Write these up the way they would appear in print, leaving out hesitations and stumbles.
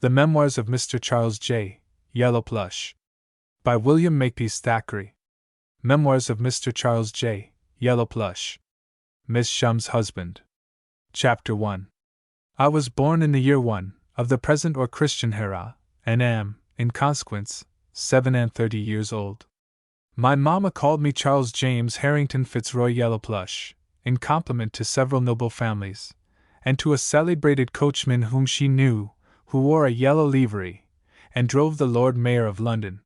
The Memoirs of Mr. Charles J. Yellowplush. By William Makepeace Thackeray. Memoirs of Mr. Charles J. Yellowplush. Miss Shum's Husband. Chapter 1. I was born in the year 1 of the present or Christian era, and am, in consequence, 37 years old. My mamma called me Charles James Harrington Fitzroy Yellowplush, in compliment to several noble families, and to a celebrated coachman whom she knew, who wore a yellow livery, and drove the Lord Mayor of London.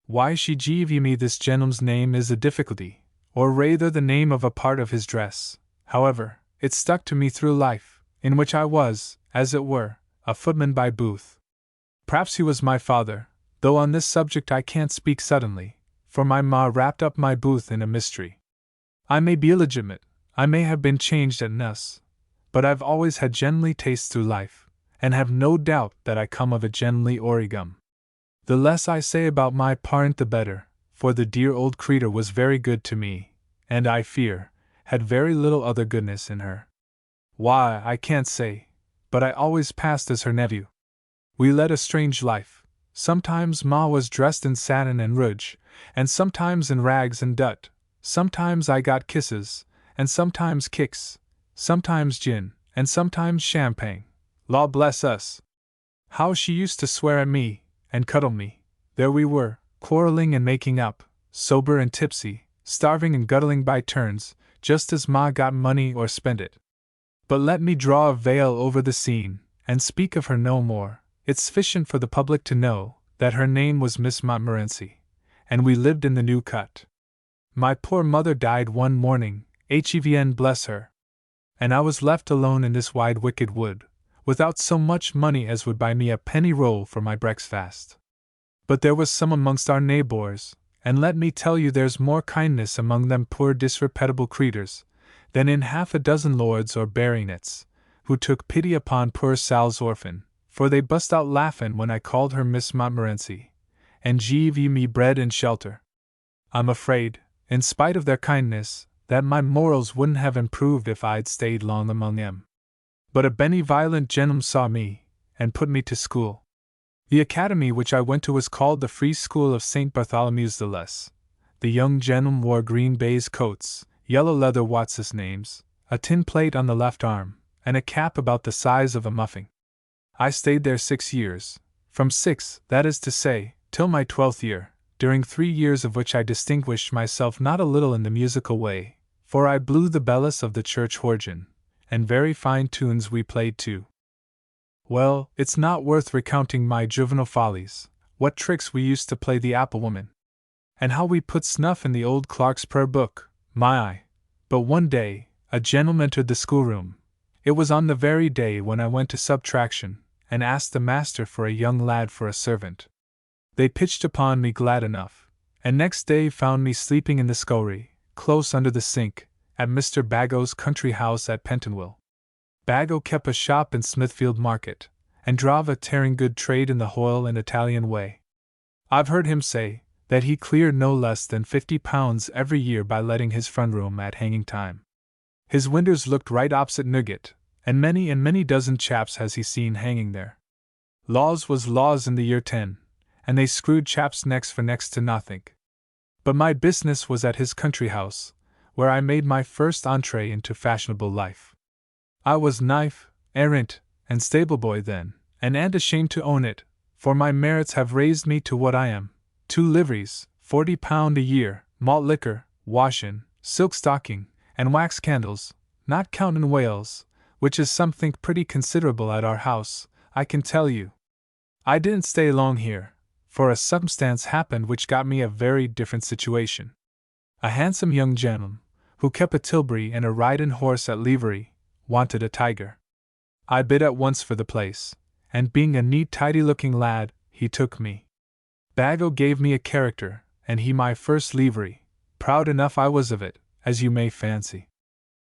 Why she gave me this gentleman's name is a difficulty, or rather the name of a part of his dress. However, it stuck to me through life, in which I was, as it were, a footman by Booth. Perhaps he was my father, though on this subject I can't speak suddenly, for my ma wrapped up my Booth in a mystery. I may be illegitimate, I may have been changed at Nuss, but I've always had gentlemanly tastes through life, and have no doubt that I come of a gentlemanly origin. The less I say about my parent the better, for the dear old creature was very good to me, and I fear, had very little other goodness in her. Why, I can't say, but I always passed as her nephew. We led a strange life. Sometimes ma was dressed in satin and rouge, and sometimes in rags and dut. Sometimes I got kisses, and sometimes kicks, sometimes gin, and sometimes champagne. Law bless us! How she used to swear at me, and cuddle me. There we were, quarreling and making up, sober and tipsy, starving and guttling by turns, just as ma got money or spent it. But let me draw a veil over the scene, and speak of her no more. It's sufficient for the public to know that her name was Miss Montmorency, and we lived in the New Cut. My poor mother died one morning, Heaven bless her, and I was left alone in this wide wicked wood, without so much money as would buy me a penny roll for my breakfast. But there was some amongst our neighbours, and let me tell you there's more kindness among them poor disreputable creatures, than in half a dozen lords or baronets, who took pity upon poor Sal's orphan, for they bust out laughing when I called her Miss Montmorency, and gave me bread and shelter. I'm afraid, in spite of their kindness, that my morals wouldn't have improved if I'd stayed long among them. But a benevolent gentleman saw me, and put me to school. The academy which I went to was called the Free School of St. Bartholomew's the Less. The young gentlemen wore green baize coats, yellow leather Watts's names, a tin plate on the left arm, and a cap about the size of a muffin. I stayed there 6 years, from 6, that is to say, till my 12th year, during 3 years of which I distinguished myself not a little in the musical way, for I blew the bellis of the church organ, and very fine tunes we played too. Well, it's not worth recounting my juvenile follies, what tricks we used to play the apple woman, and how we put snuff in the old clerk's prayer book, my eye. But one day, a gentleman entered the schoolroom. It was on the very day when I went to subtraction, and asked the master for a young lad for a servant. They pitched upon me glad enough, and next day found me sleeping in the scullery, close under the sink, at Mr. Bago's country house at Pentonville. Bago kept a shop in Smithfield Market, and drove a tearing good trade in the Hoyle and Italian way. I've heard him say that he cleared no less than £50 every year by letting his front room at hanging time. His windows looked right opposite Newgate, and many dozen chaps has he seen hanging there. Laws was laws in the year 10, and they screwed chaps' necks for next to nothing. But my business was at his country house, where I made my first entree into fashionable life. I was knife, errant, and stable-boy then, and ain't ashamed to own it, for my merits have raised me to what I am: 2 liveries, £40 a year, malt liquor, washin', silk stocking, and wax candles, not countin' Wales, which is something pretty considerable at our house, I can tell you. I didn't stay long here, for a circumstance happened which got me a very different situation. A handsome young gentleman, who kept a tilbury and a riding horse at livery, wanted a tiger. I bid at once for the place, and being a neat tidy-looking lad, he took me. Bago gave me a character, and he my first livery. Proud enough I was of it, as you may fancy.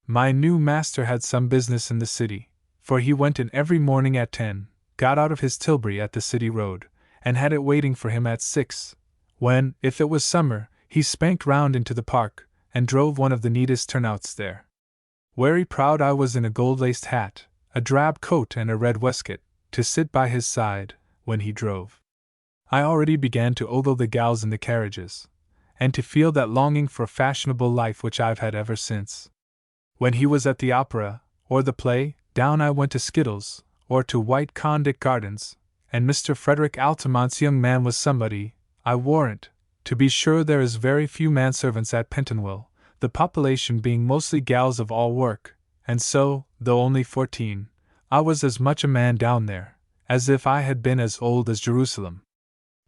My new master had some business in the city, for he went in every morning at 10, got out of his tilbury at the city road, and had it waiting for him at 6, when, if it was summer, he spanked round into the park, and drove one of the neatest turnouts there. Very proud I was in a gold-laced hat, a drab coat and a red waistcoat, to sit by his side, when he drove. I already began to ogle the gals in the carriages, and to feel that longing for fashionable life which I've had ever since. When he was at the opera, or the play, down I went to Skittles, or to White Condict Gardens, and Mr. Frederick Altamont's young man was somebody, I warrant. To be sure there is very few manservants at Pentonville, the population being mostly gals of all work, and so, though only 14, I was as much a man down there, as if I had been as old as Jerusalem.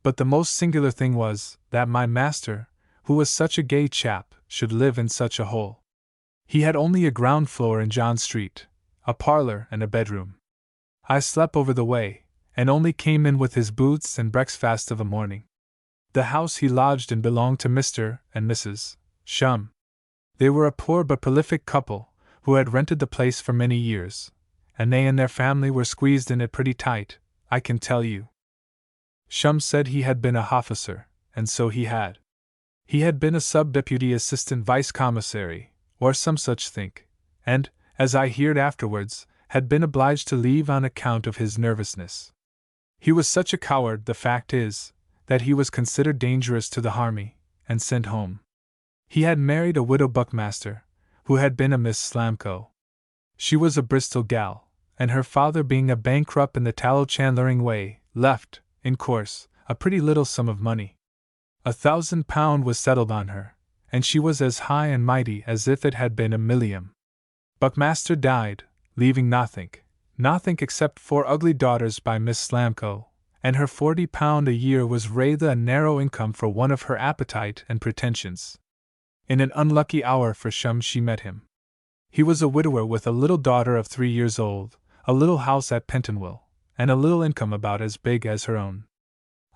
But the most singular thing was, that my master, who was such a gay chap, should live in such a hole. He had only a ground floor in John Street, a parlor and a bedroom. I slept over the way, and only came in with his boots and breakfast of a morning. The house he lodged in belonged to Mr. and Mrs. Shum. They were a poor but prolific couple, who had rented the place for many years, and they and their family were squeezed in it pretty tight, I can tell you. Shum said he had been a hofficer, and so he had. He had been a sub-deputy assistant vice-commissary, or some such think, and, as I heard afterwards, had been obliged to leave on account of his nervousness. He was such a coward, the fact is, that he was considered dangerous to the army, and sent home. He had married a widow buckmaster, who had been a Miss Slamko. She was a Bristol gal, and her father being a bankrupt in the tallow-chandlering way, left, in course, a pretty little sum of money. £1,000 was settled on her, and she was as high and mighty as if it had been £1,000,000. Buckmaster died, leaving nothing except 4 ugly daughters by Miss Slamko, and her £40 a year was rather a narrow income for one of her appetite and pretensions. In an unlucky hour for Shum she met him. He was a widower with a little daughter of 3 years old, a little house at Pentonville, and a little income about as big as her own.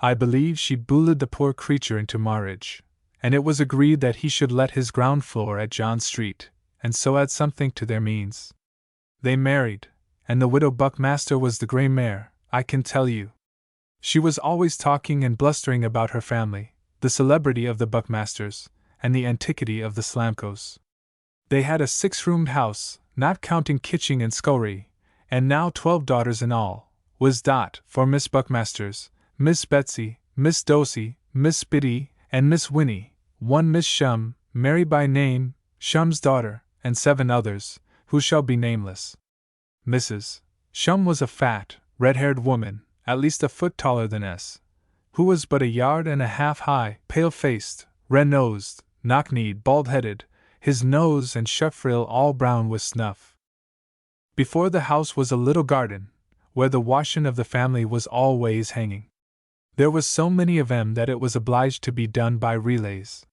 I believe she bullied the poor creature into marriage, and it was agreed that he should let his ground floor at John Street, and so add something to their means. They married, and the widow buckmaster was the grey mare, I can tell you. She was always talking and blustering about her family, the celebrity of the buckmasters, and the antiquity of the Slamkos. They had a 6-roomed house, not counting kitchen and scullery, and now 12 daughters in all, was dot, for Miss Buckmasters, Miss Betsy, Miss Dosey, Miss Biddy, and Miss Winnie, one Miss Shum, Mary by name, Shum's daughter, and 7 others, who shall be nameless. Mrs. Shum was a fat, red-haired woman, at least a foot taller than S., who was but 1.5 yards high, pale-faced, red-nosed, knock-kneed, bald-headed, his nose and chiffrill all brown with snuff. Before the house was a little garden, where the washing of the family was always hanging. There was so many of 'em that it was obliged to be done by relays.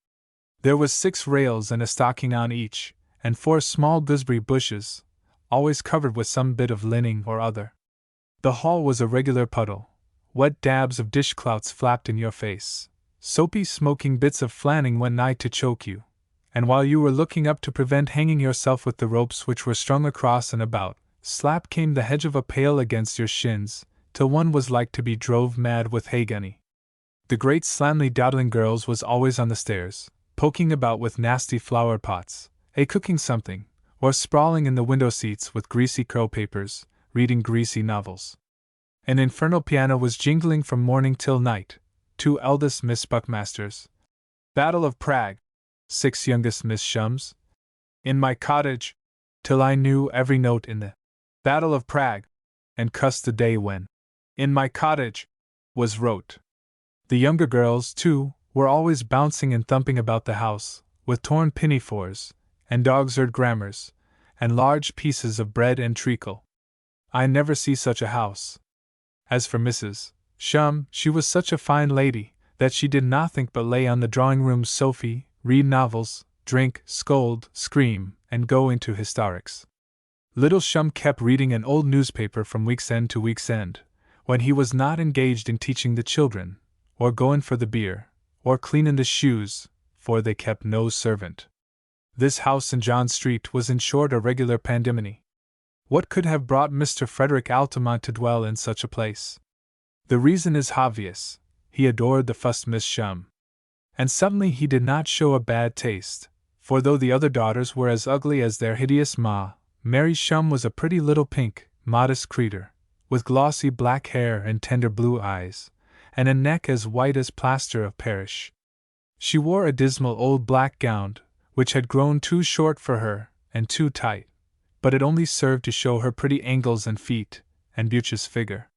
There was 6 rails and a stocking on each, and 4 small gooseberry bushes, always covered with some bit of linen or other. The hall was a regular puddle. Wet dabs of dishclouts flapped in your face. Soapy smoking bits of flanning went nigh to choke you. And while you were looking up to prevent hanging yourself with the ropes which were strung across and about, slap came the hedge of a pail against your shins, till one was like to be drove mad with hay-gunny. The great slamly dawdling girls was always on the stairs, poking about with nasty flower pots, cooking something, or sprawling in the window seats with greasy curl papers, reading greasy novels. An infernal piano was jingling from morning till night. 2 eldest Miss Buckmasters. Battle of Prague. 6 youngest Miss Shums. In my cottage, till I knew every note in the Battle of Prague, and cussed the day when In my cottage was wrote. The younger girls, too, were always bouncing and thumping about the house, with torn pinafores, and dog's-eared grammars, and large pieces of bread and treacle. I never see such a house. As for Mrs. Shum, she was such a fine lady, that she did nothing but lay on the drawing-room sofa, read novels, drink, scold, scream, and go into hysterics. Little Shum kept reading an old newspaper from week's end to week's end, when he was not engaged in teaching the children, or going for the beer, or cleaning the shoes, for they kept no servant. This house in John Street was in short a regular pandemony. What could have brought Mr. Frederick Altamont to dwell in such a place? The reason is obvious. He adored the first Miss Shum. And suddenly he did not show a bad taste, for though the other daughters were as ugly as their hideous ma, Mary Shum was a pretty little pink, modest creature, with glossy black hair and tender blue eyes, and a neck as white as plaster of Paris. She wore a dismal old black gown, which had grown too short for her, and too tight, but it only served to show her pretty ankles and feet, and beauteous figure.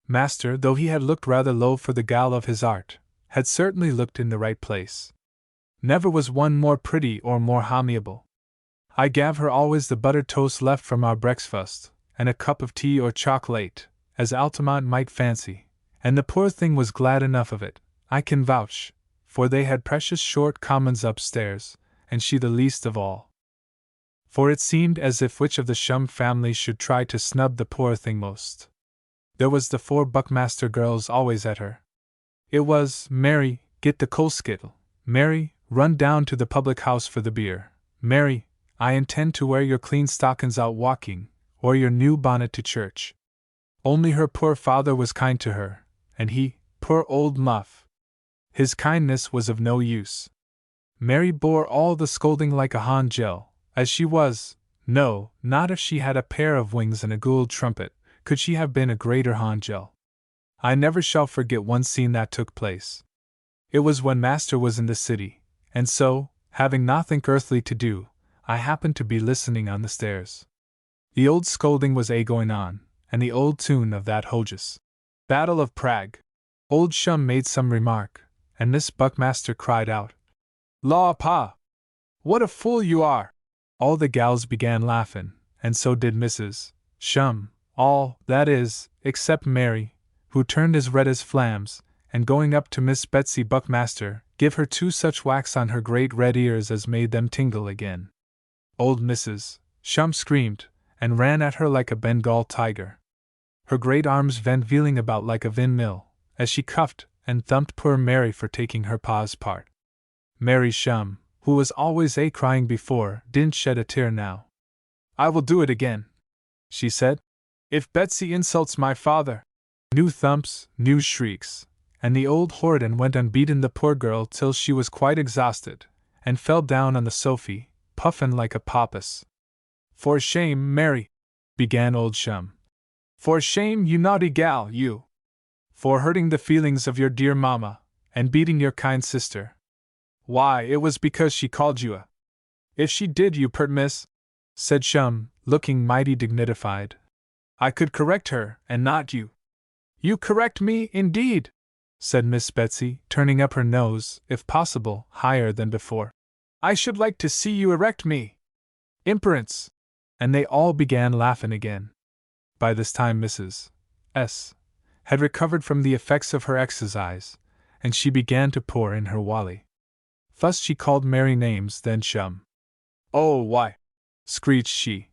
Master, though he had looked rather low for the gal of his art, had certainly looked in the right place. Never was one more pretty or more amiable. I gave her always the buttered toast left from our breakfast, and a cup of tea or chocolate, as Altamont might fancy, and the poor thing was glad enough of it, I can vouch, for they had precious short commons upstairs, and she the least of all. For it seemed as if which of the Shum family should try to snub the poor thing most. There was the 4 Buckmaster girls always at her. It was, Mary, get the coal skittle. Mary, run down to the public house for the beer. Mary, I intend to wear your clean stockings out walking, or your new bonnet to church. Only her poor father was kind to her, and he, poor old muff, his kindness was of no use. Mary bore all the scolding like a Hangel, as she was. No, not if she had a pair of wings and a gold trumpet, could she have been a greater Hangel. I never shall forget one scene that took place. It was when Master was in the city, and so, having nothing earthly to do, I happened to be listening on the stairs. The old scolding was going on, and the old tune of that Hodges Battle of Prague. Old Shum made some remark, and Miss Buckmaster cried out, "Law, Pa! What a fool you are!" All the gals began laughing, and so did Mrs. Shum, all, that is, except Mary, who turned as red as flams, and going up to Miss Betsy Buckmaster, give her 2 such whacks on her great red ears as made them tingle again. Old Mrs. Shum screamed, and ran at her like a Bengal tiger. Her great arms went wheeling about like a windmill, as she cuffed and thumped poor Mary for taking her pa's part. Mary Shum, who was always crying before, didn't shed a tear now. "I will do it again," she said, "if Betsy insults my father." New thumps, new shrieks, and the old hoyden went on beating the poor girl till she was quite exhausted, and fell down on the sofa, puffing like a poppus. "For shame, Mary," began old Shum. "For shame, you naughty gal, you! For hurting the feelings of your dear mamma, and beating your kind sister. Why, it was because she called you a—" "If she did, you pert miss," said Shum, looking mighty dignified, "I could correct her, and not you." "You correct me, indeed," said Miss Betsy, turning up her nose, if possible, higher than before. "I should like to see you erect me. Imperence!" And they all began laughing again. By this time Mrs. S. had recovered from the effects of her exercise, and she began to pour in her wally. First she called Mary names, then Shum. "Oh, why," screeched she,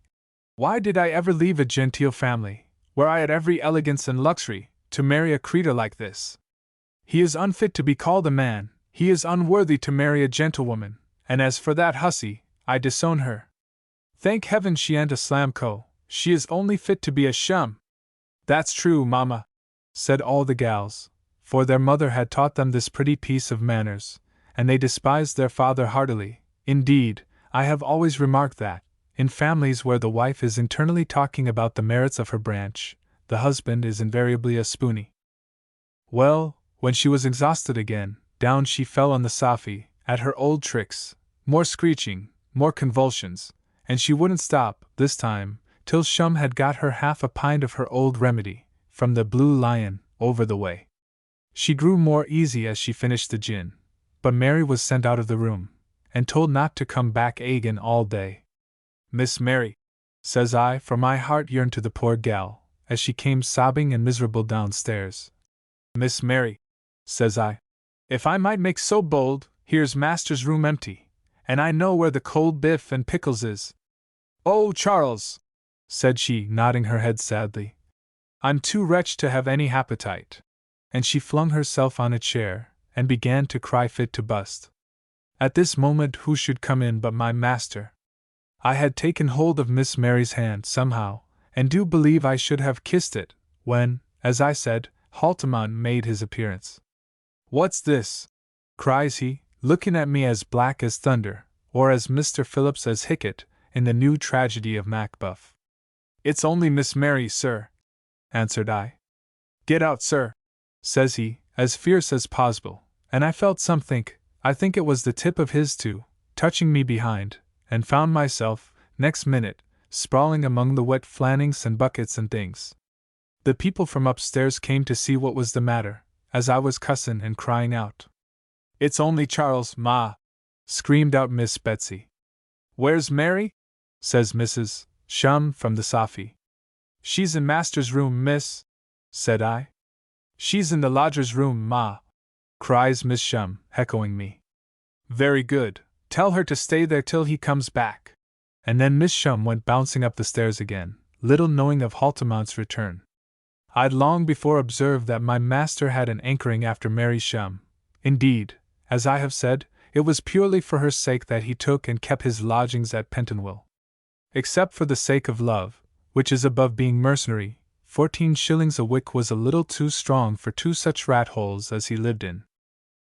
"why did I ever leave a genteel family, where I had every elegance and luxury, to marry a creature like this? He is unfit to be called a man, he is unworthy to marry a gentlewoman, and as for that hussy, I disown her. Thank heaven she ain't a slamco, she is only fit to be a Shum." "That's true, mamma," said all the gals, for their mother had taught them this pretty piece of manners, and they despised their father heartily. Indeed, I have always remarked that, in families where the wife is internally talking about the merits of her branch, the husband is invariably a spoony. Well, when she was exhausted again, down she fell on the sofa, at her old tricks, more screeching, more convulsions, and she wouldn't stop, this time, till Shum had got her half a pint of her old remedy, from the Blue Lion, over the way. She grew more easy as she finished the gin, but Mary was sent out of the room, and told not to come back again all day. "Miss Mary," says I, for my heart yearned to the poor gal, as she came sobbing and miserable downstairs. "Miss Mary," says I, "if I might make so bold, here's Master's room empty, and I know where the cold biff and pickles is." "Oh, Charles," said she, nodding her head sadly, "I'm too wretched to have any appetite." And she flung herself on a chair, and began to cry fit to bust. At this moment who should come in but my master? I had taken hold of Miss Mary's hand somehow, and do believe I should have kissed it, when, as I said, Altamont made his appearance. "What's this?" cries he, looking at me as black as thunder, or as Mr. Phillips as Hickett, in the new tragedy of Macbeth. "It's only Miss Mary, sir," answered I. Get out, sir, says he, as fierce as possible, and I felt I think it was the tip of his too, touching me behind, and found myself, next minute, sprawling among the wet flannings and buckets and things. The people from upstairs came to see what was the matter, as I was cussin' and crying out. It's only Charles, Ma! Screamed out Miss Betsy. Where's Mary? Says Mrs. Shum from the sofy. She's in Master's room, miss, said I. She's in the lodger's room, Ma, cries Miss Shum, echoing me. Very good, tell her to stay there till he comes back. And then Miss Shum went bouncing up the stairs again, little knowing of Haltemont's return. I'd long before observed that my master had an hankering after Mary Shum. Indeed, as I have said, it was purely for her sake that he took and kept his lodgings at Pentonville. Except for the sake of love, which is above being mercenary, 14 shillings a week was a little too strong for 2 such rat-holes as he lived in.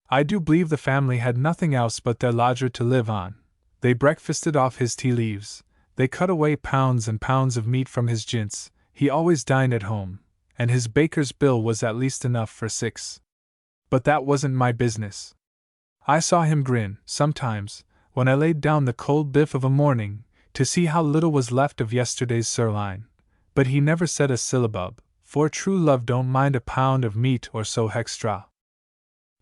I do believe the family had nothing else but their lodger to live on. They breakfasted off his tea leaves, they cut away pounds and pounds of meat from his jints, he always dined at home, and his baker's bill was at least enough for 6. But that wasn't my business. I saw him grin, sometimes, when I laid down the cold biff of a morning, to see how little was left of yesterday's sirloin, but he never said a syllabub, for true love don't mind a pound of meat or so hextra.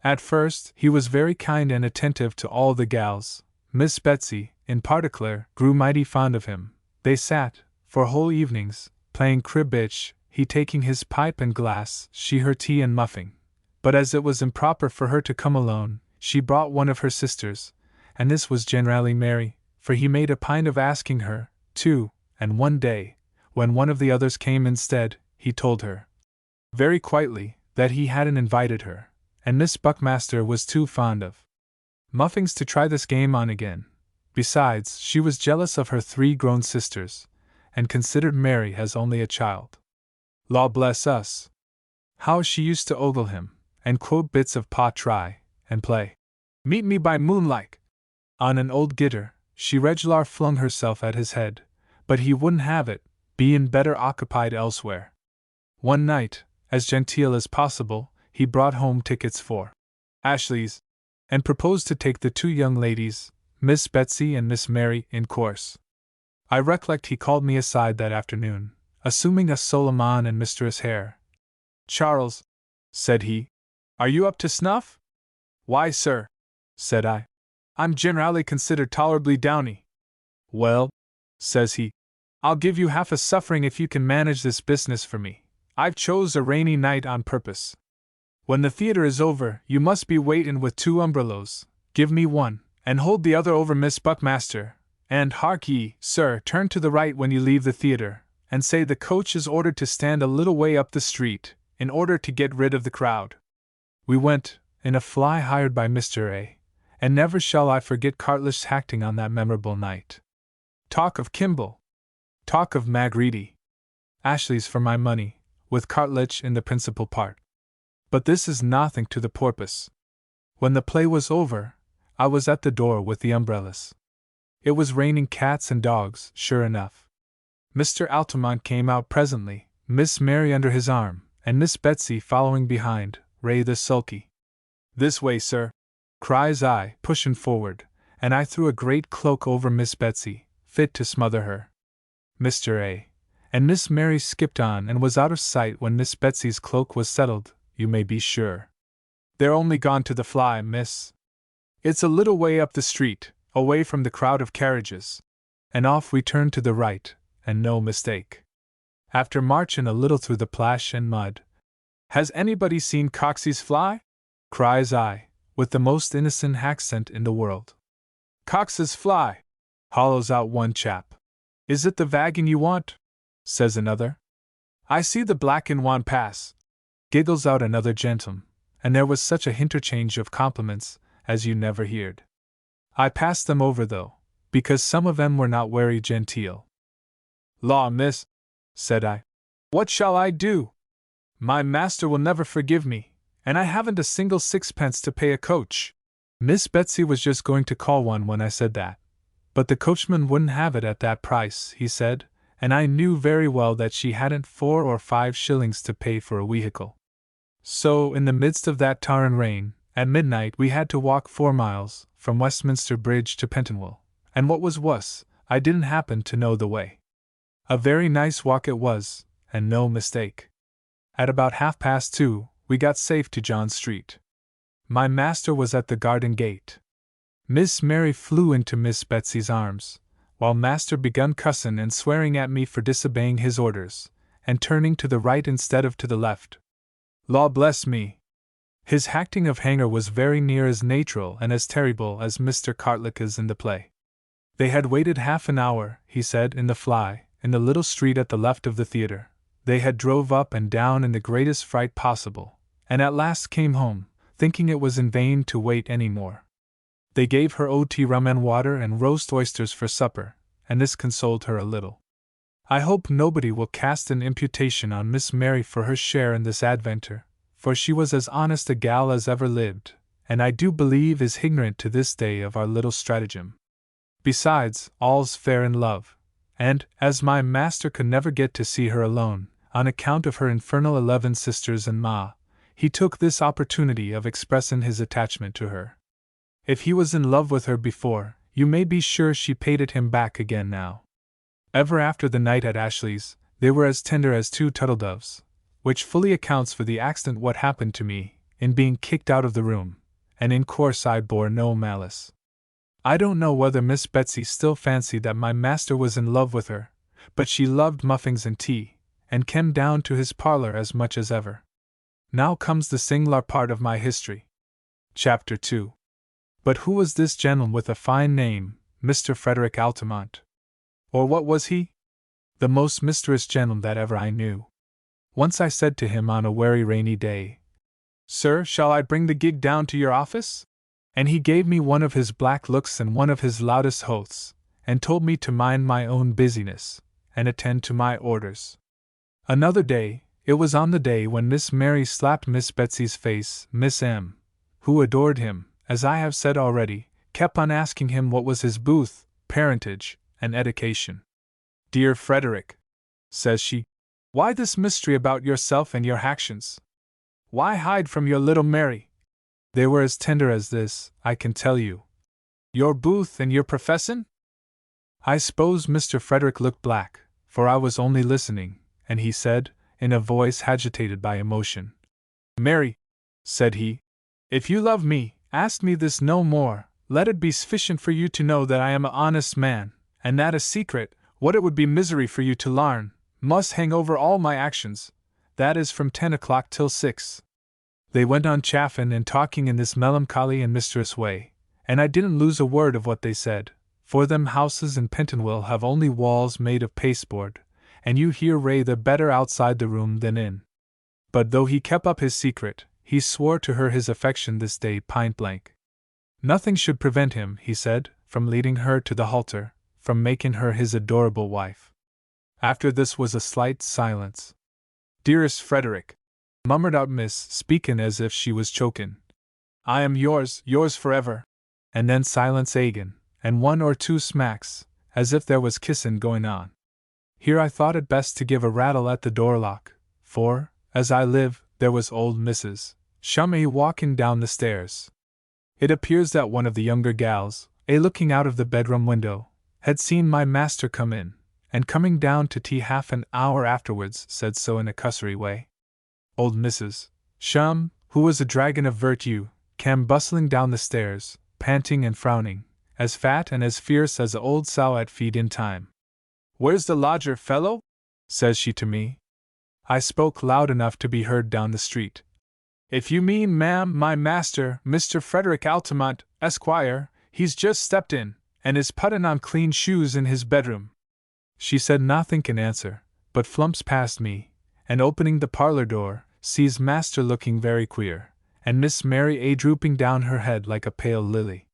At first, he was very kind and attentive to all the gals. Miss Betsy, in particular, grew mighty fond of him. They sat, for whole evenings, playing cribbage, he taking his pipe and glass, she her tea and muffing. But as it was improper for her to come alone, she brought one of her sisters, and this was generally Mary, for he made a point of asking her, too, and one day, when one of the others came instead, he told her, very quietly, that he hadn't invited her, and Miss Buckmaster was too fond of muffings to try this game on again. Besides, she was jealous of her 3 grown sisters, and considered Mary as only a child. Law bless us! How she used to ogle him, and quote bits of Pa Try, and play Meet Me by Moonlight on an old gitter. She regular flung herself at his head, but he wouldn't have it, being better occupied elsewhere. One night, as genteel as possible, he brought home tickets for Ashley's, and proposed to take the 2 young ladies, Miss Betsy and Miss Mary, in course. I recollect he called me aside that afternoon, assuming a Solomon and Mistress Hare. Charles, said he, are you up to snuff? Why, sir, said I, I'm generally considered tolerably downy. Well, says he, I'll give you half a suffering if you can manage this business for me. I've chose a rainy night on purpose. When the theatre is over, you must be waitin' with 2 umbrellos. Give me one, and hold the other over Miss Buckmaster, and hark ye, sir, turn to the right when you leave the theatre, and say the coach is ordered to stand a little way up the street, in order to get rid of the crowd. We went, in a fly hired by Mr. A., and never shall I forget Cartlish's acting on that memorable night. Talk of Kimball! Talk of Magritte! Ashley's for my money, with Cartledge in the principal part. But this is nothing to the porpoise. When the play was over, I was at the door with the umbrellas. It was raining cats and dogs, sure enough. Mr. Altamont came out presently, Miss Mary under his arm, and Miss Betsy following behind, Ray the sulky. This way, sir, cries I, pushin' forward, and I threw a great cloak over Miss Betsy, fit to smother her. Mr. A. and Miss Mary skipped on and was out of sight when Miss Betsy's cloak was settled, you may be sure. They're only gone to the fly, miss. It's a little way up the street, away from the crowd of carriages. And off we turned to the right, and no mistake. After marchin' a little through the plash and mud. Has anybody seen Coxey's fly? Cries I, with the most innocent accent in the world. Cox's fly, hollows out one chap. Is it the wagon you want? Says another. I see the black and wan pass, giggles out another gentleman, and there was such a interchange of compliments as you never heard. I passed them over though, because some of them were not wery genteel. Law, miss, said I, what shall I do? My master will never forgive me, and I haven't a single 6pence to pay a coach. Miss Betsy was just going to call one when I said that, but the coachman wouldn't have it at that price, he said, and I knew very well that she hadn't 4 or 5 shillings to pay for a vehicle. So, in the midst of that torrent rain, at midnight we had to walk 4 miles, from Westminster Bridge to Pentonville, and what was worse, I didn't happen to know the way. A very nice walk it was, and no mistake. At about 2:30, we got safe to John Street. My master was at the garden gate. Miss Mary flew into Miss Betsy's arms, while master begun cussin' and swearing at me for disobeying his orders, and turning to the right instead of to the left. Law bless me! His acting of hanger was very near as natural and as terrible as Mr. Cartlett's in the play. They had waited half an hour, he said, in the fly, in the little street at the left of the theatre. They had drove up and down in the greatest fright possible, and at last came home, thinking it was in vain to wait any more. They gave her tea, rum and water and roast oysters for supper, and this consoled her a little. I hope nobody will cast an imputation on Miss Mary for her share in this adventure, for she was as honest a gal as ever lived, and I do believe is ignorant to this day of our little stratagem. Besides, all's fair in love, and, as my master could never get to see her alone, on account of her infernal 11 sisters and ma, he took this opportunity of expressing his attachment to her. If he was in love with her before, you may be sure she paid it him back again now. Ever after the night at Ashley's, they were as tender as 2 turtle-doves, which fully accounts for the accident what happened to me, in being kicked out of the room, and in course I bore no malice. I don't know whether Miss Betsy still fancied that my master was in love with her, but she loved muffins and tea, and came down to his parlor as much as ever. Now comes the singular part of my history. Chapter 2. But who was this gentleman with a fine name, Mr. Frederick Altamont? Or what was he? The most mysterious gentleman that ever I knew. Once I said to him on a very rainy day, "Sir, shall I bring the gig down to your office?" And he gave me one of his black looks and one of his loudest oaths, and told me to mind my own business, and attend to my orders. Another day, it was on the day when Miss Mary slapped Miss Betsy's face, Miss M., who adored him, as I have said already, kept on asking him what was his booth, parentage, and education. "Dear Frederick," says she, "why this mystery about yourself and your actions? Why hide from your little Mary?" They were as tender as this, I can tell you. "Your booth and your profession?" I suppose Mr. Frederick looked black, for I was only listening, and he said, in a voice agitated by emotion, "Mary," said he, "if you love me, ask me this no more. Let it be sufficient for you to know that I am an honest man, and that a secret, what it would be misery for you to learn, must hang over all my actions, that is from 10 o'clock till 6. They went on chaffing and talking in this melancholy and mysterious way, and I didn't lose a word of what they said, for them houses in Pentonville have only walls made of pasteboard, and you hear rather better outside the room than in. But though he kept up his secret, he swore to her his affection this day point blank. Nothing should prevent him, he said, from leading her to the altar, from making her his adorable wife. After this was a slight silence. "Dearest Frederick," murmured out Miss, speaking as if she was choking, "I am yours forever." And then silence again, and 1 or 2 smacks, as if there was kissing going on. Here I thought it best to give a rattle at the door lock, for, as I live, there was old Mrs. Shummy walking down the stairs. It appears that one of the younger gals, looking out of the bedroom window, had seen my master come in, and coming down to tea half an hour afterwards said so in a cussery way. Old Mrs. Shum, who was a dragon of virtue, came bustling down the stairs, panting and frowning, as fat and as fierce as a old sow at feed-in time. "Where's the lodger, fellow?" says she to me. I spoke loud enough to be heard down the street. "If you mean, ma'am, my master, Mr. Frederick Altamont, Esquire, he's just stepped in, and is putting on clean shoes in his bedroom." She said nothing in answer, but flumps past me, and opening the parlor door, sees master looking very queer, and Miss Mary drooping down her head like a pale lily.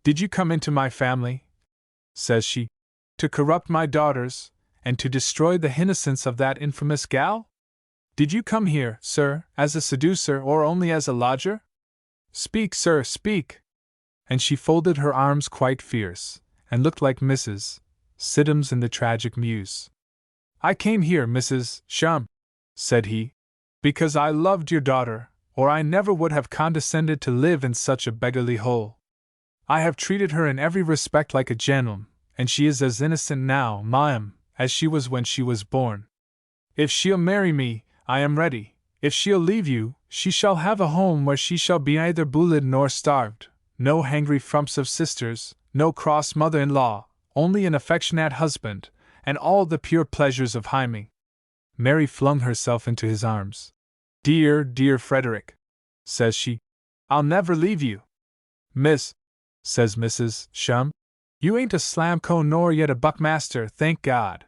"Did you come into my family," says she, "to corrupt my daughters, and to destroy the innocence of that infamous gal? Did you come here, sir, as a seducer or only as a lodger? Speak, sir, speak!" And she folded her arms quite fierce, and looked like Mrs. Siddons in the Tragic Muse. I came here, Mrs. Shum, said he, because I loved your daughter, or I never would have condescended to live in such a beggarly hole. I have treated her in every respect like a gentleman, and she is as innocent now, ma'am, as she was when she was born. If she'll marry me, I am ready. If she'll leave you, she shall have a home where she shall be neither bullied nor starved, no hangry frumps of sisters, no cross mother-in-law, only an affectionate husband, and all the pure pleasures of Hymen. Mary flung herself into his arms. Dear, dear Frederick, says she, I'll never leave you. Miss, says Mrs. Shum, you ain't a slamco nor yet a buckmaster, thank God.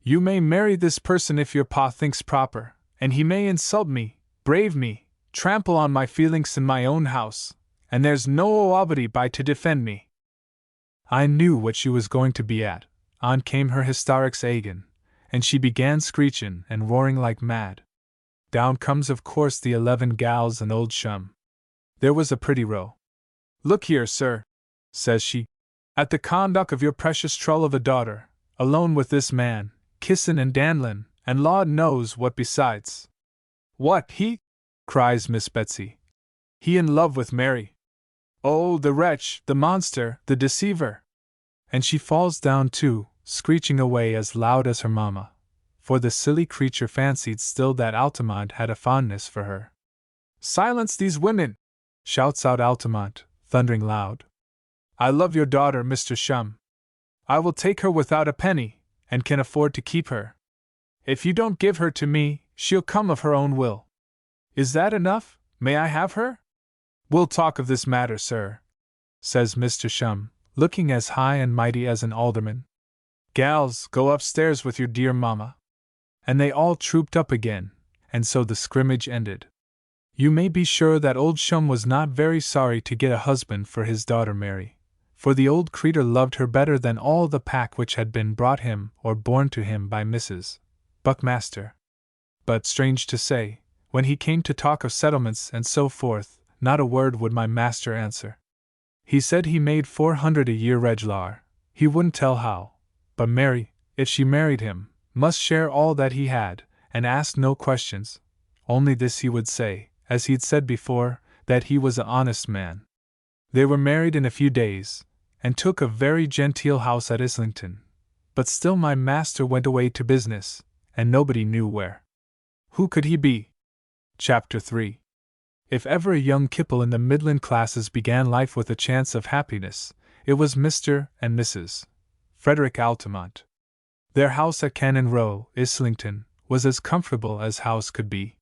You may marry this person if your pa thinks proper, and he may insult me, brave me, trample on my feelings in my own house, and there's no nobody by to defend me. I knew what she was going to be at. On came her hysterics again, and she began screeching and roaring like mad. Down comes of course the 11 gals and old Shum. There was a pretty row. Look here, sir, says she, at the conduct of your precious trull of a daughter, alone with this man, kissin' and dandlin', and Lord knows what besides. What, he? Cries Miss Betsy. He in love with Mary. Oh, the wretch, the monster, the deceiver! And she falls down too, screeching away as loud as her mamma, for the silly creature fancied still that Altamont had a fondness for her. Silence these women! Shouts out Altamont, thundering loud. I love your daughter, Mr. Shum. I will take her without a penny, and can afford to keep her. If you don't give her to me, she'll come of her own will. Is that enough? May I have her? We'll talk of this matter, sir, says Mr. Shum, looking as high and mighty as an alderman. Gals, go upstairs with your dear mamma. And they all trooped up again, and so the scrimmage ended. You may be sure that old Shum was not very sorry to get a husband for his daughter Mary, for the old creature loved her better than all the pack which had been brought him or borne to him by Mrs. Buckmaster. But, strange to say, when he came to talk of settlements and so forth, not a word would my master answer. He said he made 400 a year reg'lar, he wouldn't tell how, but Mary, if she married him, must share all that he had, and ask no questions. Only this he would say, as he'd said before, that he was an honest man. They were married in a few days, and took a very genteel house at Islington, but still my master went away to business, and nobody knew where. Who could he be? Chapter 3. If ever a young kipple in the Midland classes began life with a chance of happiness, it was Mr. and Mrs. Frederick Altamont. Their house at Cannon Row, Islington, was as comfortable as house could be.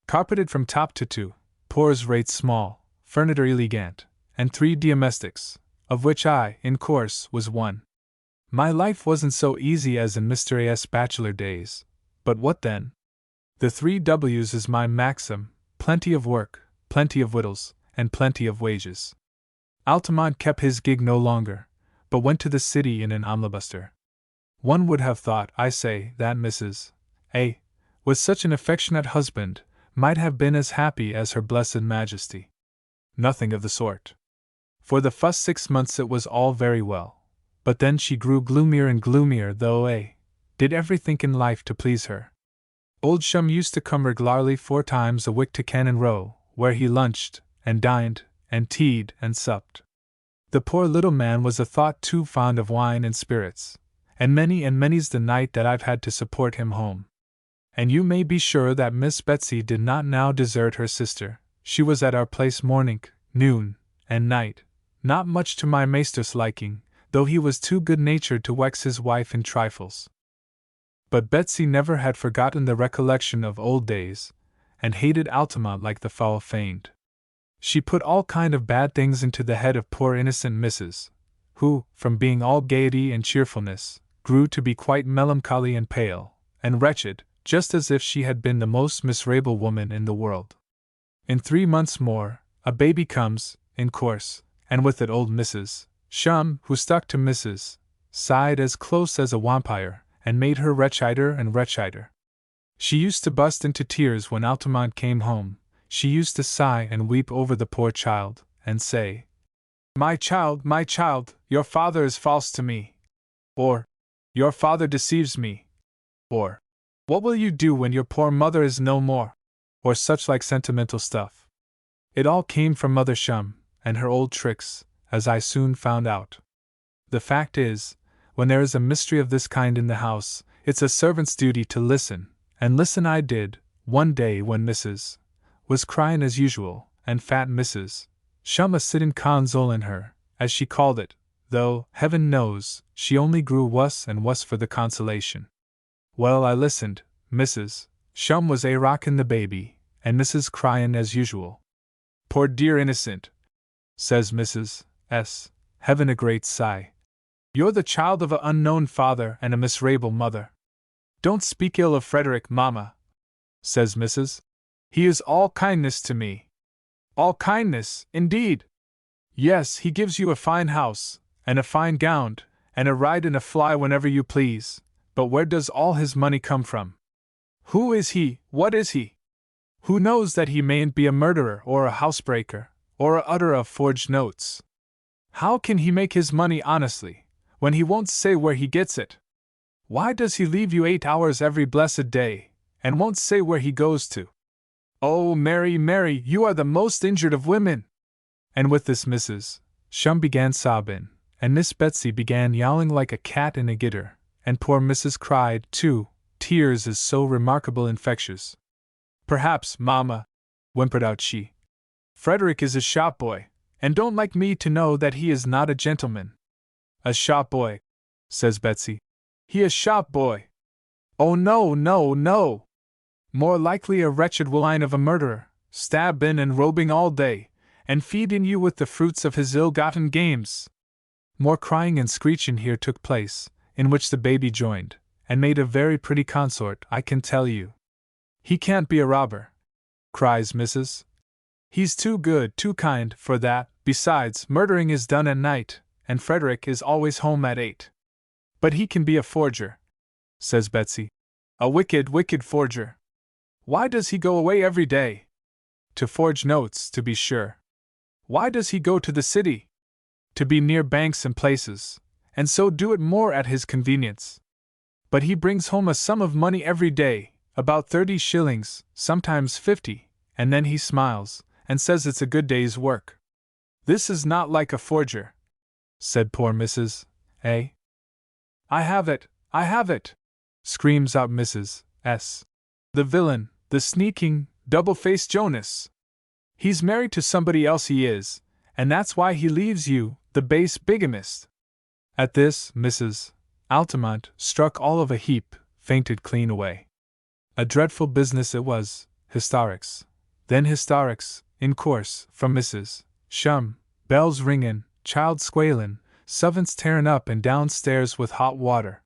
Carpeted from top to toe, poors rate small, furniture elegant, and 3 domestics, of which I, in course, was one. My life wasn't so easy as in Mr. A.'s bachelor days, but what then? The 3 W's is my maxim: plenty of work, plenty of victuals, and plenty of wages. Altamont kept his gig no longer, but went to the city in an omnibuster. One would have thought, I say, that Mrs. A., with such an affectionate husband, might have been as happy as her blessed Majesty. Nothing of the sort. For the first 6 months it was all very well, but then she grew gloomier and gloomier, though A. did everything in life to please her. Old Shum used to come regularly 4 times a week to Cannon Row, where he lunched, and dined, and tea'd, and supped. The poor little man was a thought too fond of wine and spirits, and many's the night that I've had to support him home. And you may be sure that Miss Betsy did not now desert her sister. She was at our place morning, noon, and night, not much to my master's liking, though he was too good-natured to vex his wife in trifles. But Betsy never had forgotten the recollection of old days, and hated Altamont like the foul fiend. She put all kind of bad things into the head of poor innocent Mrs., who, from being all gaiety and cheerfulness, grew to be quite melancholy and pale, and wretched, just as if she had been the most miserable woman in the world. In 3 months more, a baby comes, in course, and with it old Mrs. Shum, who stuck to Mrs. Side as close as a vampire, and made her wretchider and wretchider. She used to bust into tears when Altamont came home. She used to sigh and weep over the poor child, and say, my child, your father is false to me. Or, your father deceives me. or "What will you do when your poor mother is no more?" or such like sentimental stuff. It all came from Mother Shum, and her old tricks, as I soon found out. The fact is, when there is a mystery of this kind in the house, it's a servant's duty to listen, and listen I did, one day when Mrs. was crying as usual, and fat Mrs. Shum a sittin' consolin' her, as she called it, though, heaven knows, she only grew wuss and wuss for the consolation. Well, I listened. Mrs. Shum was a rockin' the baby, and Mrs. cryin' as usual. "Poor dear innocent," says Mrs. S., heavin' a great sigh. "You're the child of a unknown father and a miserable mother." "Don't speak ill of Frederick, mamma," says Mrs. "He is all kindness to me." "All kindness, indeed!" "Yes, he gives you a fine house, and a fine gown, and a ride in a fly whenever you please, but where does all his money come from? Who is he? What is he? Who knows that he mayn't be a murderer or a housebreaker, or a utterer of forged notes? How can he make his money honestly, when he won't say where he gets it? Why does he leave you 8 hours every blessed day, and won't say where he goes to? Oh, Mary, Mary, you are the most injured of women!" And with this Mrs. Shum began sobbing, and Miss Betsy began yowling like a cat in a gitter, and poor Mrs. cried, too. Tears is so remarkable infectious. "Perhaps, mamma," whimpered out she, "Frederick is a shop boy, and don't like me to know that he is not a gentleman." "A shop boy," says Betsy. "He a shop boy? Oh, no, no, no! More likely a wretched whine of a murderer, stabbing and robbing all day, and feeding you with the fruits of his ill-gotten games." More crying and screeching here took place, in which the baby joined, and made a very pretty consort, I can tell you. "He can't be a robber," cries Mrs. "He's too good, too kind, for that. Besides, murdering is done at night, and Frederick is always home at 8. "But he can be a forger," says Betsy. "A wicked, wicked forger. Why does he go away every day?" "To forge notes, to be sure." "Why does he go to the city?" "To be near banks and places, and so do it more at his convenience. But he brings home a sum of money every day, about 30 shillings, sometimes 50, and then he smiles, and says it's a good day's work." "This is not like a forger," said poor Mrs. A. "I have it, I have it!" screams out Mrs. S. "The villain, the sneaking, double-faced Jonas! He's married to somebody else, he is, and that's why he leaves you, the base bigamist." At this, Mrs. Altamont, struck all of a heap, fainted clean away. A dreadful business it was, hysterics. Then hysterics, in course, from Mrs. Shum, bells ringin', child squealin', servants tearin' up and down stairs with hot water.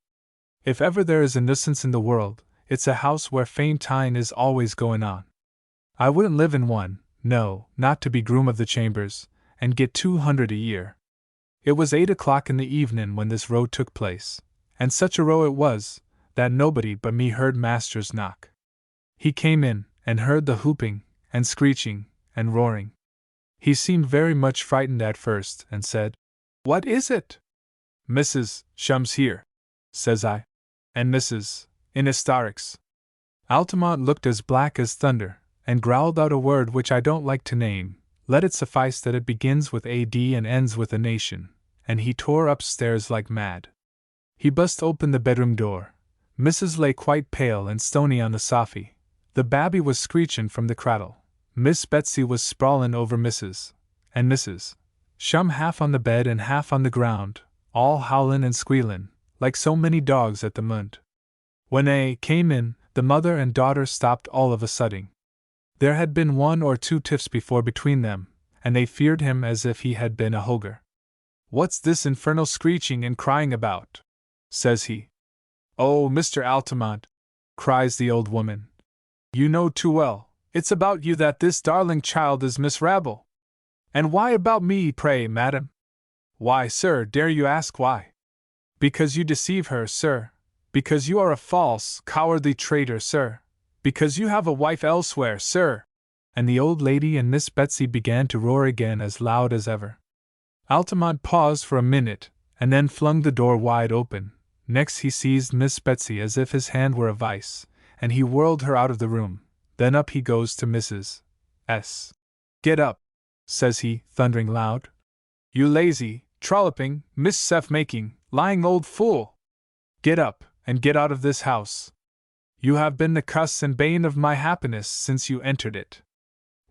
If ever there is a nuisance in the world, it's a house where faintin' is always goin' on. I wouldn't live in one, no, not to be groom of the chambers, and get 200 a year. It was 8 o'clock in the evening when this row took place, and such a row it was, that nobody but me heard master's knock. He came in, and heard the whooping, and screeching, and roaring. He seemed very much frightened at first, and said, "What is it?" "Mrs. Shum's here," says I, "and Mrs. in hysterics." Altamont looked as black as thunder, and growled out a word which I don't like to name. Let it suffice that it begins with AD and ends with a nation, and he tore upstairs like mad. He bust open the bedroom door. Mrs. lay quite pale and stony on the sofa. The babby was screechin' from the cradle. Miss Betsy was sprawlin' over Mrs. and Mrs. Shum half on the bed and half on the ground, all howlin' and squealin', like so many dogs at the munt. When A came in, the mother and daughter stopped all of a sudden. There had been 1 or 2 tiffs before between them, and they feared him as if he had been a hogre. "What's this infernal screeching and crying about?" says he. "Oh, Mr. Altamont," cries the old woman, "you know too well, it's about you that this darling child is Miss Rabble." "And why about me, pray, madam?" "Why, sir, dare you ask why? Because you deceive her, sir. Because you are a false, cowardly traitor, sir. Because you have a wife elsewhere, sir." And the old lady and Miss Betsy began to roar again as loud as ever. Altamont paused for a minute, and then flung the door wide open. Next he seized Miss Betsy as if his hand were a vice, and he whirled her out of the room. Then up he goes to Mrs. S. "Get up," says he, thundering loud. "You lazy, trolloping, mischief-making, lying old fool! Get up, and get out of this house. You have been the cuss and bane of my happiness since you entered it.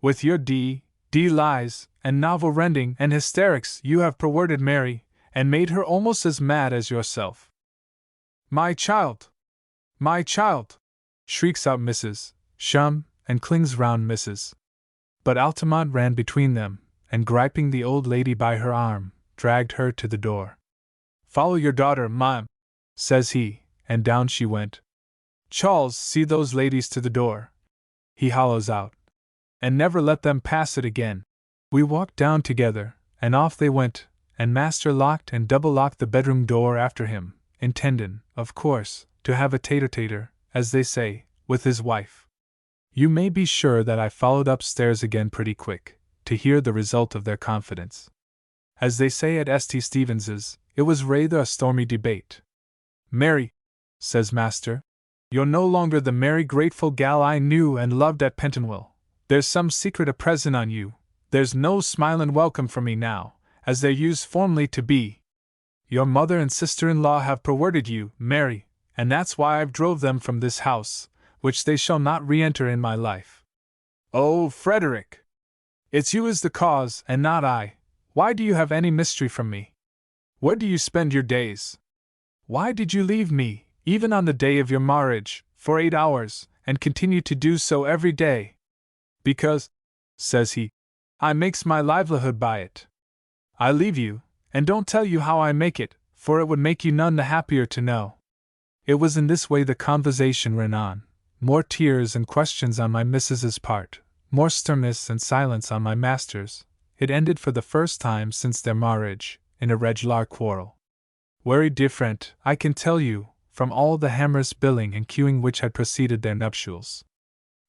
With your lies, and novel-rending and hysterics you have perverted Mary, and made her almost as mad as yourself." "My child! My child!" shrieks out Mrs. Shum, and clings round Mrs. But Altamont ran between them, and griping the old lady by her arm, dragged her to the door. "Follow your daughter, ma'am," says he, and down she went. "Charles, see those ladies to the door," he hollows out, "and never let them pass it again." We walked down together, and off they went, and master locked and double-locked the bedroom door after him, intending, of course, to have a tete-a-tete, as they say, with his wife. You may be sure that I followed upstairs again pretty quick, to hear the result of their confidence. As they say at St. Stevens's, it was rather a stormy debate. "Mary," says master, "you're no longer the merry grateful gal I knew and loved at Pentonville. There's some secret a present on you. There's no smilin' welcome from me now, as there used formerly to be. Your mother and sister-in-law have perwerted you, Mary, and that's why I've drove them from this house, which they shall not re-enter in my life." "Oh, Frederick! It's you is the cause, and not I. Why do you have any mystery from me? Where do you spend your days? Why did you leave me, even on the day of your marriage, for 8 hours, and continue to do so every day?" "Because," says he, "I makes my livelihood by it. I leave you, and don't tell you how I make it, for it would make you none the happier to know." It was in this way the conversation ran on. More tears and questions on my missus's part, more sternness and silence on my master's. It ended for the first time since their marriage, in a regular quarrel. Very different, I can tell you, from all the hammer's billing and cueing which had preceded their nuptials.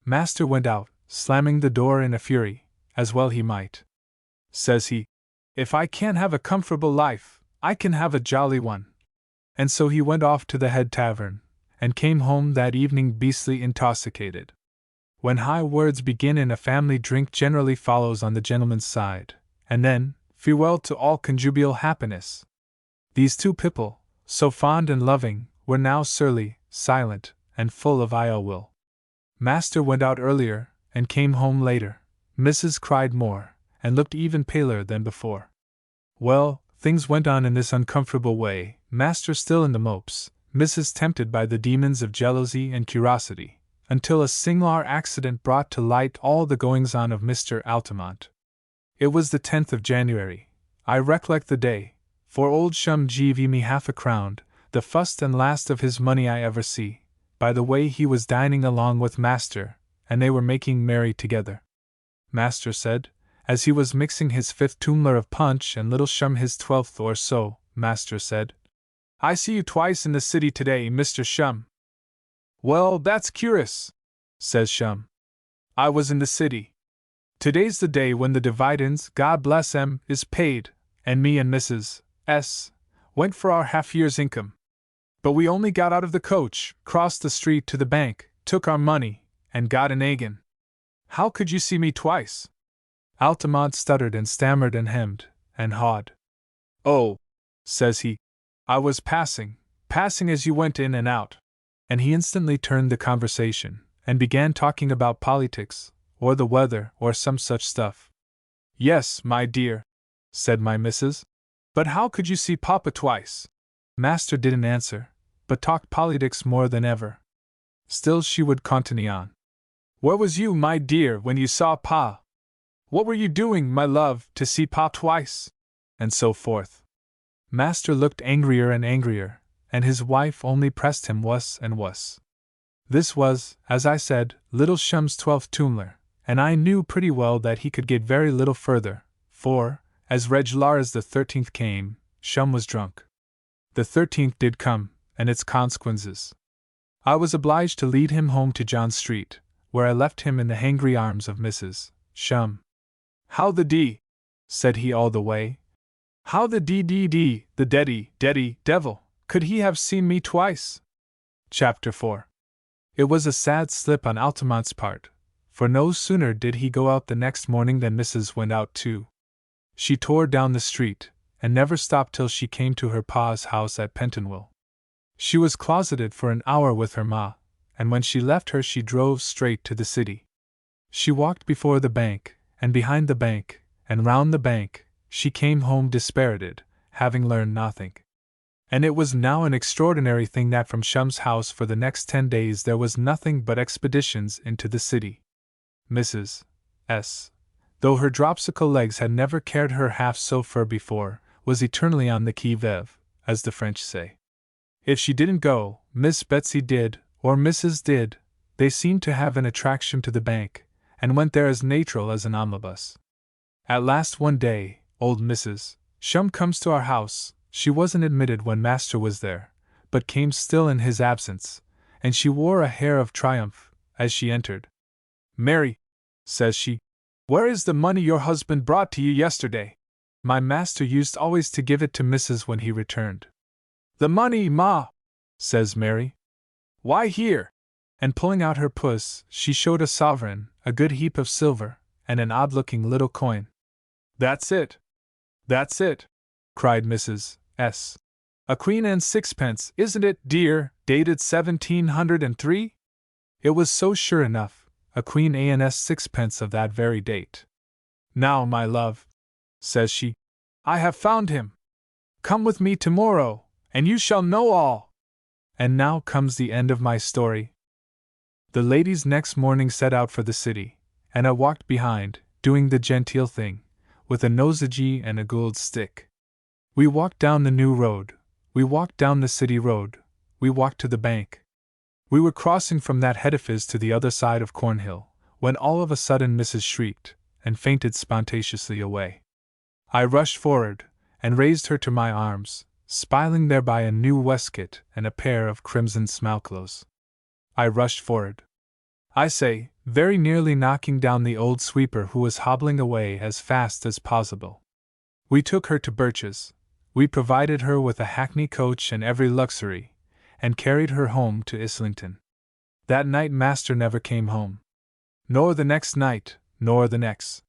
Master went out, slamming the door in a fury, as well he might. Says he, "If I can't have a comfortable life, I can have a jolly one." And so he went off to the head tavern, and came home that evening beastly intoxicated. When high words begin in a family, drink generally follows on the gentleman's side, and then, farewell to all conjugal happiness. These two people, so fond and loving, were now surly, silent, and full of ill will. Master went out earlier, and came home later. Mrs. cried more, and looked even paler than before. Well, things went on in this uncomfortable way, master still in the mopes, Mrs. tempted by the demons of jealousy and curiosity, until a singular accident brought to light all the goings-on of Mr. Altamont. It was the 10th of January. I recollect the day, for old Shum gave me half a crown, the first and last of his money I ever see. By the way, he was dining along with master, and they were making merry together. Master said, as he was mixing his 5th tumbler of punch and little Shum his 12th or so, master said, "I see you twice in the city today, Mr. Shum." "Well, that's curious," says Shum. "I was in the city. Today's the day when the dividends, God bless 'em, is paid, and me and Mrs. S. went for our half-year's income. But we only got out of the coach, crossed the street to the bank, took our money, and got an egg. How could you see me twice?" Altamont stuttered and stammered and hemmed, and hawed. "Oh," says he, "I was passing as you went in and out." And he instantly turned the conversation, and began talking about politics, or the weather, or some such stuff. "Yes, my dear," said my missus. "But how could you see Papa twice?" Master didn't answer, but talked politics more than ever. Still she would continue on. "Where was you, my dear, when you saw Pa? What were you doing, my love, to see Pa twice?" And so forth. Master looked angrier and angrier, and his wife only pressed him wuss and wuss. This was, as I said, little Shum's 12th tumbler, and I knew pretty well that he could get very little further, for, as regular as the 13th came, Shum was drunk. The 13th did come, and its consequences. I was obliged to lead him home to John Street, where I left him in the hangry arms of Mrs. Shum. "How the d," said he all the way. "How the d, the deddy, devil, Could he have seen me twice? Chapter 4. It was a sad slip on Altamont's part, for no sooner did he go out the next morning than Mrs. went out too. She tore down the street, and never stopped till she came to her pa's house at Pentonville. She was closeted for an hour with her ma, and when she left her she drove straight to the city. She walked before the bank, and behind the bank, and round the bank. She came home dispirited, having learned nothing. And it was now an extraordinary thing that from Shum's house for the next 10 days there was nothing but expeditions into the city. Mrs. S., though her dropsical legs had never carried her half so far before, was eternally on the qui-vive, as the French say. If she didn't go, Miss Betsy did, or Mrs. did. They seemed to have an attraction to the bank, and went there as natural as an omnibus. At last one day, old Mrs. Shum comes to our house. She wasn't admitted when master was there, but came still in his absence, and she wore a air of triumph as she entered. "Mary," says she, "where is the money your husband brought to you yesterday? My master used always to give it to Mrs. when he returned." "The money, ma," says Mary. "Why, here." And pulling out her purse, she showed a sovereign, a good heap of silver, and an odd-looking little coin. "That's it! That's it!" cried Mrs. S. "A queen and sixpence, isn't it, dear, dated 1703? It was so sure enough, a queen and sixpence of that very date. "Now, my love," says she, "I have found him. Come with me tomorrow, and you shall know all." And now comes the end of my story. The ladies next morning set out for the city, and I walked behind, doing the genteel thing, with a nosegay and a gold stick. We walked down the new road, we walked down the city road, we walked to the bank. We were crossing from that edifice to the other side of Cornhill, when all of a sudden Mrs. shrieked, and fainted spontaneously away. I rushed forward, and raised her to my arms, spying thereby a new waistcoat and a pair of crimson smockclothes. I rushed forward, I say, very nearly knocking down the old sweeper who was hobbling away as fast as possible. We took her to Birch's. We provided her with a hackney coach and every luxury, and carried her home to Islington. That night master never came home. Nor the next night, nor the next.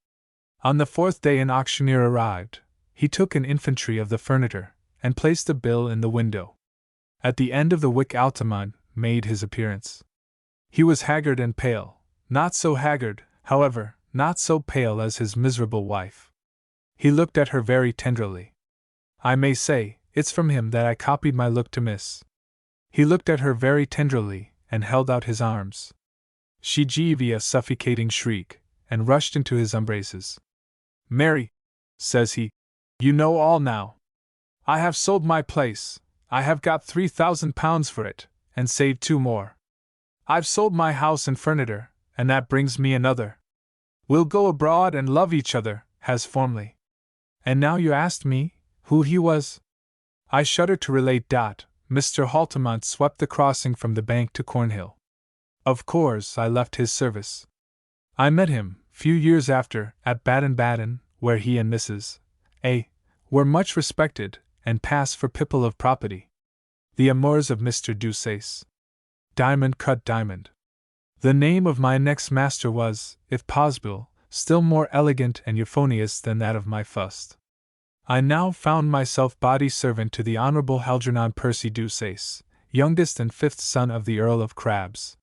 On the 4th day an auctioneer arrived. He took an inventory of the furniture, and placed a bill in the window. At the end of the week Altamont made his appearance. He was haggard and pale, not so haggard, however, not so pale as his miserable wife. He looked at her very tenderly. I may say, it's from him that I copied my look to Miss. He looked at her very tenderly, and held out his arms. She gave a suffocating shriek, and rushed into his embraces. "Mary," says he, "you know all now. I have sold my place, I have got £3,000 for it, and saved 2 more. I've sold my house and furniture, and that brings me another. We'll go abroad and love each other, as formerly. And now you asked me who he was?" I shudder to relate that Mr. Altamont swept the crossing from the bank to Cornhill. Of course, I left his service. I met him, few years after, at Baden-Baden, where he and Mrs. A. were much respected, and passed for people of property. The amours of Mr. Deuceace. Diamond cut diamond. The name of my next master was, if possible, still more elegant and euphonious than that of my first. I now found myself body servant to the Honourable Algernon Percy Deuceace, youngest and 5th son of the Earl of Crabs.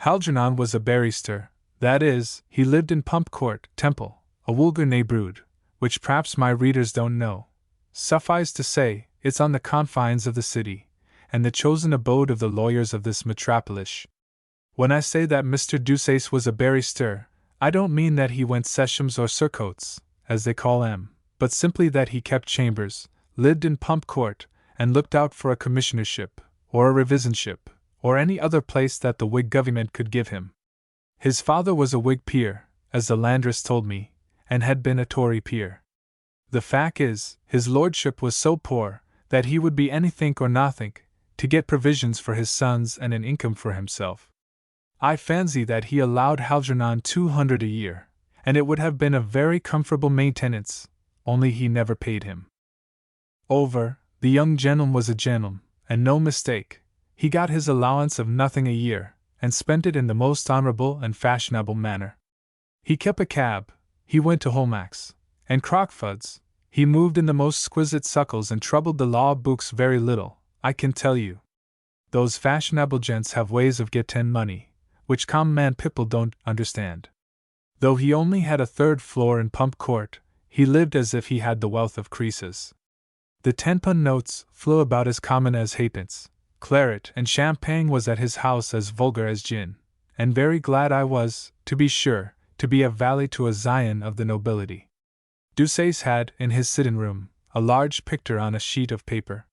Algernon was a barrister, that is, he lived in Pump Court, Temple, a vulgar neighbourhood, which perhaps my readers don't know. Suffice to say, it's on the confines of the city, and the chosen abode of the lawyers of this metropolis. When I say that Mr. Deuceace was a barrister, I don't mean that he went sessions or surcoats, as they call 'em, but simply that he kept chambers, lived in Pump Court, and looked out for a commissionership, or a revisionship, or any other place that the Whig government could give him. His father was a Whig peer, as the Landress told me, and had been a Tory peer. The fact is, his lordship was so poor that he would be anything or nothing to get provisions for his sons and an income for himself. I fancy that he allowed Algernon 200 a year, and it would have been a very comfortable maintenance, only he never paid him. The young gentleman was a gentleman, and no mistake. He got his allowance of nothing a year, and spent it in the most honorable and fashionable manner. He kept a cab, he went to Holmack's and Crockford's, he moved in the most exquisite suckles and troubled the law books very little, I can tell you. Those fashionable gents have ways of gettin' money, which common man people don't understand. Though he only had a third floor in Pump Court, he lived as if he had the wealth of Croesus. The 10-pun notes flew about as common as halfpence. Claret and champagne was at his house as vulgar as gin, and very glad I was, to be sure, to be a valet to a scion of the nobility. Deuceace had, in his sitting-room, a large picture on a sheet of paper.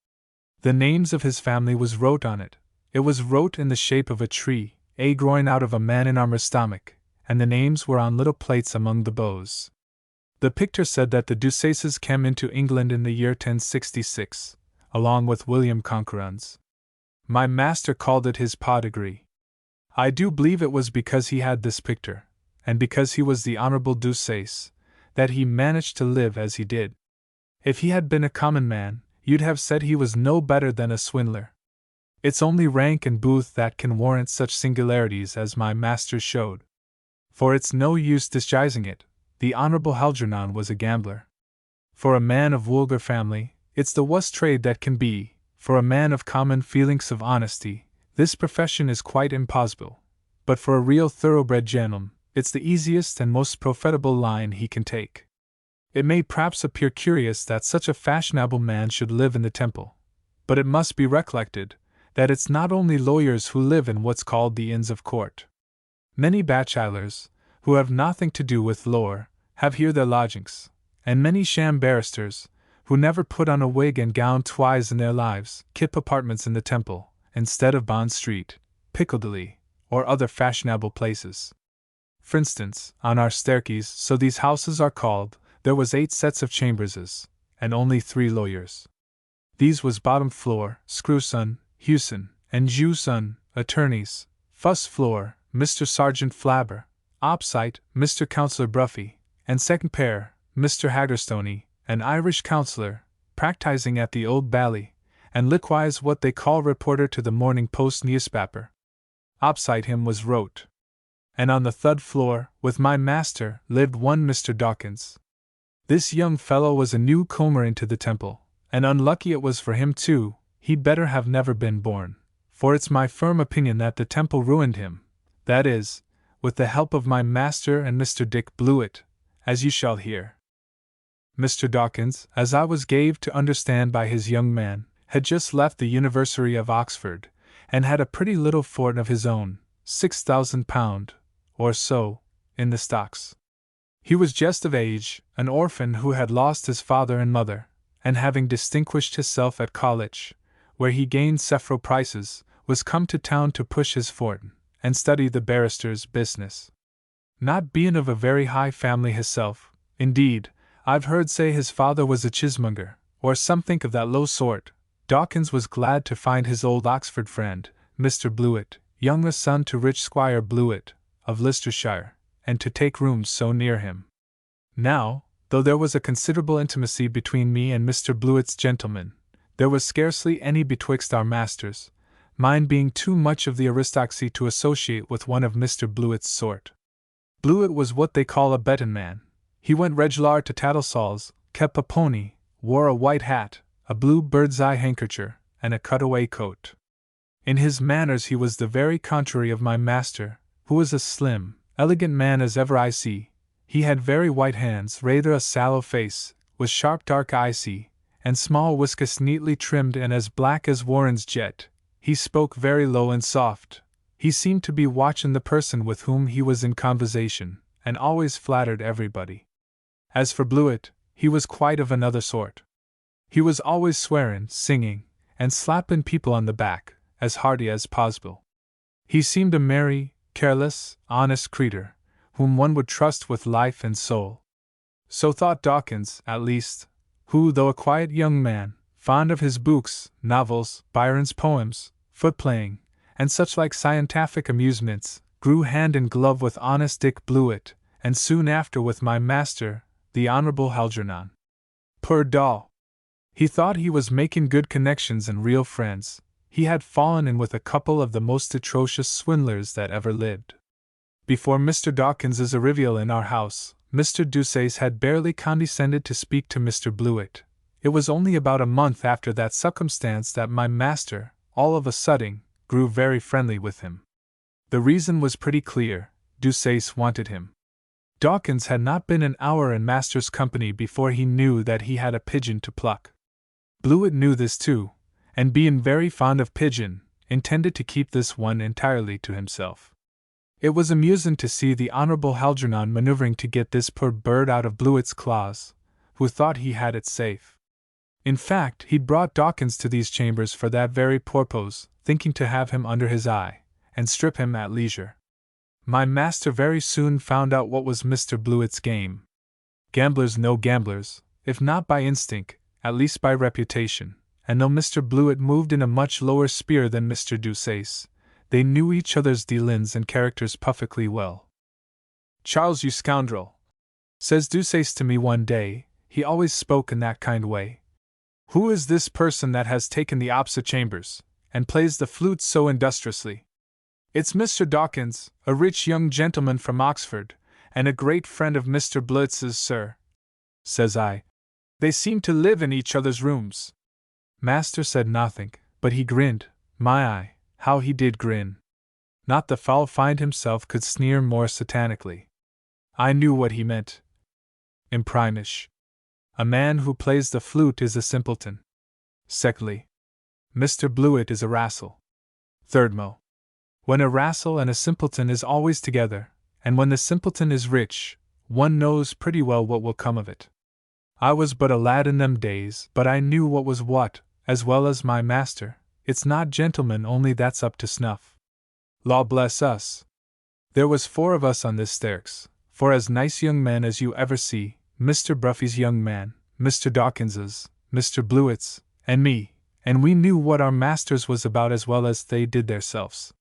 The names of his family was wrote on it. It was wrote in the shape of a tree, growing out of a man in armor stomach, and the names were on little plates among the bows. The picture said that the Deuceaces came into England in the year 1066, along with William Conquerans. My master called it his pedigree. I do believe it was because he had this picture, and because he was the Honorable Deuceace, that he managed to live as he did. If he had been a common man, you'd have said he was no better than a swindler. It's only rank and booth that can warrant such singularities as my master showed. For it's no use disguising it, the Honorable Algernon was a gambler. For a man of vulgar family, it's the worst trade that can be. For a man of common feelings of honesty, this profession is quite impossible. But for a real thoroughbred gentleman, it's the easiest and most profitable line he can take. It may perhaps appear curious that such a fashionable man should live in the Temple, but it must be recollected that it's not only lawyers who live in what's called the Inns of Court. Many bachelors, who have nothing to do with law, have here their lodgings, and many sham barristers, who never put on a wig and gown twice in their lives, keep apartments in the Temple, instead of Bond Street, Piccadilly, or other fashionable places. For instance, on our staircase, so these houses are called, there was 8 sets of chamberses, and only 3 lawyers. These was bottom floor, Screwson, Hewson, and Jewson, attorneys, first floor, Mr. Sergeant Flabber, opsite, Mr. Councillor Bruffy, and second pair, Mr. Haggerstony, an Irish councillor, practising at the Old Bailey, and likewise what they call reporter to the Morning Post newspaper. Opsite him was wrote. And on the third floor, with my master, lived one Mr. Dawkins. This young fellow was a newcomer into the Temple, and unlucky it was for him too. He'd better have never been born, for it's my firm opinion that the Temple ruined him, that is, with the help of my master and Mr. Dick Blewett, as you shall hear. Mr. Dawkins, as I was gave to understand by his young man, had just left the University of Oxford, and had a pretty little fort of his own, £6,000, or so, in the stocks. He was just of age, an orphan who had lost his father and mother, and having distinguished himself at college, where he gained several prizes, was come to town to push his fortune, and study the barrister's business. Not being of a very high family hisself, indeed, I've heard say his father was a chismonger, or something of that low sort, Dawkins was glad to find his old Oxford friend, Mr. Blewett, youngest son to rich Squire Blewett, of Leicestershire, and to take rooms so near him. Now, though there was a considerable intimacy between me and Mr. Blewett's gentleman, there was scarcely any betwixt our masters, mine being too much of the aristocracy to associate with one of Mr. Blewett's sort. Blewett was what they call a bettin' man. He went regular to Tattersall's, kept a pony, wore a white hat, a blue bird's-eye handkerchief, and a cutaway coat. In his manners he was the very contrary of my master, who was a slim, elegant man as ever I see. He had very white hands, rather a sallow face, with sharp dark eyes, and small whiskers neatly trimmed and as black as Warren's jet. He spoke very low and soft. He seemed to be watching the person with whom he was in conversation, and always flattered everybody. As for Blewett, he was quite of another sort. He was always swearing, singing, and slapping people on the back, as hearty as possible. He seemed a merry, careless, honest creature, whom one would trust with life and soul. So thought Dawkins, at least, who, though a quiet young man, fond of his books, novels, Byron's poems, foot-playing, and such like scientific amusements, grew hand in glove with honest Dick Blewett, and soon after with my master, the Honourable Algernon. Poor Daw! He thought he was making good connections and real friends, he had fallen in with a couple of the most atrocious swindlers that ever lived. Before Mr. Dawkins's arrival in our house, Mr. Deuceace had barely condescended to speak to Mr. Blewett. It was only about a month after that circumstance that my master, all of a sudden, grew very friendly with him. The reason was pretty clear: Deuceace wanted him. Dawkins had not been an hour in master's company before he knew that he had a pigeon to pluck. Blewett knew this too, and being very fond of pigeon, intended to keep this one entirely to himself. It was amusing to see the Honorable Halgernon maneuvering to get this poor bird out of Blewett's claws, who thought he had it safe. In fact, he'd brought Dawkins to these chambers for that very purpose, thinking to have him under his eye, and strip him at leisure. My master very soon found out what was Mr. Blewett's game. Gamblers know gamblers, if not by instinct, at least by reputation, and though Mr. Blewett moved in a much lower sphere than Mr. Deuceace, they knew each other's dealings and characters perfectly well. "Charles, you scoundrel," says Deuceace to me one day, he always spoke in that kind way, "who is this person that has taken the opposite chambers, and plays the flute so industriously?" "It's Mr. Dawkins, a rich young gentleman from Oxford, and a great friend of Mr. Blewett's, sir," says I. "They seem to live in each other's rooms." Master said nothing, but he grinned. My eye, how he did grin! Not the foul fiend himself could sneer more satanically. I knew what he meant. Imprimis, a man who plays the flute is a simpleton. Secondly, Mr. Blewett is a rascal. Thirdmo, when a rascal and a simpleton is always together, and when the simpleton is rich, one knows pretty well what will come of it. I was but a lad in them days, but I knew what was what, as well as my master. It's not gentlemen only that's up to snuff. Law bless us! There was 4 of us on this stairs, 4 as nice young men as you ever see, Mr. Bruffy's young man, Mr. Dawkins's, Mr. Blewett's, and me, and we knew what our masters was about as well as they did theirselves.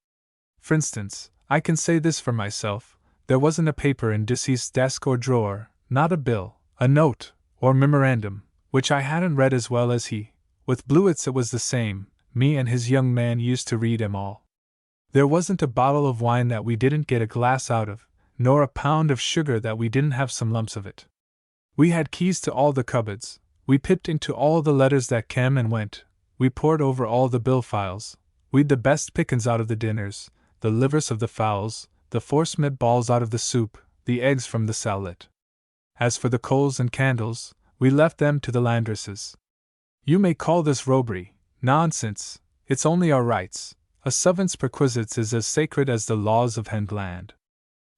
For instance, I can say this for myself, there wasn't a paper in Deuceace's desk or drawer, not a bill, a note, or memorandum, which I hadn't read as well as he. With Blewett's it was the same, me and his young man used to read 'em all. There wasn't a bottle of wine that we didn't get a glass out of, nor a pound of sugar that we didn't have some lumps of it. We had keys to all the cupboards, we pipped into all the letters that came and went, we pored over all the bill files, we'd the best pickings out of the dinners, the livers of the fowls, the forcemeat balls out of the soup, the eggs from the salad. As for the coals and candles, we left them to the laundresses. You may call this robbery. Nonsense, it's only our rights. A servant's perquisites is as sacred as the laws of Hengland.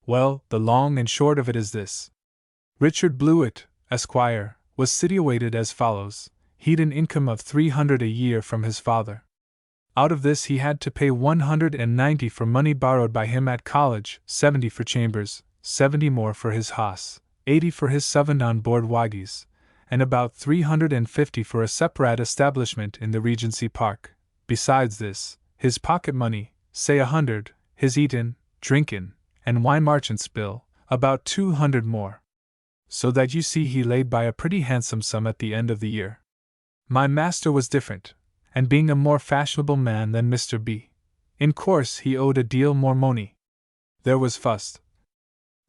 Well, the long and short of it is this. Richard Blewett, Esquire, was situated as follows. He'd an income of 300 a year from his father. Out of this he had to pay 190 for money borrowed by him at college, 70 for chambers, 70 more for his hoss, 80 for his servant on board Wygie's, and about 350 for a separate establishment in the Regency Park. Besides this, his pocket money, say 100, his eatin', drinkin', and wine merchant's bill, about 200 more. So that you see he laid by a pretty handsome sum at the end of the year. My master was different, and being a more fashionable man than Mr. B, in course he owed a deal more money. There was fuss.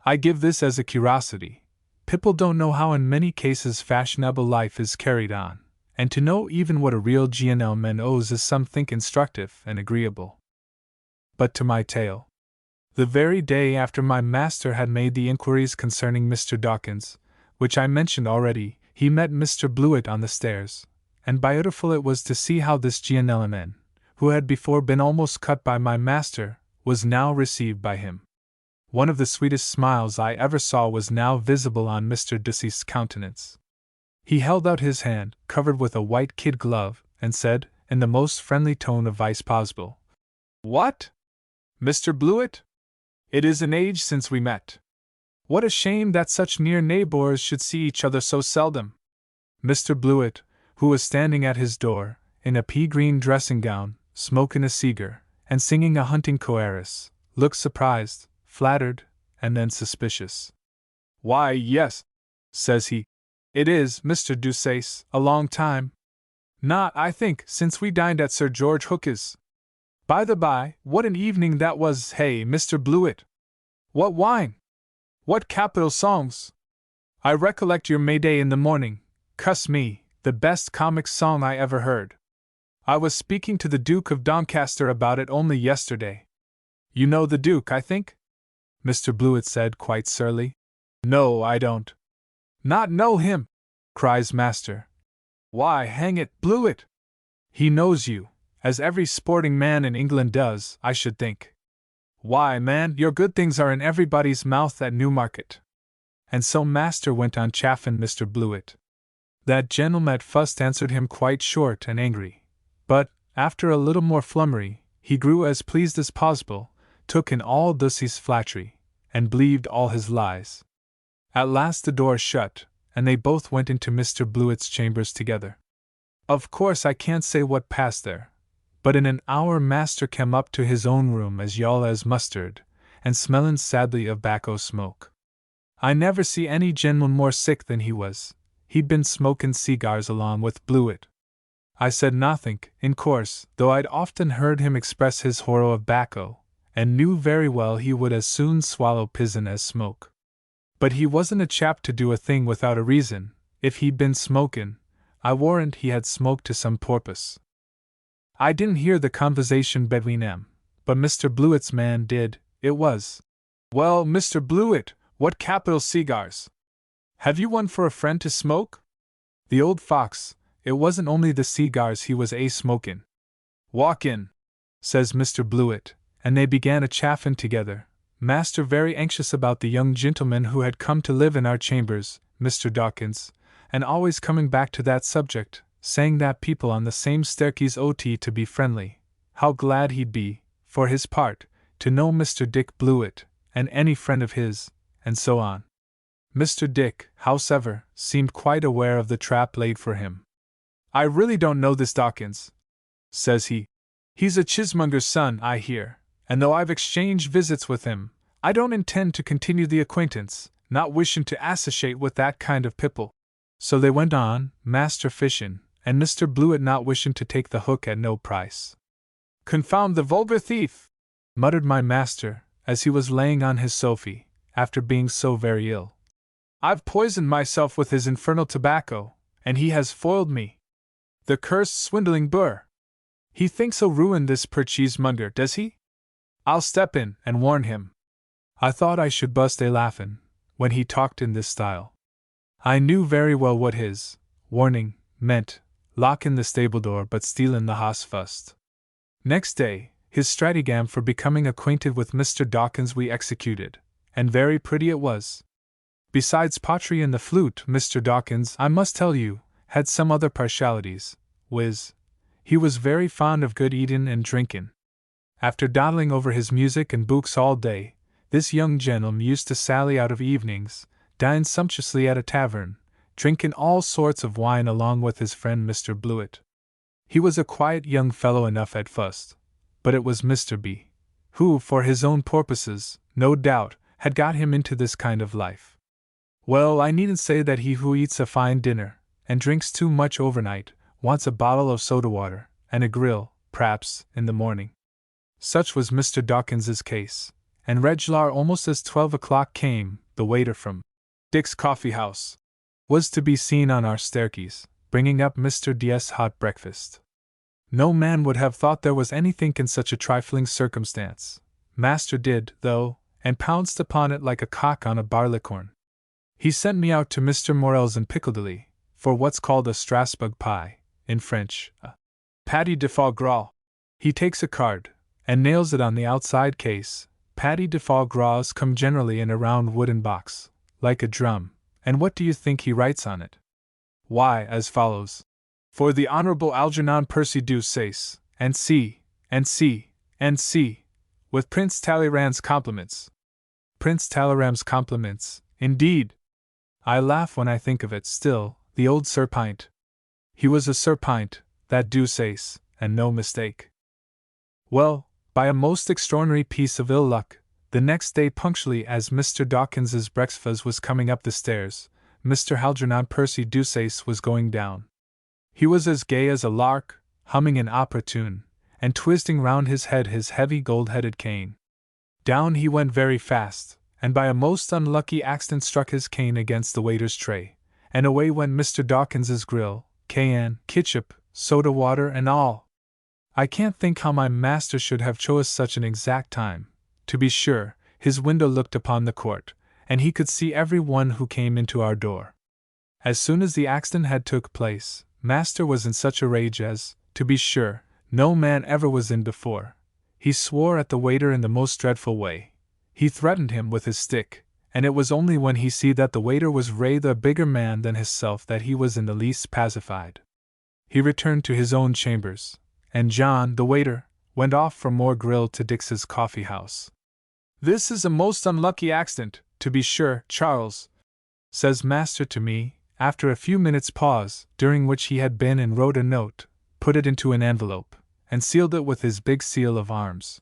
I give this as a curiosity. People don't know how in many cases fashionable life is carried on, and to know even what a real gentleman owes is something instructive and agreeable. But to my tale. The very day after my master had made the inquiries concerning Mr. Dawkins, which I mentioned already, he met Mr. Blewett on the stairs, and beautiful it was to see how this gentleman, who had before been almost cut by my master, was now received by him. One of the sweetest smiles I ever saw was now visible on Mr. Deuceace's countenance. He held out his hand, covered with a white kid glove, and said, in the most friendly tone of voice possible, "What? Mr. Blewett? It is an age since we met. What a shame that such near neighbors should see each other so seldom." Mr. Blewett, who was standing at his door, in a pea-green dressing-gown, smoking a cigar, and singing a hunting chorus, looked surprised, flattered, and then suspicious. "Why, yes," says he. "It is, Mr. Deuceace, a long time." Not, I think, since we dined at Sir George Hook's. By the by, what an evening that was, hey, Mr. Blewett! What wine! What capital songs! I recollect your Mayday in the morning, cuss me, the best comic song I ever heard. I was speaking to the Duke of Doncaster about it only yesterday. You know the Duke, I think? Mr. Blewett said quite surly. No, I don't. Not know him? Cries Master. Why, hang it, Blewett! He knows you, as every sporting man in England does, I should think. Why, man, your good things are in everybody's mouth at Newmarket. And so Master went on chaffing Mr. Blewett. That gentleman at first answered him quite short and angry, but, after a little more flummery, he grew as pleased as possible, took in all Dussy's flattery, and believed all his lies. At last the door shut, and they both went into Mr. Blewett's chambers together. Of course I can't say what passed there, but in an hour Master came up to his own room as yall as mustard, and smellin' sadly of 'bacco smoke. I never see any gentleman more sick than he was. He'd been smokin' cigars along with Blewett. I said nothink, in course, though I'd often heard him express his horror of 'bacco, and knew very well he would as soon swallow pizen as smoke. But he wasn't a chap to do a thing without a reason. If he'd been smokin', I warrant he had smoked to some purpose. I didn't hear the conversation between 'em, but Mr. Blewett's man did. It was, "Well, Mr. Blewett, what capital cigars! Have you one for a friend to smoke?" The old fox, it wasn't only the cigars he was smokin'. "Walk in," says Mr. Blewett, and they began a chaffin' together, Master very anxious about the young gentleman who had come to live in our chambers, Mr. Dawkins, and always coming back to that subject, saying that people on the same staircase ought to be friendly, how glad he'd be, for his part, to know Mr. Dick Blewett, and any friend of his, and so on. Mr. Dick, howsever, seemed quite aware of the trap laid for him. "I really don't know this Dawkins," says he. "He's a chismonger's son, I hear, and though I've exchanged visits with him, I don't intend to continue the acquaintance, not wishing to associate with that kind of pipple." So they went on, Master fishin', and Mr. Blewett not wishing to take the hook at no price. "Confound the vulgar thief!" muttered my master, as he was laying on his sofy, after being so very ill. "I've poisoned myself with his infernal tobacco, and he has foiled me. The cursed swindling burr! He thinks he'll ruin this poor cheesemonger, does he? I'll step in and warn him." I thought I should bust a laughin' when he talked in this style. I knew very well what his warning meant, lockin' the stable door but stealin' the hoss fust. Next day, his stratagem for becoming acquainted with Mr. Dawkins we executed, and very pretty it was. Besides pottery and the flute, Mr. Dawkins, I must tell you, had some other partialities, viz., he was very fond of good eatin' and drinkin'. After dawdling over his music and books all day, this young gentleman used to sally out of evenings, dine sumptuously at a tavern, drinking all sorts of wine along with his friend Mr. Blewett. He was a quiet young fellow enough at first, but it was Mr. B., who, for his own purposes, no doubt, had got him into this kind of life. Well, I needn't say that he who eats a fine dinner, and drinks too much overnight, wants a bottle of soda water, and a grill, p'raps, in the morning. Such was Mr. Dawkins's case, and reg'lar almost as 12 o'clock came, the waiter from Dick's Coffee House was to be seen on our staircase, bringing up Mr. D.'s hot breakfast. No man would have thought there was anythink in such a trifling circumstance. Master did, though, and pounced upon it like a cock on a barleycorn. He sent me out to Mr. Morel's in Piccadilly, for what's called a Strasbourg pie, in French, a patty de foie gras. He takes a card, and nails it on the outside case. Patty de foie gras come generally in a round wooden box, like a drum, and what do you think he writes on it? Why, as follows: "For the Honourable Algernon Percy Deuceace, and C, and C, and C, with Prince Talleyrand's compliments." Prince Talleyrand's compliments, indeed! I laugh when I think of it. Still, the old Sir Pint. He was a Sir Pint, that Deuceace, and no mistake. Well, by a most extraordinary piece of ill luck, the next day punctually as Mr. Dawkins's breakfast was coming up the stairs, Mr. Algernon Percy Deuceace was going down. He was as gay as a lark, humming an opera tune, and twisting round his head his heavy gold-headed cane. Down he went very fast, and by a most unlucky accident struck his cane against the waiter's tray, and away went Mr. Dawkins's grill, cayenne, ketchup, soda water, and all. I can't think how my master should have chose such an exact time. To be sure, his window looked upon the court, and he could see every one who came into our door. As soon as the accident had took place, master was in such a rage as, to be sure, no man ever was in before. He swore at the waiter in the most dreadful way. He threatened him with his stick, and it was only when he see that the waiter was rather a bigger man than himself that he was in the least pacified. He returned to his own chambers, and John, the waiter, went off for more grill to Dix's coffee house. "This is a most unlucky accident, to be sure, Charles," says master to me, after a few minutes' pause, during which he had been and wrote a note, put it into an envelope, and sealed it with his big seal of arms.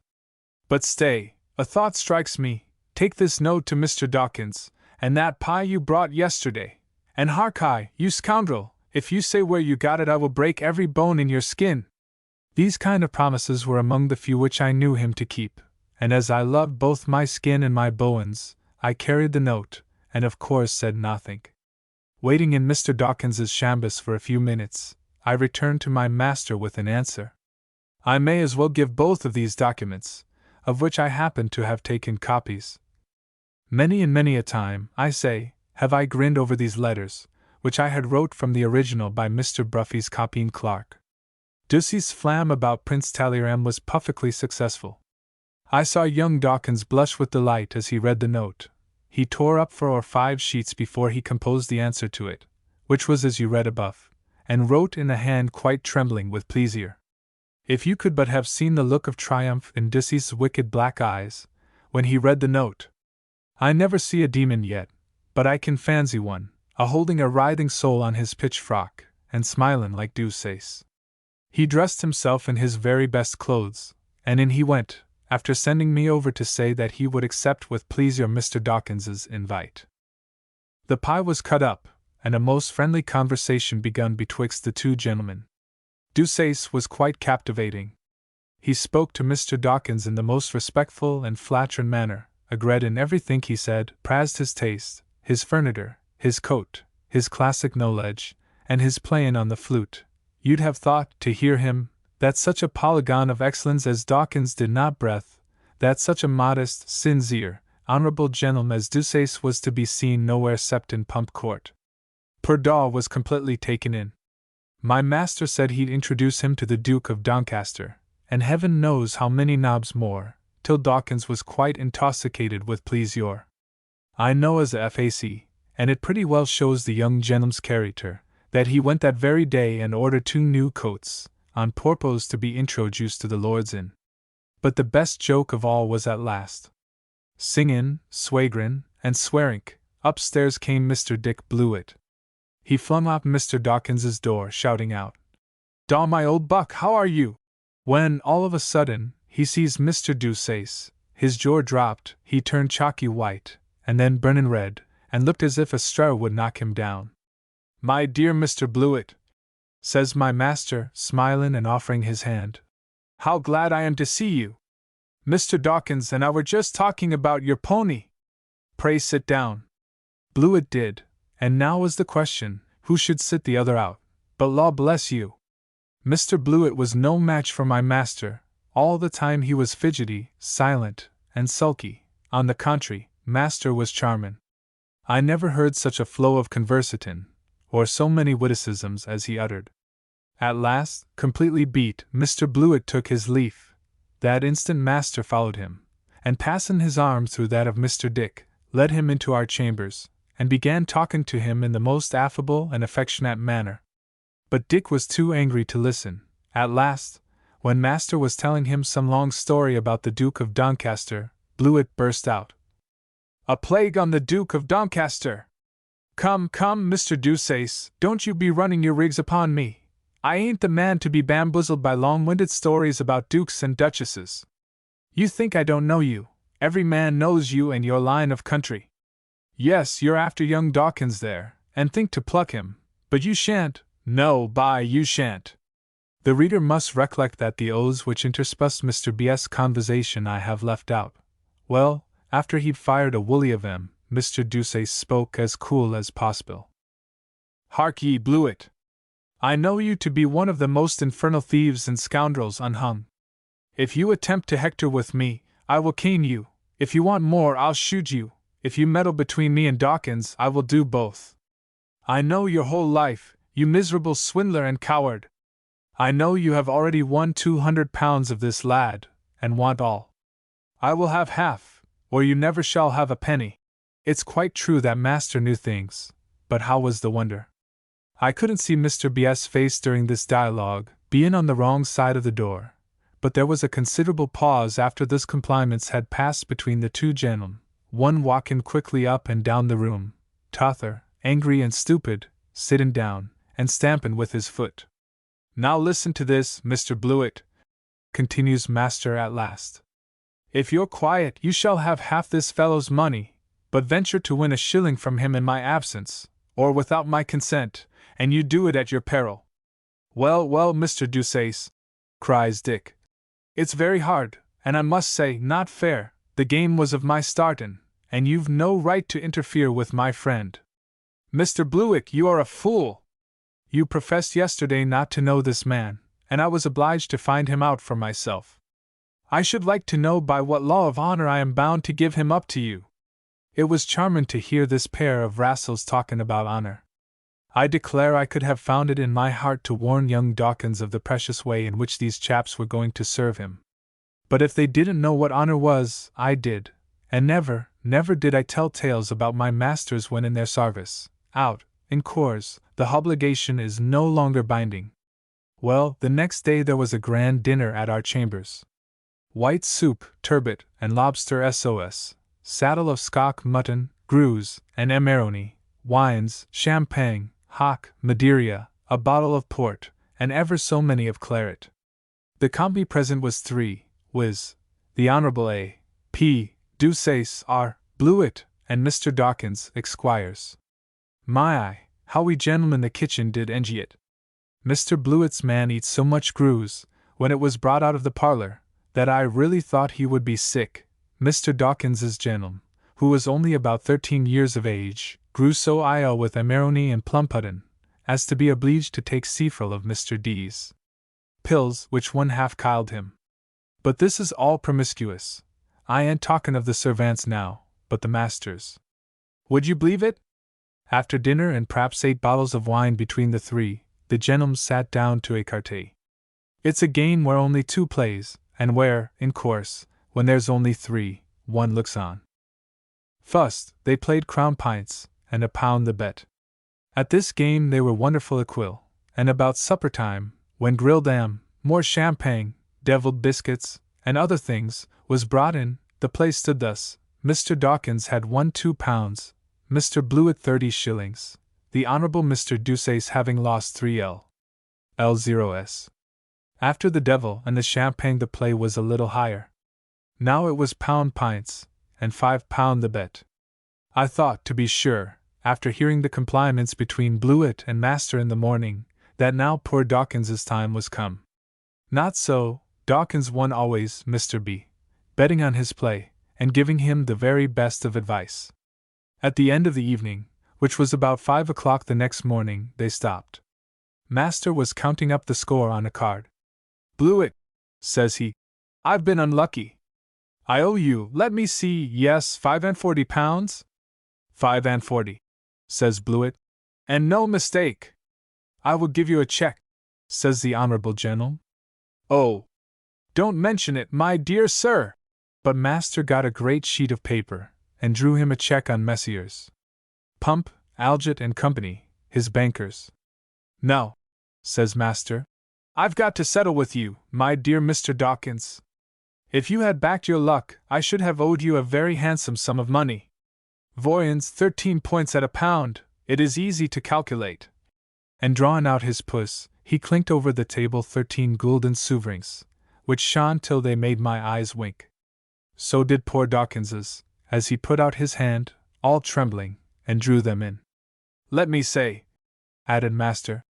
"But stay, a thought strikes me. Take this note to Mr. Dawkins, and that pie you brought yesterday. And hark I, you scoundrel, if you say where you got it I will break every bone in your skin." These kind of promises were among the few which I knew him to keep, and as I loved both my skin and my bones, I carried the note, and of course said nothing. Waiting in Mr. Dawkins's chambers for a few minutes, I returned to my master with an answer. I may as well give both of these documents, of which I happen to have taken copies. Many and many a time, I say, have I grinned over these letters, which I had wrote from the original by Mr. Bruffy's copying clerk. Ducey's flam about Prince Talleyrand was perfectly successful. I saw young Dawkins blush with delight as he read the note. He tore up 4 or 5 sheets before he composed the answer to it, which was as you read above, and wrote in a hand quite trembling with pleasure. If you could but have seen the look of triumph in Ducey's wicked black eyes, when he read the note! I never see a demon yet, but I can fancy one, a-holding a writhing soul on his pitch frock, and smilin' like Ducey's. He dressed himself in his very best clothes, and in he went, after sending me over to say that he would accept with pleasure Mr. Dawkins's invite. The pie was cut up, and a most friendly conversation begun betwixt the two gentlemen. Ducey was quite captivating. He spoke to Mr. Dawkins in the most respectful and flattering manner, agreed in everything he said, praised his taste, his furniture, his coat, his classic knowledge, and his playing on the flute. You'd have thought, to hear him, that such a polygon of excellence as Dawkins did not breath, that such a modest, sincere, honorable gentleman as Ducey was to be seen nowhere except in Pump Court. Poor Daw was completely taken in. My master said he'd introduce him to the Duke of Doncaster, and heaven knows how many knobs more, till Dawkins was quite intoxicated with pleasure. I know as a FAC, and it pretty well shows the young gentleman's character, that he went that very day and ordered 2 new coats, on purpose to be introduced to the Lords in. But the best joke of all was at last. Singin', swagrin', and swearing, upstairs came Mr. Dick Blewett. He flung up Mr. Dawkins's door, shouting out, "Daw, my old buck, how are you?" When, all of a sudden, he sees Mr. Ducey, his jaw dropped, he turned chalky white, and then burnin' red, and looked as if a straw would knock him down. "My dear Mr. Blewett," says my master, smilin' and offering his hand, "how glad I am to see you! Mr. Dawkins and I were just talking about your pony. Pray sit down." Blewett did, and now was the question, who should sit the other out, but law bless you! Mr. Blewett was no match for my master. All the time he was fidgety, silent, and sulky. On the contrary, master was charmin'. I never heard such a flow of conversatin', or so many witticisms as he uttered. At last, completely beat, Mr. Blewett took his leave. That instant master followed him, and passing his arm through that of Mr. Dick, led him into our chambers, and began talking to him in the most affable and affectionate manner. But Dick was too angry to listen. At last, when master was telling him some long story about the Duke of Doncaster, Blewett burst out, "A plague on the Duke of Doncaster! Come, Mr. Ducey, don't you be running your rigs upon me. I ain't the man to be bamboozled by long-winded stories about dukes and duchesses. You think I don't know you. Every man knows you and your line of country. Yes, you're after young Dawkins there, and think to pluck him, but you shan't, No, by you shan't. The reader must recollect that the oaths which interspersed Mr. B.'s conversation I have left out. Well, after he'd fired a woolly of 'em, Mr. Deuceace spoke as cool as possible. Hark ye, Blewett! I know you to be one of the most infernal thieves and scoundrels unhung. If you attempt to hector with me, I will cane you. If you want more, I'll shoot you. If you meddle between me and Dawkins, I will do both. I know your whole life, you miserable swindler and coward. I know you have already won £200 of this lad, and want all. I will have half, or you never shall have a penny. It's quite true that master knew things, but how was the wonder? I couldn't see Mr. B.'s face during this dialogue, being on the wrong side of the door, but there was a considerable pause after this compliments had passed between the two gentlemen, one walking quickly up and down the room, t'other, angry and stupid, sitting down, and stamping with his foot. Now listen to this, Mr. Blewett, continues master at last. If you're quiet, you shall have half this fellow's money, but venture to win a shilling from him in my absence, or without my consent, and you do it at your peril. Well, well, Mr. Deuceace, cries Dick. It's very hard, and I must say, not fair. The game was of my startin', and you've no right to interfere with my friend. Mr. Blewett, you are a fool! You professed yesterday not to know this man, and I was obliged to find him out for myself. I should like to know by what law of honor I am bound to give him up to you. It was charmin' to hear this pair of rascals talkin' about honor. I declare I could have found it in my heart to warn young Dawkins of the precious way in which these chaps were going to serve him. But if they didn't know what honor was, I did, and never did I tell tales about my masters when in their sarvice. Out, in course, the obligation is no longer binding. Well, the next day there was a grand dinner at our chambers. White soup, turbot, and lobster sauce, saddle of Scotch mutton, grues, and emeroni, wines, champagne, hock, Madeira, a bottle of port, and ever so many of claret. The combi present was three, viz., the Honourable A. P. Deuceace R. Blewett, and Mr. Dawkins, Esquires. My eye, how we gentlemen the kitchen did enjoy it. Mr. Blewett's man eats so much grues, when it was brought out of the parlour, that I really thought he would be sick. Mr. Dawkins's gentleman, who was only about 13 years of age, grew so ill with emeroni and plum pudding, as to be obliged to take several of Mr. D.'s pills, which one half killed him. But this is all promiscuous. I ain't talking of the servants now, but the masters. Would you believe it? After dinner and p'raps 8 bottles of wine between the three, the gentlemen sat down to écarté. It's a game where only 2 plays, and where, in course, when there's only 3, 1 looks on. First, they played crown pints, and a pound the bet. At this game they were wonderful equil, and about supper time, when grilled ham, more champagne, devilled biscuits, and other things, was brought in, the play stood thus: Mr. Dawkins had won £2, Mr. Blewett 30 shillings, the Honourable Mr. Deuceace having lost 3L0s. After the devil and the champagne the play was a little higher. Now it was pound pints, and £5 the bet. I thought, to be sure, after hearing the compliments between Blewett and master in the morning, that now poor Dawkins's time was come. Not so, Dawkins won always, Mr. B., betting on his play, and giving him the very best of advice. At the end of the evening, which was about 5 o'clock the next morning, they stopped. Master was counting up the score on a card. Blewett, says he, I've been unlucky. I owe you, let me see, yes, £45. £5.40, says Blewett, and no mistake. I will give you a cheque, says the honourable gentleman. Oh, don't mention it, my dear sir. But master got a great sheet of paper, and drew him a cheque on Messrs. Pump, Algett and Company, his bankers. No, says master, I've got to settle with you, my dear Mr. Dawkins. If you had backed your luck, I should have owed you a very handsome sum of money. Voyons, 13 points at £1, it is easy to calculate. And drawing out his puss, he clinked over the table 13 golden sovereigns, which shone till they made my eyes wink. So did poor Dawkins's, as he put out his hand, all trembling, and drew them in. Let me say, added master,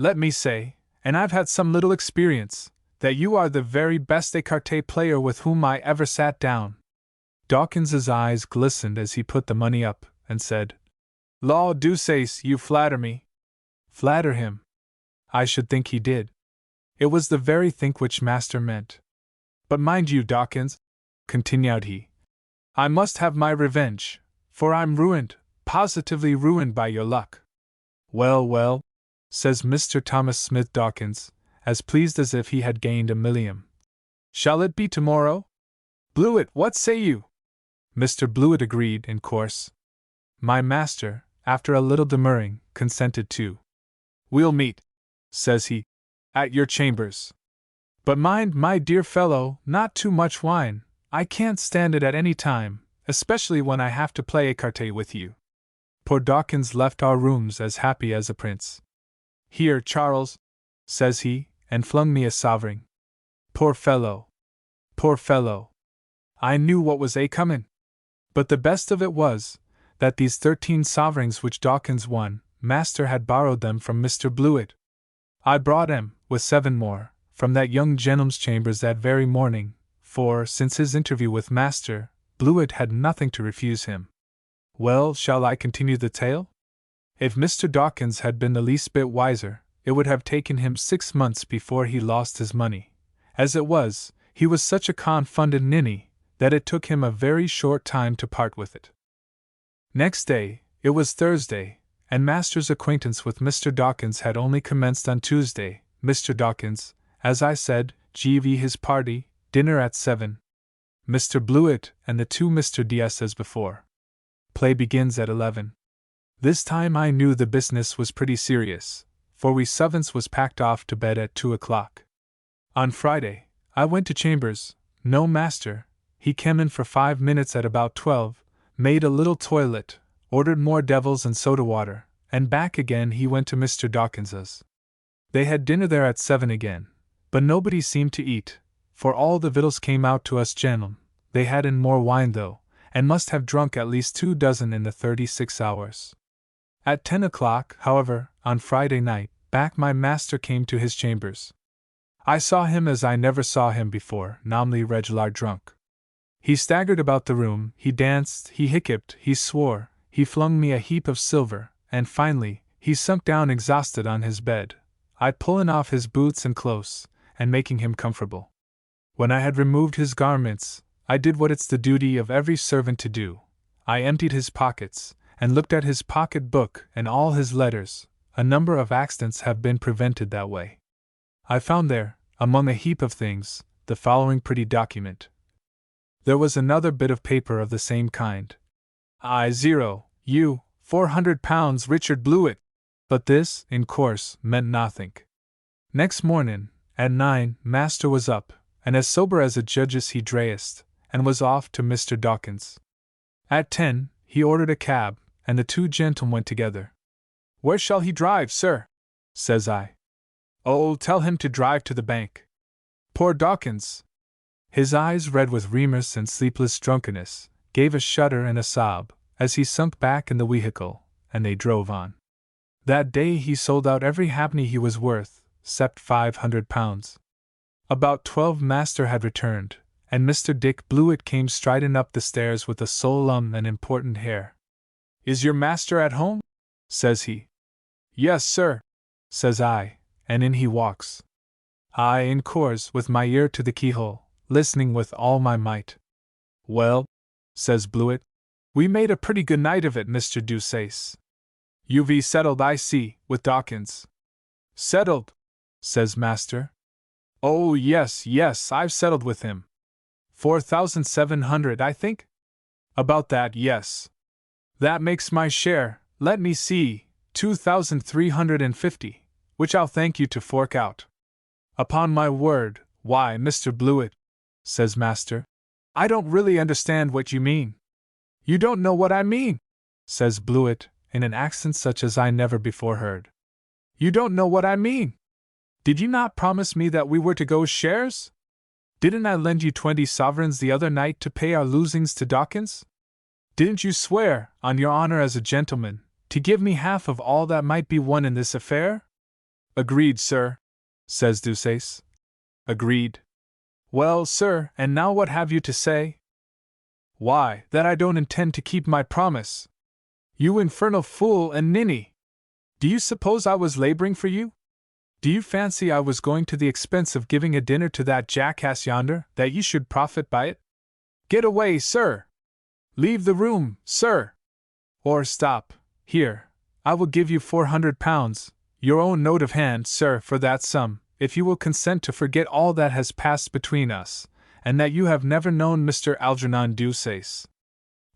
let me say, and I've had some little experience, that you are the very best écarté player with whom I ever sat down. Dawkins's eyes glistened as he put the money up, and said, Law Deuceace, you flatter me. Flatter him? I should think he did. It was the very thing which master meant. But mind you, Dawkins, continued he, I must have my revenge, for I'm ruined, positively ruined by your luck. Well, well, says Mr. Thomas Smith Dawkins, as pleased as if he had gained a million. Shall it be tomorrow? Blewett, what say you? Mr. Blewett agreed, in course. My master, after a little demurring, consented too. We'll meet, says he, at your chambers. But mind, my dear fellow, not too much wine. I can't stand it at any time, especially when I have to play écarté with you. Poor Dawkins left our rooms as happy as a prince. Here, Charles, says he, and flung me a sovereign. Poor fellow! Poor fellow! I knew what was comin'. But the best of it was, that these 13 sovereigns which Dawkins won, master had borrowed them from Mr. Blewett. I brought 'em, with 7 more, from that young gentleman's chambers that very morning, for, since his interview with master, Blewett had nothing to refuse him. Well, shall I continue the tale? If Mr. Dawkins had been the least bit wiser, it would have taken him 6 months before he lost his money. As it was, he was such a confounded ninny, that it took him a very short time to part with it. Next day, it was Thursday, and master's acquaintance with Mr. Dawkins had only commenced on Tuesday. Mr. Dawkins, as I said, gave his party, dinner at 7. Mr. Blewett and the 2 Mr. D.s. as before. Play begins at 11. This time I knew the business was pretty serious, for we servants was packed off to bed at 2 o'clock. On Friday, I went to chambers, no master, he came in for 5 minutes at about 12, made a little toilet, ordered more devils and soda water, and back again he went to Mr. Dawkins's. They had dinner there at 7 again, but nobody seemed to eat, for all the victuals came out to us gentlemen. They had in more wine though, and must have drunk at least 2 dozen in the 36 hours. At 10 o'clock, however, on Friday night, back my master came to his chambers. I saw him as I never saw him before, namely regular drunk. He staggered about the room, he danced, he hiccuped, he swore, he flung me a heap of silver, and finally, he sunk down exhausted on his bed, I pulling off his boots and clothes, and making him comfortable. When I had removed his garments, I did what it's the duty of every servant to do. I emptied his pockets, and looked at his pocket book and all his letters. A number of accidents have been prevented that way. I found there, among a heap of things, the following pretty document. There was another bit of paper of the same kind. I0, U, £400 Richard Blewett. But this, in course, meant nothing. Next morning, at 9, master was up, and as sober as a judge's he dressed, and was off to Mr. Dawkins. At 10, he ordered a cab, and the 2 gentlemen went together. Where shall he drive, sir? Says I. Oh, tell him to drive to the bank. Poor Dawkins! His eyes, red with remorse and sleepless drunkenness, gave a shudder and a sob, as he sunk back in the vehicle, and they drove on. That day he sold out every halfpenny he was worth, except £500. About 12 master had returned, and Mr. Dick Blewett came striding up the stairs with a solemn and important air. Is your master at home? Says he. Yes, sir, says I, and in he walks. I, in course, with my ear to the keyhole, listening with all my might. Well, says Blewett, we made a pretty good night of it, Mr. Deuceace. You've settled, I see, with Dawkins. Settled, says master. Oh, yes, I've settled with him. 4,700, I think? About that, yes. That makes my share, let me see, 2,350, which I'll thank you to fork out. Upon my word, why, Mr. Blewett, says master, I don't really understand what you mean. You don't know what I mean, says Blewett, in an accent such as I never before heard. You don't know what I mean. Did you not promise me that we were to go shares? Didn't I lend you 20 sovereigns the other night to pay our losings to Dawkins? Didn't you swear, on your honor as a gentleman, to give me half of all that might be won in this affair? Agreed, sir, says Deuceace. Agreed. Well, sir, and now what have you to say? Why, that I don't intend to keep my promise. You infernal fool and ninny! Do you suppose I was laboring for you? Do you fancy I was going to the expense of giving a dinner to that jackass yonder, that you should profit by it? Get away, sir! Leave the room, sir! Or stop, here, I will give you £400, your own note of hand, sir, for that sum, if you will consent to forget all that has passed between us, and that you have never known Mr. Algernon Deuceace.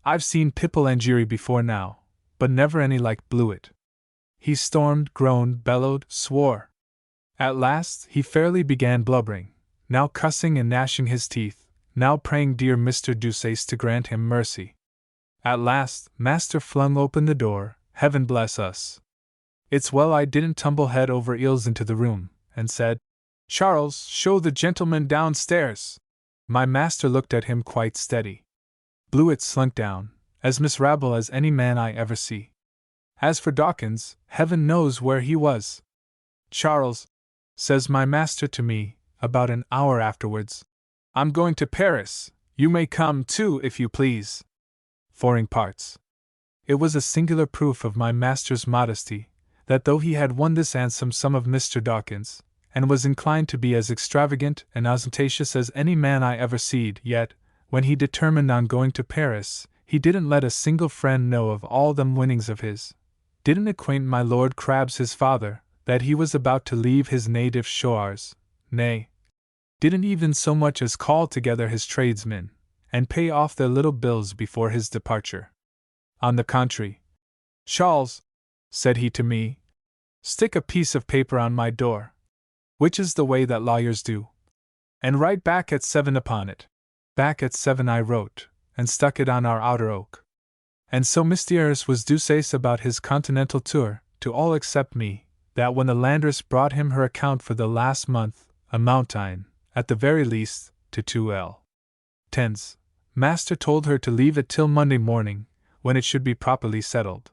I've seen Pipple and Jeery before now, but never any like Blewett. He stormed, groaned, bellowed, swore. At last, he fairly began blubbering, now cussing and gnashing his teeth, now praying dear Mr. Deuceace to grant him mercy. At last, master flung open the door, heaven bless us! It's well I didn't tumble head over ears into the room, and said, Charles, show the gentleman downstairs. My master looked at him quite steady. Blewett slunk down, as miserable as any man I ever see. As for Dawkins, heaven knows where he was. Charles, says my master to me, about an hour afterwards, I'm going to Paris, you may come too if you please. Foreign parts. It was a singular proof of my master's modesty, that though he had won this handsome sum of Mr. Dawkins, and was inclined to be as extravagant and ostentatious as any man I ever seed, yet, when he determined on going to Paris, he didn't let a single friend know of all them winnings of his, didn't acquaint my Lord Crabs his father, that he was about to leave his native shores, nay, didn't even so much as call together his tradesmen, and pay off their little bills before his departure. On the contrary, Charles, said he to me, stick a piece of paper on my door, which is the way that lawyers do, and write back at 7 upon it. Back at 7 I wrote, and stuck it on our outer oak. And so mysterious was Deuceace about his continental tour, to all except me, that when the landress brought him her account for the last month, amounting, at the very least, to 2l. Master told her to leave it till Monday morning, when it should be properly settled.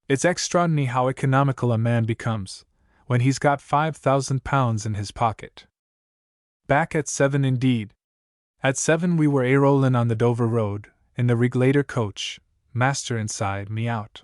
It's extraordinary how economical a man becomes, when he's got £5,000 in his pocket. Back at 7 indeed. At 7 we were a-rollin' on the Dover road, in the Regulator coach, master inside, me out.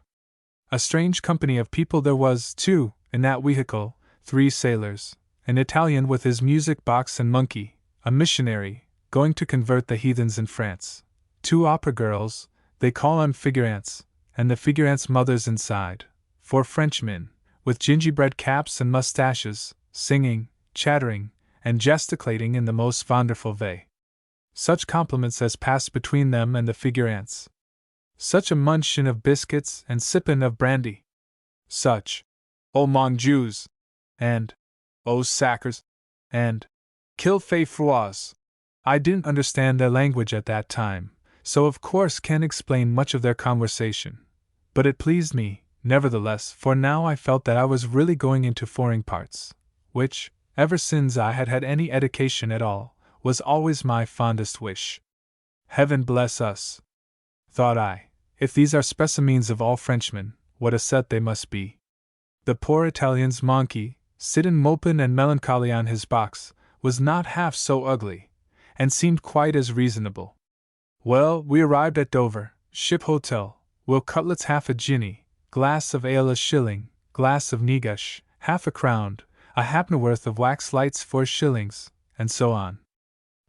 A strange company of people there was, too, in that vehicle, 3 sailors, an Italian with his music box and monkey, a missionary, going to convert the heathens in France, 2 opera girls, they call 'em figurantes, and the figurantes' mothers inside, 4 Frenchmen, with gingerbread caps and mustaches, singing, chattering, and gesticulating in the most wonderful way. Such compliments as passed between them and the figurantes. Such a munchin' of biscuits and sippin' of brandy. Such, oh mon Jews, and, oh sackers, and, qu'il fait froid. I didn't understand their language at that time, so of course can't explain much of their conversation, but it pleased me, nevertheless, for now I felt that I was really going into foreign parts, which, ever since I had had any education at all, was always my fondest wish. Heaven bless us, thought I, if these are specimens of all Frenchmen, what a set they must be. The poor Italian's monkey, sittin' mopin' and melancholy on his box, was not half so ugly, and seemed quite as reasonable. Well, we arrived at Dover, ship hotel, will cutlets half a guinea, glass of ale a shilling, glass of negus, half a crown, a ha'p'orth of wax lights 4 shillings, and so on.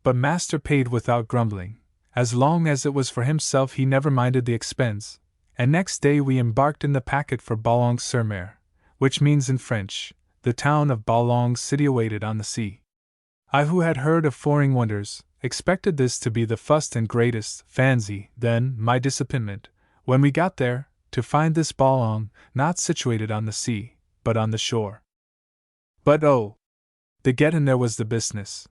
But master paid without grumbling. As long as it was for himself he never minded the expense, and next day we embarked in the packet for Boulogne-sur-Mer, which means in French, the town of Boulogne situated on the sea. I, who had heard of foreign wonders, expected this to be the first and greatest fancy. Then my disappointment, when we got there, to find this Boulogne not situated on the sea, but on the shore. But oh! The getting there was the business.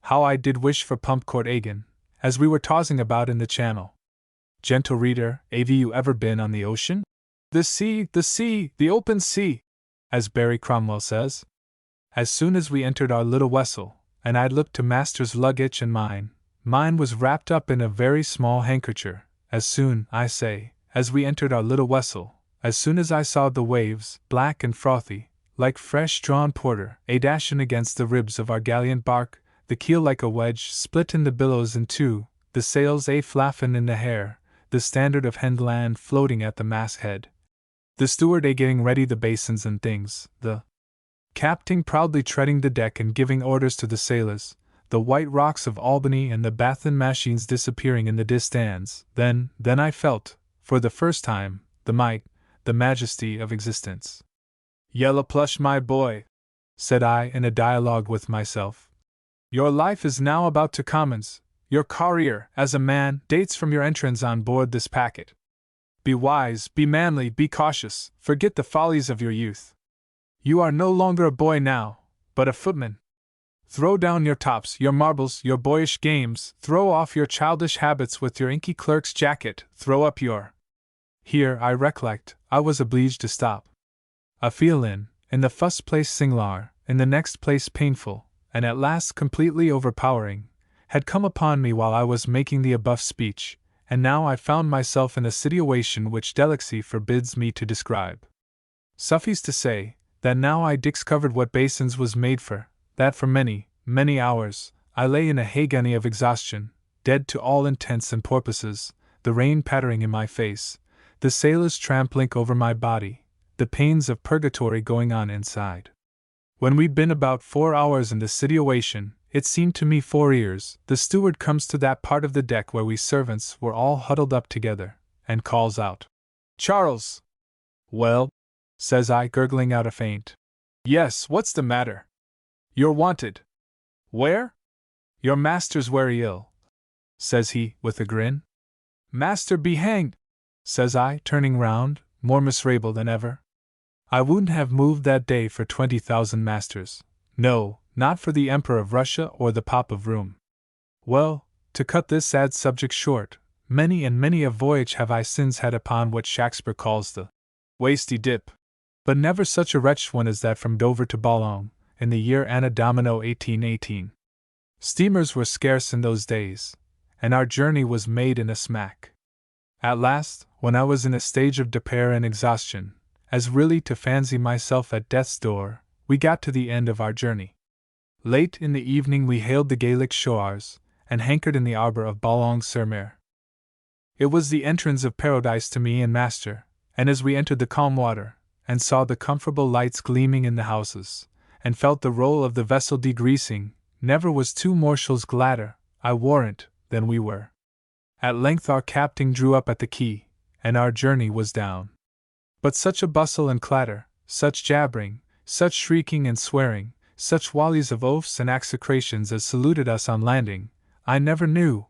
How I did wish for Pumpcourt Agin, as we were tossing about in the channel. Gentle reader, have you ever been on the ocean? The sea, the open sea, as Barry Cromwell says. As soon as we entered our little vessel, and I looked to master's luggage and mine was wrapped up in a very small handkerchief. As soon, I say, as we entered our little vessel, as soon as I saw the waves, black and frothy, like fresh drawn porter, a dashin' against the ribs of our gallant bark, the keel like a wedge split in the billows in two, the sails a flappin' in the hair, the standard of headland floating at the masthead, the steward a getting ready the basins and things, the captain proudly treading the deck and giving orders to the sailors, the white rocks of Albany and the Bathin machines disappearing in the distance. Then I felt, for the first time, the might, the majesty of existence. "Yellowplush, my boy," said I in a dialogue with myself, "your life is now about to commence. Your career, as a man, dates from your entrance on board this packet. Be wise, be manly, be cautious, forget the follies of your youth. You are no longer a boy now, but a footman. Throw down your tops, your marbles, your boyish games, throw off your childish habits with your inky clerk's jacket, throw up your—" Here, I recollect, I was obliged to stop. A feeling, in the first place singular, in the next place painful, and at last completely overpowering, had come upon me while I was making the above speech, and now I found myself in a situation which delicacy forbids me to describe. Suffice to say, that now I discovered what basins was made for, that for many, many hours, I lay in a agony of exhaustion, dead to all intents and purposes, the rain pattering in my face, the sailors trampling over my body, the pains of purgatory going on inside. When we'd been about 4 hours in this situation, it seemed to me 4 years, the steward comes to that part of the deck where we servants were all huddled up together, and calls out, "Charles!" "Well?" says I, gurgling out a faint. "Yes, what's the matter?" "You're wanted." "Where?" "Your master's very ill," says he, with a grin. "Master be hanged," says I, turning round, more miserable than ever. I wouldn't have moved that day for 20,000 masters. No, not for the Emperor of Russia or the Pop of Rome. Well, to cut this sad subject short, many and many a voyage have I since had upon what Shakespeare calls the wasty dip, but never such a wretched one as that from Dover to Boulogne, in the year Anno Domino 1818. Steamers were scarce in those days, and our journey was made in a smack. At last, when I was in a stage of despair and exhaustion, as really to fancy myself at death's door, we got to the end of our journey. Late in the evening we hailed the Gaelic shores, and anchored in the arbor of Boulogne-sur-Mer. It was the entrance of paradise to me and master, and as we entered the calm water, and saw the comfortable lights gleaming in the houses, and felt the roll of the vessel degreasing, never was two mortals gladder, I warrant, than we were. At length our captain drew up at the quay, and our journey was down. But such a bustle and clatter, such jabbering, such shrieking and swearing, such volleys of oaths and execrations as saluted us on landing, I never knew.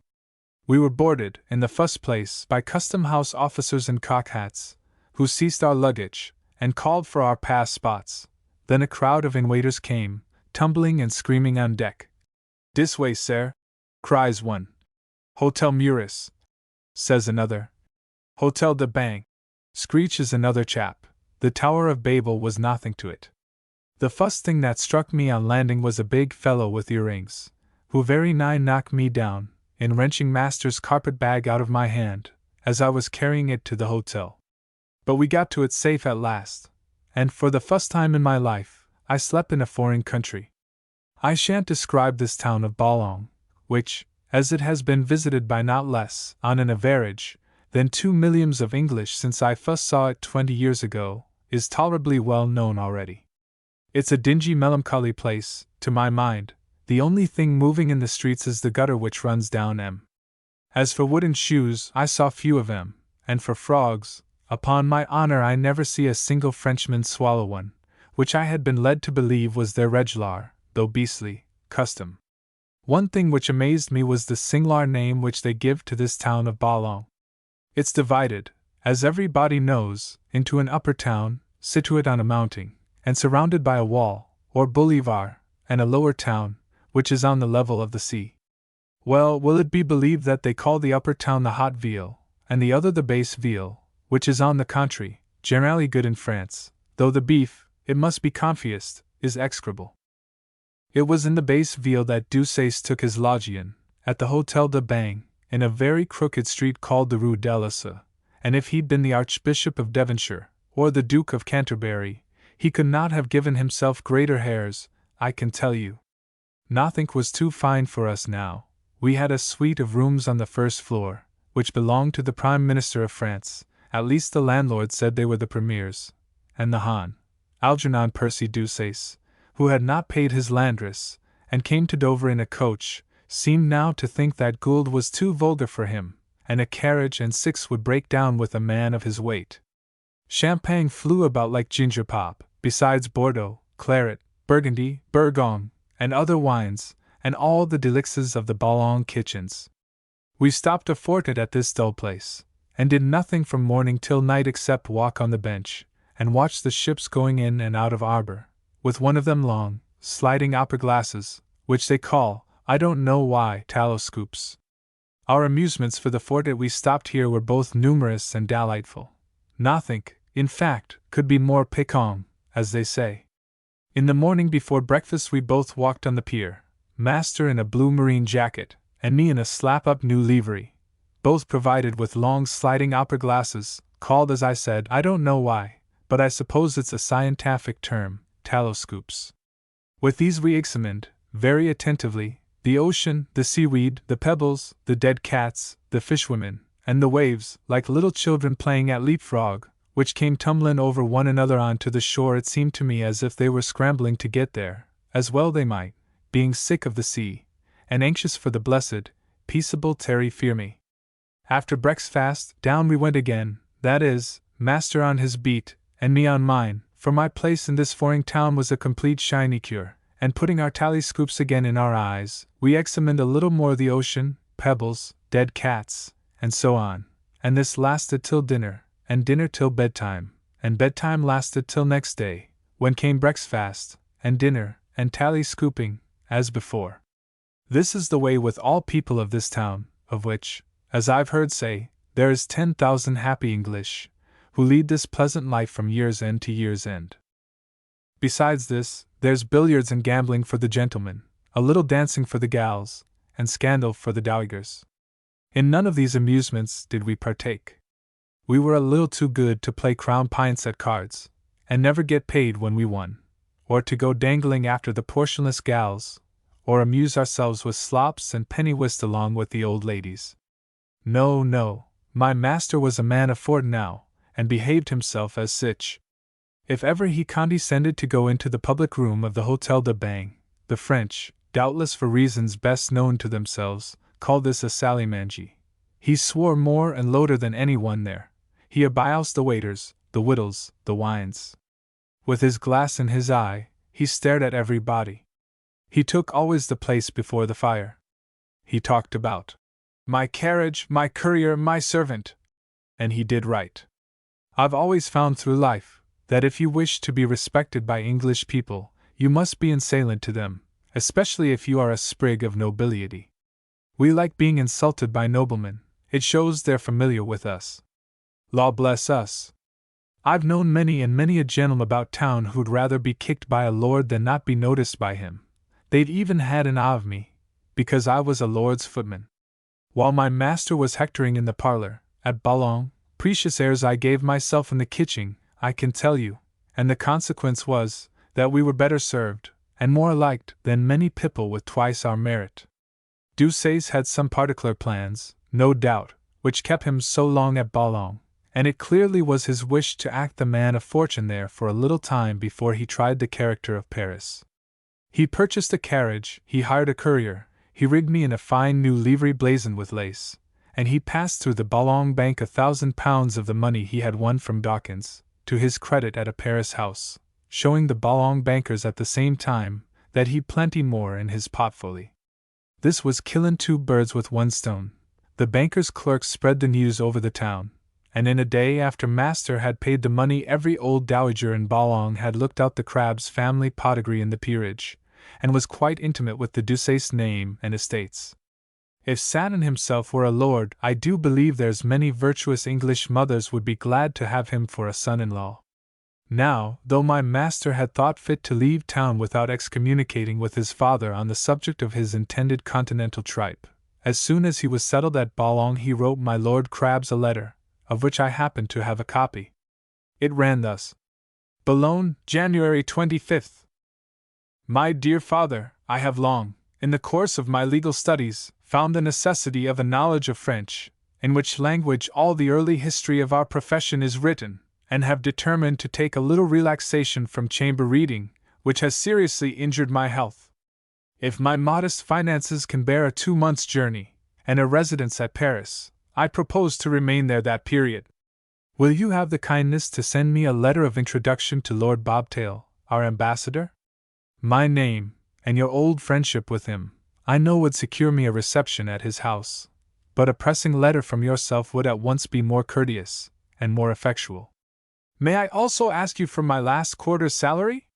We were boarded, in the first place, by custom-house officers in cocked hats, who seized our luggage, and called for our passports. Then a crowd of invaders came, tumbling and screaming on deck. "This way, sir," cries one. "Hotel Muris," says another. "Hotel de Bang," screeches another chap. The Tower of Babel was nothing to it. The first thing that struck me on landing was a big fellow with earrings, who very nigh knocked me down, in wrenching master's carpet bag out of my hand, as I was carrying it to the hotel. But we got to it safe at last, and for the first time in my life, I slept in a foreign country. I shan't describe this town of Boulogne, which, as it has been visited by not less, on an average, than 2 millions of English since I first saw it 20 years ago, is tolerably well known already. It's a dingy, melancholy place, to my mind. The only thing moving in the streets is the gutter which runs down M. As for wooden shoes, I saw few of them, and for frogs, upon my honor I never see a single Frenchman swallow one, which I had been led to believe was their regular, though beastly, custom. One thing which amazed me was the singular name which they give to this town of Boulogne. It's divided, as everybody knows, into an upper town, situate on a mountain, and surrounded by a wall, or boulevard, and a lower town, which is on the level of the sea. Well, will it be believed that they call the upper town the Haute Ville, and the other the Basse Ville, which is on the contrary, generally good in France, though the beef, it must be confessed, is execrable. It was in the Basse Ville that Deuceace took his lodging, at the Hotel de Bang, in a very crooked street called the Rue de l'Oise, and if he'd been the Archbishop of Devonshire, or the Duke of Canterbury, He could not have given himself greater airs, I can tell you. Nothing was too fine for us now. We had a suite of rooms on the first floor, which belonged to the Prime Minister of France, at least the landlord said they were the Premier's, and the Hon. Algernon Percy Deuceace, who had not paid his landress, and came to Dover in a coach, seemed now to think that Gould was too vulgar for him, and a carriage and six would break down with a man of his weight. Champagne flew about like ginger pop, besides Bordeaux, claret, Burgundy, Bourgogne, and other wines, and all the delicacies of the Boulogne kitchens. We stopped a fortnight at this dull place, and did nothing from morning till night except walk on the bench, and watch the ships going in and out of harbor, with one of them long, sliding opera glasses, which they call, I don't know why, telescopes. Our amusements for the fortnight we stopped here were both numerous and delightful. Nothing, in fact, could be more piquant, as they say. In the morning before breakfast we both walked on the pier, Master in a blue marine jacket, and me in a slap-up new livery, both provided with long sliding opera glasses, called as I said, I don't know why, but I suppose it's a scientific term, telescopes. With these we examined, very attentively, the ocean, the seaweed, the pebbles, the dead cats, the fishwomen, and the waves, like little children playing at leapfrog, which came tumbling over one another on to the shore. It seemed to me as if they were scrambling to get there, as well they might, being sick of the sea, and anxious for the blessed, peaceable terra firma. After breakfast, down we went again, that is, Master on his beat, and me on mine, for my place in this foreign town was a complete sinecure, and putting our telescopes again in our eyes, we examined a little more the ocean, pebbles, dead cats, and so on, and this lasted till dinner, and dinner till bedtime, and bedtime lasted till next day, when came breakfast, and dinner, and telescoping, as before. This is the way with all people of this town, of which, as I've heard say, there is 10,000 happy English, who lead this pleasant life from year's end to year's end. Besides this, there's billiards and gambling for the gentlemen, a little dancing for the gals, and scandal for the dowagers. In none of these amusements did we partake. We were a little too good to play crown pints at cards, and never get paid when we won, or to go dangling after the portionless gals, or amuse ourselves with slops and penny whist along with the old ladies. No, no, my master was a man of fortune now, and behaved himself as sich. If ever he condescended to go into the public room of the Hotel de Bang, the French, doubtless for reasons best known to themselves, called this a salle-manger. He swore more and louder than any one there. He abused the waiters, the wittles, the wines. With his glass in his eye, he stared at everybody. He took always the place before the fire. He talked about my carriage, my courier, my servant. And he did right. I've always found through life that if you wish to be respected by English people, you must be insolent to them, especially if you are a sprig of nobility. We like being insulted by noblemen, it shows they're familiar with us. Law bless us! I've known many and many a gentleman about town who'd rather be kicked by a lord than not be noticed by him. They've even had an eye of me, because I was a lord's footman. While my master was hectoring in the parlor, at Boulogne, precious airs I gave myself in the kitchen, I can tell you, and the consequence was, that we were better served, and more liked, than many people with twice our merit. Deuceace had some particular plans, no doubt, which kept him so long at Boulogne, and it clearly was his wish to act the man of fortune there for a little time before he tried the character of Paris. He purchased a carriage, he hired a courier, he rigged me in a fine new livery blazoned with lace, and he passed through the Boulogne bank £1,000 of the money he had won from Dawkins, to his credit at a Paris house, showing the Boulogne bankers at the same time that he'd plenty more in his portfolio. This was killing two birds with one stone. The banker's clerks spread the news over the town, and in a day after master had paid the money every old dowager in Boulogne had looked out the Crabbe's family pedigree in the peerage, and was quite intimate with the Deuceace name and estates. If Saturn himself were a lord, I do believe there's many virtuous English mothers would be glad to have him for a son-in-law. Now, though my master had thought fit to leave town without excommunicating with his father on the subject of his intended continental tripe, as soon as he was settled at Boulogne he wrote my Lord Crabbe's a letter, of which I happened to have a copy. It ran thus: Boulogne, January 25th. My dear father, I have long, in the course of my legal studies, found the necessity of a knowledge of French, in which language all the early history of our profession is written, and have determined to take a little relaxation from chamber reading, which has seriously injured my health. If my modest finances can bear a 2 months' journey, and a residence at Paris, I propose to remain there that period. Will you have the kindness to send me a letter of introduction to Lord Bobtail, our ambassador? My name, and your old friendship with him, I know would secure me a reception at his house, but a pressing letter from yourself would at once be more courteous and more effectual. May I also ask you for my last quarter's salary?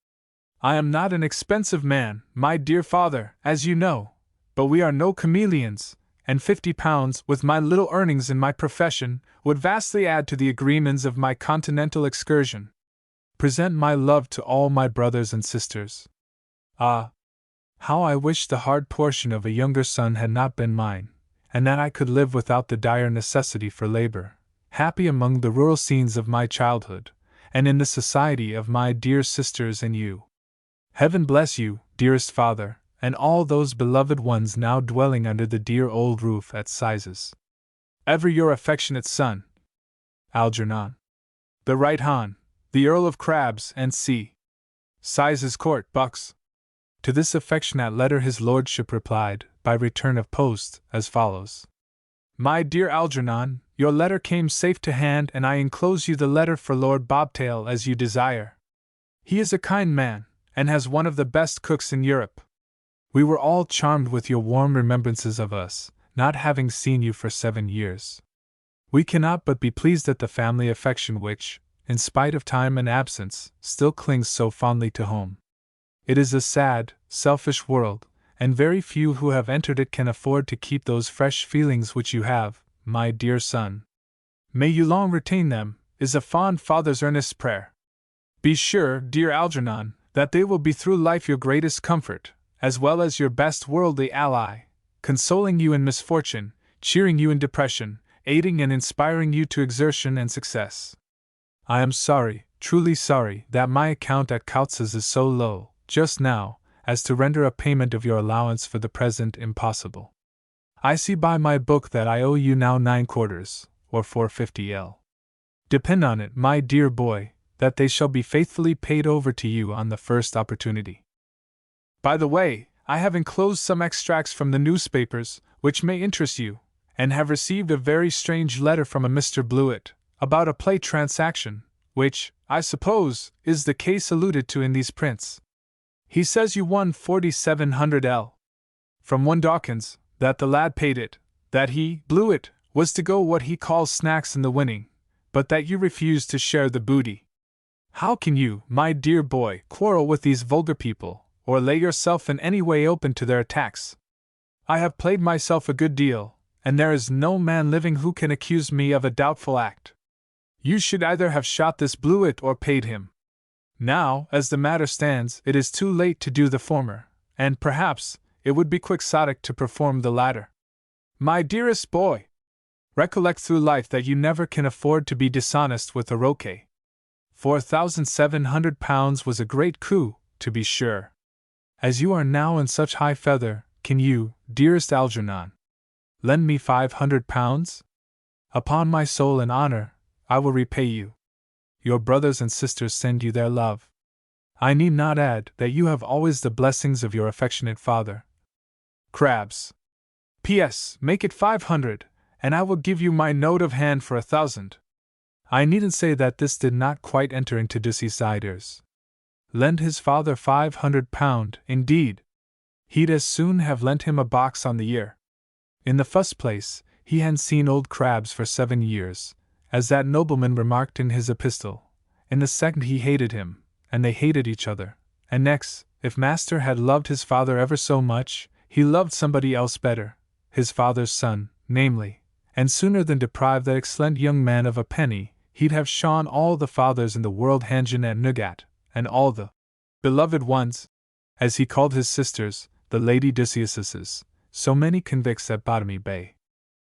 I am not an expensive man, my dear father, as you know, but we are no chameleons, and £50, with my little earnings in my profession, would vastly add to the agreements of my continental excursion. Present my love to all my brothers and sisters. Ah, how I wish the hard portion of a younger son had not been mine, and that I could live without the dire necessity for labor, happy among the rural scenes of my childhood, and in the society of my dear sisters and you. Heaven bless you, dearest father, and all those beloved ones now dwelling under the dear old roof at Sizes. Ever your affectionate son, Algernon. The Right Hon, the Earl of Crabs and C. Sizes Court, Bucks. To this affectionate letter his lordship replied, by return of post, as follows. My dear Algernon, your letter came safe to hand, and I enclose you the letter for Lord Bobtail as you desire. He is a kind man, and has one of the best cooks in Europe. We were all charmed with your warm remembrances of us, not having seen you for 7 years. We cannot but be pleased at the family affection which, in spite of time and absence, still clings so fondly to home. It is a sad, selfish world, and very few who have entered it can afford to keep those fresh feelings which you have, my dear son. May you long retain them, is a fond father's earnest prayer. Be sure, dear Algernon, that they will be through life your greatest comfort, as well as your best worldly ally, consoling you in misfortune, cheering you in depression, aiding and inspiring you to exertion and success. I am sorry, truly sorry, that my account at Coutz's is so low, just now, as to render a payment of your allowance for the present impossible. I see by my book that I owe you now 9 quarters, or 450L. Depend on it, my dear boy, that they shall be faithfully paid over to you on the first opportunity. By the way, I have enclosed some extracts from the newspapers, which may interest you, and have received a very strange letter from a Mr. Blewett, about a play transaction, which, I suppose, is the case alluded to in these prints. He says you won 4700L. From one Dawkins, that the lad paid it, that he, Blewett, was to go what he calls snacks in the winning, but that you refused to share the booty. How can you, my dear boy, quarrel with these vulgar people, or lay yourself in any way open to their attacks? I have played myself a good deal, and there is no man living who can accuse me of a doubtful act. You should either have shot this Blewett or paid him. Now, as the matter stands, it is too late to do the former, and perhaps it would be quixotic to perform the latter. My dearest boy, recollect through life that you never can afford to be dishonest with a roquet. £4,700 was a great coup, to be sure. As you are now in such high feather, can you, dearest Algernon, lend me £500? Upon my soul and honor, I will repay you. Your brothers and sisters send you their love. I need not add that you have always the blessings of your affectionate father, Crabs. P.S. Make it 500, and I will give you my note of hand for 1,000. I needn't say that this did not quite enter into Dussy's ears. Lend his father £500, indeed! He'd as soon have lent him a box on the ear. In the first place, he hadn't seen old Crabs for 7 years, as that nobleman remarked in his epistle. In the second, he hated him, and they hated each other. And next, if master had loved his father ever so much, he loved somebody else better, his father's son, namely, and sooner than deprive that excellent young man of a penny, he'd have shone all the fathers in the world hanging at Newgate, and all the beloved ones, as he called his sisters, the Lady Duchesses, so many convicts at Botany Bay.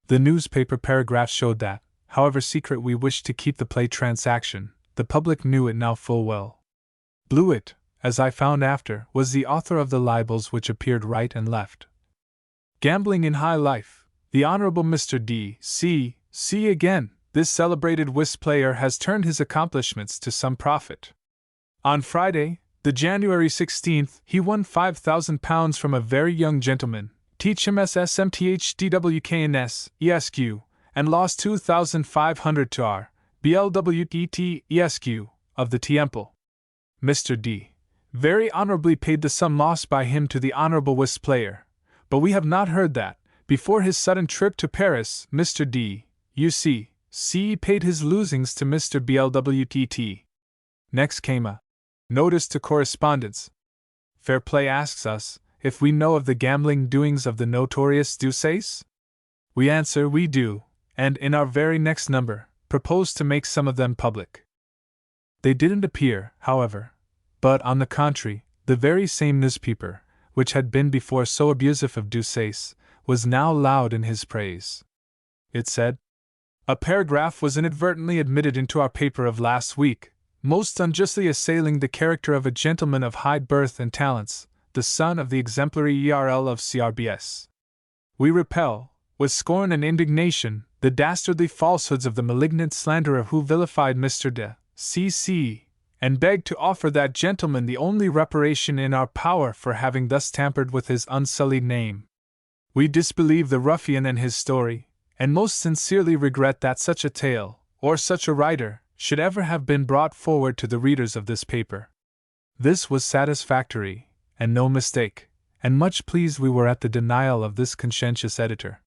The newspaper paragraphs showed that, however secret we wished to keep the play transaction, the public knew it now full well, Blewett, as I found after, was the author of the libels which appeared right and left. Gambling in High Life, the Honorable Mr. D.C. again, this celebrated whist player has turned his accomplishments to some profit. On Friday, the January 16th, he won £5,000 from a very young gentleman, THMSSMTHDWKNS, ESQ, and lost 2,500 to R. BLWET, ESQ, of the Temple. Mr. D. very honorably paid the sum lost by him to the honorable whist player, but we have not heard that, before his sudden trip to Paris, Mr. D. C. paid his losings to Mr. BLWTT. Next came a notice to correspondents. Fair Play asks us if we know of the gambling doings of the notorious Deuceace? We answer we do, and in our very next number, propose to make some of them public. They didn't appear, however, but on the contrary, the very same newspaper, which had been before so abusive of Deuceace, was now loud in his praise. It said, "A paragraph was inadvertently admitted into our paper of last week, most unjustly assailing the character of a gentleman of high birth and talents, the son of the exemplary Earl of CRBS. We repel, with scorn and indignation, the dastardly falsehoods of the malignant slanderer who vilified Mr. de C., and beg to offer that gentleman the only reparation in our power for having thus tampered with his unsullied name. We disbelieve the ruffian and his story, and most sincerely regret that such a tale, or such a writer, should ever have been brought forward to the readers of this paper." This was satisfactory, and no mistake, and much pleased we were at the denial of this conscientious editor.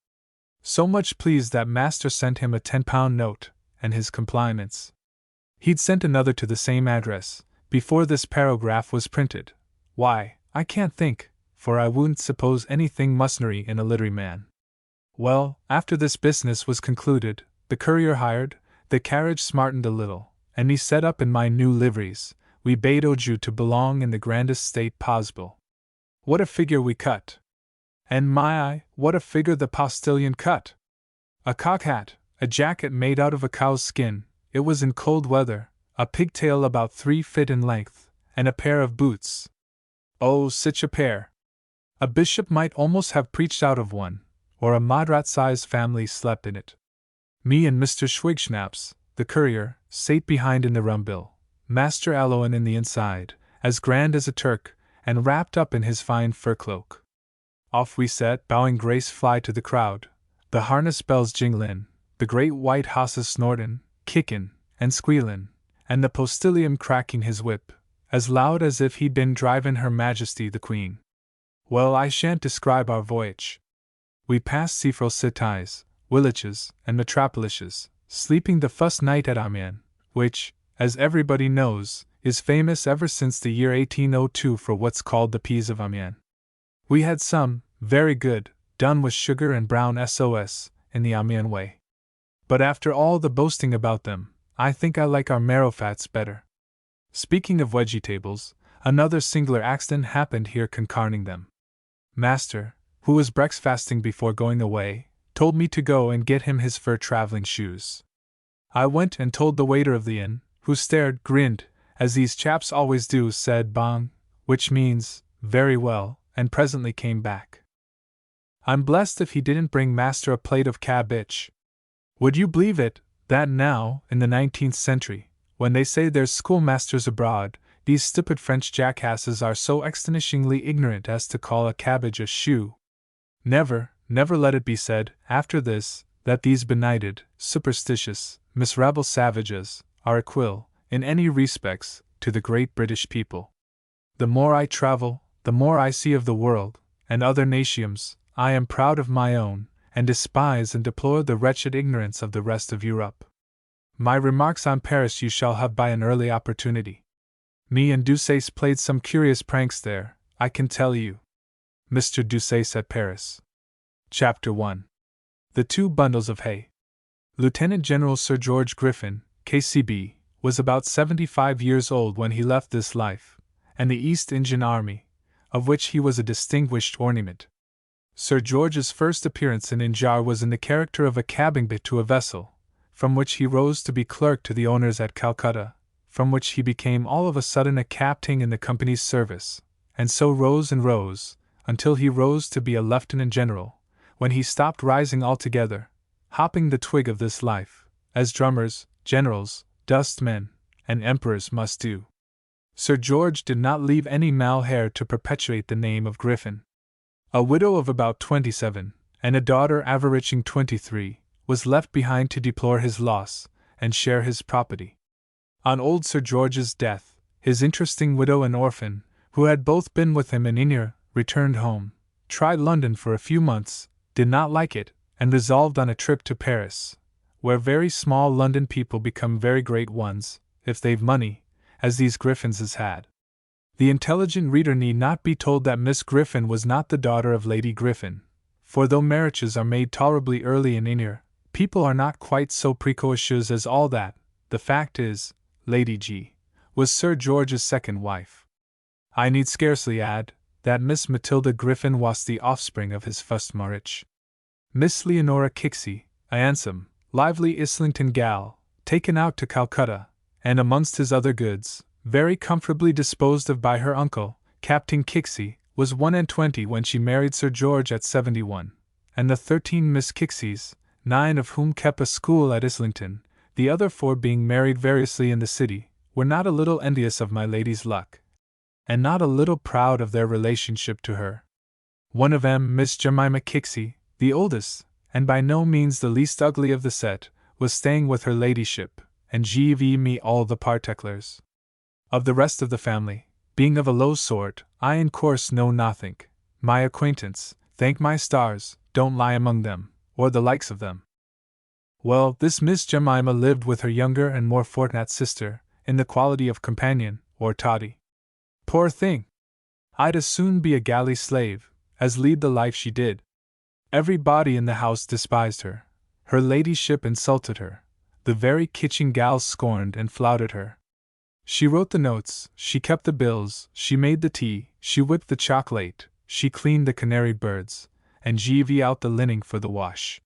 So much pleased that master sent him a £10 note, and his compliments. He'd sent another to the same address, before this paragraph was printed. Why, I can't think, for I wouldn't suppose anything musnery in a literary man. Well, after this business was concluded, the courier hired, the carriage smartened a little, and me set up in my new liveries, we bade adieu to belong in the grandest state possible. What a figure we cut! And my eye, what a figure the postilion cut! A cocked hat, a jacket made out of a cow's skin, it was in cold weather, a pigtail about 3 feet in length, and a pair of boots. Oh, such a pair! A bishop might almost have preached out of one, or a moderate-sized family slept in it. Me and Mr. Schwigschnaps, the courier, sate behind in the rumbill, Master Alloan in the inside, as grand as a Turk, and wrapped up in his fine fur cloak. Off we set, bowing gracefully to the crowd, the harness bells jinglin', the great white hosses snortin', kickin', and squealin', and the postilion cracking his whip, as loud as if he'd been drivin' Her Majesty the Queen. Well, I shan't describe our voyage. We passed several cities, villages, and metropolises, sleeping the first night at Amiens, which, as everybody knows, is famous ever since the year 1802 for what's called the peas of Amiens. We had some, very good, done with sugar and brown sauce, in the Amiens way. But after all the boasting about them, I think I like our marrowfats better. Speaking of vegetables, another singular accident happened here concerning them. Master, who was breakfasting before going away, told me to go and get him his fur traveling shoes. I went and told the waiter of the inn, who stared, grinned, as these chaps always do, said "Bong," which means, "very well," and presently came back. I'm blessed if he didn't bring master a plate of cabbage. Would you believe it, that now, in the 19th century, when they say there's schoolmasters abroad, these stupid French jackasses are so astonishingly ignorant as to call a cabbage a shoe? Never let it be said, after this, that these benighted, superstitious, miserable savages are equal, in any respects, to the great British people. The more I travel, the more I see of the world, and other nations, I am proud of my own, and despise and deplore the wretched ignorance of the rest of Europe. My remarks on Paris you shall have by an early opportunity. Me and Deuceace played some curious pranks there, I can tell you. Mr. Deuceace at Paris. Chapter 1. The 2 bundles of hay. Lieutenant General Sir George Griffin, K.C.B., was about 75 years old when he left this life, and the East Indian Army, of which he was a distinguished ornament. Sir George's first appearance in Injar was in the character of a cabin boy to a vessel, from which he rose to be clerk to the owners at Calcutta, from which he became all of a sudden a captain in the company's service, and so rose and rose, until he rose to be a lieutenant general, when he stopped rising altogether, hopping the twig of this life, as drummers, generals, dustmen, and emperors must do. Sir George did not leave any male heir to perpetuate the name of Griffin. A widow of about 27, and a daughter averaging 23, was left behind to deplore his loss and share his property. On old Sir George's death, his interesting widow and orphan, who had both been with him in India, returned home, tried London for a few months, did not like it, and resolved on a trip to Paris, where very small London people become very great ones, if they've money, as these Griffins has had. The intelligent reader need not be told that Miss Griffin was not the daughter of Lady Griffin, for though marriages are made tolerably early in India, people are not quite so precocious as all that. The fact is, Lady G was Sir George's second wife. I need scarcely add that Miss Matilda Griffin was the offspring of his first marriage. Miss Leonora Kixey, a handsome, lively Islington gal, taken out to Calcutta, and amongst his other goods, very comfortably disposed of by her uncle, Captain Kixey, was 21 when she married Sir George at 71, and the 13 Miss Kixeys, 9 of whom kept a school at Islington, the other 4 being married variously in the city, were not a little envious of my lady's luck, and not a little proud of their relationship to her. One of them, Miss Jemima Kixey, the oldest, and by no means the least ugly of the set, was staying with her ladyship, and gave me all the particulars. Of the rest of the family, being of a low sort, I in course know nothing. My acquaintance, thank my stars, don't lie among them, or the likes of them. Well, this Miss Jemima lived with her younger and more fortunate sister, in the quality of companion, or toddy. Poor thing! I'd as soon be a galley slave, as lead the life she did. Everybody in the house despised her. Her ladyship insulted her. The very kitchen gals scorned and flouted her. She wrote the notes, she kept the bills, she made the tea, she whipped the chocolate, she cleaned the canary birds, and gave out the linen for the wash.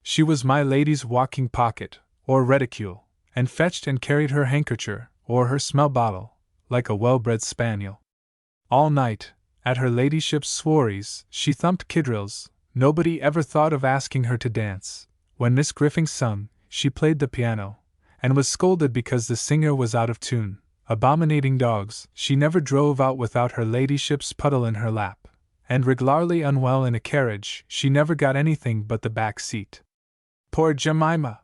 She was my lady's walking pocket, or reticule, and fetched and carried her handkerchief, or her smell bottle, like a well-bred spaniel. All night, at her ladyship's soirees, she thumped quadrilles. Nobody ever thought of asking her to dance. When Miss Griffin sung, she played the piano, and was scolded because the singer was out of tune. Abominating dogs, she never drove out without her ladyship's puddle in her lap, and regularly unwell in a carriage, she never got anything but the back seat. Poor Jemima!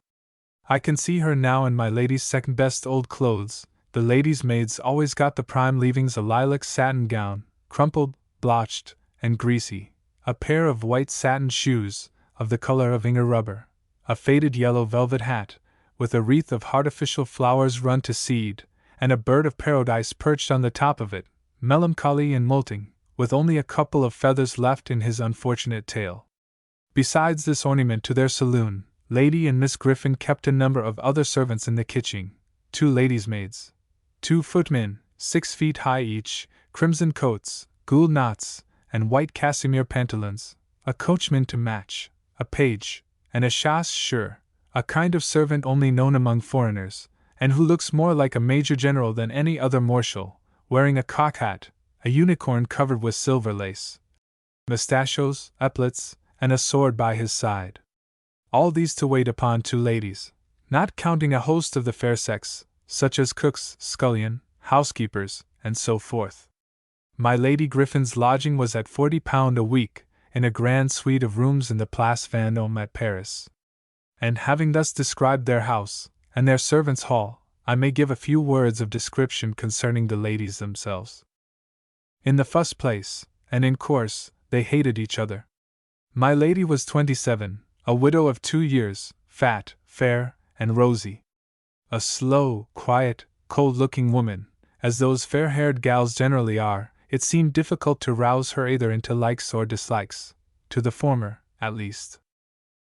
I can see her now in my lady's second-best old clothes. The ladies' maids always got the prime leavings: a lilac satin gown, crumpled, blotched, and greasy, a pair of white satin shoes, of the color of india rubber, a faded yellow velvet hat, with a wreath of artificial flowers run to seed, and a bird of paradise perched on the top of it, melancholy and molting, with only a couple of feathers left in his unfortunate tail. Besides this ornament to their saloon, Lady and Miss Griffin kept a number of other servants in the kitchen, 2 ladies' maids, 2 footmen, 6 feet high each, crimson coats, gold knots, and white casimere pantaloons, a coachman to match, a page, and a chasseur, a kind of servant only known among foreigners, and who looks more like a major general than any other marshal, wearing a cocked hat, a unicorn covered with silver lace, mustachios, epaulets, and a sword by his side. All these to wait upon 2 ladies, not counting a host of the fair sex, such as cooks, scullion, housekeepers, and so forth. My Lady Griffin's lodging was at £40 a week, in a grand suite of rooms in the Place Vendôme at Paris. And having thus described their house, and their servants' hall, I may give a few words of description concerning the ladies themselves. In the first place, and in course, they hated each other. My lady was 27, a widow of 2 years, fat, fair, and rosy. A slow, quiet, cold-looking woman, as those fair-haired gals generally are. It seemed difficult to rouse her either into likes or dislikes, to the former, at least.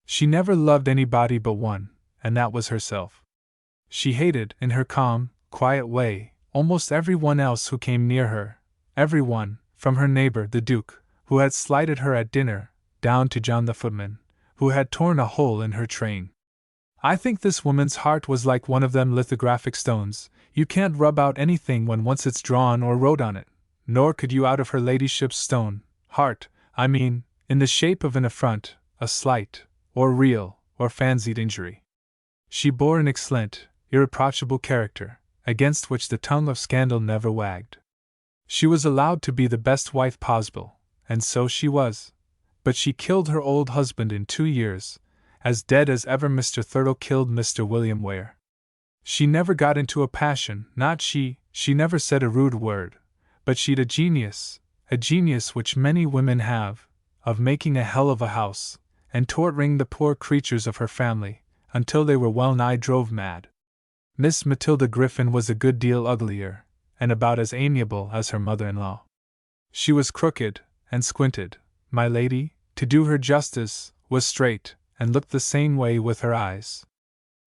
She never loved anybody but one, and that was herself. She hated, in her calm, quiet way, almost every one else who came near her, every one, from her neighbor the Duke, who had slighted her at dinner, down to John the footman, who had torn a hole in her train. I think this woman's heart was like one of them lithographic stones. You can't rub out anything when once it's drawn or wrote on it, nor could you out of her ladyship's stone, heart, I mean, in the shape of an affront, a slight, or real, or fancied injury. She bore an excellent, irreproachable character, against which the tongue of scandal never wagged. She was allowed to be the best wife possible, and so she was. But she killed her old husband in 2 years, as dead as ever Mr. Thurtle killed Mr. William Ware. She never got into a passion, not she never said a rude word, but she'd a genius which many women have, of making a hell of a house, and torturing the poor creatures of her family, until they were well nigh drove mad. Miss Matilda Griffin was a good deal uglier, and about as amiable as her mother-in-law. She was crooked, and squinted. My lady, to do her justice, was straight, and looked the same way with her eyes.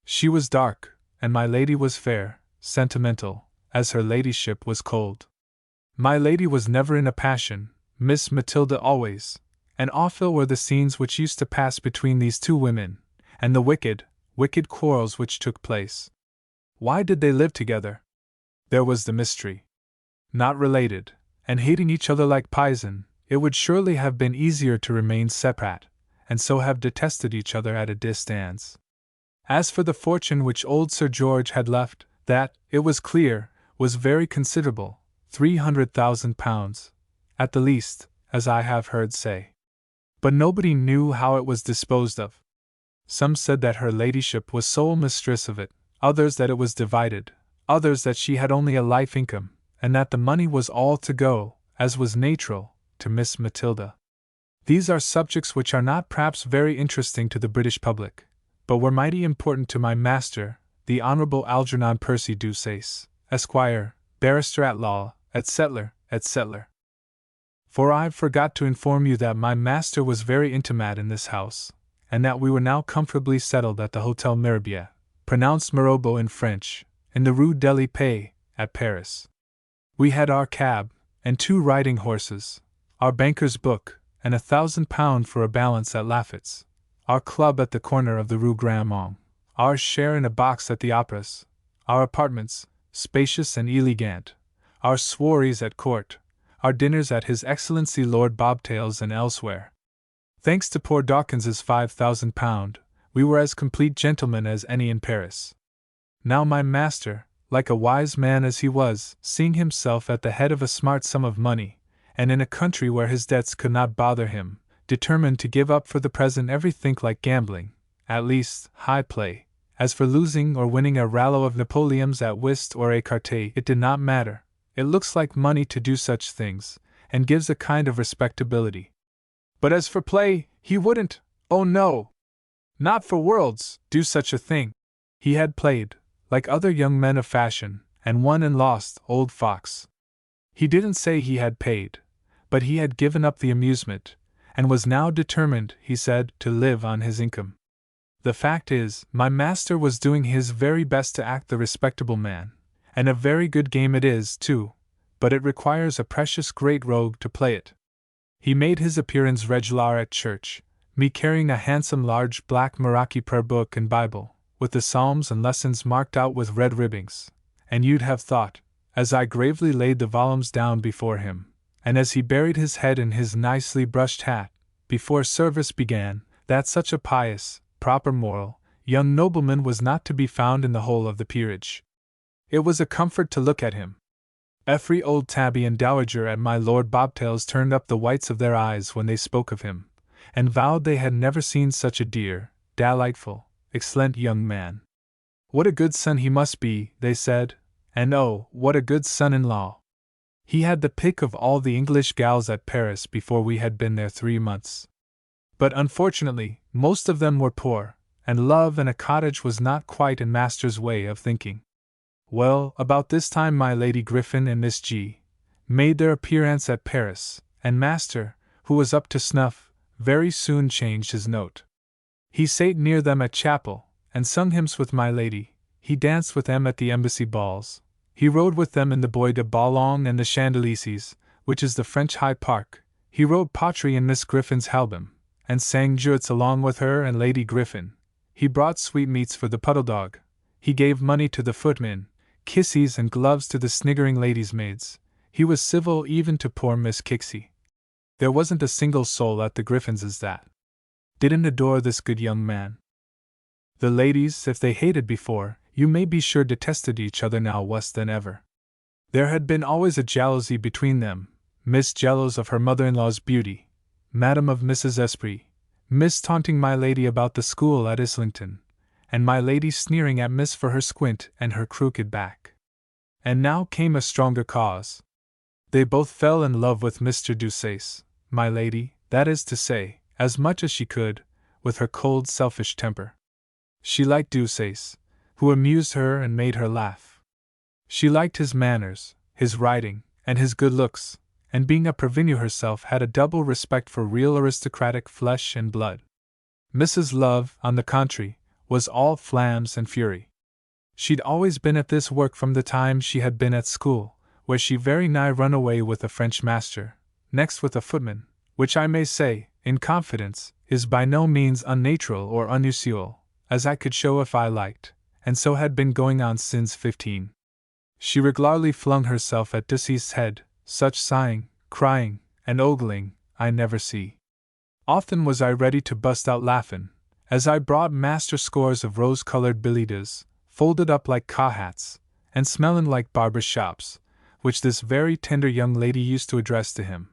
She was dark, and my lady was fair, sentimental, as her ladyship was cold. My lady was never in a passion, Miss Matilda always, and awful were the scenes which used to pass between these two women, and the wicked quarrels which took place. Why did they live together? There was the mystery. Not related, and hating each other like pison, it would surely have been easier to remain separate, and so have detested each other at a distance. As for the fortune which old Sir George had left, that, it was clear, was very considerable, £300,000, at the least, as I have heard say. But nobody knew how it was disposed of. Some said that her ladyship was sole mistress of it, others that it was divided, others that she had only a life income, and that the money was all to go, as was natural, to Miss Matilda. These are subjects which are not perhaps very interesting to the British public, but were mighty important to my master, the Honourable Algernon Percy Deuceace, Esquire, Barrister at Law, etc., etc. For I forgot to inform you that my master was very intimate in this house, and that we were now comfortably settled at the Hotel Mirabeau, pronounced Mirabeau in French, in the Rue de l'Épée, at Paris. We had our cab, and 2 riding horses, our banker's book, and £1,000 for a balance at Lafitte's, our club at the corner of the Rue Grand-Mont, our share in a box at the operas, our apartments, spacious and elegant, our soirees at court, our dinners at His Excellency Lord Bobtail's and elsewhere. Thanks to poor Dawkins's £5,000, we were as complete gentlemen as any in Paris. Now my master, like a wise man as he was, seeing himself at the head of a smart sum of money, and in a country where his debts could not bother him, determined to give up for the present everything like gambling, at least, high play. As for losing or winning a rallo of Napoleon's at whist or écarté, it did not matter. It looks like money to do such things, and gives a kind of respectability. But as for play, he wouldn't, oh no! Not for worlds, do such a thing. He had played, like other young men of fashion, and won and lost, old fox. He didn't say he had paid, but he had given up the amusement, and was now determined, he said, to live on his income. The fact is, my master was doing his very best to act the respectable man, and a very good game it is, too, but it requires a precious great rogue to play it. He made his appearance regular at church, me carrying a handsome large black Meraki prayer book and Bible, with the psalms and lessons marked out with red ribbons, and you'd have thought, as I gravely laid the volumes down before him, and as he buried his head in his nicely brushed hat, before service began, that such a pious, proper moral, young nobleman was not to be found in the whole of the peerage. It was a comfort to look at him. Every old tabby and dowager at my Lord Bobtail's turned up the whites of their eyes when they spoke of him, and vowed they had never seen such a dear, delightful, excellent young man. What a good son he must be, they said, and oh, what a good son-in-law! He had the pick of all the English gals at Paris before we had been there 3 months. But unfortunately, most of them were poor, and love and a cottage was not quite in master's way of thinking. Well, about this time my Lady Griffin and Miss G. made their appearance at Paris, and master, who was up to snuff, very soon changed his note. He sate near them at chapel, and sung hymns with my lady. He danced with them at the embassy balls. He rode with them in the Bois de Boulogne and the Champs-Élysées, which is the French High Park. He rode pottery in Miss Griffin's album, and sang duets along with her and Lady Griffin. he brought sweetmeats for the puddle dog, he gave money to the footman, kisses and gloves to the sniggering ladies' maids, he was civil even to poor Miss Kixie. There wasn't a single soul at the Griffins' that didn't adore this good young man. The ladies, if they hated before, you may be sure detested each other now worse than ever. There had been always a jealousy between them, Miss jealous of her mother-in-law's beauty, Madam of Mrs. Esprit, Miss taunting my lady about the school at Islington, and my lady sneering at Miss for her squint and her crooked back. And now came a stronger cause. They both fell in love with Mr. Deuceace, my lady, that is to say, as much as she could, with her cold, selfish temper. She liked Deuceace, who amused her and made her laugh. She liked his manners, his writing, and his good looks, and being a parvenue herself had a double respect for real aristocratic flesh and blood. Mrs. Love, on the contrary, was all flams and fury. She'd always been at this work from the time she had been at school, where she very nigh run away with a French master, next with a footman, which I may say, in confidence, is by no means unnatural or unusual, as I could show if I liked, and so had been going on since 15. She regularly flung herself at Deuceace's head, such sighing, crying, and ogling, I never see. Often was I ready to bust out laughin', as I brought master scores of rose-colored billettes, folded up like caw-hats, and smellin' like barbers' shops, which this very tender young lady used to address to him.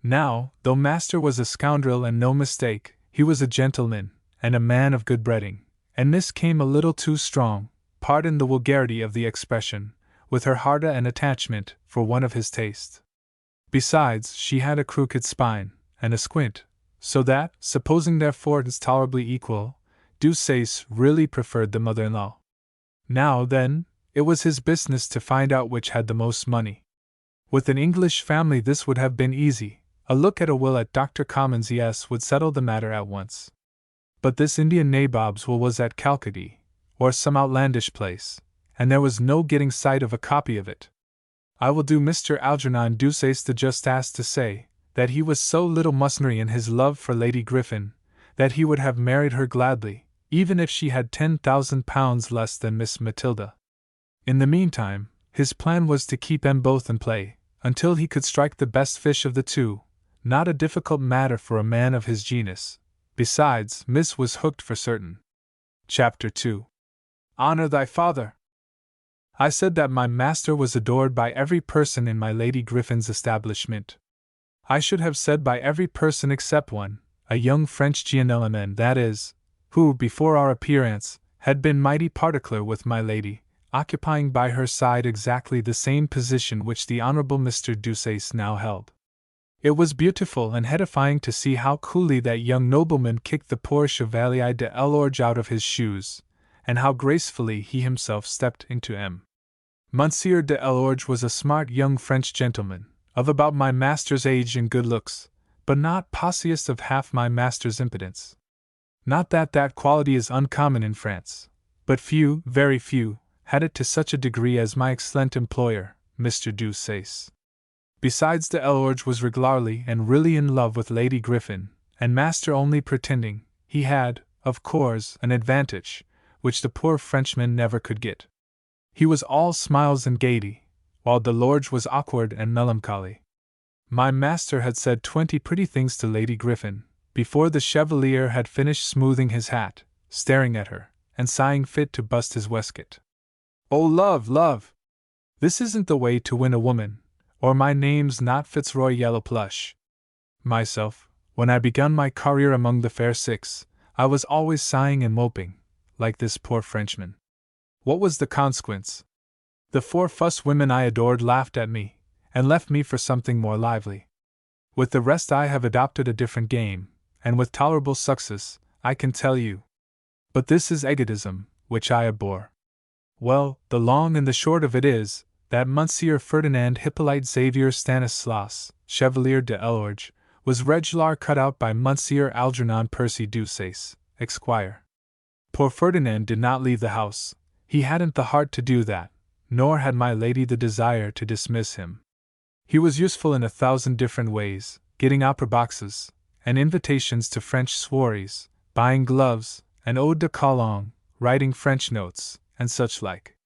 Now, though master was a scoundrel and no mistake, he was a gentleman, and a man of good breeding, and Miss came a little too strong, pardon the vulgarity of the expression, with her heart and attachment for one of his taste. Besides, she had a crooked spine, and a squint, so that, supposing their fortunes tolerably equal, Deuceace really preferred the mother-in-law. Now, then, it was his business to find out which had the most money. With an English family this would have been easy, a look at a will at Dr. Commons' would settle the matter at once. But this Indian nabob's will was at Calcutta, or some outlandish place, and there was no getting sight of a copy of it. I will do Mr. Algernon Deuceace the justice to say, that he was so little mercenary in his love for Lady Griffin, that he would have married her gladly, even if she had £10,000 less than Miss Matilda. In the meantime, his plan was to keep them both in play, until he could strike the best fish of the two, not a difficult matter for a man of his genus. Besides, Miss was hooked for certain. Chapter 2. Honor thy father. I said that my master was adored by every person in my Lady Griffin's establishment. I should have said by every person except one, a young French gentleman, that is, who, before our appearance, had been mighty particular with my lady, occupying by her side exactly the same position which the Honourable Mr. Deuceace now held. It was beautiful and edifying to see how coolly that young nobleman kicked the poor Chevalier de Elorge out of his shoes, and how gracefully he himself stepped into M. Monsieur de Elorge was a smart young French gentleman, of about my master's age and good looks, but not possessed of half my master's impudence. Not that that quality is uncommon in France, but few, very few, had it to such a degree as my excellent employer, Mr. Deuceace. Besides, de Elorge was regularly and really in love with Lady Griffin, and master only pretending, he had, of course, an advantage, which the poor Frenchman never could get. He was all smiles and gaiety, while de Elorge was awkward and melancholy. My master had said 20 pretty things to Lady Griffin, before the Chevalier had finished smoothing his hat, staring at her, and sighing fit to bust his waistcoat. "Oh, love, love! This isn't the way to win a woman, or my name's not Fitzroy Yellowplush." Myself, when I begun my career among the fair sex, I was always sighing and moping, like this poor Frenchman. What was the consequence? The 4 fuss women I adored laughed at me, and left me for something more lively. With the rest I have adopted a different game, and with tolerable success, I can tell you. But this is egotism, which I abhor. Well, the long and the short of it is, that Monsieur Ferdinand Hippolyte Xavier Stanislas, Chevalier de Elorge, was regular cut out by Monsieur Algernon Percy Deuceace, Esquire. Poor Ferdinand did not leave the house. He hadn't the heart to do that, nor had my lady the desire to dismiss him. He was useful in 1,000 different ways, getting opera boxes, and invitations to French soirees, buying gloves, an ode de Cologne, writing French notes, and such like.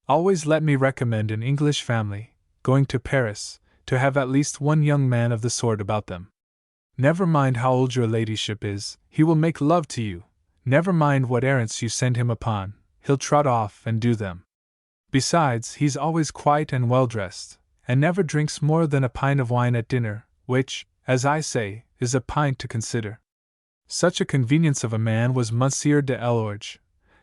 Always let me recommend an English family, going to Paris, to have at least one young man of the sort about them. Never mind how old your ladyship is, he will make love to you. Never mind what errands you send him upon, he'll trot off and do them. Besides, he's always quiet and well-dressed, and never drinks more than a pint of wine at dinner, which, as I say, is a pint to consider. Such a convenience of a man was Monsieur de Elorge,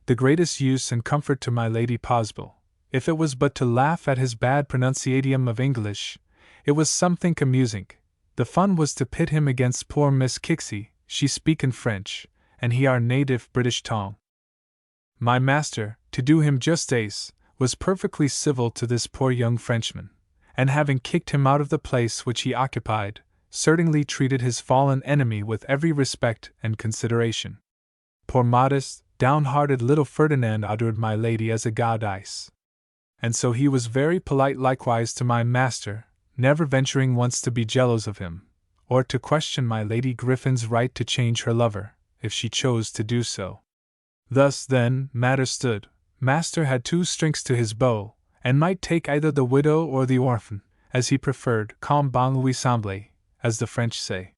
the greatest use and comfort to my Lady possible. If it was but to laugh at his bad pronunciatium of English, it was something amusing. The fun was to pit him against poor Miss Kixie, she speak in French, and he our native British tongue. My master, to do him justice, was perfectly civil to this poor young Frenchman, and having kicked him out of the place which he occupied, certainly treated his fallen enemy with every respect and consideration. Poor modest, downhearted little Ferdinand adored my lady as a goddess. And so he was very polite likewise to my master, never venturing once to be jealous of him, or to question my Lady Griffin's right to change her lover, if she chose to do so. Thus, then, matters stood. Master had two strings to his bow, and might take either the widow or the orphan, as he preferred, comme bon lui semblait, as the French say.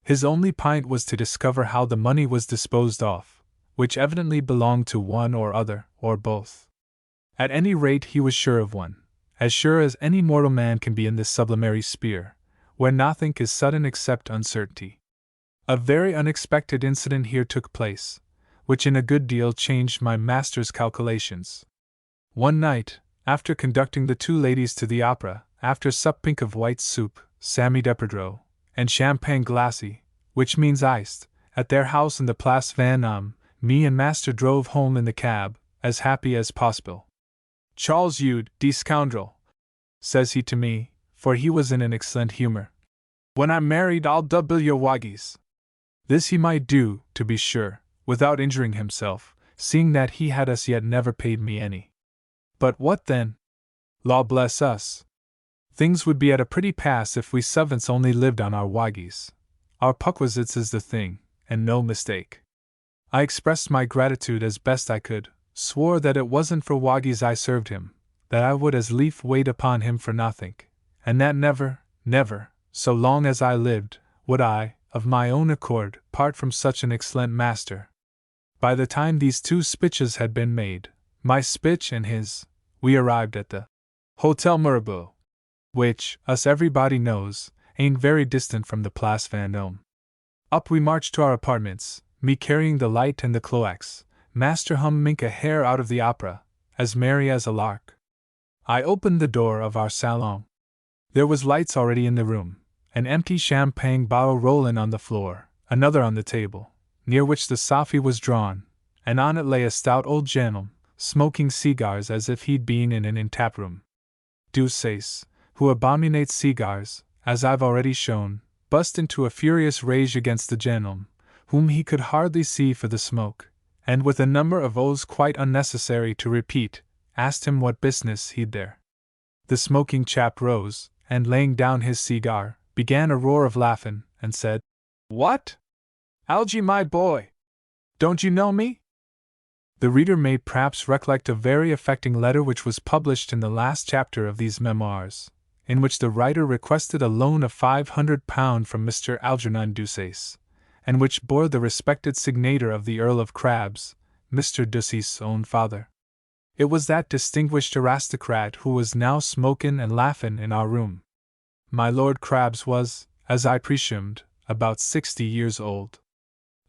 His only point was to discover how the money was disposed of, which evidently belonged to one or other, or both. At any rate he was sure of one, as sure as any mortal man can be in this sublunary sphere, where nothing is sudden except uncertainty. A very unexpected incident here took place, which in a good deal changed my master's calculations. One night, after conducting the two ladies to the opera, after supping of white soup, Sammy Deperdreau, and champagne glacé, which means iced, at their house in the Place Vendôme, me and master drove home in the cab, as happy as possible. Charles, you de scoundrel, says he to me, for he was in an excellent humor. When I'm married, I'll double your wages. This he might do, to be sure, without injuring himself, seeing that he had as yet never paid me any. But what then? Law bless us! Things would be at a pretty pass if we servants only lived on our wages. Our perquisites is the thing, and no mistake. I expressed my gratitude as best I could, swore that it wasn't for wages I served him, that I would as lief wait upon him for nothing, and that never, never, so long as I lived, would I, of my own accord, part from such an excellent master. By the time these two speeches had been made, my speech and his, we arrived at the Hotel Mirabeau, which, us everybody knows, ain't very distant from the Place Vendôme. Up we marched to our apartments, me carrying the light and the cloax, master humming a hair out of the opera, as merry as a lark. I opened the door of our salon. There was lights already in the room, an empty champagne bottle rolling on the floor, another on the table, near which the sofa was drawn, and on it lay a stout old gentleman, smoking cigars as if he'd been in an tap room. Deuces, who abominates cigars, as I've already shown, burst into a furious rage against the gentleman, whom he could hardly see for the smoke, and with a number of oaths quite unnecessary to repeat, asked him what business he'd there. The smoking chap rose, and laying down his cigar, began a roar of laughing, and said, "What? Algy, my boy! Don't you know me?" The reader may perhaps recollect a very affecting letter which was published in the last chapter of these Memoirs, in which the writer requested a loan of £500 from Mr. Algernon Deuceace, and which bore the respected signature of the Earl of Crabs, Mr. Deuceace's own father. It was that distinguished aristocrat who was now smoking and laughing in our room. My Lord Crabs was, as I presumed, about 60 years old.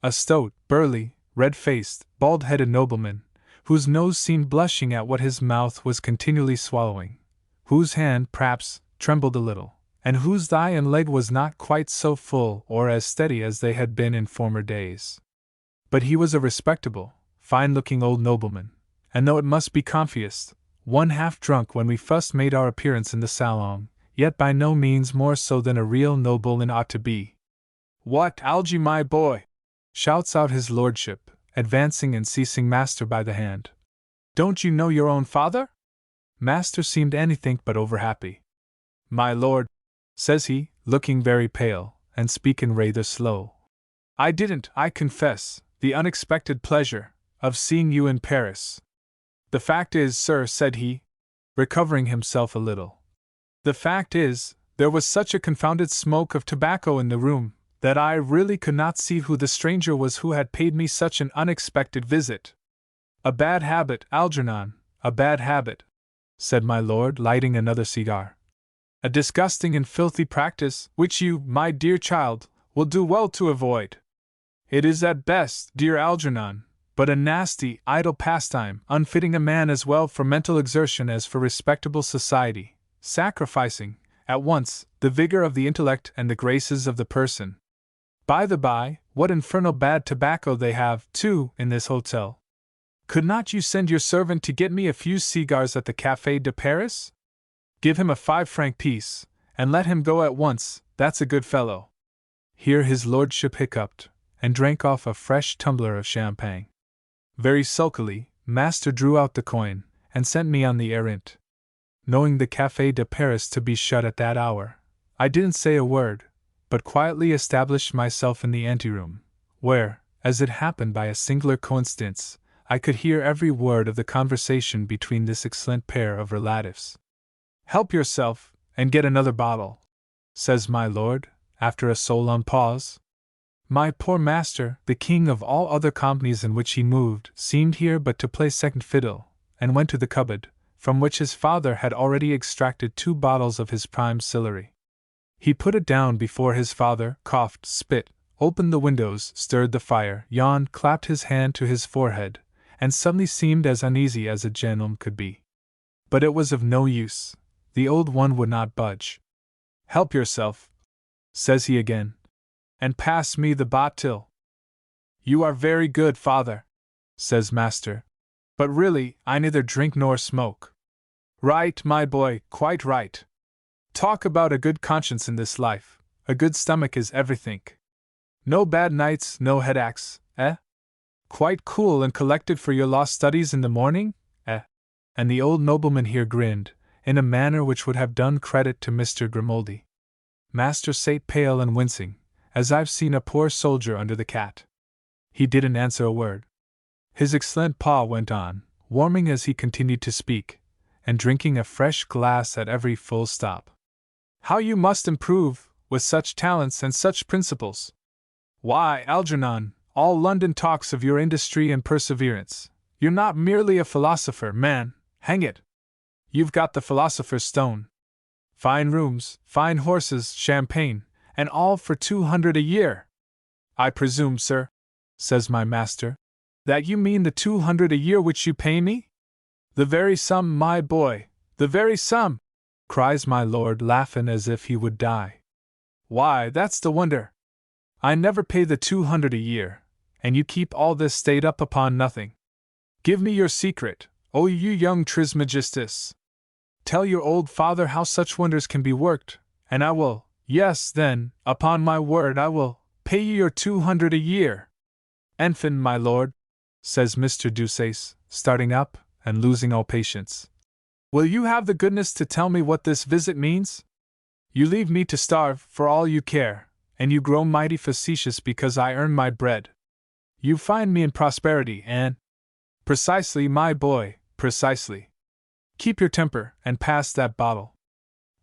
A stout, burly, red-faced, bald-headed nobleman, whose nose seemed blushing at what his mouth was continually swallowing, whose hand, perhaps, trembled a little, and whose thigh and leg was not quite so full or as steady as they had been in former days. But he was a respectable, fine-looking old nobleman, and though it must be confessed, one half drunk when we first made our appearance in the salon, yet by no means more so than a real nobleman ought to be. "What, Algy, my boy!" shouts out his lordship, advancing and seizing master by the hand. "Don't you know your own father?" Master seemed anything but over-happy. "My lord," says he, looking very pale, and speaking rather slow, "I didn't, I confess, the unexpected pleasure of seeing you in Paris. The fact is, sir, said he, recovering himself a little, the fact is, there was such a confounded smoke of tobacco in the room that I really could not see who the stranger was who had paid me such an unexpected visit. A bad habit, Algernon, a bad habit, said my lord, lighting another cigar. A disgusting and filthy practice, which you, my dear child, will do well to avoid. It is at best, dear Algernon, but a nasty, idle pastime, unfitting a man as well for mental exertion as for respectable society, sacrificing, at once, the vigor of the intellect and the graces of the person. By the by, what infernal bad tobacco they have, too, in this hotel. Could not you send your servant to get me a few cigars at the Café de Paris? Give him a 5-franc piece, and let him go at once, that's a good fellow. Here his lordship hiccuped, and drank off a fresh tumbler of champagne. Very sulkily, master drew out the coin, and sent me on the errand. Knowing the Café de Paris to be shut at that hour, I didn't say a word, but quietly established myself in the anteroom, where, as it happened by a singular coincidence, I could hear every word of the conversation between this excellent pair of relatives. Help yourself, and get another bottle, says my lord, after a solemn pause. My poor master, the king of all other companies in which he moved, seemed here but to play second fiddle, and went to the cupboard, from which his father had already extracted 2 bottles of his prime Sillery. He put it down before his father, coughed, spit, opened the windows, stirred the fire, yawned, clapped his hand to his forehead, and suddenly seemed as uneasy as a gentleman could be. But it was of no use. The old one would not budge. Help yourself, says he again, and pass me the bottle. You are very good, father, says master, but really, I neither drink nor smoke. Right, my boy, quite right. Talk about a good conscience in this life, a good stomach is everything. No bad nights, no headaches, eh? Quite cool and collected for your law studies in the morning, eh? And the old nobleman here grinned, in a manner which would have done credit to Mr. Grimaldi. Master sate pale and wincing, as I've seen a poor soldier under the cat. He didn't answer a word. His excellent pa went on, warming as he continued to speak, and drinking a fresh glass at every full stop. How you must improve, with such talents and such principles! Why, Algernon, all London talks of your industry and perseverance. You're not merely a philosopher, man, hang it! You've got the philosopher's stone. Fine rooms, fine horses, champagne, and all for 200 a year. I presume, sir, says my master, that you mean the 200 a year which you pay me? The very sum, my boy, the very sum, cries my lord, laughing as if he would die. Why, that's the wonder. I never pay the 200 a year, and you keep all this stayed up upon nothing. Give me your secret, O you young Trismegistus. Tell your old father how such wonders can be worked, and I will, yes, then, upon my word, I will pay you your 200 a year. Enfin, my lord, says Mr. Deuceace, starting up and losing all patience. Will you have the goodness to tell me what this visit means? You leave me to starve, for all you care, and you grow mighty facetious because I earn my bread. You find me in prosperity, and— Precisely, my boy, precisely. Keep your temper, and pass that bottle.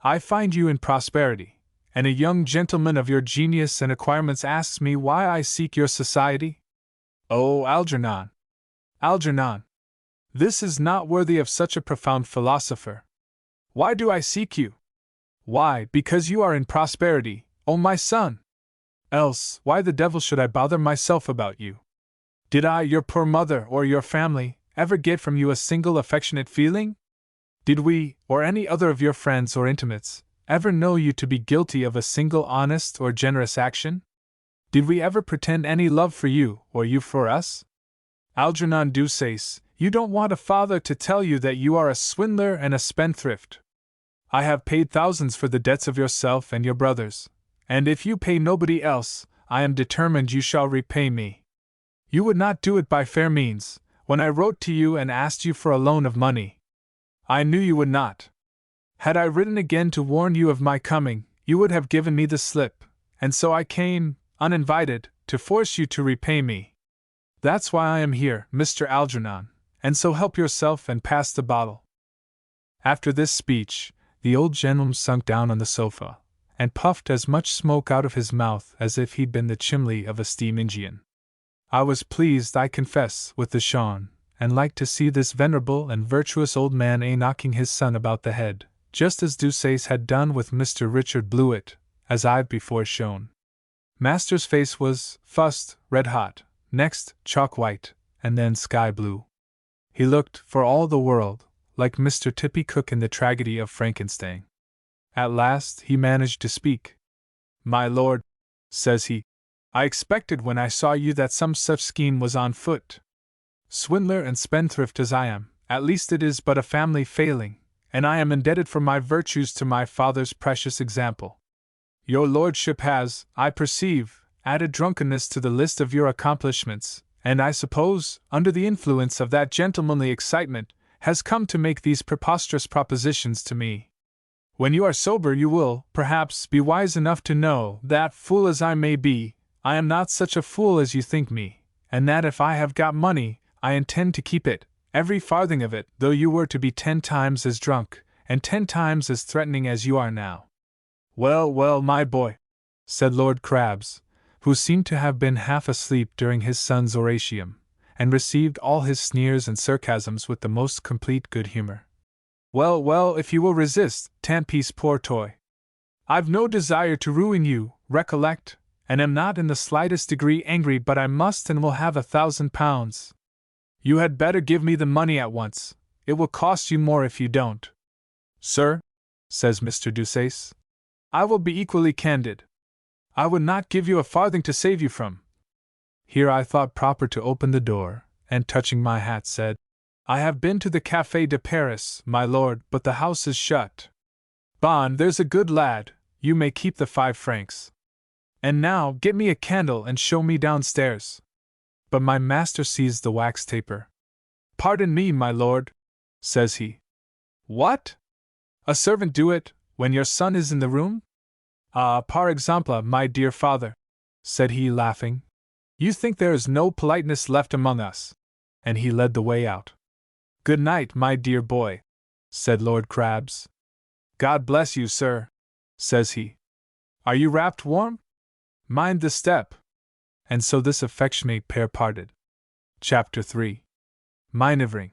I find you in prosperity, and a young gentleman of your genius and acquirements asks me why I seek your society? Oh, Algernon! Algernon! This is not worthy of such a profound philosopher. Why do I seek you? Why, because you are in prosperity, oh my son! Else, why the devil should I bother myself about you? Did I, your poor mother, or your family, ever get from you a single affectionate feeling? Did we, or any other of your friends or intimates, ever know you to be guilty of a single honest or generous action? Did we ever pretend any love for you, or you for us? Algernon Deuceace, you don't want a father to tell you that you are a swindler and a spendthrift. I have paid thousands for the debts of yourself and your brothers, and if you pay nobody else, I am determined you shall repay me. You would not do it by fair means, when I wrote to you and asked you for a loan of money. I knew you would not. Had I written again to warn you of my coming, you would have given me the slip, and so I came, uninvited, to force you to repay me. That's why I am here, Mr. Algernon, and so help yourself and pass the bottle. After this speech, the old gentleman sunk down on the sofa, and puffed as much smoke out of his mouth as if he'd been the chimney of a steam engine. I was pleased, I confess, with the shone, and liked to see this venerable and virtuous old man knocking his son about the head, just as Deuceace had done with Mr. Richard Blewett, as I've before shown. Master's face was, first, red-hot, next, chalk-white, and then sky-blue. He looked, for all the world, like Mr. Tippy Cook in the tragedy of Frankenstein. At last he managed to speak. "My lord," says he, "I expected when I saw you that some such scheme was on foot. Swindler and spendthrift as I am, at least it is but a family failing, and I am indebted for my virtues to my father's precious example. Your lordship has, I perceive, added drunkenness to the list of your accomplishments, and I suppose, under the influence of that gentlemanly excitement, has come to make these preposterous propositions to me. When you are sober you will, perhaps, be wise enough to know that, fool as I may be, I am not such a fool as you think me, and that if I have got money, I intend to keep it, every farthing of it, though you were to be 10 times as drunk, and 10 times as threatening as you are now." "Well, well, my boy," said Lord Crabs, who seemed to have been half asleep during his son's oratium, and received all his sneers and sarcasms with the most complete good humor. "Well, well, if you will resist, tant pis, poor toy. I've no desire to ruin you, recollect, and am not in the slightest degree angry, but I must and will have £1,000. You had better give me the money at once, it will cost you more if you don't." "Sir," says Mr. Deuceace, "I will be equally candid. I would not give you a farthing to save you from—" Here I thought proper to open the door, and touching my hat said, "I have been to the Café de Paris, my lord, but the house is shut. Bon, there's a good lad, you may keep the 5 francs. And now get me a candle and show me downstairs." But my master seized the wax taper. "Pardon me, my lord," says he. "What? A servant do it, when your son is in the room? Ah, par exemple, my dear father," said he, laughing, "you think there is no politeness left among us." And he led the way out. "Good night, my dear boy," said Lord Crabs. "God bless you, sir," says he. "Are you wrapped warm? Mind the step." And so this affectionate pair parted. Chapter 3. Manoeuvring.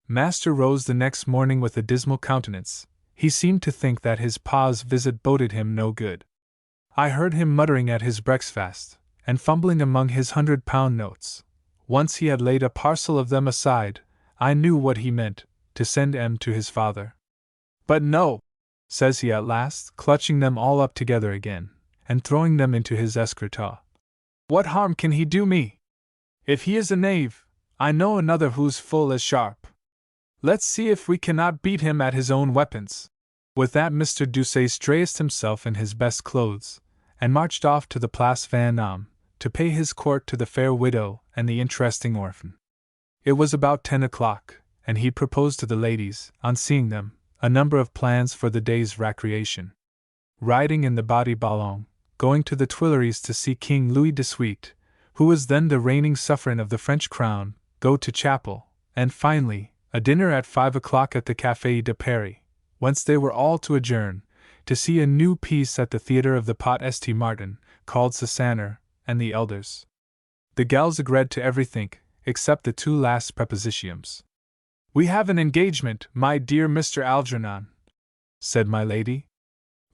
Master rose the next morning with a dismal countenance. He seemed to think that his pa's visit boded him no good. I heard him muttering at his breakfast, and fumbling among his £100 notes. Once he had laid a parcel of them aside, I knew what he meant, to send M to his father. "But no," says he at last, clutching them all up together again, and throwing them into his escritoire. "What harm can he do me? If he is a knave, I know another who's full as sharp. Let's see if we cannot beat him at his own weapons." With that Mr. Deuceace dressed himself in his best clothes, and marched off to the Place Vendôme, to pay his court to the fair widow and the interesting orphan. It was about 10 o'clock, and he proposed to the ladies, on seeing them, a number of plans for the day's recreation. Riding in the Body Ballon, going to the Tuileries to see King Louis XVIII, who was then the reigning sovereign of the French crown, go to chapel, and finally, a dinner at 5 o'clock at the Café de Paris, whence they were all to adjourn, to see a new piece at the theatre of the Pot St. Martin, called Césaire and the Elders. The gals agreed to everything, except the 2 last prepositions. "We have an engagement, my dear Mr. Algernon," said my lady.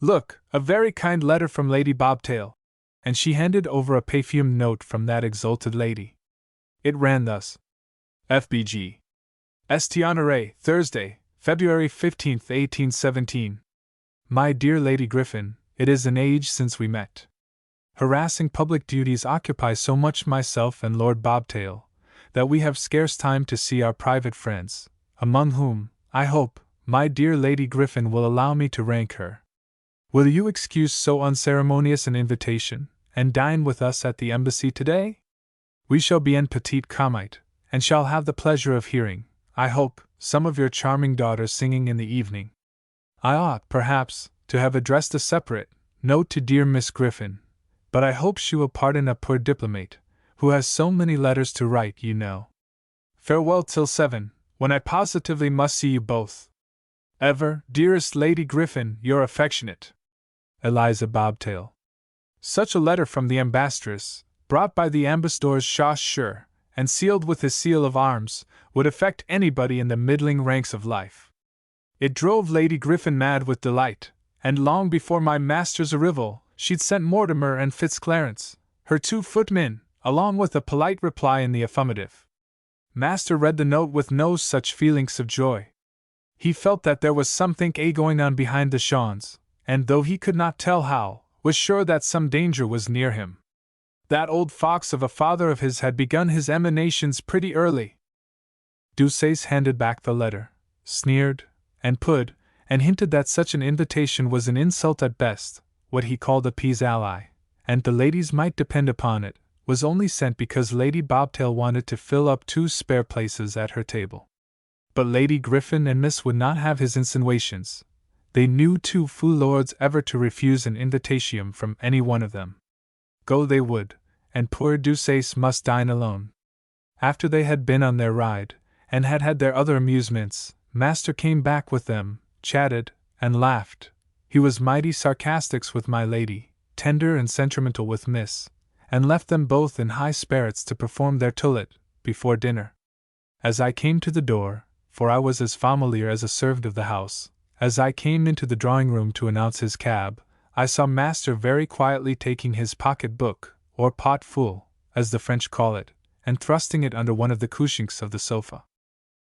"Look, a very kind letter from Lady Bobtail," and she handed over a perfumed note from that exalted lady. It ran thus: "FBG. St. Honoré, Thursday, February 15, 1817. My dear Lady Griffin, it is an age since we met. Harassing public duties occupy so much myself and Lord Bobtail, that we have scarce time to see our private friends, among whom, I hope, my dear Lady Griffin will allow me to rank her. Will you excuse so unceremonious an invitation, and dine with us at the embassy today? We shall be en petit comite, and shall have the pleasure of hearing, I hope, some of your charming daughters singing in the evening. I ought, perhaps, to have addressed a separate note to dear Miss Griffin, but I hope she will pardon a poor diplomate, who has so many letters to write, you know. Farewell till 7, when I positively must see you both. Ever, dearest Lady Griffin, your affectionate Eliza Bobtail. Such a letter from the ambassadress, brought by the ambassador's chasseur, and sealed with his seal of arms, would affect anybody in the middling ranks of life. It drove Lady Griffin mad with delight, and long before my master's arrival, she'd sent Mortimer and Fitzclarence, her 2 footmen, along with a polite reply in the affirmative. Master read the note with no such feelings of joy. He felt that there was something going on behind the sconces, and though he could not tell how, was sure that some danger was near him. That old fox of a father of his had begun his emanations pretty early. Deuceace handed back the letter, sneered, and put, and hinted that such an invitation was an insult at best, what he called a peace ally, and the ladies might depend upon it, was only sent because Lady Bobtail wanted to fill up 2 spare places at her table. But Lady Griffin and Miss would not have his insinuations. They knew too few lords ever to refuse an invitation from any one of them. Go they would, and poor Deuceace must dine alone. After they had been on their ride, and had had their other amusements, Master came back with them, chatted, and laughed. He was mighty sarcastic with my lady, tender and sentimental with Miss, and left them both in high spirits to perform their toilet before dinner. As I came to the door, for I was as familiar as a servant of the house, as I came into the drawing-room to announce his cab, I saw Master very quietly taking his pocket-book, or pot-fool, as the French call it, and thrusting it under one of the cushions of the sofa.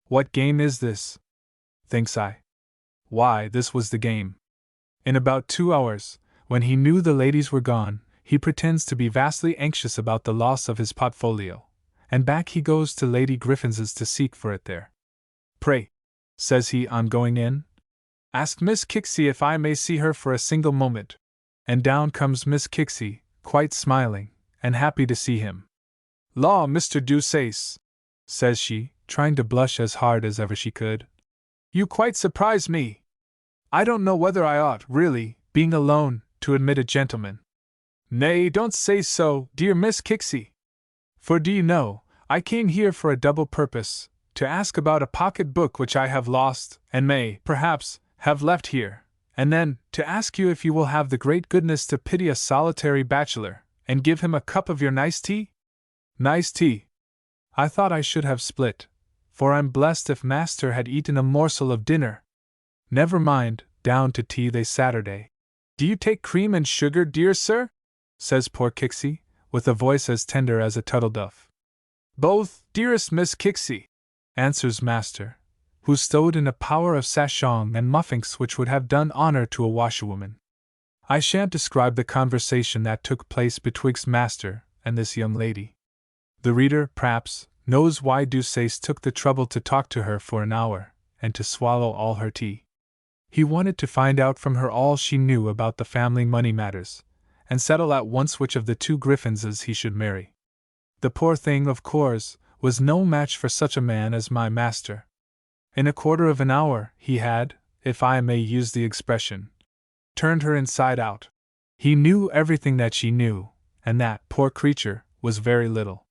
What game is this? Thinks I. Why, this was the game. In about 2 hours, when he knew the ladies were gone, he pretends to be vastly anxious about the loss of his portfolio, and back he goes to Lady Griffin's to seek for it there. Pray, says he on going in, ask Miss Kixie if I may see her for a single moment. And down comes Miss Kixie, quite smiling, and happy to see him. Law, Mr. Deuceace, says she, trying to blush as hard as ever she could. You quite surprise me. I don't know whether I ought, really, being alone, to admit a gentleman. Nay, don't say so, dear Miss Kixie. For do you know, I came here for a double purpose, to ask about a pocket-book which I have lost, and may, perhaps, have left here, and then, to ask you if you will have the great goodness to pity a solitary bachelor, and give him a cup of your nice tea? Nice tea! I thought I should have split, for I'm blessed if Master had eaten a morsel of dinner. Never mind, down to tea they Saturday. Do you take cream and sugar, dear sir? Says poor Kixie, with a voice as tender as a turtle-dove. Both, dearest Miss Kixie, answers Master, who stowed in a power of sachong and muffins which would have done honor to a washerwoman. I shan't describe the conversation that took place betwixt Master and this young lady. The reader, perhaps, knows why Deuceace took the trouble to talk to her for an hour, and to swallow all her tea. He wanted to find out from her all she knew about the family money matters, and settle at once which of the 2 Griffinses he should marry. The poor thing, of course, was no match for such a man as my master. In a quarter of an hour, he had, if I may use the expression, turned her inside out. He knew everything that she knew, and that, poor creature, was very little.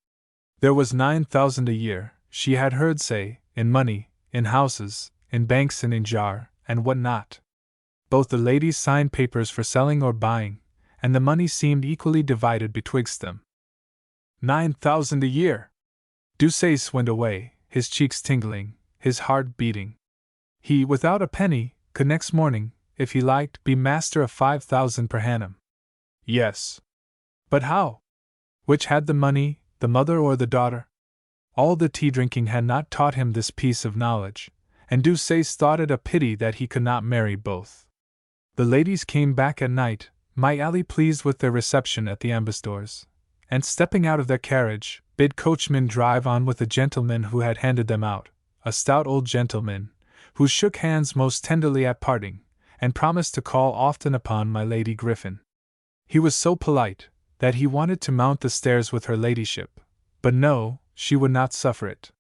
There was 9,000 a year, she had heard say, in money, in houses, in banks and in jar, and what not. Both the ladies signed papers for selling or buying, and the money seemed equally divided betwixt them. 9,000 a year! Deuceace went away, his cheeks tingling, his heart beating. He, without a penny, could next morning, if he liked, be master of 5,000 per annum. Yes. But how? Which had the money, the mother or the daughter? All the tea-drinking had not taught him this piece of knowledge, and Deuceace thought it a pity that he could not marry both. The ladies came back at night, mightily pleased with their reception at the ambassador's, and stepping out of their carriage, bid coachman drive on with the gentleman who had handed them out, a stout old gentleman, who shook hands most tenderly at parting, and promised to call often upon my Lady Griffin. He was so polite, that he wanted to mount the stairs with her ladyship, but no, she would not suffer it.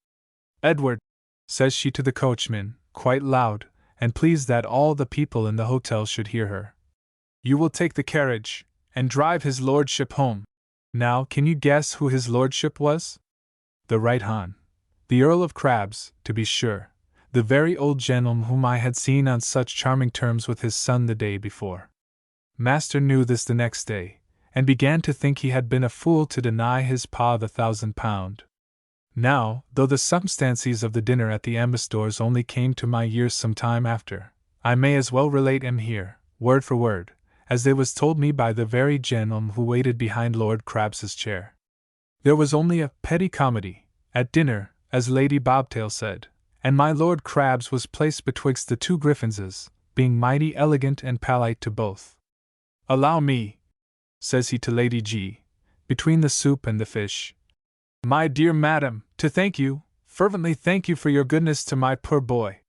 Edward, says she to the coachman, quite loud, and pleased that all the people in the hotel should hear her, you will take the carriage, and drive his lordship home. Now, can you guess who his lordship was? The right Hon. The Earl of Crabs, to be sure, the very old gentleman whom I had seen on such charming terms with his son the day before. Master knew this the next day, and began to think he had been a fool to deny his pa the £1,000. Now, though the substances of the dinner at the ambassador's only came to my ears some time after, I may as well relate 'em here, word for word, as they was told me by the very gentleman who waited behind Lord Crabs's chair. There was only a petty comedy at dinner, as Lady Bobtail said, and my Lord Crabs was placed betwixt the two Griffinses, being mighty elegant and polite to both. "Allow me," says he to Lady G, between the soup and the fish, "my dear madam, to thank you, fervently thank you for your goodness to my poor boy.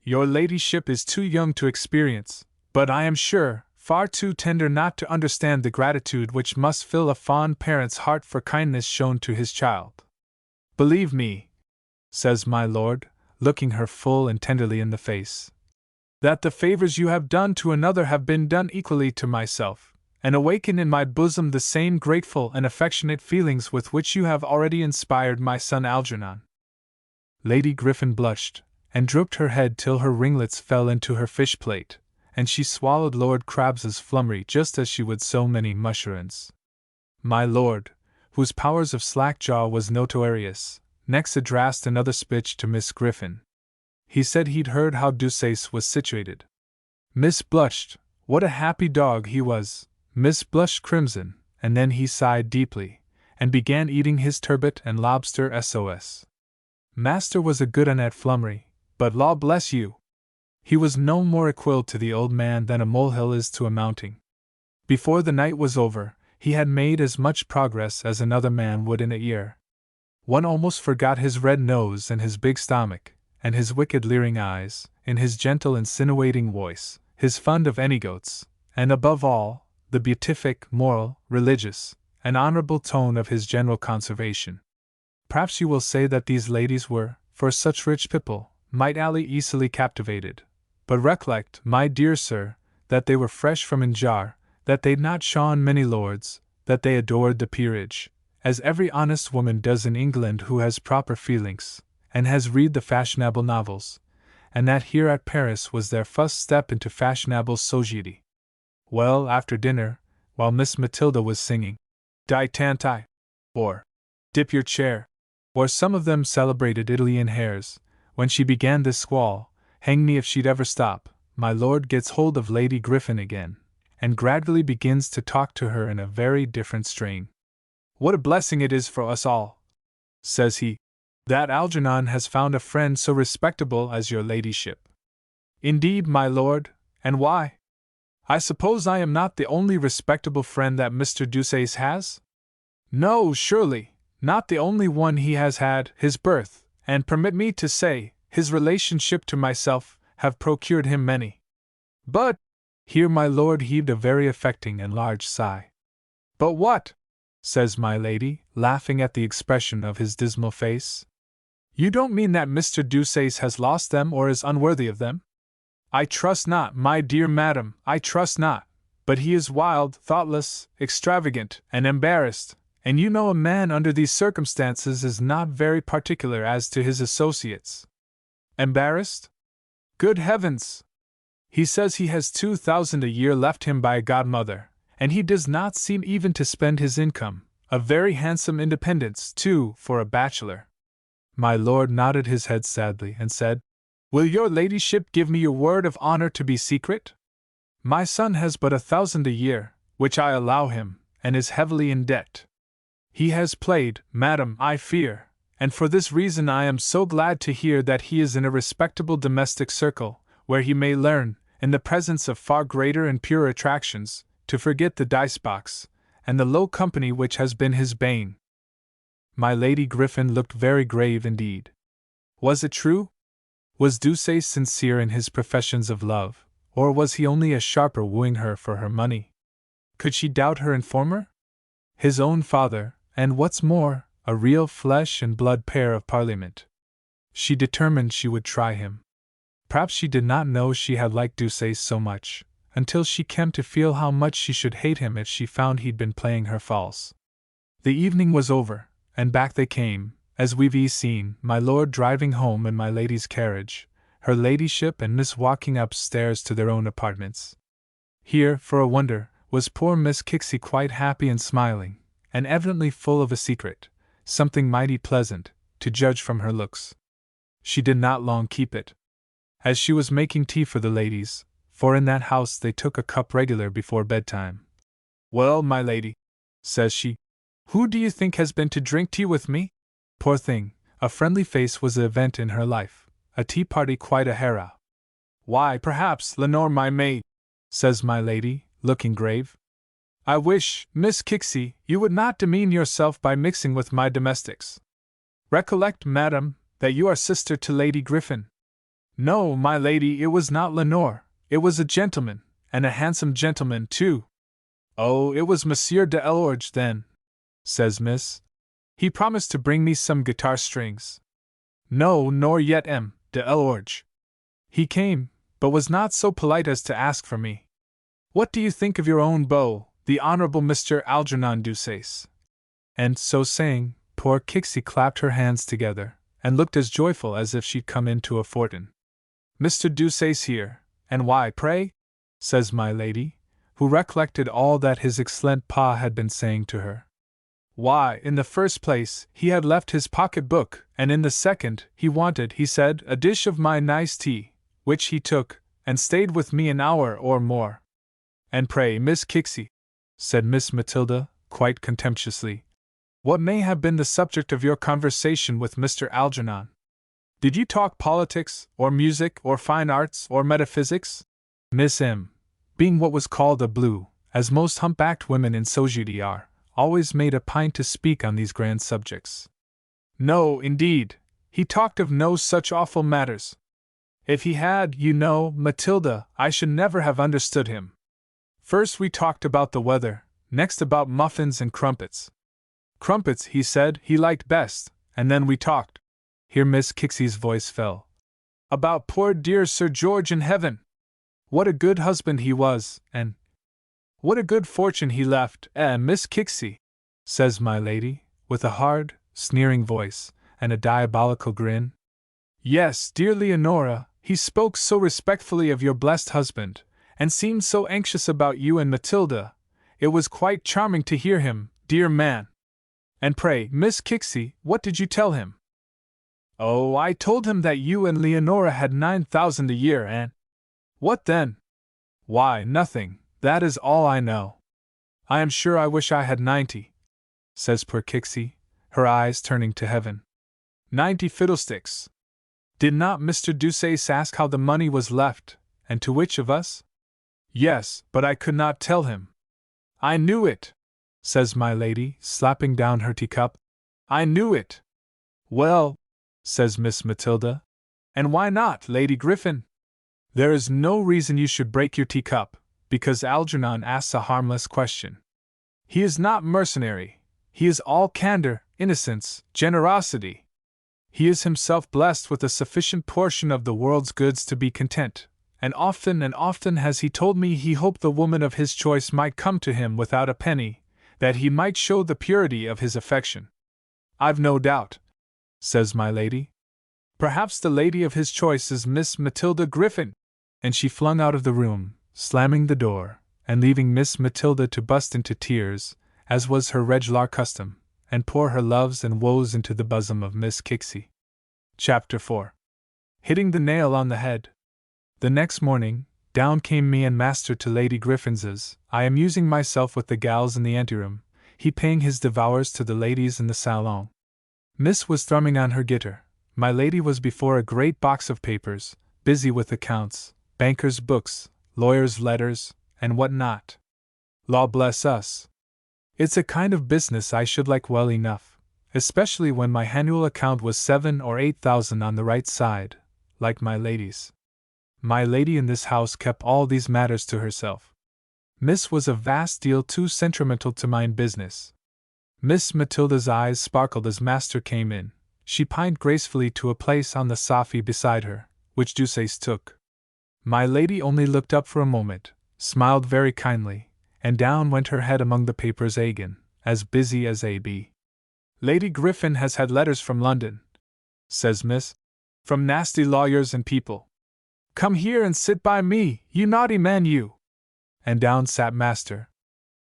Your ladyship is too young to experience, but I am sure, far too tender not to understand the gratitude which must fill a fond parent's heart for kindness shown to his child. Believe me," says my lord, looking her full and tenderly in the face, "that the favors you have done to another have been done equally to myself, and awaken in my bosom the same grateful and affectionate feelings with which you have already inspired my son Algernon." Lady Griffin blushed, and drooped her head till her ringlets fell into her fish plate, and she swallowed Lord Crabs's flummery just as she would so many mushrooms. My lord, whose powers of slack jaw was notorious, next addressed another speech to Miss Griffin. He said he'd heard how Deuceace was situated. Miss blushed. What a happy dog he was! Miss blushed crimson, and then he sighed deeply, and began eating his turbot and lobster sos. Master was a good un at flummery, but law bless you! He was no more equal to the old man than a molehill is to a mounting. Before the night was over, he had made as much progress as another man would in a year. One almost forgot his red nose and his big stomach, and his wicked leering eyes, in his gentle insinuating voice, his fund of anecdotes, and above all, the beatific, moral, religious, and honorable tone of his general conversation. Perhaps you will say that these ladies were, for such rich people, might ally easily captivated. But recollect, my dear sir, that they were fresh from in jar, that they'd not shone many lords, that they adored the peerage, as every honest woman does in England who has proper feelings, and has read the fashionable novels, and that here at Paris was their first step into fashionable society. Well, after dinner, while Miss Matilda was singing, "Die Tanti," or "Dip Your Chair," or some of them celebrated Italian hares, when she began this squall, "Hang me if she'd ever stop," my lord gets hold of Lady Griffin again, and gradually begins to talk to her in a very different strain. "What a blessing it is for us all," says he, "that Algernon has found a friend so respectable as your ladyship." "Indeed, my lord, and why? I suppose I am not the only respectable friend that Mr. Deuceace has?" "No, surely, not the only one. He has had his birth, and permit me to say, his relationship to myself, have procured him many. But," here my lord heaved a very affecting and large sigh. "But what?" says my lady, laughing at the expression of his dismal face. "You don't mean that Mr. Deuceace has lost them or is unworthy of them?" "I trust not, my dear madam, I trust not, but he is wild, thoughtless, extravagant, and embarrassed, and you know a man under these circumstances is not very particular as to his associates." "Embarrassed? Good heavens! He says he has 2,000 a year left him by a godmother, and he does not seem even to spend his income, a very handsome independence, too, for a bachelor." My lord nodded his head sadly and said, "Will your ladyship give me your word of honor to be secret? My son has but 1,000 a year, which I allow him, and is heavily in debt. He has played, madam, I fear, and for this reason I am so glad to hear that he is in a respectable domestic circle, where he may learn, in the presence of far greater and purer attractions, to forget the dice-box, and the low company which has been his bane." My Lady Griffin looked very grave indeed. Was it true? Was Deuceace sincere in his professions of love, or was he only a sharper wooing her for her money? Could she doubt her informer? His own father, and what's more, a real flesh and blood peer of Parliament. She determined she would try him. Perhaps she did not know she had liked Deuceace so much, until she came to feel how much she should hate him if she found he'd been playing her false. The evening was over, and back they came, as we've seen, my lord driving home in my lady's carriage, her ladyship and Miss walking upstairs to their own apartments. Here, for a wonder, was poor Miss Kixie quite happy and smiling, and evidently full of a secret, something mighty pleasant, to judge from her looks. She did not long keep it. As she was making tea for the ladies, for in that house they took a cup regular before bedtime. "Well, my lady," says she, "who do you think has been to drink tea with me?" Poor thing, a friendly face was the event in her life, a tea party quite a hurrah. "Why, perhaps Lenore, my maid," says my lady, looking grave. "I wish, Miss Kixie, you would not demean yourself by mixing with my domestics. Recollect, madam, that you are sister to Lady Griffin." "No, my lady, it was not Lenore, it was a gentleman, and a handsome gentleman, too." "Oh, it was Monsieur de Elorge, then," says Miss. "He promised to bring me some guitar strings." "No, nor yet M. de Elorge. He came, but was not so polite as to ask for me. What do you think of your own beau, the Honorable Mr. Algernon Deuceace?" And so saying, poor Kixie clapped her hands together, and looked as joyful as if she'd come into a fortin. "Mr. Deuceace here, and why, pray?" says my lady, who recollected all that his excellent pa had been saying to her. "Why, in the first place, he had left his pocket-book, and in the second, he wanted, he said, a dish of my nice tea, which he took, and stayed with me an hour or more." "And pray, Miss Kixie," said Miss Matilda, quite contemptuously, "what may have been the subject of your conversation with Mr. Algernon? Did you talk politics, or music, or fine arts, or metaphysics?" Miss M., being what was called a blue, as most humpbacked women in society are, always made a point to speak on these grand subjects. "No, indeed, he talked of no such awful matters. If he had, you know, Matilda, I should never have understood him. First we talked about the weather, next about muffins and crumpets. Crumpets, he said, he liked best, and then we talked," here Miss Kixie's voice fell, "about poor dear Sir George in heaven. What a good husband he was, and what a good fortune he left, Miss Kixie," says my lady, with a hard, sneering voice, and a diabolical grin. "Yes, dear Leonora, he spoke so respectfully of your blessed husband, and seemed so anxious about you and Matilda, it was quite charming to hear him, dear man. And pray, Miss Kixie, what did you tell him?" "Oh, I told him that you and Leonora had 9,000 a year, and—" "What then?" "Why, nothing, that is all I know. I am sure I wish I had 90, says poor Kixie, her eyes turning to heaven. 90 fiddlesticks! Did not Mr. Deuceace ask how the money was left, and to which of us?" "Yes, but I could not tell him." "I knew it," says my lady, slapping down her teacup. "I knew it." "Well," says Miss Matilda, "and why not, Lady Griffin? There is no reason you should break your teacup, because Algernon asks a harmless question. He is not mercenary, he is all candor, innocence, generosity. He is himself blessed with a sufficient portion of the world's goods to be content, and often has he told me he hoped the woman of his choice might come to him without a penny, that he might show the purity of his affection. I've no doubt," says my lady. "Perhaps the lady of his choice is Miss Matilda Griffin," and she flung out of the room, slamming the door, and leaving Miss Matilda to burst into tears, as was her regular custom, and pour her loves and woes into the bosom of Miss Kixie. Chapter 4. Hitting the nail on the head. The next morning, down came me and master to Lady Griffin's, I amusing myself with the gals in the anteroom, he paying his devours to the ladies in the salon. Miss was thrumming on her guitar, my lady was before a great box of papers, busy with accounts, bankers' books, lawyers' letters, and what not. Law bless us! It's a kind of business I should like well enough, especially when my annual account was 7,000 or 8,000 on the right side, like my lady's. My lady in this house kept all these matters to herself. Miss was a vast deal too sentimental to mind business. Miss Matilda's eyes sparkled as master came in. She pined gracefully to a place on the sofa beside her, which Deuceace took. My lady only looked up for a moment, smiled very kindly, and down went her head among the papers again, as busy as a.b. Lady Griffin has had letters from London, says Miss, from nasty lawyers and people. Come here and sit by me, you naughty man, you. And down sat Master.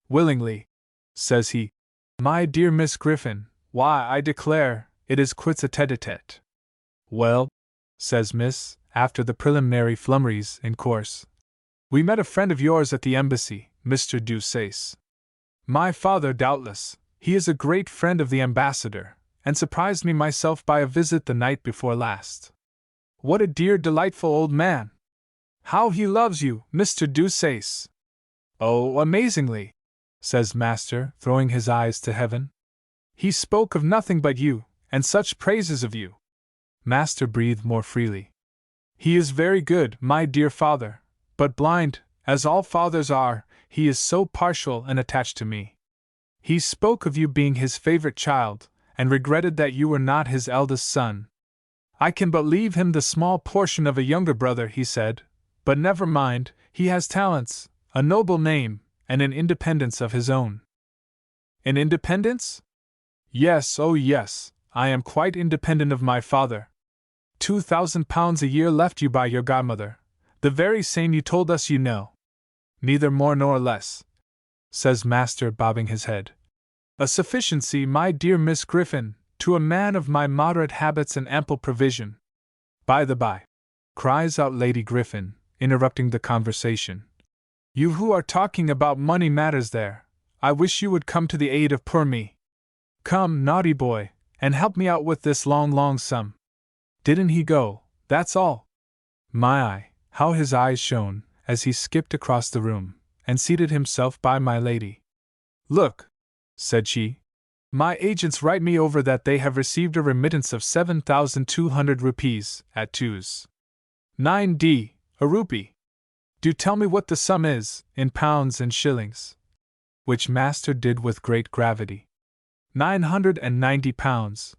Willingly, says he. My dear Miss Griffin, why, I declare, it is quits a tete-a-tete. Well, says Miss, after the preliminary flummeries in course. We met a friend of yours at the embassy, Mr. Deuceace. My father, doubtless, he is a great friend of the ambassador, and surprised me myself by a visit the night before last. What a dear, delightful old man! How he loves you, Mr. Deuceace! Oh, amazingly, says Master, throwing his eyes to heaven. He spoke of nothing but you, and such praises of you. Master breathed more freely. He is very good, my dear father, but blind, as all fathers are. He is so partial and attached to me. He spoke of you being his favorite child, and regretted that you were not his eldest son. I can but leave him the small portion of a younger brother, he said, but never mind, he has talents, a noble name, and an independence of his own. An independence? Yes, oh yes, I am quite independent of my father. £2,000 a year left you by your godmother, the very same you told us you know. Neither more nor less, says Master, bobbing his head. A sufficiency, my dear Miss Griffin, to a man of my moderate habits and ample provision. By the by, cries out Lady Griffin, interrupting the conversation. You who are talking about money matters there, I wish you would come to the aid of poor me. Come, naughty boy, and help me out with this long sum. Didn't he go, that's all? My eye, how his eyes shone, as he skipped across the room, and seated himself by my lady. Look, said she. My agents write me over that they have received a remittance of 7,200 rupees, at 2s. 9d, a rupee. Do tell me what the sum is, in pounds and shillings. Which Master did with great gravity. £990.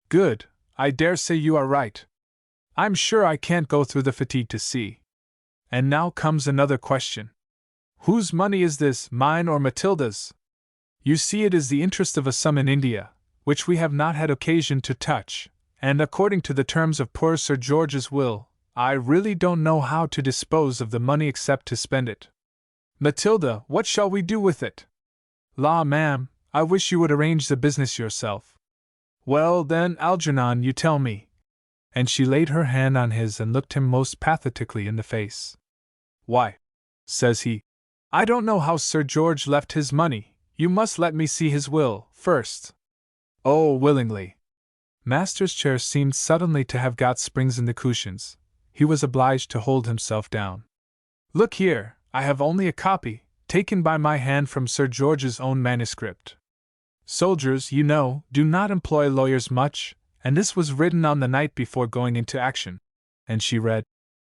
Good, I dare say you are right. I'm sure I can't go through the fatigue to see. And now comes another question. Whose money is this, mine or Matilda's? You see, it is the interest of a sum in India, which we have not had occasion to touch, and according to the terms of poor Sir George's will, I really don't know how to dispose of the money except to spend it. Matilda, what shall we do with it? La, ma'am, I wish you would arrange the business yourself. Well, then, Algernon, you tell me. And she laid her hand on his and looked him most pathetically in the face. Why, says he, I don't know how Sir George left his money. You must let me see his will, first. Oh, willingly. Master's chair seemed suddenly to have got springs in the cushions. He was obliged to hold himself down. Look here, I have only a copy, taken by my hand from Sir George's own manuscript. Soldiers, you know, do not employ lawyers much, and this was written on the night before going into action. And she read,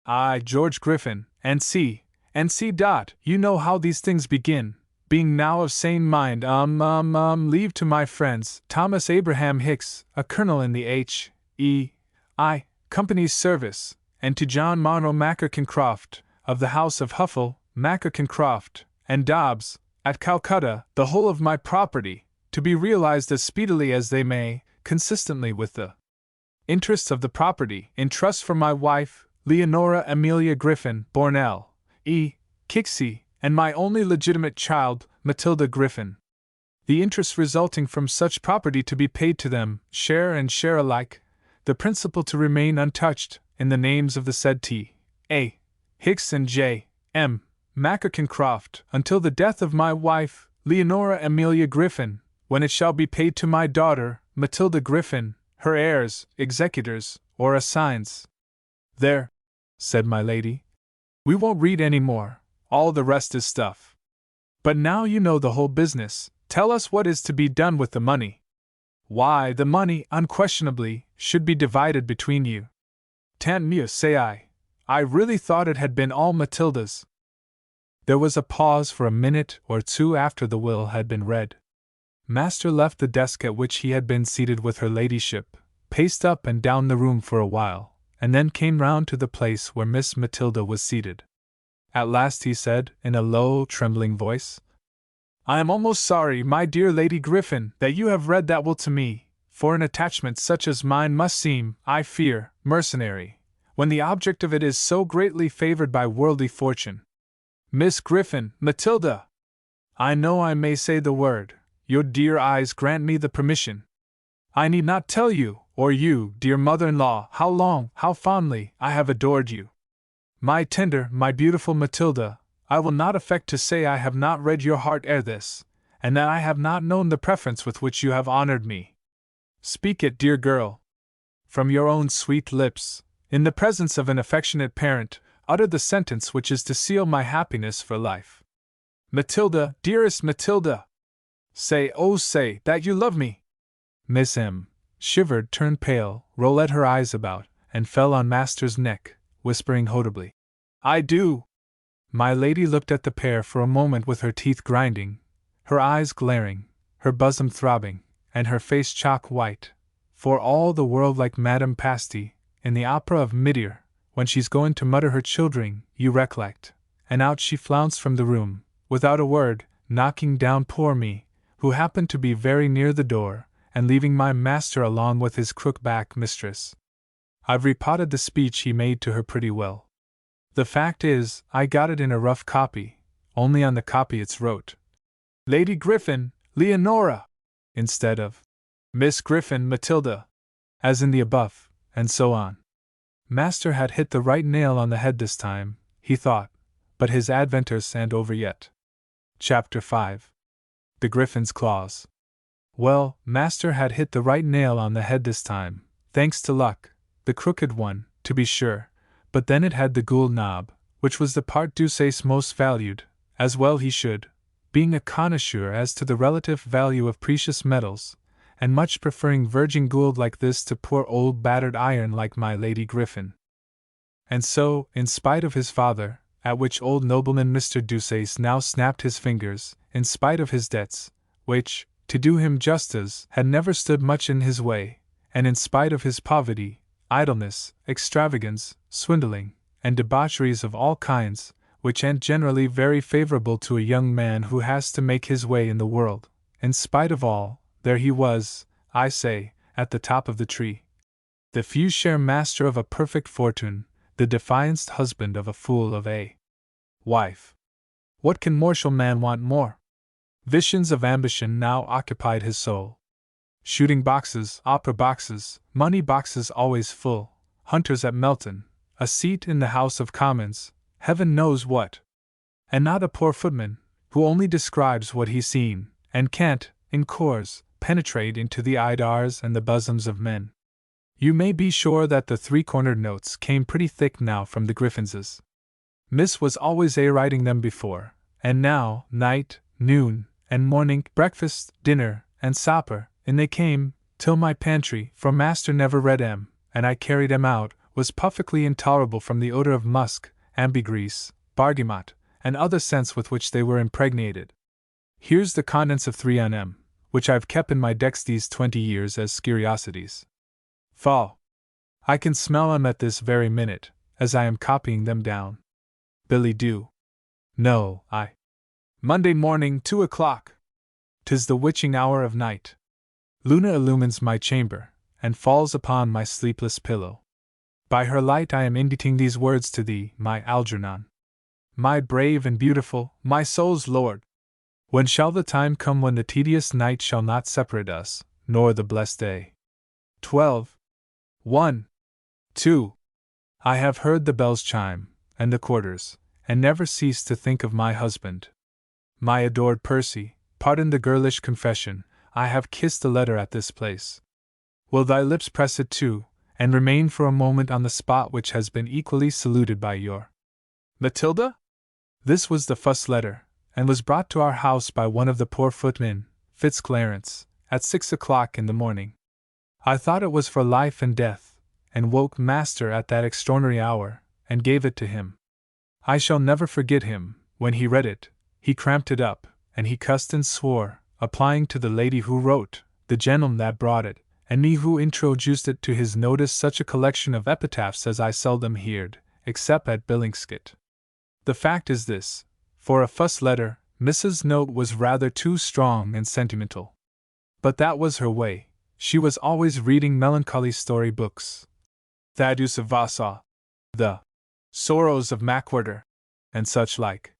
I, George Griffin, N.C., you know how these things begin. Being now of sane mind, leave to my friends, Thomas Abraham Hicks, a colonel in the H.E.I. Company's service, and to John Monroe Mackerkin-Croft, of the house of Huffle, Mackerkin-Croft, and Dobbs, at Calcutta, the whole of my property, to be realized as speedily as they may, consistently with the interests of the property, in trust for my wife, Leonora Amelia Griffin, born L.E. Kixey, and my only legitimate child, Matilda Griffin. The interest resulting from such property to be paid to them, share and share alike, the principal to remain untouched, in the names of the said T.A. Hicks and J.M. Mackerkin-Croft, until the death of my wife, Leonora Amelia Griffin, when it shall be paid to my daughter, Matilda Griffin, her heirs, executors, or assigns. There, said my lady. We won't read any more. All the rest is stuff. But now you know the whole business, tell us what is to be done with the money. Why, the money, unquestionably, should be divided between you. Tant mieux, say I. I really thought it had been all Matilda's. There was a pause for a minute or two after the will had been read. Master left the desk at which he had been seated with her ladyship, paced up and down the room for a while, and then came round to the place where Miss Matilda was seated. At last he said, in a low, trembling voice, I am almost sorry, my dear Lady Griffin, that you have read that will to me, for an attachment such as mine must seem, I fear, mercenary, when the object of it is so greatly favored by worldly fortune. Miss Griffin, Matilda! I know I may say the word, your dear eyes grant me the permission. I need not tell you, or you, dear mother-in-law, how long, how fondly, I have adored you. My tender, my beautiful Matilda, I will not affect to say I have not read your heart ere this, and that I have not known the preference with which you have honored me. Speak it, dear girl. From your own sweet lips, in the presence of an affectionate parent, utter the sentence which is to seal my happiness for life. Matilda, dearest Matilda! Say, oh say, that you love me! Miss M. shivered, turned pale, rolled her eyes about, and fell on master's neck, whispering audibly, I do! My lady looked at the pair for a moment with her teeth grinding, her eyes glaring, her bosom throbbing, and her face chalk white, for all the world like Madame Pasty, in the opera of Midier, when she's going to mutter her children, you recollect, and out she flounced from the room, without a word, knocking down poor me, who happened to be very near the door, and leaving my master along with his crook-back mistress. I've repotted the speech he made to her pretty well. The fact is, I got it in a rough copy, only on the copy it's wrote, Lady Griffin, Leonora, instead of Miss Griffin, Matilda, as in the above, and so on. Master had hit the right nail on the head this time, he thought, but his adventures ain't over yet. Chapter 5. The Griffin's Claws. Well, Master had hit the right nail on the head this time, thanks to luck, the crooked one, to be sure, but then it had the Gould knob, which was the part Deuceace most valued, as well he should, being a connoisseur as to the relative value of precious metals, and much preferring virgin gold like this to poor old battered iron like my Lady Griffin. And so, in spite of his father, at which old nobleman Mr. Deuceace now snapped his fingers, in spite of his debts, which, to do him justice, had never stood much in his way, and in spite of his poverty, idleness, extravagance, swindling, and debaucheries of all kinds, which ain't generally very favorable to a young man who has to make his way in the world, in spite of all, there he was, I say, at the top of the tree. The few share master of a perfect fortune, the defianced husband of a fool of a wife. What can mortal man want more? Visions of ambition now occupied his soul. Shooting boxes, opera boxes, money boxes always full, hunters at Melton, a seat in the House of Commons, heaven knows what. And not a poor footman, who only describes what he's seen, and can't, in course, penetrate into the idars and the bosoms of men. You may be sure that the three-cornered notes came pretty thick now from the Griffinses. Miss was always writing them before, and now, night, noon, and morning, breakfast, dinner, and supper, in they came, till my pantry, for master never read 'em, and I carried 'em out, was perfectly intolerable from the odor of musk, ambergris, bergamot, and other scents with which they were impregnated. Here's the contents of 3 on 'em, which I've kept in my decks these 20 years as curiosities. Fall. I can smell 'em at this very minute, as I am copying them down. Billy do. No, I. Monday morning, 2 o'clock. 'Tis the witching hour of night. Luna illumines my chamber, and falls upon my sleepless pillow. By her light I am inditing these words to thee, my Algernon. My brave and beautiful, my soul's lord. When shall the time come when the tedious night shall not separate us, nor the blessed day? 12. 1. 2. I have heard the bells chime, and the quarters, and never ceased to think of my husband. My adored Percy, pardon the girlish confession, I have kissed a letter at this place. Will thy lips press it too, and remain for a moment on the spot which has been equally saluted by your Matilda? This was the first letter, and was brought to our house by one of the poor footmen, Fitzclarence, at 6 o'clock in the morning. I thought it was for life and death, and woke master at that extraordinary hour, and gave it to him. I shall never forget him. When he read it, he cramped it up, and he cussed and swore, applying to the lady who wrote, the gentleman that brought it, and me who introduced it to his notice such a collection of epitaphs as I seldom heard, except at Billingsgate. The fact is this: for a fuss letter, Mrs. Note was rather too strong and sentimental. But that was her way. She was always reading melancholy story books. Thaddeus of Vassar, The Sorrows of Macwhirter, and such like.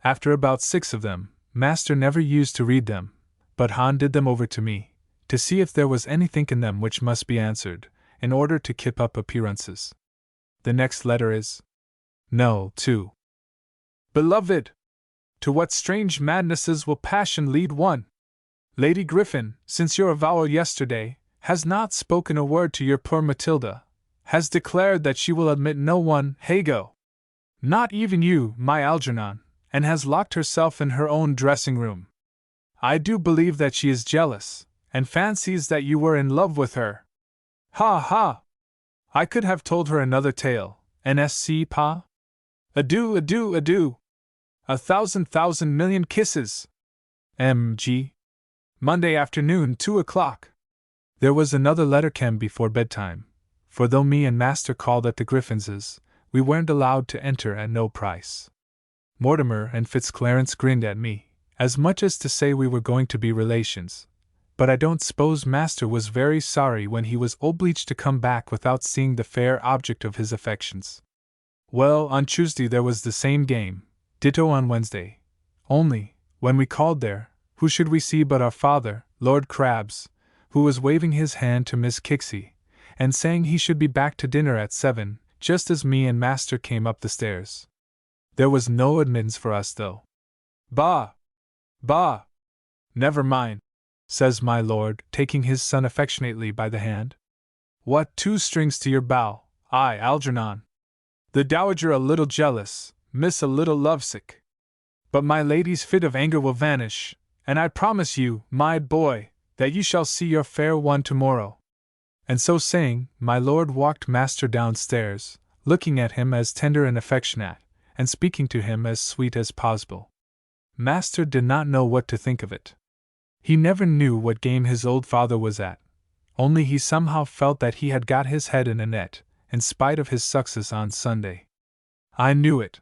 After about 6 of them, Master never used to read them, but Han did them over to me, to see if there was anything in them which must be answered, in order to keep up appearances. The next letter is No. 2. Beloved! To what strange madnesses will passion lead one? Lady Griffin, since your avowal yesterday, has not spoken a word to your poor Matilda, has declared that she will admit no one, Hago, not even you, my Algernon, and has locked herself in her own dressing-room. I do believe that she is jealous, and fancies that you were in love with her. Ha ha! I could have told her another tale, NSC pa? Adieu, adieu, adieu! 1,000,000 million kisses! M.G. Monday afternoon, 2 o'clock. There was another letter came before bedtime, for though me and Master called at the Griffinses, we weren't allowed to enter at no price. Mortimer and Fitzclarence grinned at me, as much as to say we were going to be relations, but I don't suppose Master was very sorry when he was obliged to come back without seeing the fair object of his affections. Well, on Tuesday there was the same game, ditto on Wednesday. Only, when we called there, who should we see but our father, Lord Crabs, who was waving his hand to Miss Kixie, and saying he should be back to dinner at 7, just as me and Master came up the stairs. There was no admittance for us, though. Bah! Bah! Never mind, says my lord, taking his son affectionately by the hand. What 2 strings to your bow, I, Algernon. The dowager a little jealous, miss a little lovesick. But my lady's fit of anger will vanish, and I promise you, my boy, that you shall see your fair one tomorrow. And so saying, my lord walked Master downstairs, looking at him as tender and affectionate, and speaking to him as sweet as possible. Master did not know what to think of it. He never knew what game his old father was at, only he somehow felt that he had got his head in a net, in spite of his success on Sunday. I knew it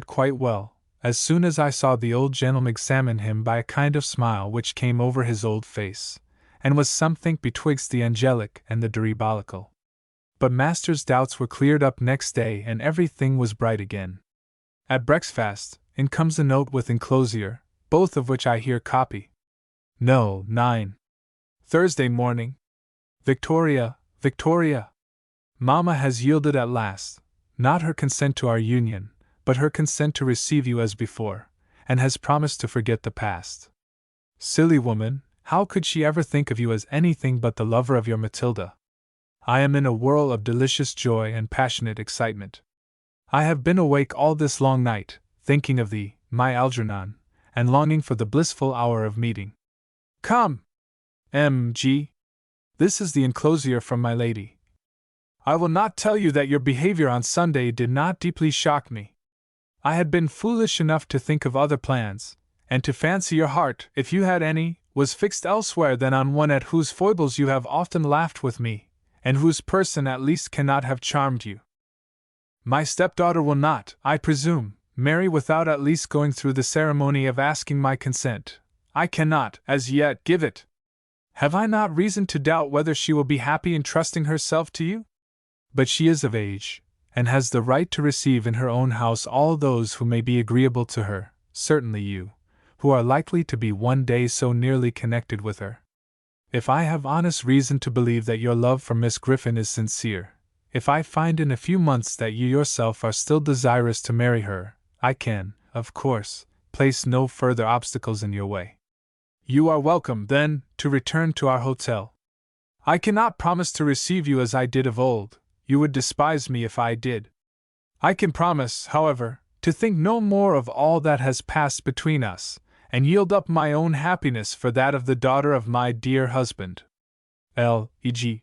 quite well, as soon as I saw the old gentleman examine him by a kind of smile which came over his old face, and was something betwixt the angelic and the diabolical. But Master's doubts were cleared up next day and everything was bright again. At breakfast, in comes a note with enclosure, both of which I here copy. No. 9. Thursday morning. Victoria, Victoria! Mamma has yielded at last, not her consent to our union, but her consent to receive you as before, and has promised to forget the past. Silly woman, how could she ever think of you as anything but the lover of your Matilda? I am in a whirl of delicious joy and passionate excitement. I have been awake all this long night, thinking of thee, my Algernon, and longing for the blissful hour of meeting. Come! M.G. This is the enclosure from my lady. I will not tell you that your behavior on Sunday did not deeply shock me. I had been foolish enough to think of other plans, and to fancy your heart, if you had any, was fixed elsewhere than on one at whose foibles you have often laughed with me, and whose person at least cannot have charmed you. My stepdaughter will not, I presume, marry without at least going through the ceremony of asking my consent. I cannot, as yet, give it. Have I not reason to doubt whether she will be happy in trusting herself to you? But she is of age, and has the right to receive in her own house all those who may be agreeable to her, certainly you, who are likely to be one day so nearly connected with her. If I have honest reason to believe that your love for Miss Griffin is sincere, if I find in a few months that you yourself are still desirous to marry her, I can, of course, place no further obstacles in your way. You are welcome, then, to return to our hotel. I cannot promise to receive you as I did of old. You would despise me if I did. I can promise, however, to think no more of all that has passed between us, and yield up my own happiness for that of the daughter of my dear husband. L.E.G.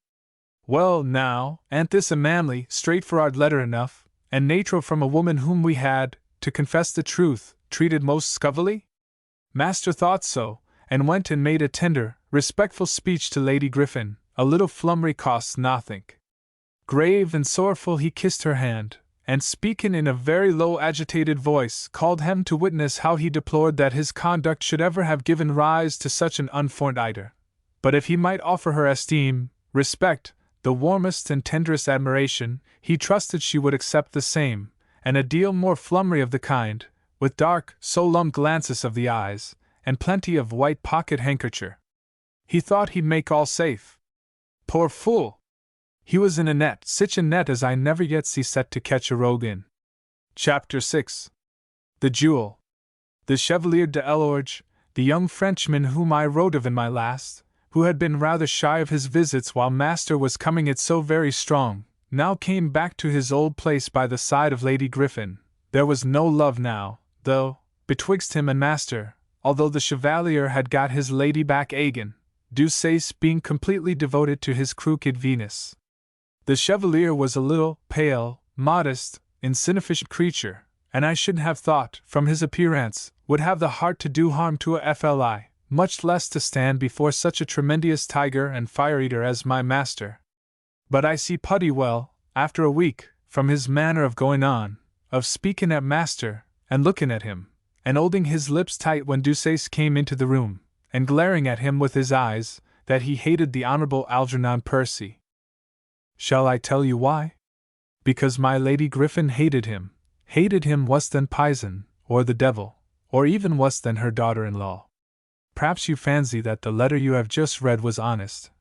Well, now, an't this a manly, straightforward letter enough, and natural from a woman whom we had, to confess the truth, treated most scovilly? Master thought so, and went and made a tender, respectful speech to Lady Griffin. A little flummery costs nothing. Grave and sorrowful he kissed her hand, and speaking in a very low agitated voice, called him to witness how he deplored that his conduct should ever have given rise to such an unformed ider. But if he might offer her esteem, respect, the warmest and tenderest admiration, he trusted she would accept the same, and a deal more flummery of the kind, with dark, solemn glances of the eyes, and plenty of white pocket handkercher. He thought he'd make all safe. Poor fool! He was in a net, sich a net as I never yet see set to catch a rogue in. Chapter 6. The Jewel. The Chevalier de Elorge, the young Frenchman whom I wrote of in my last, who had been rather shy of his visits while master was coming it so very strong, now came back to his old place by the side of Lady Griffin. There was no love now, though, betwixt him and master, although the Chevalier had got his lady back again, Deuceace being completely devoted to his crooked Venus. The Chevalier was a little, pale, modest, insignificant creature, and I should have thought, from his appearance, would have the heart to do harm to a fli, much less to stand before such a tremendous tiger and fire-eater as my master. But I see putty well, after a week, from his manner of going on, of speaking at master, and looking at him, and holding his lips tight when Deuceace came into the room, and glaring at him with his eyes, that he hated the Honourable Algernon Percy. Shall I tell you why? Because my Lady Griffin hated him worse than Pison, or the devil, or even worse than her daughter-in-law. Perhaps you fancy that the letter you have just read was honest.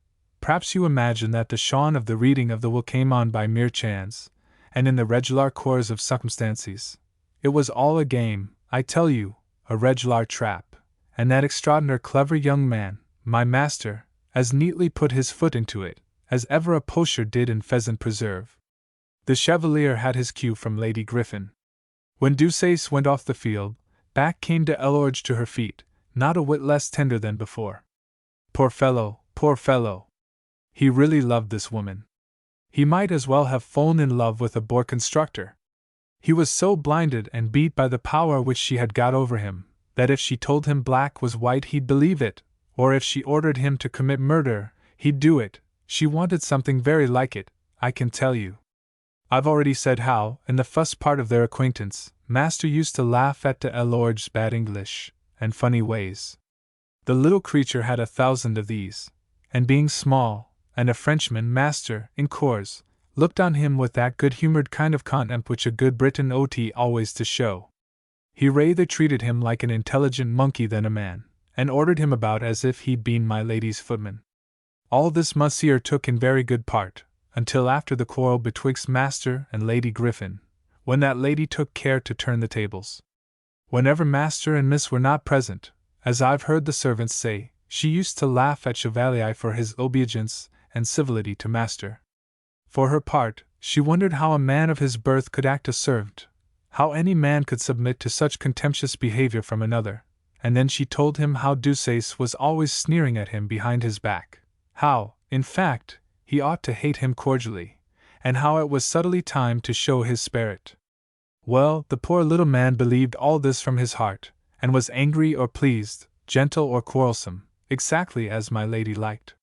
Perhaps you imagine that the shon of the reading of the will came on by mere chance, and in the regular course of circumstances. It was all a game, I tell you, a regular trap, and that extraordinary clever young man, my master, as neatly put his foot into it as ever a poacher did in pheasant preserve. The Chevalier had his cue from Lady Griffin. When Deuceace went off the field, back came de Elorge to her feet, not a whit less tender than before. Poor fellow, poor fellow! He really loved this woman. He might as well have fallen in love with a boor constructor. He was so blinded and beat by the power which she had got over him, that if she told him black was white he'd believe it, or if she ordered him to commit murder, he'd do it. She wanted something very like it, I can tell you. I've already said how, in the first part of their acquaintance, master used to laugh at de Elorge's bad English and funny ways. The little creature had 1,000 of these, and being small, and a Frenchman, master, in course, looked on him with that good-humoured kind of contempt which a good Briton ought always to show. He rather treated him like an intelligent monkey than a man, and ordered him about as if he'd been my lady's footman. All this Monsieur took in very good part, until after the quarrel betwixt master and Lady Griffin, when that lady took care to turn the tables. Whenever master and miss were not present, as I've heard the servants say, she used to laugh at Chevalier for his obedience and civility to master. For her part, she wondered how a man of his birth could act a servant, how any man could submit to such contemptuous behavior from another, and then she told him how Deuceace was always sneering at him behind his back. How, in fact, he ought to hate him cordially, and how it was subtly timed to show his spirit. Well, the poor little man believed all this from his heart, and was angry or pleased, gentle or quarrelsome, exactly as my lady liked.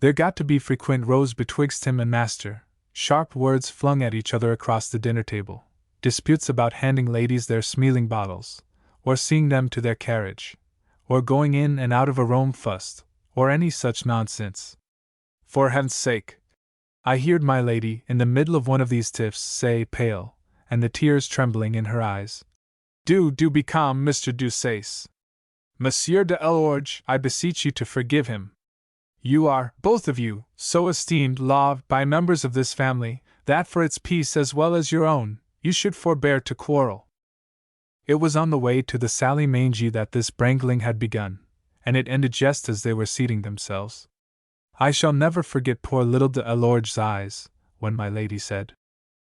There got to be frequent rows betwixt him and master, sharp words flung at each other across the dinner table, disputes about handing ladies their smealing bottles, or seeing them to their carriage, or going in and out of a room fussed, or any such nonsense. For heaven's sake! I heard my lady, in the middle of one of these tiffs, say, pale, and the tears trembling in her eyes, Do be calm, Mr. Deuceace. Monsieur de Elorge, I beseech you to forgive him. You are, both of you, so esteemed, loved by members of this family, that for its peace as well as your own, you should forbear to quarrel. It was on the way to the Sally Mangy that this brangling had begun, and it ended just as they were seating themselves. I shall never forget poor little de Elorge's eyes, when my lady said,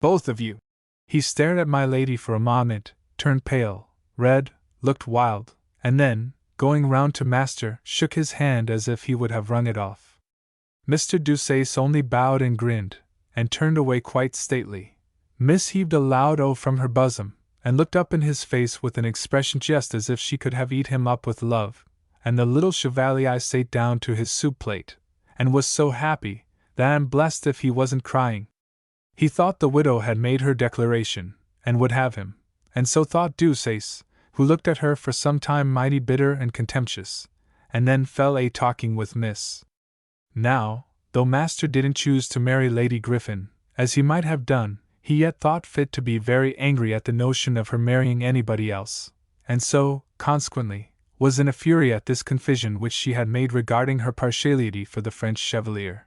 Both of you. He stared at my lady for a moment, turned pale, red, looked wild, and then, going round to master, shook his hand as if he would have wrung it off. Mr. Deuceace only bowed and grinned, and turned away quite stately. Miss heaved a loud oath from her bosom, and looked up in his face with an expression just as if she could have eat him up with love, and the little Chevalier sate down to his soup plate, and was so happy, that I'm blessed if he wasn't crying. He thought the widow had made her declaration, and would have him, and so thought Deuceace, who looked at her for some time mighty bitter and contemptuous, and then fell a talking with Miss. Now, though master didn't choose to marry Lady Griffin, as he might have done, he yet thought fit to be very angry at the notion of her marrying anybody else, and so, consequently, was in a fury at this confession which she had made regarding her partiality for the French chevalier.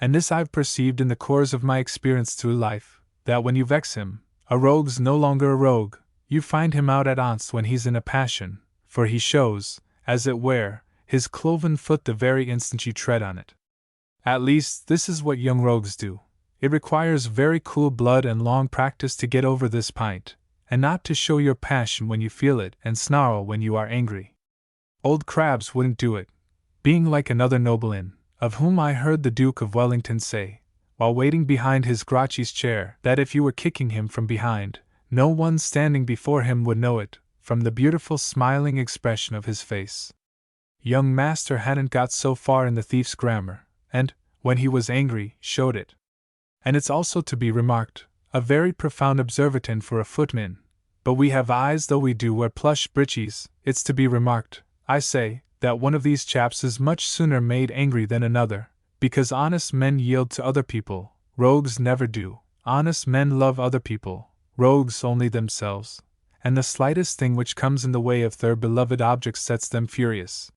And this I've perceived in the course of my experience through life, that when you vex him, a rogue's no longer a rogue, you find him out at once when he's in a passion, for he shows, as it were, his cloven foot the very instant you tread on it. At least, this is what young rogues do. It requires very cool blood and long practice to get over this pint, and not to show your passion when you feel it and snarl when you are angry. Old Crabs wouldn't do it, being like another nobleman, of whom I heard the Duke of Wellington say, while waiting behind his Gracchi's chair, that if you were kicking him from behind, no one standing before him would know it, from the beautiful smiling expression of his face. Young master hadn't got so far in the thief's grammar, and, when he was angry, showed it. And it's also to be remarked, a very profound observaton for a footman, but we have eyes though we do wear plush breeches. It's to be remarked, I say, that one of these chaps is much sooner made angry than another, because honest men yield to other people, rogues never do. Honest men love other people, rogues only themselves, and the slightest thing which comes in the way of their beloved objects sets them furious.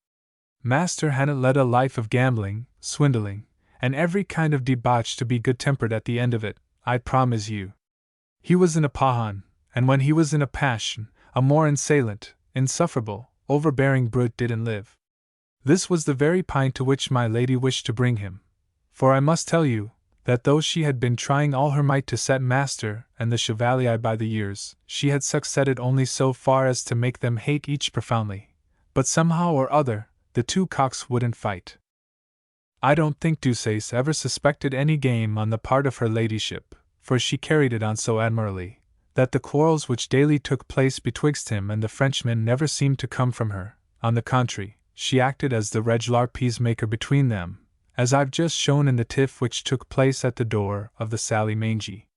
Master hadn't led a life of gambling, swindling, and every kind of debauch to be good-tempered at the end of it, I promise you. He was in a pahan, and when he was in a passion, a more insolent, insufferable, overbearing brute didn't live. This was the very pint to which my lady wished to bring him, for I must tell you, that though she had been trying all her might to set master and the chevalier by the ears, she had succeeded only so far as to make them hate each profoundly, but somehow or other, the two cocks wouldn't fight. I don't think Deuceace ever suspected any game on the part of her ladyship, for she carried it on so admirably, that the quarrels which daily took place betwixt him and the Frenchman never seemed to come from her. On the contrary, she acted as the regular peacemaker between them, as I've just shown in the tiff which took place at the door of the Sally Mangy.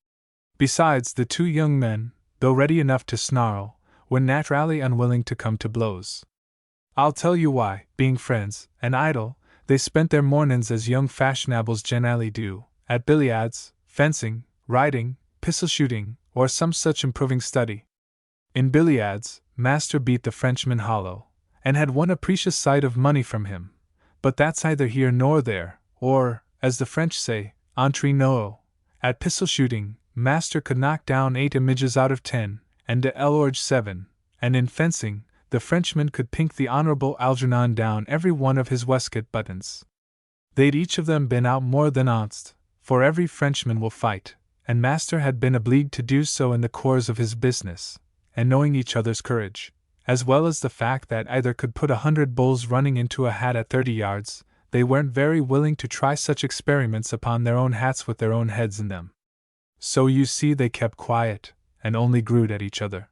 Besides, the two young men, though ready enough to snarl, were naturally unwilling to come to blows. I'll tell you why. Being friends, and idle, they spent their mornings as young fashionables generally do, at billiards, fencing, riding, pistol-shooting, or some such improving study. In billiards, master beat the Frenchman hollow, and had won a precious sight of money from him, but that's either here nor there, or, as the French say, entre nous. At pistol-shooting, master could knock down 8 images out of 10, and de Elorge 7, and in fencing, the Frenchman could pink the Honorable Algernon down every one of his waistcoat buttons. They'd each of them been out more than once, for every Frenchman will fight, and master had been obliged to do so in the course of his business, and knowing each other's courage, as well as the fact that either could put 100 bulls running into a hat at 30 yards, they weren't very willing to try such experiments upon their own hats with their own heads in them. So you see they kept quiet, and only grewed at each other.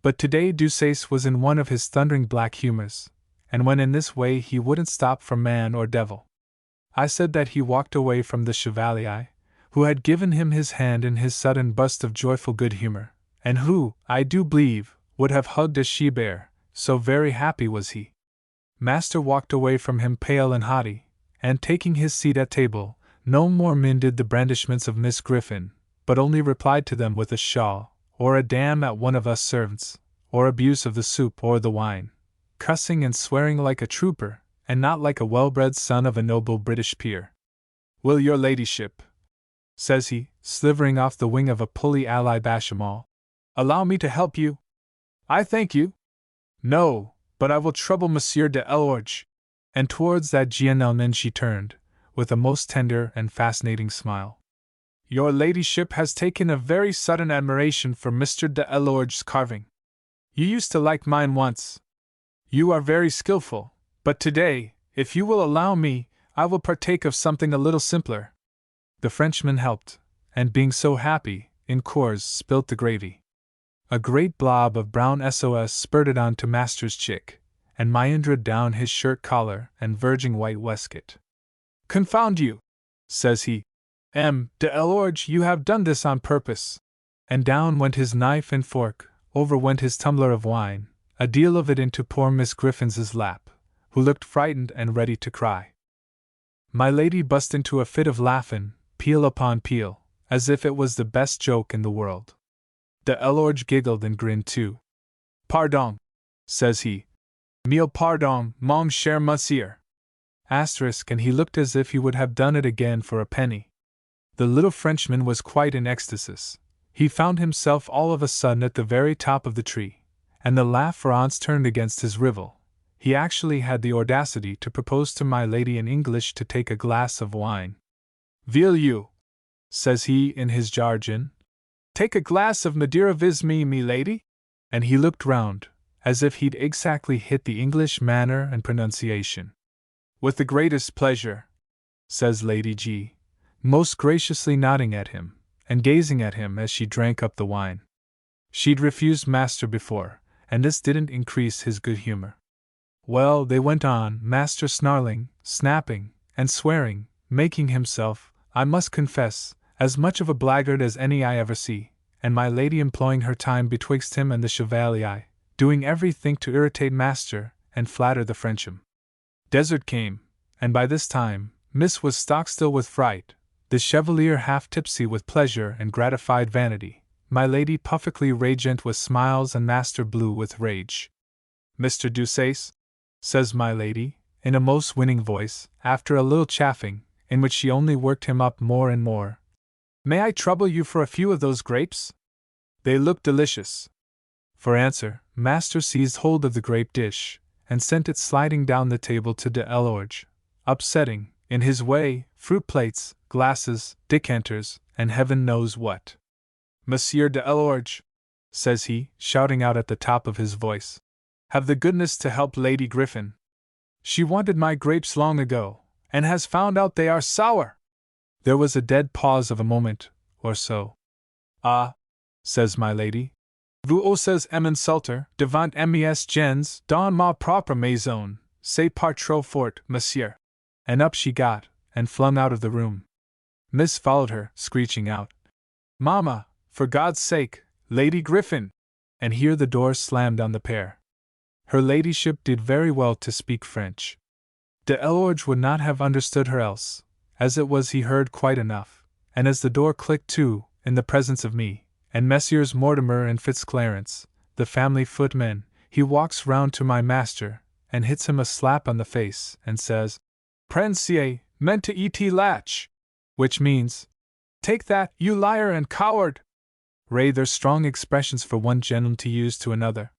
But today Deuceace was in one of his thundering black humors, and when in this way he wouldn't stop for man or devil. I said that he walked away from the chevalier, who had given him his hand in his sudden burst of joyful good humor, and who, I do believe, would have hugged a she-bear, so very happy was he. Master walked away from him pale and haughty, and taking his seat at table, no more mended the blandishments of Miss Griffin, but only replied to them with a shawl, or a damn at one of us servants, or abuse of the soup or the wine, cussing and swearing like a trooper, and not like a well-bred son of a noble British peer. "Will your ladyship," says he, slivering off the wing of a pulley ally Bachamal, "allow me to help you?" "I thank you. No, but I will trouble Monsieur de Elorge." And towards that gentleman she turned, with a most tender and fascinating smile. "Your ladyship has taken a very sudden admiration for Mr. de Elorge's carving. You used to like mine once. You are very skillful, but today, if you will allow me, I will partake of something a little simpler." The Frenchman helped, and being so happy, in course spilt the gravy. A great blob of brown SOS spurted on to master's chick, and meandered down his shirt collar and verging white waistcoat. "Confound you!" says he. Delorge, you have done this on purpose. And down went his knife and fork, over went his tumbler of wine, a deal of it into poor Miss Griffin's lap, who looked frightened and ready to cry. My lady bust into a fit of laughing, peal upon peal, as if it was the best joke in the world. Delorge giggled and grinned too. Pardon, says he. Mille pardon, mon cher monsieur. Asterisk, and he looked as if he would have done it again for a penny. The little Frenchman was quite in ecstasis. He found himself all of a sudden at the very top of the tree, and the laugh for once turned against his rival. He actually had the audacity to propose to my lady in English to take a glass of wine. Will you, says he in his jargon, take a glass of Madeira vis me lady? And he looked round, as if he'd exactly hit the English manner and pronunciation. With the greatest pleasure, says Lady G, most graciously nodding at him, and gazing at him as she drank up the wine. She'd refused master before, and this didn't increase his good humor. Well, they went on, master snarling, snapping, and swearing, making himself, I must confess, as much of a blackguard as any I ever see, and my lady employing her time betwixt him and the chevalier, doing everything to irritate master and flatter the Frenchman. Desert came, and by this time, Miss was stock-still with fright, the chevalier half-tipsy with pleasure and gratified vanity, my lady perfectly radiant with smiles and master blue with rage. Mr. Deuceace, says my lady, in a most winning voice, after a little chaffing, in which she only worked him up more and more. May I trouble you for a few of those grapes? They look delicious. For answer, master seized hold of the grape dish, and sent it sliding down the table to Delorge, upsetting, in his way, fruit plates, glasses, decanters, and heaven knows what. Monsieur Delorge, says he, shouting out at the top of his voice, have the goodness to help Lady Griffin. She wanted my grapes long ago, and has found out they are sour. There was a dead pause of a moment, or so. Ah, says my lady, vous osez m'insulter devant mes gens dans ma propre maison, c'est pas trop fort, monsieur. And up she got, and flung out of the room. Miss followed her, screeching out, Mamma, for God's sake, Lady Griffin! And here the door slammed on the pair. Her ladyship did very well to speak French. Delorge would not have understood her else. As it was, he heard quite enough, and as the door clicked to, in the presence of me, and Messrs. Mortimer and Fitzclarence, the family footmen, he walks round to my master, and hits him a slap on the face, and says, Prensier, meant to et latch, which means, take that, you liar and coward! Rather strong expressions for one gentleman to use to another.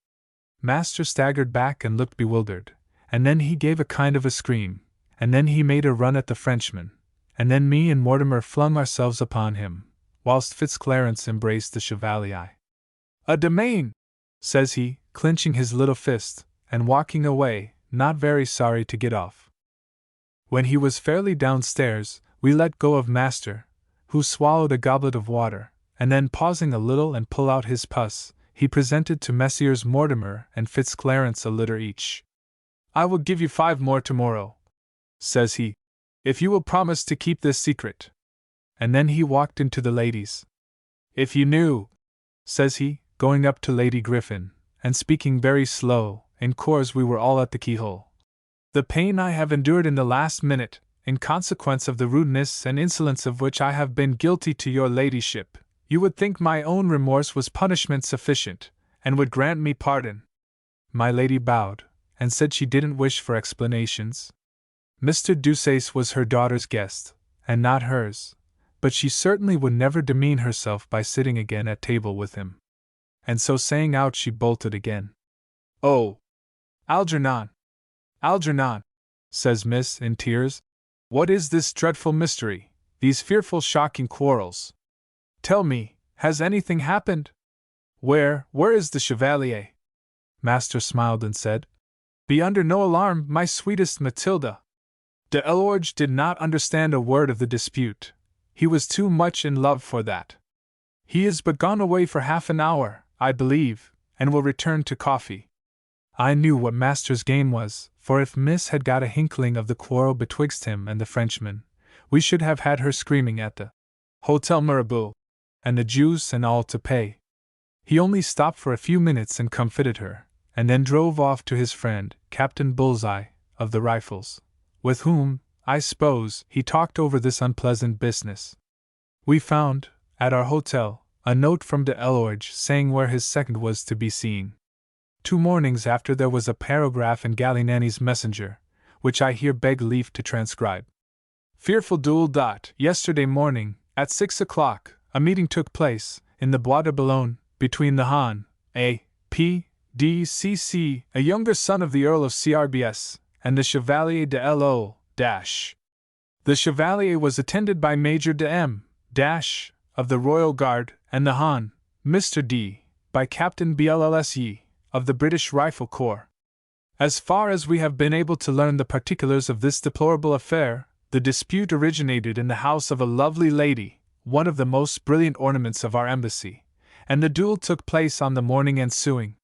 Master staggered back and looked bewildered, and then he gave a kind of a scream, and then he made a run at the Frenchman, and then me and Mortimer flung ourselves upon him, whilst Fitzclarence embraced the chevalier. A domain, says he, clenching his little fist, and walking away, not very sorry to get off. When he was fairly downstairs, we let go of master, who swallowed a goblet of water, and then pausing a little and pull out his pus, he presented to Messrs. Mortimer and Fitzclarence a litter each. I will give you 5 more tomorrow, says he, if you will promise to keep this secret. And then he walked into the ladies. If you knew, says he, going up to Lady Griffin, and speaking very slow, in course we were all at the keyhole. The pain I have endured in the last minute, in consequence of the rudeness and insolence of which I have been guilty to your ladyship, you would think my own remorse was punishment sufficient, and would grant me pardon. My lady bowed, and said she didn't wish for explanations. Mr. Deuceace was her daughter's guest, and not hers, but she certainly would never demean herself by sitting again at table with him. And so saying out, she bolted again. Oh! Algernon! Algernon! Says Miss, in tears. What is this dreadful mystery, these fearful shocking quarrels? Tell me, has anything happened? Where is the chevalier? Master smiled and said, Be under no alarm, my sweetest Matilda. Delorge did not understand a word of the dispute. He was too much in love for that. He is but gone away for half an hour, I believe, and will return to coffee. I knew what master's game was, for if Miss had got a hinkling of the quarrel betwixt him and the Frenchman, we should have had her screaming at the Hotel Mirabeau, and the Jews and all to pay. He only stopped for a few minutes and comforted her, and then drove off to his friend, Captain Bullseye, of the Rifles, with whom, I suppose, he talked over this unpleasant business. We found, at our hotel, a note from de Eloige saying where his second was to be seen. 2 mornings after there was a paragraph in Gallinani's Messenger, which I here beg leave to transcribe. Fearful duel. Yesterday morning, at 6 o'clock, a meeting took place, in the Bois de Boulogne, between the Hon. A.P. D.C.C., a younger son of the Earl of CRBS, and the Chevalier de L.O. The Chevalier was attended by Major de M. of the Royal Guard, and the Hon. Mr. D. by Captain BLLSE, of the British Rifle Corps. As far as we have been able to learn the particulars of this deplorable affair, the dispute originated in the house of a lovely lady, one of the most brilliant ornaments of our embassy, and the duel took place on the morning ensuing.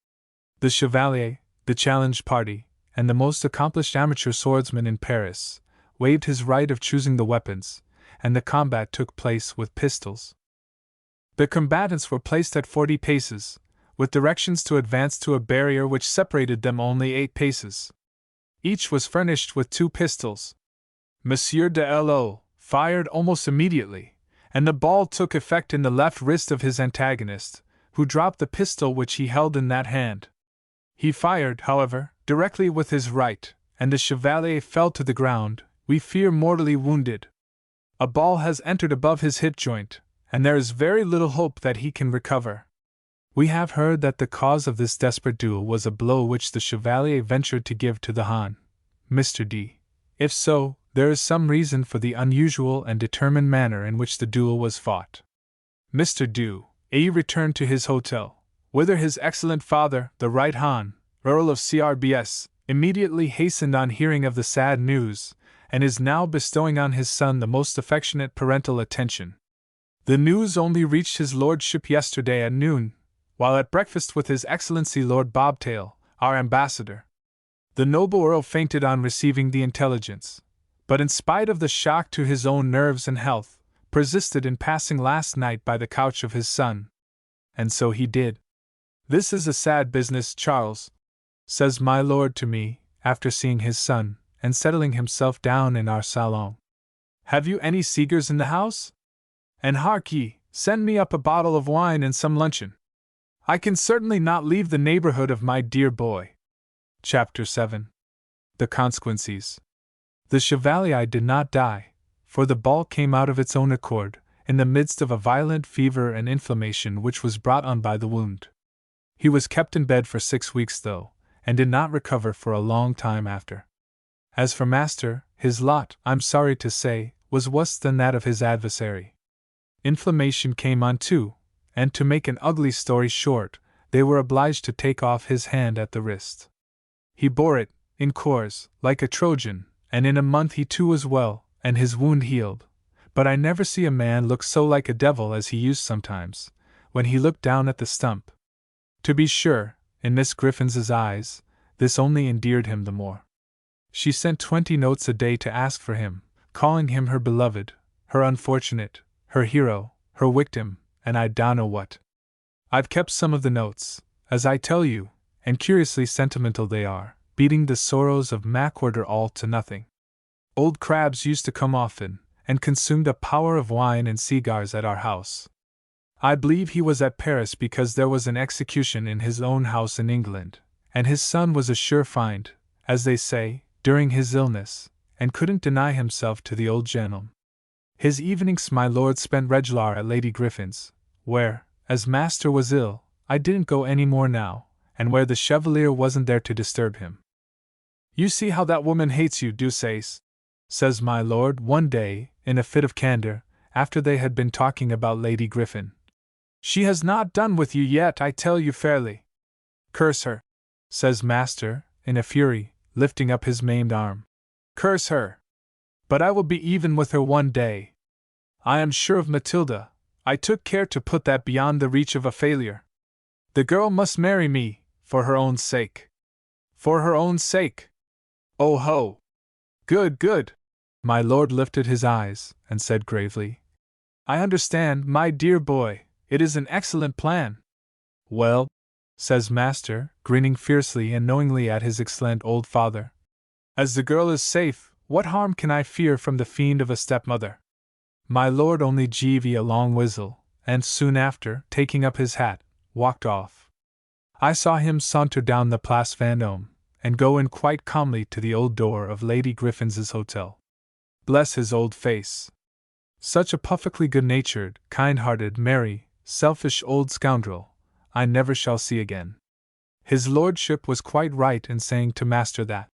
The Chevalier, the challenged party, and the most accomplished amateur swordsman in Paris, waived his right of choosing the weapons, and the combat took place with pistols. The combatants were placed at 40 paces, with directions to advance to a barrier which separated them only 8 paces. Each was furnished with 2 pistols. Monsieur de L.O. fired almost immediately, and the ball took effect in the left wrist of his antagonist, who dropped the pistol which he held in that hand. He fired, however, directly with his right, and the Chevalier fell to the ground, we fear mortally wounded. A ball has entered above his hip joint, and there is very little hope that he can recover. We have heard that the cause of this desperate duel was a blow which the Chevalier ventured to give to the Hon. Mr. D. If so, there is some reason for the unusual and determined manner in which the duel was fought. Mr. A returned to his hotel, whither his excellent father, the Right Hon. Earl of CRBS, immediately hastened on hearing of the sad news, and is now bestowing on his son the most affectionate parental attention. The news only reached his lordship yesterday at noon, while at breakfast with His Excellency Lord Bobtail, our ambassador. The noble Earl fainted on receiving the intelligence, but in spite of the shock to his own nerves and health, persisted in passing last night by the couch of his son. And so he did. This is a sad business, Charles, says my lord to me, after seeing his son, and settling himself down in our salon. Have you any cigars in the house? And hark ye, send me up a bottle of wine and some luncheon. I can certainly not leave the neighborhood of my dear boy. Chapter 7. The Consequences. The Chevalier did not die, for the ball came out of its own accord, in the midst of a violent fever and inflammation which was brought on by the wound. He was kept in bed for 6 weeks though, and did not recover for a long time after. As for master, his lot, I'm sorry to say, was worse than that of his adversary. Inflammation came on too, and to make an ugly story short, they were obliged to take off his hand at the wrist. He bore it, in course, like a Trojan, and in a month he too was well, and his wound healed. But I never see a man look so like a devil as he used sometimes, when he looked down at the stump. To be sure, in Miss Griffin's eyes, this only endeared him the more. She sent 20 notes a day to ask for him, calling him her beloved, her unfortunate, her hero, her victim, and I don't know what. I've kept some of the notes, as I tell you, and curiously sentimental they are, beating the sorrows of Macquarter all to nothing. Old Crabs used to come often, and consumed a power of wine and cigars at our house. I believe he was at Paris because there was an execution in his own house in England, and his son was a sure find, as they say, during his illness, and couldn't deny himself to the old gentleman. His evenings my lord spent regular at Lady Griffin's, where, as master was ill, I didn't go any more now, and where the Chevalier wasn't there to disturb him. You see how that woman hates you, Deuceace, says my lord one day, in a fit of candor, after they had been talking about Lady Griffin. She has not done with you yet, I tell you fairly. Curse her, says master, in a fury, lifting up his maimed arm. Curse her. But I will be even with her one day. I am sure of Matilda. I took care to put that beyond the reach of a failure. The girl must marry me, for her own sake. For her own sake. Oh ho! Good, good! My lord lifted his eyes, and said gravely, I understand, my dear boy, it is an excellent plan. Well, says master, grinning fiercely and knowingly at his excellent old father. As the girl is safe, what harm can I fear from the fiend of a stepmother? My lord only gave a long whistle, and soon after, taking up his hat, walked off. I saw him saunter down the Place Vendôme, and go in quite calmly to the old door of Lady Griffin's hotel. Bless his old face! Such a perfectly good-natured, kind-hearted, merry, selfish old scoundrel I never shall see again. His lordship was quite right in saying to master that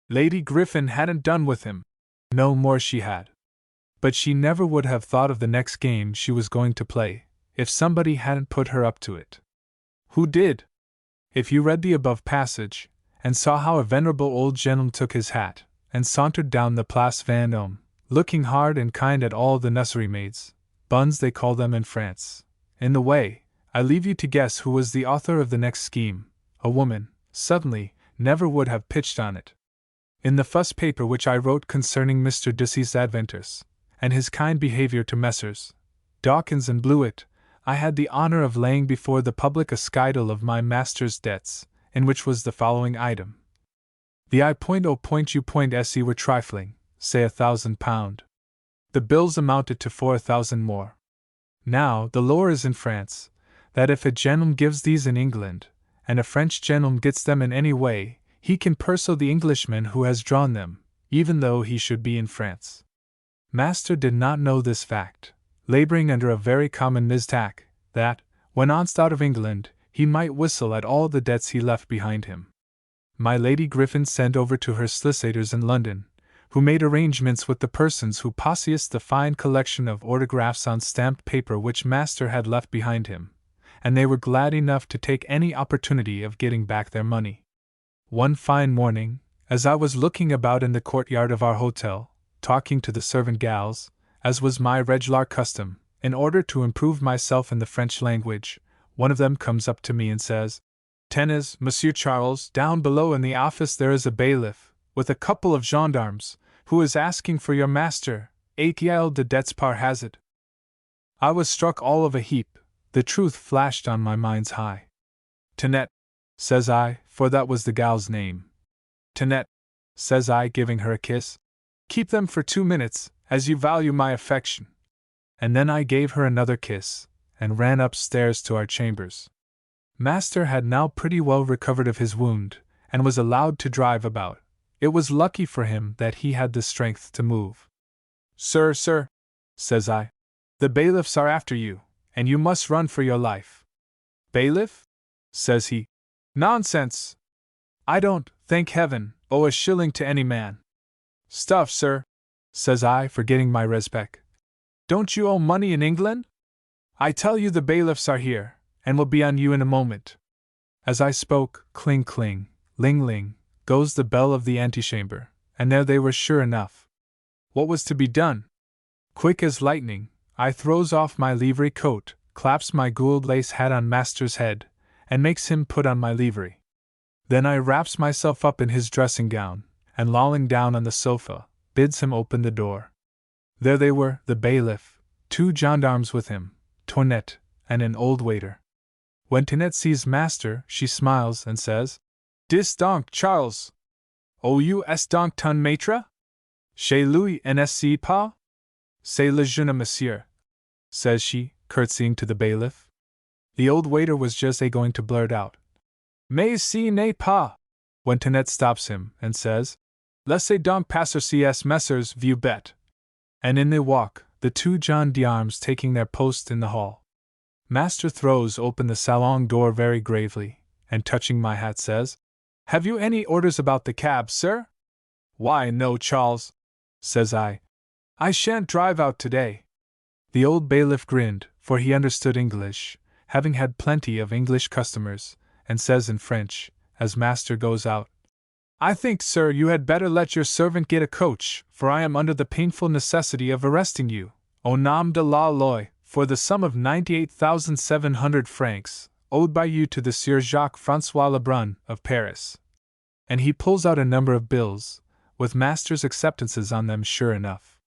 Lady Griffin hadn't done with him. No more she had. But she never would have thought of the next game she was going to play, if somebody hadn't put her up to it. Who did? If you read the above passage, and saw how a venerable old gentleman took his hat, and sauntered down the Place Vendôme, looking hard and kind at all the nursery maids, buns they call them in France, in the way, I leave you to guess who was the author of the next scheme. A woman, suddenly, never would have pitched on it. In the fuss paper which I wrote concerning Mr. Dicey's adventures, and his kind behavior to Messrs. Dawkins and Blewett, I had the honor of laying before the public a schedule of my master's debts, in which was the following item. The I.O.U.se were trifling, say £1,000. The bills amounted to 4,000 more. Now, the law is in France, that if a gentleman gives these in England, and a French gentleman gets them in any way, he can pursue the Englishman who has drawn them, even though he should be in France. Master did not know this fact, laboring under a very common mistake, that, when once out of England, he might whistle at all the debts he left behind him. My Lady Griffin sent over to her solicitors in London, who made arrangements with the persons who possessed the fine collection of autographs on stamped paper which master had left behind him, and they were glad enough to take any opportunity of getting back their money. One fine morning, as I was looking about in the courtyard of our hotel, talking to the servant gals, as was my regular custom, in order to improve myself in the French language, one of them comes up to me and says, "Tenez, Monsieur Charles, down below in the office there is a bailiff, with a couple of gendarmes, who is asking for your master, aka de debts par hazard." I was struck all of a heap, the truth flashed on my mind's eye. "Tenette," says I, for that was the gal's name. "Tenette," says I, giving her a kiss. "Keep them for 2 minutes, as you value my affection." And then I gave her another kiss, and ran upstairs to our chambers. Master had now pretty well recovered of his wound, and was allowed to drive about. It was lucky for him that he had the strength to move. Sir, says I, "the bailiffs are after you, and you must run for your life." "Bailiff?" says he. "Nonsense! I don't, thank heaven, owe a shilling to any man." "Stuff, sir," says I, forgetting my respect. "Don't you owe money in England? I tell you the bailiffs are here, and will be on you in a moment." As I spoke, cling cling, ling ling, goes the bell of the antechamber, and there they were sure enough. What was to be done? Quick as lightning, I throws off my livery coat, claps my gold lace hat on master's head, and makes him put on my livery. Then I wraps myself up in his dressing gown, and lolling down on the sofa, bids him open the door. There they were, the bailiff, 2 gendarmes with him, Toinette, and an old waiter. When Toinette sees master, she smiles and says, "Dis donc, Charles! Oh, you es donc ton maître? Chez lui n'est-ce pas? C'est le jeune monsieur," says she, curtsying to the bailiff. The old waiter was just going to blurt out, "Mais ce n'est pas," when Toinette stops him and says, "Laissez donc passer ces messieurs, vieux bête." And in they walk, the 2 gendarmes taking their post in the hall. Master throws open the salon door very gravely, and touching my hat says, "Have you any orders about the cab, sir?" "Why, no, Charles," says I. "I shan't drive out today." The old bailiff grinned, for he understood English, having had plenty of English customers, and says in French, as master goes out, "I think, sir, you had better let your servant get a coach, for I am under the painful necessity of arresting you, au nom de la loi, for the sum of 98,700 francs, owed by you to the Sieur Jacques-François Lebrun, of Paris." And he pulls out a number of bills, with master's acceptances on them sure enough.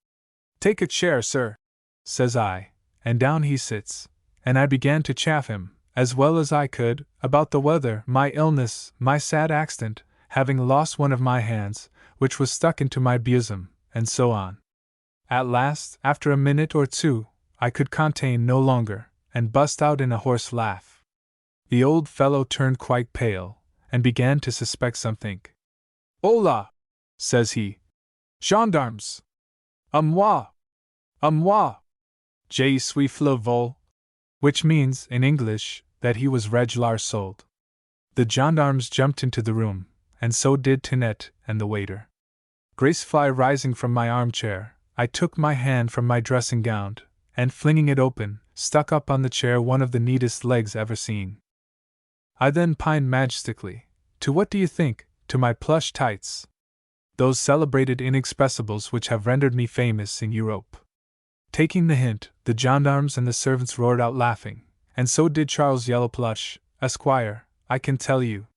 "Take a chair, sir," says I, and down he sits, and I began to chaff him, as well as I could, about the weather, my illness, my sad accident, having lost one of my hands, which was stuck into my bosom, and so on. At last, after a minute or two, I could contain no longer, and bust out in a hoarse laugh. The old fellow turned quite pale, and began to suspect something. "Hola!" says he. "Gendarmes! À moi! À moi! Je suis le vol," which means, in English, that he was regular sold. The gendarmes jumped into the room, and so did Tinette and the waiter. Gracefully rising from my armchair, I took my hand from my dressing gown, and flinging it open, stuck up on the chair one of the neatest legs ever seen. I then pined majestically, to what do you think, to my plush tights? Those celebrated inexpressibles which have rendered me famous in Europe. Taking the hint, the gendarmes and the servants roared out laughing, and so did Charles Yellowplush, Esquire, I can tell you.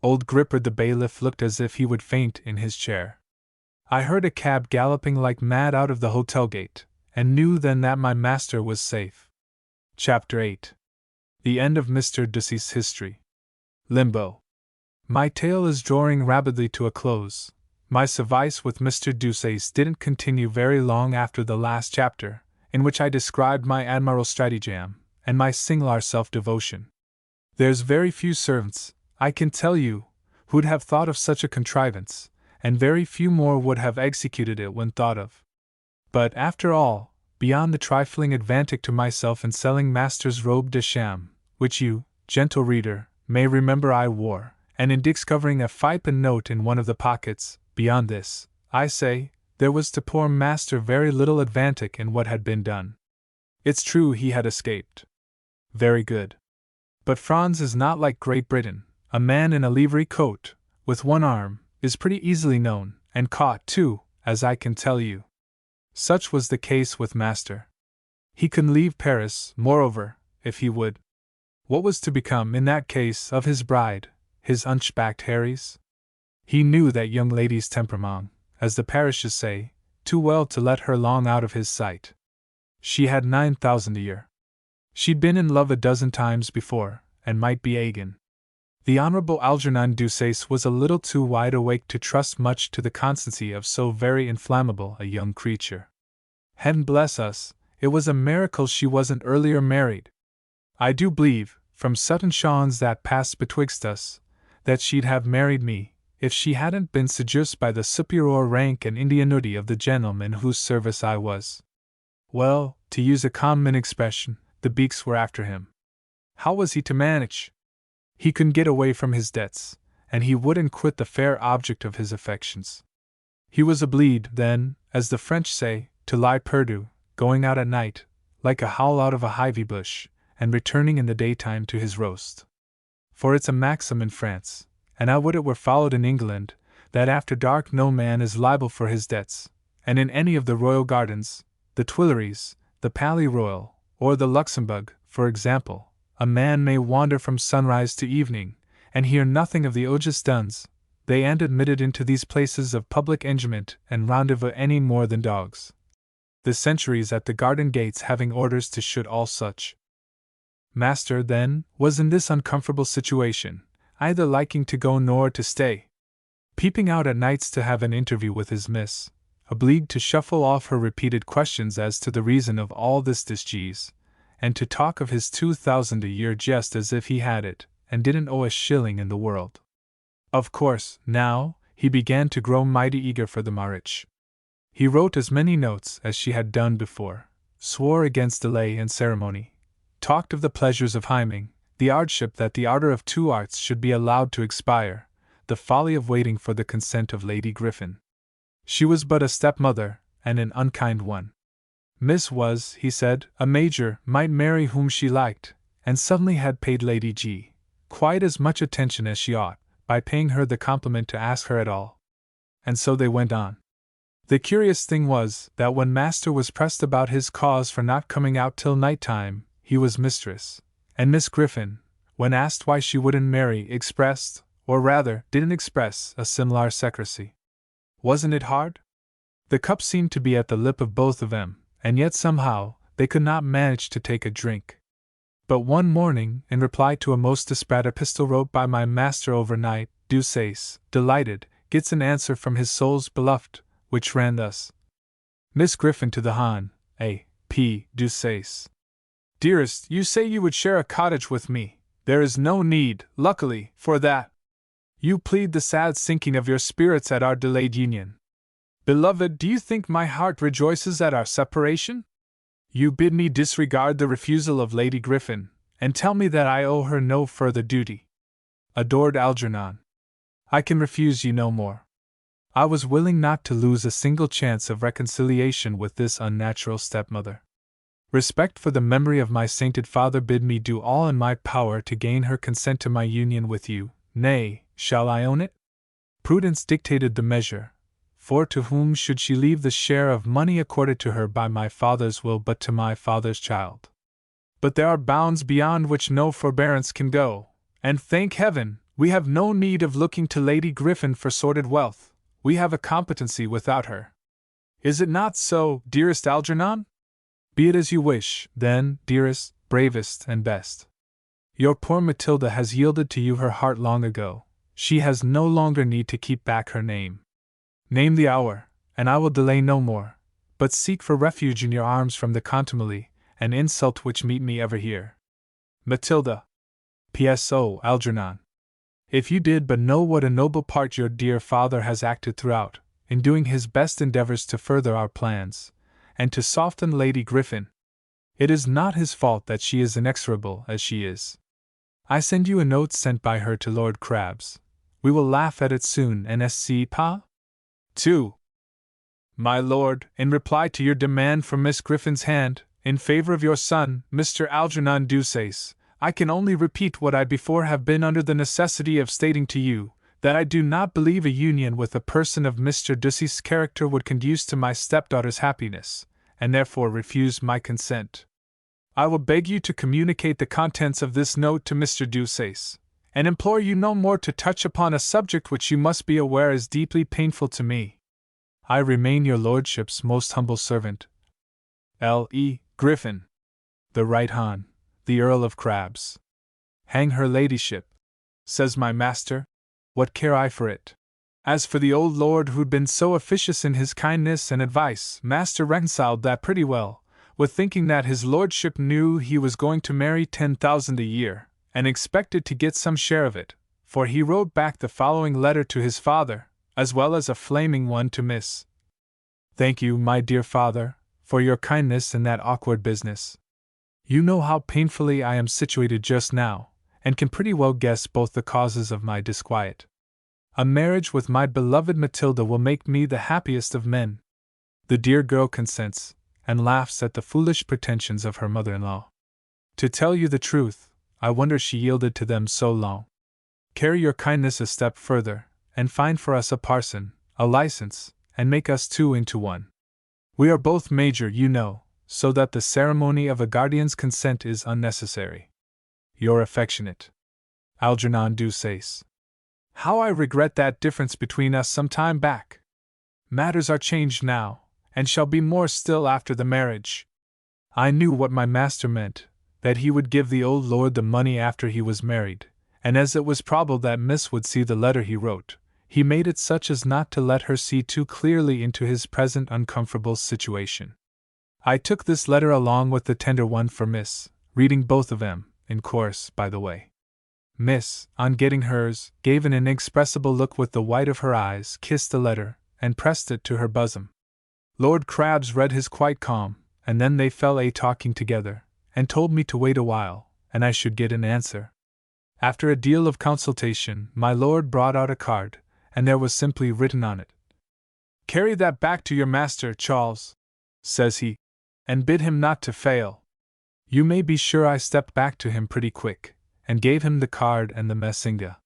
Old Grippard the bailiff looked as if he would faint in his chair. I heard a cab galloping like mad out of the hotel gate, and knew then that my master was safe. Chapter 8. The end of Mr. Ducey's history. Limbo. My tale is drawing rapidly to a close. My service with Mr. Ducey didn't continue very long after the last chapter, in which I described my admirable stratagem, and my singular self-devotion. There's very few servants, I can tell you, who'd have thought of such a contrivance, and very few more would have executed it when thought of. But, after all, beyond the trifling advantage to myself in selling master's robe de chambre, which you, gentle reader, may remember I wore, and in discovering a five-pence note in one of the pockets, beyond this, I say, there was to poor master very little advantage in what had been done. It's true he had escaped. Very good. But France is not like Great Britain. A man in a livery coat, with one arm, is pretty easily known, and caught too, as I can tell you. Such was the case with master. He could leave Paris, moreover, if he would. What was to become, in that case, of his bride, his hunchbacked Harry's? He knew that young lady's temperament, as the parishes say, too well to let her long out of his sight. She had 9,000 a year. She'd been in love a dozen times before, and might be again. The Honorable Algernon Ducey was a little too wide awake to trust much to the constancy of so very inflammable a young creature. Heaven bless us, it was a miracle she wasn't earlier married. I do believe, from certain shawns that passed betwixt us, that she'd have married me, if she hadn't been seduced by the superior rank and ingenuity of the gentleman in whose service I was. Well, to use a common expression, the beaks were after him. How was he to manage? He couldn't get away from his debts, and he wouldn't quit the fair object of his affections. He was obliged, then, as the French say, to lie perdu, going out at night, like a howl out of a ivy bush, and returning in the daytime to his roast. For it's a maxim in France, and I would it were followed in England, that after dark no man is liable for his debts, and in any of the royal gardens, the Tuileries, the Palais Royal, or the Luxembourg, for example, a man may wander from sunrise to evening, and hear nothing of the auges duns. They ain't admitted into these places of public enjoyment and rendezvous any more than dogs. The sentries at the garden gates having orders to shoot all such. Master, then, was in this uncomfortable situation, either liking to go nor to stay. Peeping out at nights to have an interview with his miss, obliged to shuffle off her repeated questions as to the reason of all this disease, and to talk of his 2,000 a year just as if he had it, and didn't owe a shilling in the world. Of course, now, he began to grow mighty eager for the marriage. He wrote as many notes as she had done before, swore against delay and ceremony, talked of the pleasures of hymning, the hardship that the ardor of two arts should be allowed to expire, the folly of waiting for the consent of Lady Griffin. She was but a stepmother, and an unkind one. Miss was, he said, a major, might marry whom she liked, and suddenly had paid Lady G quite as much attention as she ought, by paying her the compliment to ask her at all. And so they went on. The curious thing was, that when master was pressed about his cause for not coming out till night time, he was mistress, and Miss Griffin, when asked why she wouldn't marry, expressed, or rather, didn't express, a similar secrecy. Wasn't it hard? The cup seemed to be at the lip of both of them, and yet somehow, they could not manage to take a drink. But one morning, in reply to a most disparate epistle wrote by my master overnight, Deuceace, delighted, gets an answer from his soul's beloved, which ran thus: Miss Griffin to the Hon. A. P. Deuceace. Dearest, you say you would share a cottage with me. There is no need, luckily, for that. You plead the sad sinking of your spirits at our delayed union. Beloved, do you think my heart rejoices at our separation? You bid me disregard the refusal of Lady Griffin, and tell me that I owe her no further duty. Adored Algernon, I can refuse you no more. I was willing not to lose a single chance of reconciliation with this unnatural stepmother. Respect for the memory of my sainted father bid me do all in my power to gain her consent to my union with you. Nay, shall I own it? Prudence dictated the measure, for to whom should she leave the share of money accorded to her by my father's will but to my father's child? But there are bounds beyond which no forbearance can go, and thank heaven, we have no need of looking to Lady Griffin for sordid wealth. We have a competency without her. Is it not so, dearest Algernon? Be it as you wish, then, dearest, bravest, and best. Your poor Matilda has yielded to you her heart long ago. She has no longer need to keep back her name. Name the hour, and I will delay no more, but seek for refuge in your arms from the contumely and insult which meet me ever here. Matilda. P.S.O. Algernon. If you did but know what a noble part your dear father has acted throughout, in doing his best endeavors to further our plans, and to soften Lady Griffin. It is not his fault that she is inexorable as she is. I send you a note sent by her to Lord Crabbe's. We will laugh at it soon, N.S.C. Pa? 2. My lord, in reply to your demand for Miss Griffin's hand, in favor of your son, Mr. Algernon Deuceace, I can only repeat what I before have been under the necessity of stating to you, that I do not believe a union with a person of Mr. Deuceace's character would conduce to my stepdaughter's happiness, and therefore refuse my consent. I will beg you to communicate the contents of this note to Mr. Deuceace, and implore you no more to touch upon a subject which you must be aware is deeply painful to me. I remain your lordship's most humble servant, L. E. Griffin. The Right Hon. The Earl of Crabbe's. Hang her ladyship, says my master. What care I for it? As for the old lord who'd been so officious in his kindness and advice, master reconciled that pretty well, with thinking that his lordship knew he was going to marry 10,000 a year, and expected to get some share of it, for he wrote back the following letter to his father, as well as a flaming one to Miss. Thank you, my dear father, for your kindness in that awkward business. You know how painfully I am situated just now, and can pretty well guess both the causes of my disquiet. A marriage with my beloved Matilda will make me the happiest of men. The dear girl consents, and laughs at the foolish pretensions of her mother-in-law. To tell you the truth, I wonder she yielded to them so long. Carry your kindness a step further, and find for us a parson, a license, and make us two into one. We are both major, you know, so that the ceremony of a guardian's consent is unnecessary. Your affectionate Algernon Deuceace. How I regret that difference between us some time back. Matters are changed now, and shall be more still after the marriage. I knew what my master meant, that he would give the old lord the money after he was married, and as it was probable that Miss would see the letter he wrote, he made it such as not to let her see too clearly into his present uncomfortable situation. I took this letter along with the tender one for Miss, reading both of them, in course, by the way. Miss, on getting hers, gave an inexpressible look with the white of her eyes, kissed the letter, and pressed it to her bosom. Lord Crabbe's read his quite calm, and then they fell a-talking together, and told me to wait a while, and I should get an answer. After a deal of consultation, my lord brought out a card, and there was simply written on it, "Carry that back to your master, Charles," says he, "and bid him not to fail." You may be sure I stepped back to him pretty quick, and gave him the card and the messinga.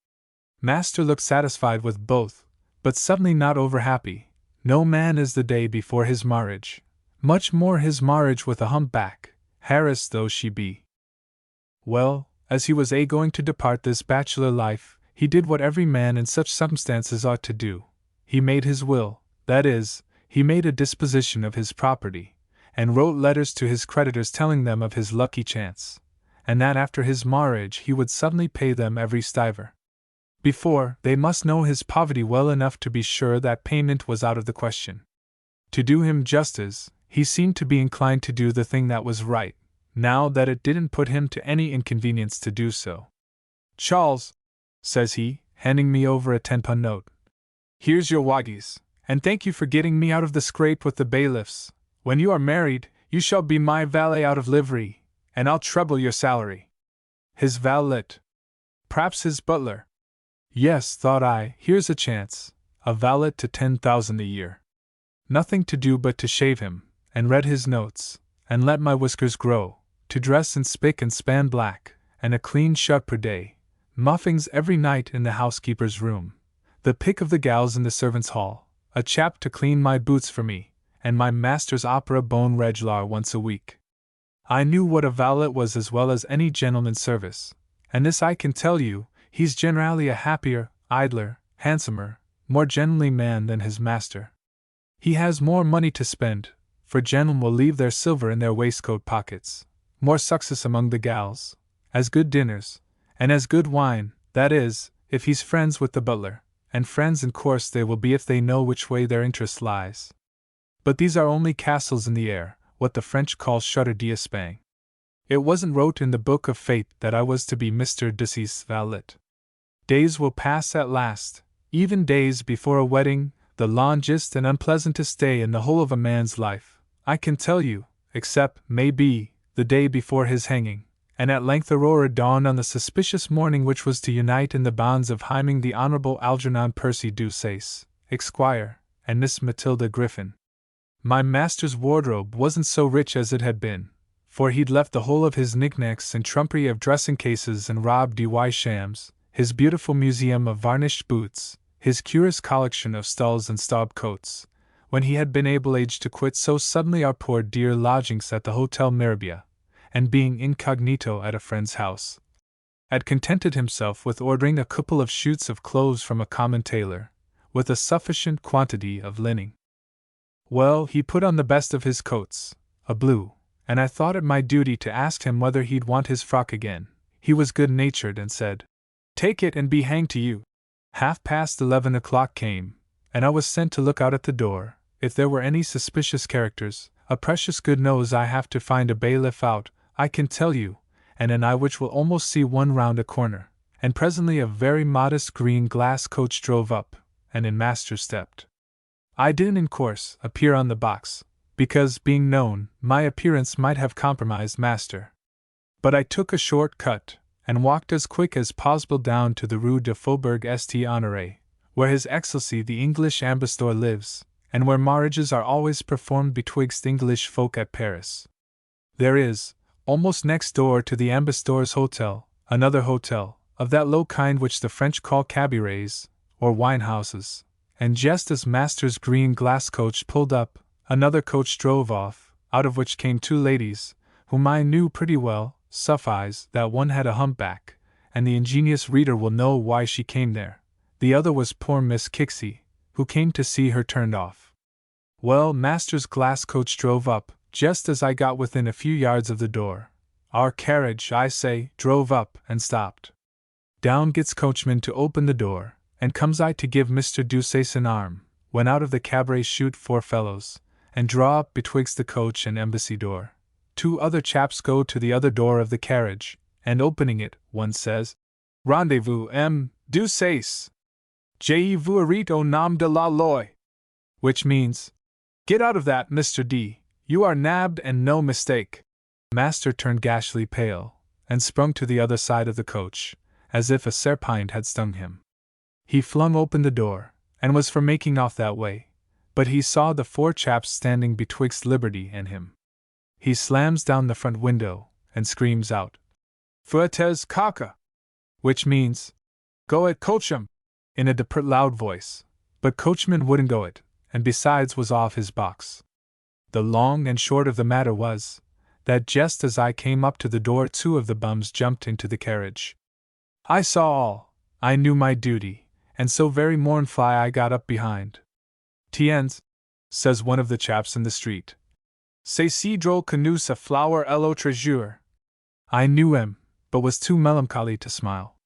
Master looked satisfied with both, but suddenly not over-happy. No man is the day before his marriage, much more his marriage with a humpback, Harris though she be. Well, as he was going to depart this bachelor life, he did what every man in such circumstances ought to do. He made his will, that is, he made a disposition of his property, and wrote letters to his creditors telling them of his lucky chance, and that after his marriage he would suddenly pay them every stiver. Before, they must know his poverty well enough to be sure that payment was out of the question. To do him justice, he seemed to be inclined to do the thing that was right, now that it didn't put him to any inconvenience to do so. "Charles," says he, handing me over a 10-pound note, "here's your wages, and thank you for getting me out of the scrape with the bailiffs. When you are married, you shall be my valet out of livery, and I'll treble your salary." His valet? P'raps his butler? Yes, thought I, here's a chance, a valet to 10,000 a year. Nothing to do but to shave him, and read his notes, and let my whiskers grow, to dress in spick and span black, and a clean shirt per day, muffings every night in the housekeeper's room, the pick of the gals in the servants' hall, a chap to clean my boots for me, and my master's opera bone reglar once a week. I knew what a valet was as well as any gentleman's service, and this I can tell you, he's generally a happier, idler, handsomer, more gentlemanly man than his master. He has more money to spend, for gentlemen will leave their silver in their waistcoat pockets, more success among the gals, as good dinners, and as good wine, that is, if he's friends with the butler, and friends in course they will be if they know which way their interest lies. But these are only castles in the air, what the French call shutter d'Espagne. It wasn't wrote in the book of fate that I was to be Mr. Deceased's valet. Days will pass at last, even days before a wedding, the longest and unpleasantest day in the whole of a man's life, I can tell you, except, may-be, the day before his hanging, and at length Aurora dawned on the suspicious morning which was to unite in the bonds of hymning the Honourable Algernon Percy Deuceace, Esquire, and Miss Matilda Griffin. My master's wardrobe wasn't so rich as it had been, for he'd left the whole of his knickknacks and trumpery of dressing-cases and Rob de Shams, his beautiful museum of varnished boots, his curious collection of stalls and staub coats, when he had been able-aged to quit so suddenly our poor dear lodgings at the Hotel Mirabia, and being incognito at a friend's house, had contented himself with ordering a couple of suits of clothes from a common tailor, with a sufficient quantity of linen. Well, he put on the best of his coats, a blue, and I thought it my duty to ask him whether he'd want his frock again. He was good-natured and said, "Take it and be hanged to you." 11:30 came, and I was sent to look out at the door, if there were any suspicious characters. A precious good nose I have to find a bailiff out, I can tell you, and an eye which will almost see one round a corner, and presently a very modest green glass coach drove up, and in master stepped. I didn't, in course, appear on the box, because, being known, my appearance might have compromised master. But I took a short cut, and walked as quick as possible down to the Rue de Faubourg St. Honoré, where His Excellency the English Ambassador lives, and where marriages are always performed betwixt English folk at Paris. There is, almost next door to the Ambassador's hotel, another hotel, of that low kind which the French call cabinets, or wine-houses, and just as master's green glass coach pulled up, another coach drove off, out of which came two ladies, whom I knew pretty well, suffice that one had a humpback, and the ingenious reader will know why she came there. The other was poor Miss Kixie, who came to see her turned off. Well, master's glass coach drove up, just as I got within a few yards of the door. Our carriage, I say, drove up and stopped. Down gets coachman to open the door, and comes I to give Mr. Deuceace an arm, when out of the cabaret shoot four fellows, and draw up betwixt the coach and embassy door. Two other chaps go to the other door of the carriage, and opening it, one says, "Rendezvous, M. Deuceace. Je-vous arrête au nom de la loi," which means, "Get out of that, Mr. D. You are nabbed and no mistake." Master turned ghastly pale, and sprung to the other side of the coach, as if a serpent had stung him. He flung open the door, and was for making off that way, but he saw the four chaps standing betwixt liberty and him. He slams down the front window, and screams out, "Fuertes caca," which means, "Go it, coachum," in a depert loud voice, but coachman wouldn't go it, and besides was off his box. The long and short of the matter was, that just as I came up to the door 2 of the bums jumped into the carriage. I saw all, I knew my duty, and so very mournful I got up behind. "Tiens," says one of the chaps in the street. C'est drôle que nous a flower l'autre jour. I knew him, but was too melancholy to smile.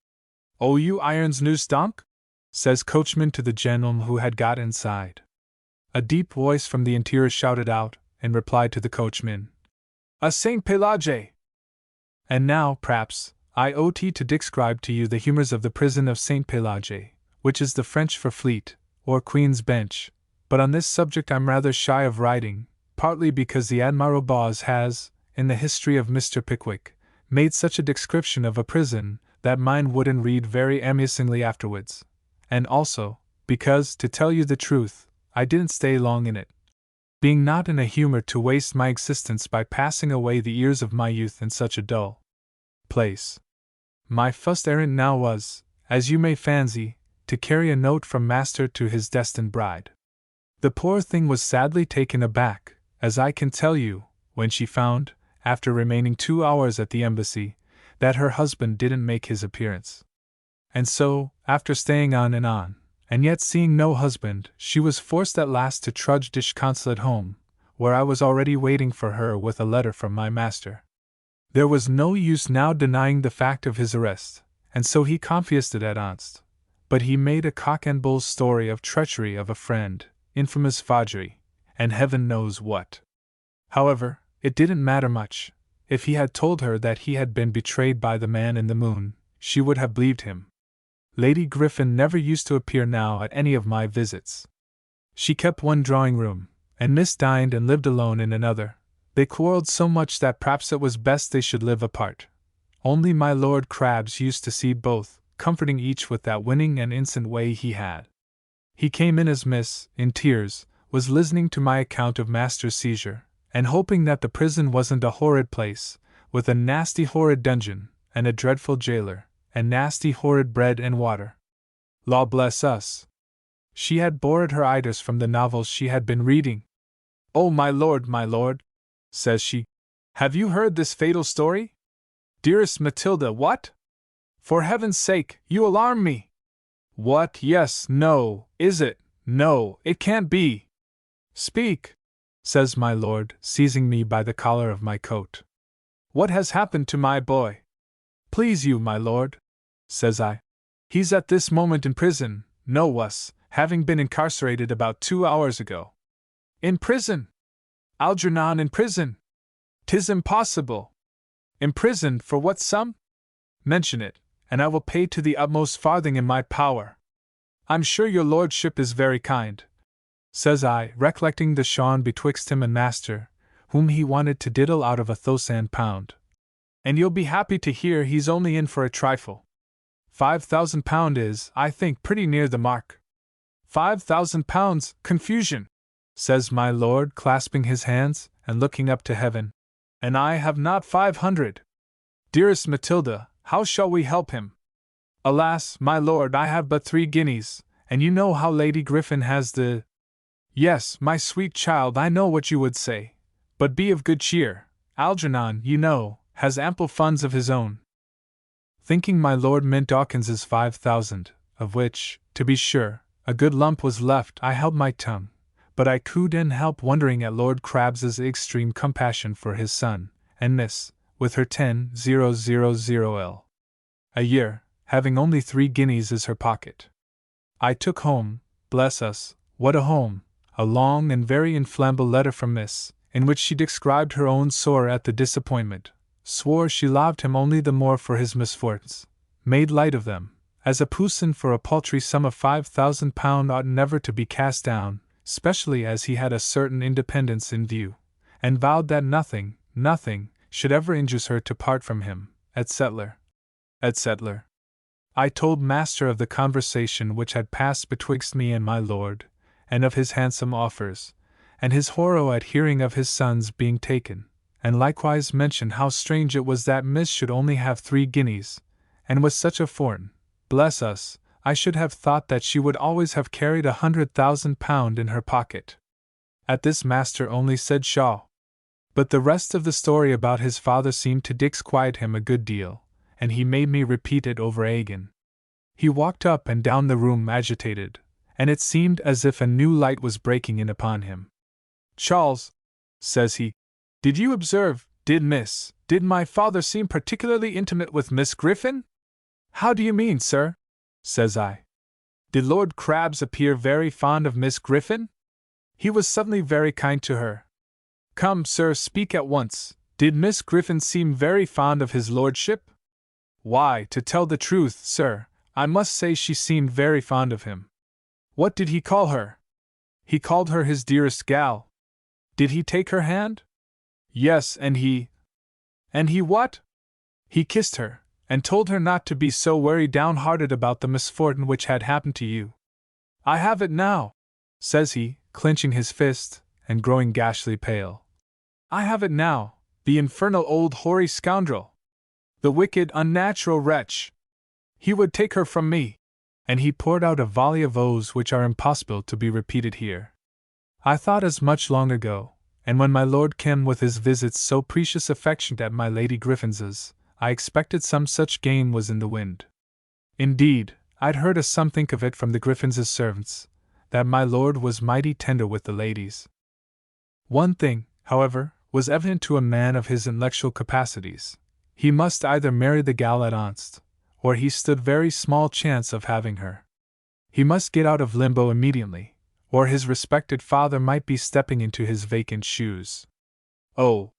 Oh, you irons nous donc? Says coachman to the gentleman who had got inside. A deep voice from the interior shouted out, in reply to the coachman, A Saint Pelage! And now, p'raps, I ought to describe to you the humors of the prison of Saint Pelage, which is the French for Fleet, or Queen's Bench, but on this subject I'm rather shy of writing, partly because the Admiral Boz has, in the history of Mr. Pickwick, made such a description of a prison that mine wouldn't read very amusingly afterwards, and also, because, to tell you the truth, I didn't stay long in it, being not in a humor to waste my existence by passing away the years of my youth in such a dull place. My first errand now was, as you may fancy, to carry a note from master to his destined bride. The poor thing was sadly taken aback, as I can tell you, when she found, after remaining 2 hours at the embassy, that her husband didn't make his appearance. And so, after staying on, and yet seeing no husband, she was forced at last to trudge disconsolate home, where I was already waiting for her with a letter from my master. There was no use now denying the fact of his arrest, and so he confessed it at once. But he made a cock and bull story of treachery of a friend, infamous forgery, and heaven knows what. However, it didn't matter much. If he had told her that he had been betrayed by the man in the moon, she would have believed him. Lady Griffin never used to appear now at any of my visits. She kept one drawing room, and Miss dined and lived alone in another. They quarrelled so much that perhaps it was best they should live apart. Only my Lord Crabs used to see both, comforting each with that winning and innocent way he had. He came in as Miss, in tears, was listening to my account of Master's seizure, and hoping that the prison wasn't a horrid place, with a nasty horrid dungeon, and a dreadful jailer, and nasty horrid bread and water. Law bless us! She had borrowed her ideas from the novels she had been reading. Oh, my lord, says she, have you heard this fatal story? Dearest Matilda, what? For heaven's sake, you alarm me! What, yes, no, is it? No, it can't be! Speak, says my lord, seizing me by the collar of my coat. What has happened to my boy? Please you, my lord, says I. He's at this moment in prison, no wuss, having been incarcerated about 2 hours ago. In prison? Algernon in prison? 'Tis impossible. Imprisoned for what sum? Mention it, and I will pay to the utmost farthing in my power. I'm sure your lordship is very kind, says I, recollecting the Shawn betwixt him and master, whom he wanted to diddle out of £1,000. And you'll be happy to hear he's only in for a trifle. £5,000 is, I think, pretty near the mark. £5,000, confusion, says my lord, clasping his hands, and looking up to heaven. And I have not 500. Dearest Matilda, how shall we help him? Alas, my lord, I have but 3 guineas, and you know how Lady Griffin has the— Yes, my sweet child, I know what you would say. But be of good cheer. Algernon, you know, has ample funds of his own. Thinking my lord meant Dawkins's 5,000, of which, to be sure, a good lump was left, I held my tongue, but I couldn't help wondering at Lord Crabs's extreme compassion for his son, and Miss, with her 10,000L a year, having only 3 guineas in her pocket. I took home, bless us, what a home, a long and very inflammable letter from Miss, in which she described her own sore at the disappointment, swore she loved him only the more for his misfortunes, made light of them, as a person for a paltry sum of £5,000 ought never to be cast down, specially as he had a certain independence in view, and vowed that nothing should ever induce her to part from him, etc. etc. I told master of the conversation which had passed betwixt me and my lord, and of his handsome offers, and his horror at hearing of his son's being taken, and likewise mentioned how strange it was that Miss should only have 3 guineas, and was such a fortune. Bless us, I should have thought that she would always have carried £100,000 in her pocket. At this master only said Shaw. But the rest of the story about his father seemed to disquiet him a good deal, and he made me repeat it over again. He walked up and down the room agitated, and it seemed as if a new light was breaking in upon him. Charles, says he, Did you observe, did my father seem particularly intimate with Miss Griffin? How do you mean, sir? Says I. Did Lord Crabs appear very fond of Miss Griffin? He was suddenly very kind to her. Come, sir, speak at once. Did Miss Griffin seem very fond of his lordship? Why, to tell the truth, sir, I must say she seemed very fond of him. What did he call her? He called her his dearest gal. Did he take her hand? Yes, and he what? He kissed her, and told her not to be so very downhearted about the misfortune which had happened to you. I have it now, says he, clenching his fist, and growing ghastly pale. I have it now, the infernal old hoary scoundrel! The wicked, unnatural wretch! He would take her from me! And he poured out a volley of oaths which are impossible to be repeated here. I thought as much long ago, and when my lord came with his visits so precious affectionate at my Lady Griffin's, I expected some such game was in the wind. Indeed, I'd heard a some think of it from the Griffins' servants, that my lord was mighty tender with the ladies. One thing, however, was evident to a man of his intellectual capacities. He must either marry the gal at onst, or he stood very small chance of having her. He must get out of limbo immediately, or his respected father might be stepping into his vacant shoes. Oh!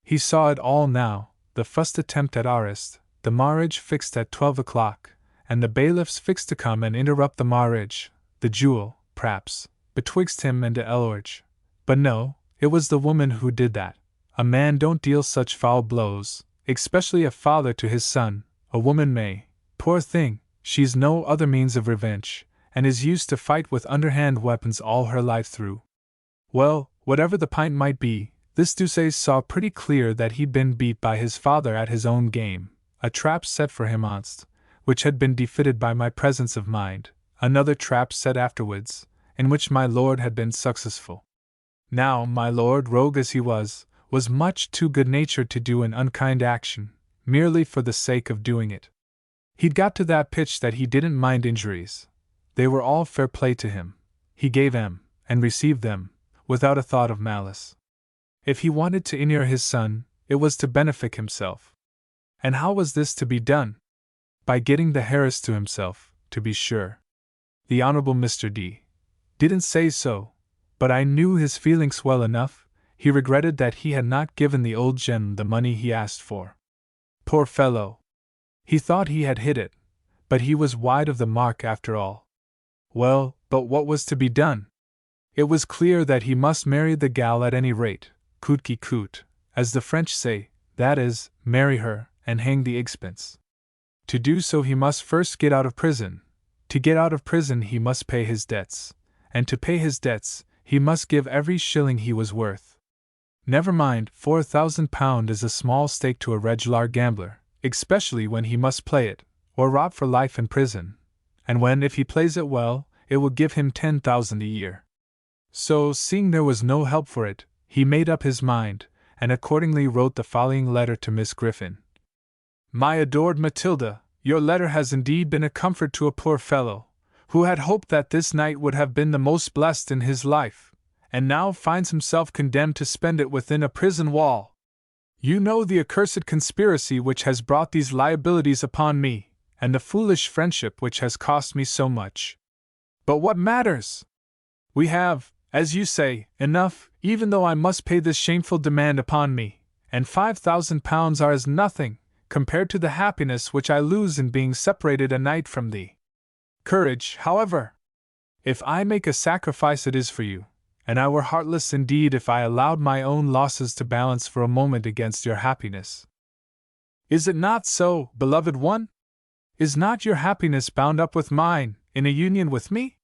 He saw it all now, the first attempt at arrest, the marriage fixed at 12 o'clock, and the bailiffs fixed to come and interrupt the marriage, the duel, perhaps, betwixt him and de Elorge. But no, it was the woman who did that. A man don't deal such foul blows, especially a father to his son. A woman may. Poor thing, she's no other means of revenge, and is used to fight with underhand weapons all her life through. Well, whatever the pint might be, this Deuceace saw pretty clear that he'd been beat by his father at his own game, a trap set for him onst, which had been defeated by my presence of mind, another trap set afterwards, in which my lord had been successful. Now, my lord, rogue as he was much too good-natured to do an unkind action, merely for the sake of doing it. He'd got to that pitch that he didn't mind injuries. They were all fair play to him. He gave them, and received them, without a thought of malice. If he wanted to injure his son, it was to benefit himself. And how was this to be done? By getting the heiress to himself, to be sure. The Honorable Mr. D. didn't say so, but I knew his feelings well enough. He regretted that he had not given the old gem the money he asked for. Poor fellow! He thought he had hit it, but he was wide of the mark after all. Well, but what was to be done? It was clear that he must marry the gal at any rate, coûte qui coûte, as the French say, that is, marry her, and hang the expense. To do so he must first get out of prison. To get out of prison he must pay his debts, and to pay his debts he must give every shilling he was worth. Never mind, £4,000 is a small stake to a regular gambler, especially when he must play it, or rot for life in prison, and when, if he plays it well, it will give him 10,000 a year. So, seeing there was no help for it, he made up his mind, and accordingly wrote the following letter to Miss Griffin. My adored Matilda, your letter has indeed been a comfort to a poor fellow, who had hoped that this night would have been the most blessed in his life, and now finds himself condemned to spend it within a prison wall. You know the accursed conspiracy which has brought these liabilities upon me, and the foolish friendship which has cost me so much. But what matters? We have, as you say, enough, even though I must pay this shameful demand upon me, and £5,000 are as nothing, compared to the happiness which I lose in being separated a night from thee. Courage, however! If I make a sacrifice it is for you, and I were heartless indeed if I allowed my own losses to balance for a moment against your happiness. Is it not so, beloved one? Is not your happiness bound up with mine, in a union with me?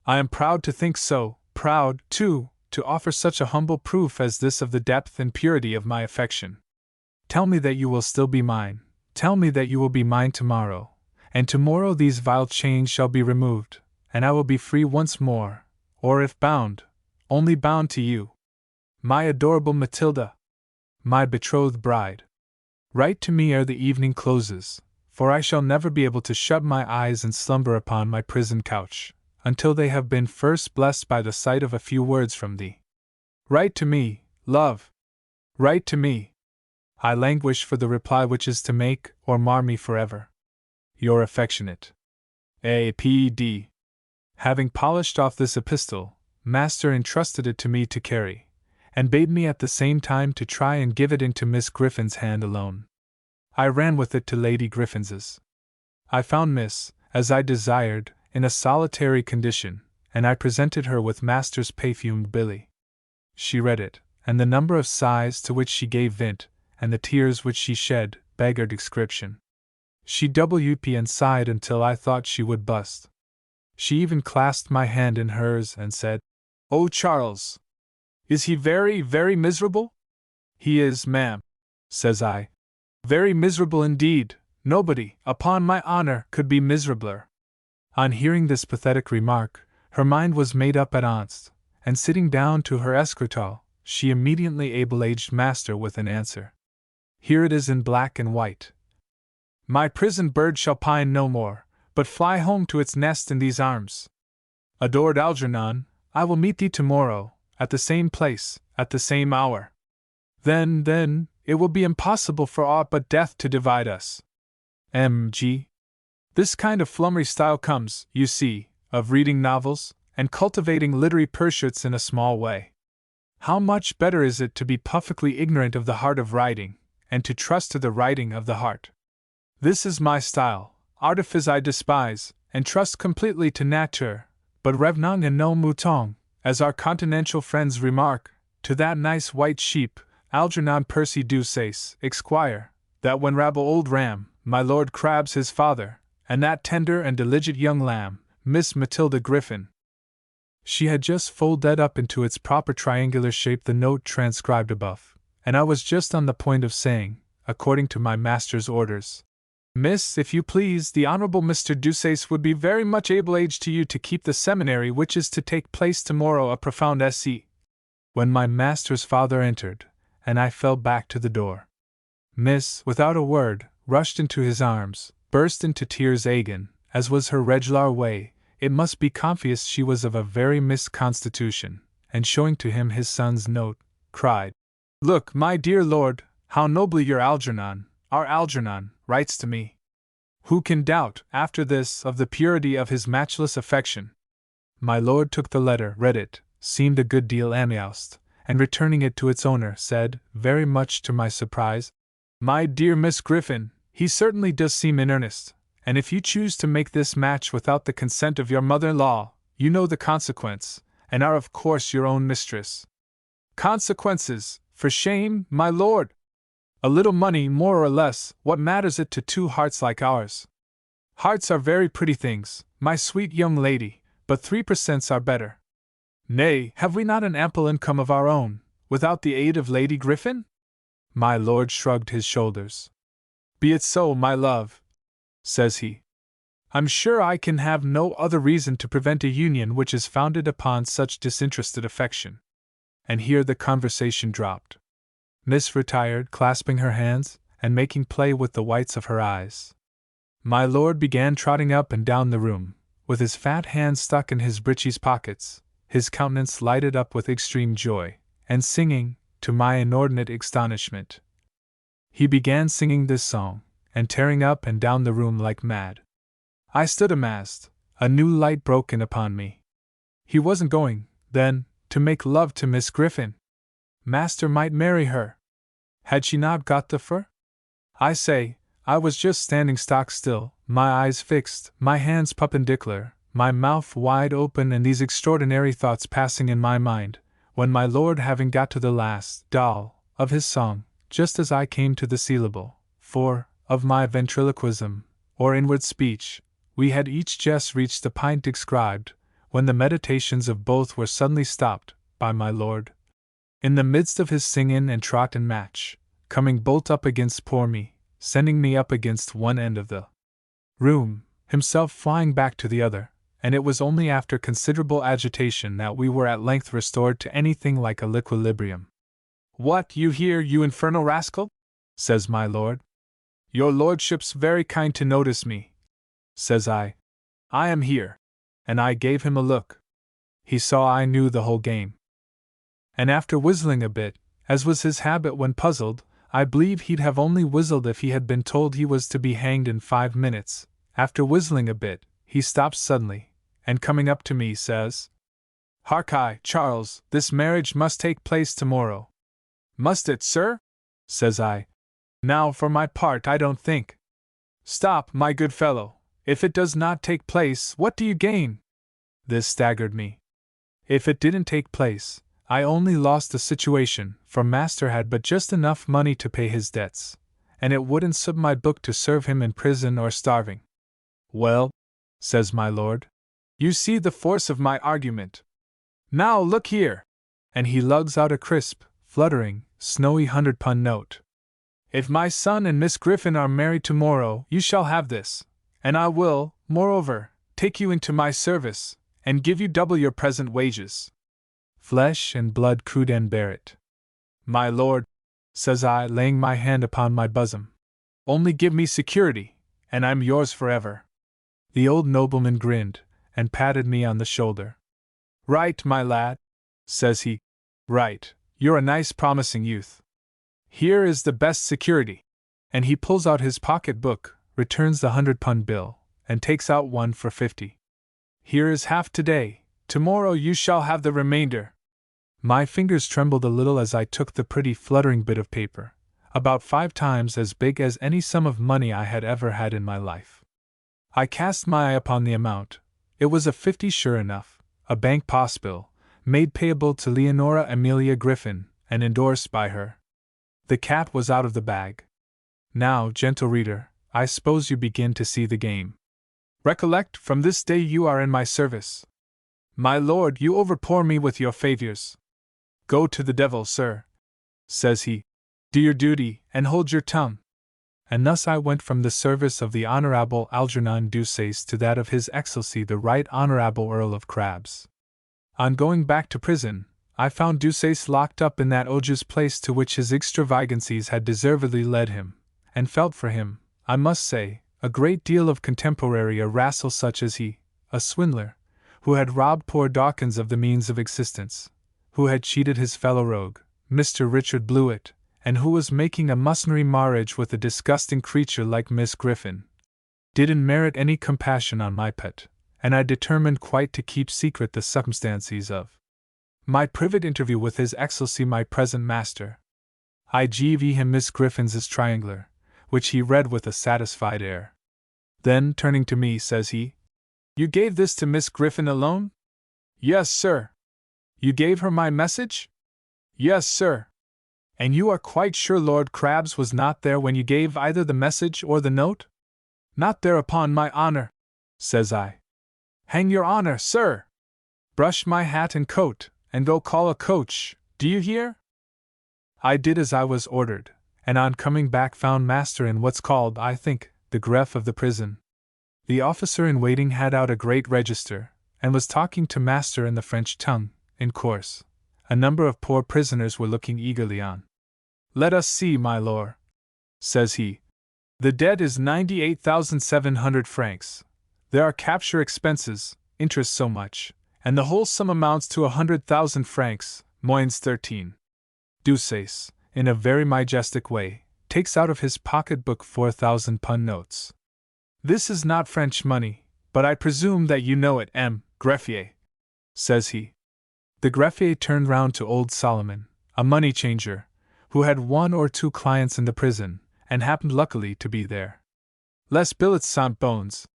I am proud to think so, proud, too, to offer such a humble proof as this of the depth and purity of my affection. Tell me that you will still be mine, tell me that you will be mine tomorrow, and tomorrow these vile chains shall be removed, and I will be free once more, or if bound, only bound to you. My adorable Matilda, my betrothed bride. Write to me ere the evening closes, for I shall never be able to shut my eyes and slumber upon my prison couch, until they have been first blessed by the sight of a few words from thee. Write to me, love. Write to me. I languish for the reply which is to make or mar me forever. Your affectionate A.P.D. Having polished off this epistle, Master entrusted it to me to carry, and bade me at the same time to try and give it into Miss Griffin's hand alone. I ran with it to Lady Griffin's. I found Miss, as I desired, in a solitary condition, and I presented her with Master's perfumed billy. She read it, and the number of sighs to which she gave vent, and the tears which she shed, beggared description. She wept and sighed until I thought she would bust. She even clasped my hand in hers and said, "Oh, Charles! Is he very, very miserable?" "He is, ma'am," says I. "Very miserable indeed. Nobody, upon my honor, could be miserabler." On hearing this pathetic remark, her mind was made up at once, and sitting down to her escritoire, she immediately able-aged Master with an answer. Here it is in black and white. "My prisoned bird shall pine no more, but fly home to its nest in these arms. Adored Algernon, I will meet thee tomorrow, at the same place, at the same hour. Then, it will be impossible for aught but death to divide us. M.G. This kind of flummery style comes, you see, of reading novels, and cultivating literary pursuits in a small way. How much better is it to be perfectly ignorant of the art of writing, and to trust to the writing of the heart. This is my style. Artifice I despise, and trust completely to nature, but revenant in nos moutons, as our continental friends remark, to that nice white sheep, Algernon Percy Deuceace, Esquire, that when rabble old Ram, my Lord Crab's his father, and that tender and diligent young lamb, Miss Matilda Griffin." She had just folded up into its proper triangular shape the note transcribed above, and I was just on the point of saying, according to my master's orders, "Miss, if you please, the Honorable Mr. Deuceace would be very much able-aged to you to keep the seminary which is to take place tomorrow a profound S.E." when my master's father entered, and I fell back to the door. Miss, without a word, rushed into his arms, burst into tears again, as was her regular way. It must be confessed she was of a very mixed constitution, and showing to him his son's note, cried, "Look, my dear lord, how nobly your Algernon, our Algernon, writes to me. Who can doubt, after this, of the purity of his matchless affection?" My lord took the letter, read it, seemed a good deal amused, and returning it to its owner, said, very much to my surprise, "My dear Miss Griffin, he certainly does seem in earnest, and if you choose to make this match without the consent of your mother-in-law, you know the consequence, and are of course your own mistress." "Consequences, for shame, my lord! A little money, more or less, what matters it to two hearts like ours? Hearts are very pretty things, my sweet young lady, but 3% are better. Nay, have we not an ample income of our own, without the aid of Lady Griffin?" My lord shrugged his shoulders. "Be it so, my love," says he. "I'm sure I can have no other reason to prevent a union which is founded upon such disinterested affection." And here the conversation dropped. Miss retired, clasping her hands, and making play with the whites of her eyes. My lord began trotting up and down the room, with his fat hands stuck in his breeches pockets, his countenance lighted up with extreme joy, and singing, to my inordinate astonishment. He began singing this song, and tearing up and down the room like mad. I stood amazed, a new light broke in upon me. He wasn't going, then, to make love to Miss Griffin. Master might marry her. Had she not got the fur? I say, I was just standing stock still, my eyes fixed, my hands perpendicular, my mouth wide open, and these extraordinary thoughts passing in my mind, when my lord, having got to the last doll of his song, just as I came to the syllable, for, of my ventriloquism, or inward speech, we had each just reached the point described, when the meditations of both were suddenly stopped, by my lord, in the midst of his singing and trot and match, coming bolt up against poor me, sending me up against one end of the room, himself flying back to the other, and it was only after considerable agitation that we were at length restored to anything like a equilibrium. "What, you here, you infernal rascal?" says my lord. "Your lordship's very kind to notice me," says I. "I am here." And I gave him a look. He saw I knew the whole game. And after whistling a bit, As was his habit when puzzled, I believe he'd have only whistled if he had been told he was to be hanged in 5 minutes. After whistling a bit, he stops suddenly, and coming up to me says, "Hark, Charles, this marriage must take place tomorrow." "Must it, sir?" says I. "Now, for my part, I don't think." "Stop, my good fellow. If it does not take place, what do you gain?" This staggered me. If it didn't take place, I only lost the situation, for master had but just enough money to pay his debts, and it wouldn't suit my book to serve him in prison or starving. "Well," says my lord, "you see the force of my argument. Now look here!" And he lugs out a crisp, fluttering, snowy 100-pun note. "If my son and Miss Griffin are married tomorrow, you shall have this, and I will, moreover, take you into my service, and give you double your present wages." Flesh and blood couldn't bear it. "My lord," says I, laying my hand upon my bosom, "only give me security, and I'm yours forever." The old nobleman grinned, and patted me on the shoulder. "Right, my lad," says he. "Right, you're a nice promising youth. Here is the best security." And he pulls out his pocket book, returns the 100-pun bill, and takes out one for 50. "Here is half today, tomorrow you shall have the remainder." My fingers trembled a little as I took the pretty fluttering bit of paper, about 5 times as big as any sum of money I had ever had in my life. I cast my eye upon the amount. It was a 50 sure enough, a bank pass bill, made payable to Leonora Amelia Griffin, and endorsed by her. The cat was out of the bag. Now, gentle reader, I suppose you begin to see the game. Recollect, from this day you are in my service. My lord, you overpour me with your favors. Go to the devil, sir, says he. Do your duty, and hold your tongue. And thus I went from the service of the Honorable Algernon Deuceace to that of His Excellency the Right Honorable Earl of Crabs. On going back to prison, I found Deuceace locked up in that odious place to which his extravagancies had deservedly led him, and felt for him, I must say, a great deal of contemporary rascal such as he, a swindler, who had robbed poor Dawkins of the means of existence, who had cheated his fellow rogue, Mr. Richard Blewett, and who was making a mercenary marriage with a disgusting creature like Miss Griffin, didn't merit any compassion on my pet, and I determined quite to keep secret the circumstances of my private interview with His Excellency my present master. I gave him Miss Griffin's triangular, which he read with a satisfied air. Then, turning to me, says he, "You gave this to Miss Griffin alone?" "Yes, sir." "You gave her my message?" "Yes, sir." "And you are quite sure Lord Crabs was not there when you gave either the message or the note?" "Not there, upon my honor," says I. "Hang your honor, sir! Brush my hat and coat, and go call a coach, do you hear?" I did as I was ordered, and on coming back found master in what's called, I think, the greffe of the prison. The officer in waiting had out a great register, and was talking to master in the French tongue, in course. A number of poor prisoners were looking eagerly on. "Let us see, my lord," says he. "The debt is 98,700 francs. There are capture expenses, interest so much, and the whole sum amounts to 100,000 francs, moins 13. Deuceace, in a very majestic way, takes out of his pocket-book 4,000-pun notes. "This is not French money, but I presume that you know it, greffier," says he. The greffier turned round to old Solomon, a money-changer, who had 1 or 2 clients in the prison, and happened luckily to be there. "Les billets sont bons,"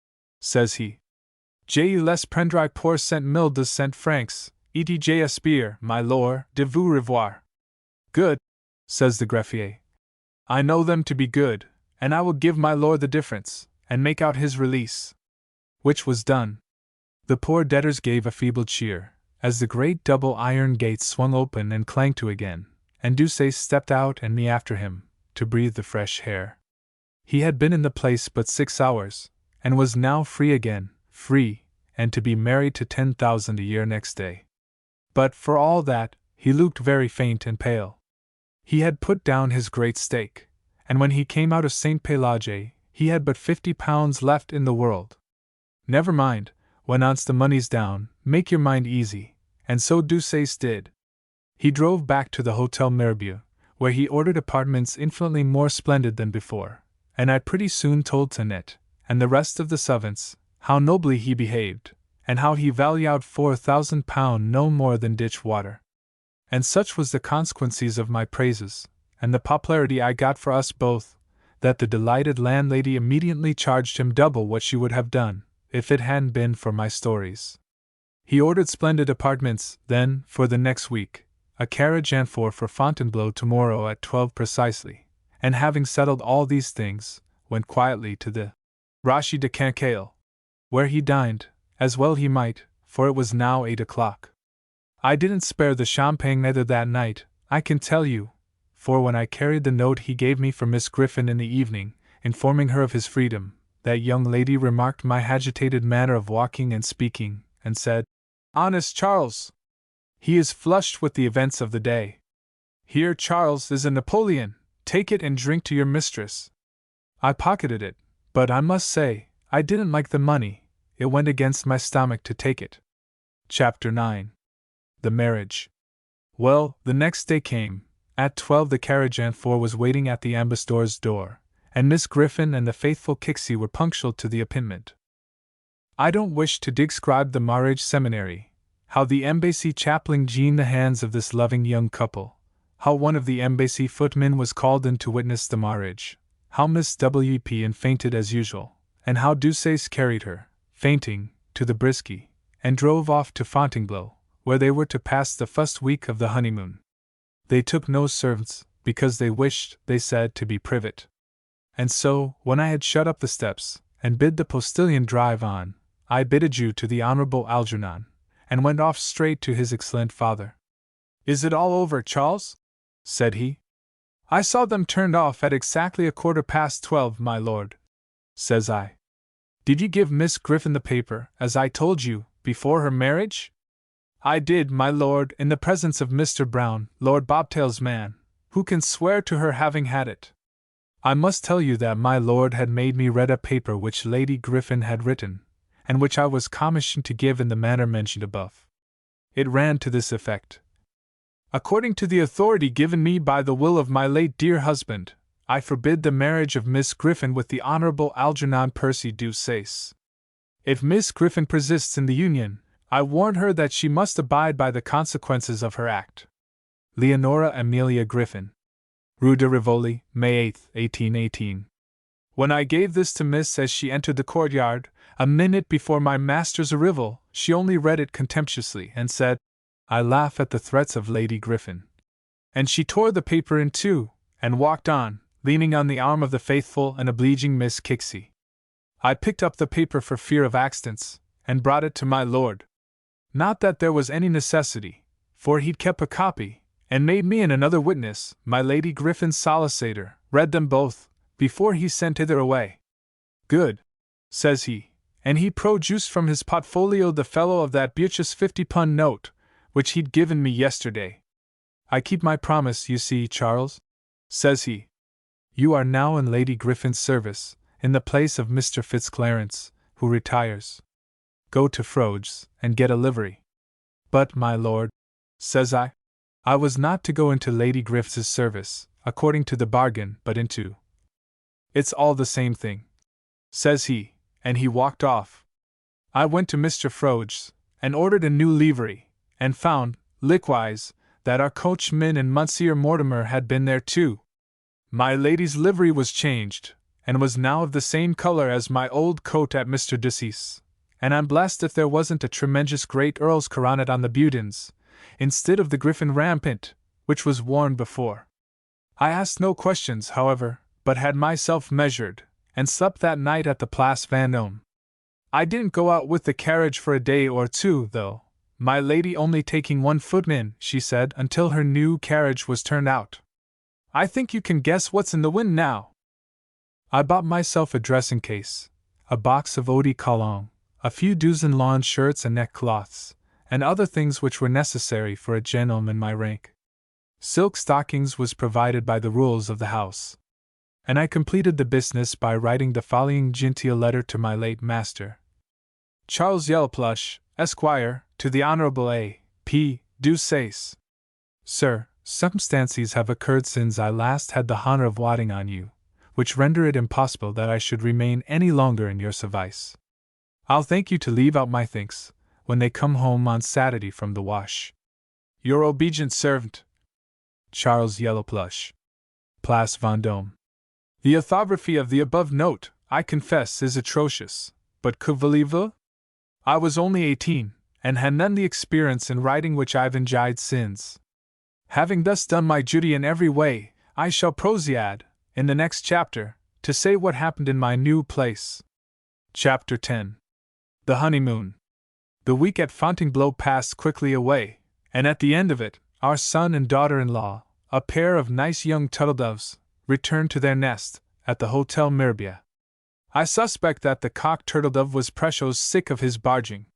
says he. "Je les prendrai pour 100,000 francs, et j'espère, my lord, de vous revoir." "Good," says the greffier. "I know them to be good, and I will give my lord the difference, and make out his release." Which was done. The poor debtors gave a feeble cheer, as the great double iron gates swung open and clanged to again, and Deuceace stepped out and me after him, to breathe the fresh air. He had been in the place but 6 hours, and was now free again, free, and to be married to 10,000 a year next day. But, for all that, he looked very faint and pale. He had put down his great stake, and when he came out of St. Pelagie, he had but £50 left in the world. "Never mind, when once the money's down, make your mind easy," and so Deuceace did. He drove back to the Hotel Mirabeau, where he ordered apartments infinitely more splendid than before, and I pretty soon told Tinette, and the rest of the servants, how nobly he behaved, and how he valued £4,000 no more than ditch water. And such was the consequences of my praises, and the popularity I got for us both, that the delighted landlady immediately charged him double what she would have done, if it hadn't been for my stories. He ordered splendid apartments, then, for the next week, a carriage and four for Fontainebleau tomorrow at 12 precisely, and having settled all these things, went quietly to the Rocher de Cancale, where he dined, as well he might, for it was now 8 o'clock. I didn't spare the champagne neither that night, I can tell you, for when I carried the note he gave me for Miss Griffin in the evening, informing her of his freedom, that young lady remarked my agitated manner of walking and speaking, and said, "Honest Charles! He is flushed with the events of the day. Here, Charles, is a Napoleon, take it and drink to your mistress." I pocketed it, but I must say, I didn't like the money, it went against my stomach to take it. Chapter 9. The Marriage. Well, the next day came. At 12 the carriage and four was waiting at the ambassador's door, and Miss Griffin and the faithful Kixie were punctual to the appointment. I don't wish to describe the marriage seminary, how the embassy chaplain gene the hands of this loving young couple, how one of the embassy footmen was called in to witness the marriage, how Miss W.P. fainted as usual, and how Deuceace carried her, fainting, to the Brisky, and drove off to Fontainebleau, where they were to pass the first week of the honeymoon. They took no servants, because they wished, they said, to be private. And so, when I had shut up the steps, and bid the postilion drive on, I bid adieu to the Honourable Algernon, and went off straight to his excellent father. "Is it all over, Charles?" said he. "I saw them turned off at exactly 12:15, my lord," says I. "Did you give Miss Griffin the paper, as I told you, before her marriage?" "I did, my lord, in the presence of Mr. Brown, Lord Bobtail's man, who can swear to her having had it." I must tell you that my lord had made me read a paper which Lady Griffin had written, and which I was commissioned to give in the manner mentioned above. It ran to this effect: "According to the authority given me by the will of my late dear husband, I forbid the marriage of Miss Griffin with the Honourable Algernon Percy Deuceace. If Miss Griffin persists in the union, I warn her that she must abide by the consequences of her act. Leonora Amelia Griffin. Rue de Rivoli, May 8, 1818. When I gave this to Miss as she entered the courtyard, a minute before my master's arrival, she only read it contemptuously and said, 'I laugh at the threats of Lady Griffin.' And she tore the paper in two, and walked on, leaning on the arm of the faithful and obliging Miss Kixie. I picked up the paper for fear of accidents, and brought it to my lord. Not that there was any necessity, for he'd kept a copy, and made me and another witness, my Lady Griffin's solicitor, read them both, before he sent hither away. 'Good,' says he, and he produced from his portfolio the fellow of that beauteous £50 note, which he'd given me yesterday. 'I keep my promise, you see, Charles,' says he. 'You are now in Lady Griffin's service, in the place of Mr. Fitzclarence, who retires. Go to Froge's, and get a livery.' 'But, my lord,' says I was not to go into Lady Griffin's service, according to the bargain, but into—' 'It's all the same thing,' says he, and he walked off. I went to Mr. Froge's, and ordered a new livery, and found, likewise, that our coachman and Monsieur Mortimer had been there too. My lady's livery was changed, and was now of the same color as my old coat at Mr. Deuceace's, and I'm blessed if there wasn't a tremendous great earl's coronet on the buttons, instead of the Griffin rampant, which was worn before. I asked no questions, however, but had myself measured, and slept that night at the Place Vendôme. I didn't go out with the carriage for a day or two, though, my lady only taking one footman, she said, until her new carriage was turned out. I think you can guess what's in the wind now. I bought myself a dressing case, a box of eau de cologne, a few dozen lawn shirts and neckcloths, and other things which were necessary for a gentleman in my rank. Silk stockings was provided by the rules of the house. And I completed the business by writing the following genteel letter to my late master. Charles Yellowplush, Esquire, to the Honourable A. P. Deuceace. Sir, circumstances have occurred since I last had the honor of waiting on you, which render it impossible that I should remain any longer in your service. I'll thank you to leave out my thanks, when they come home on Saturday from the wash. Your obedient servant, Charles Yellowplush. Place Vendôme. The orthography of the above note, I confess, is atrocious, but que voulez-vous? I was only 18, and had none the experience in writing which I've enjoyed since. Having thus done my duty in every way, I shall proceed, in the next chapter, to say what happened in my new place. Chapter 10. The Honeymoon. The week at Fontainebleau passed quickly away, and at the end of it, our son and daughter-in-law, a pair of nice young turtledoves, returned to their nest, at the Hotel Mirbeau. I suspect that the cock turtledove was precious sick of his barging.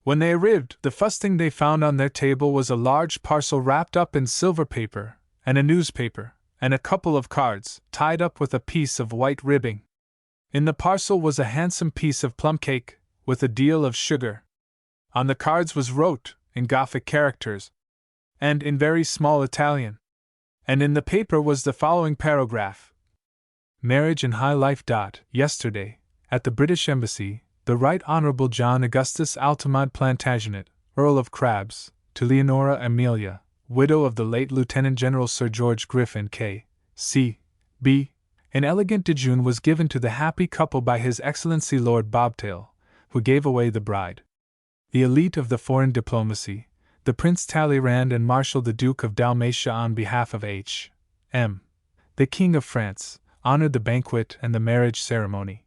When they arrived, the first thing they found on their table was a large parcel wrapped up in silver paper, and a newspaper, and a couple of cards, tied up with a piece of white ribbing. In the parcel was a handsome piece of plum cake, with a deal of sugar. On the cards was wrote, in Gothic characters, and in very small Italian. And in the paper was the following paragraph: Marriage in high life. Yesterday, at the British Embassy, the Right Honourable John Augustus Altamont Plantagenet, Earl of Crabs, to Leonora Amelia, widow of the late Lieutenant General Sir George Griffin K.C. B. An elegant digeon was given to the happy couple by His Excellency Lord Bobtail, who gave away the bride. The elite of the foreign diplomacy, the Prince Talleyrand and Marshal the Duke of Dalmatia on behalf of H.M., the King of France, honored the banquet and the marriage ceremony.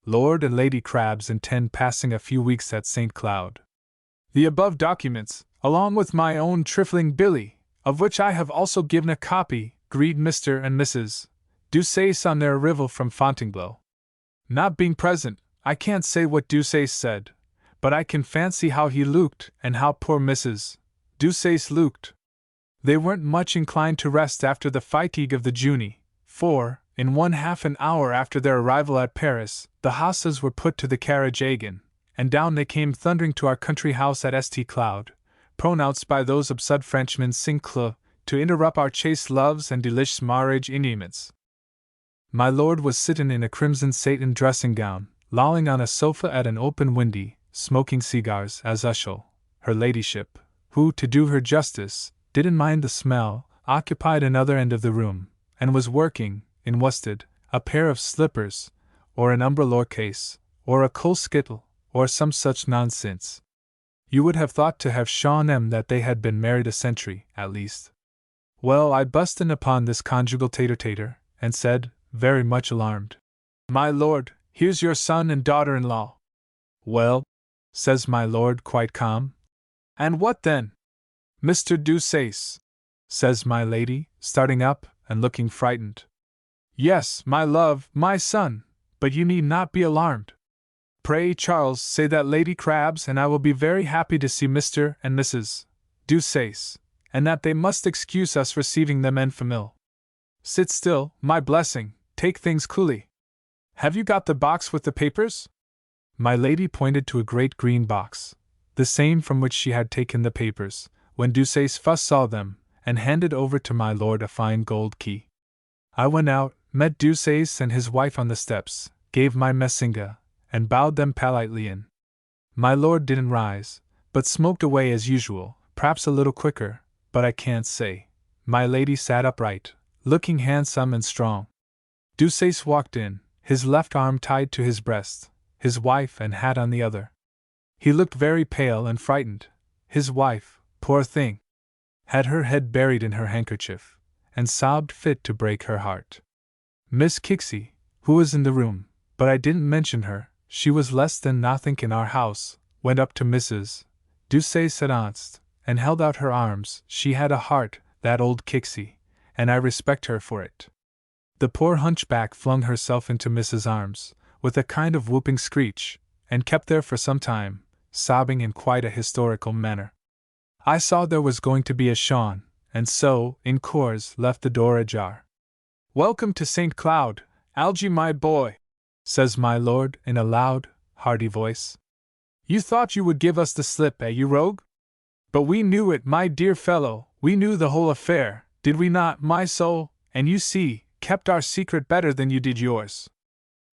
Lord and Lady Crabs intend passing a few weeks at St. Cloud. The above documents, along with my own trifling billy, of which I have also given a copy, greet Mr. and Mrs. Deuceace on their arrival from Fontainebleau. Not being present, I can't say what Deuceace said, but I can fancy how he looked and how poor Mrs. Deuceace looked. They weren't much inclined to rest after the fatigue of the journey, for, in 1/2 hour after their arrival at Paris, the hosses were put to the carriage again, and down they came thundering to our country house at St. Cloud, pronounced by those absurd Frenchmen Saint-Cloud, to interrupt our chaste loves and delicious marriage engagements. My lord was sitting in a crimson satin dressing gown, lolling on a sofa at an open window, smoking cigars as usual. Her ladyship, who, to do her justice, didn't mind the smell, occupied another end of the room, and was working, in worsted, a pair of slippers, or an umbrella case, or a coal skittle, or some such nonsense. You would have thought to have shown them that they had been married a century, at least. Well, I bust in upon this conjugal tater-tater, and said, very much alarmed, My lord, here's your son and daughter-in-law. Well, says my lord quite calm. And what then? Mr. Deuceace, says my lady, starting up and looking frightened. Yes, my love, my son, but you need not be alarmed. Pray, Charles, say that Lady Crabs and I will be very happy to see Mr. and Mrs. Deuceace, and that they must excuse us receiving them en famille. Sit still, my blessing, take things coolly. Have you got the box with the papers? My lady pointed to a great green box, the same from which she had taken the papers, when Deuceace first saw them, and handed over to my lord a fine gold key. I went out, met Deuceace and his wife on the steps, gave my messinga, and bowed them politely in. My lord didn't rise, but smoked away as usual, perhaps a little quicker, but I can't say. My lady sat upright, looking handsome and strong. Deuceace walked in, his left arm tied to his breast, his wife and hat on the other. He looked very pale and frightened. His wife, poor thing, had her head buried in her handkerchief, and sobbed fit to break her heart. Miss Kixie, who was in the room, but I didn't mention her, she was less than nothing in our house, went up to Mrs. Deuceace at once, and held out her arms. She had a heart, that old Kixie, and I respect her for it. The poor hunchback flung herself into Mrs. arms, with a kind of whooping screech, and kept there for some time, sobbing in quite a historical manner. I saw there was going to be a Shawn, and so, in course, left the door ajar. Welcome to St. Cloud, Algy my boy, says my lord in a loud, hearty voice. You thought you would give us the slip, you rogue? But we knew it, my dear fellow, We knew the whole affair, did we not, my soul, and you see, kept our secret better than you did yours.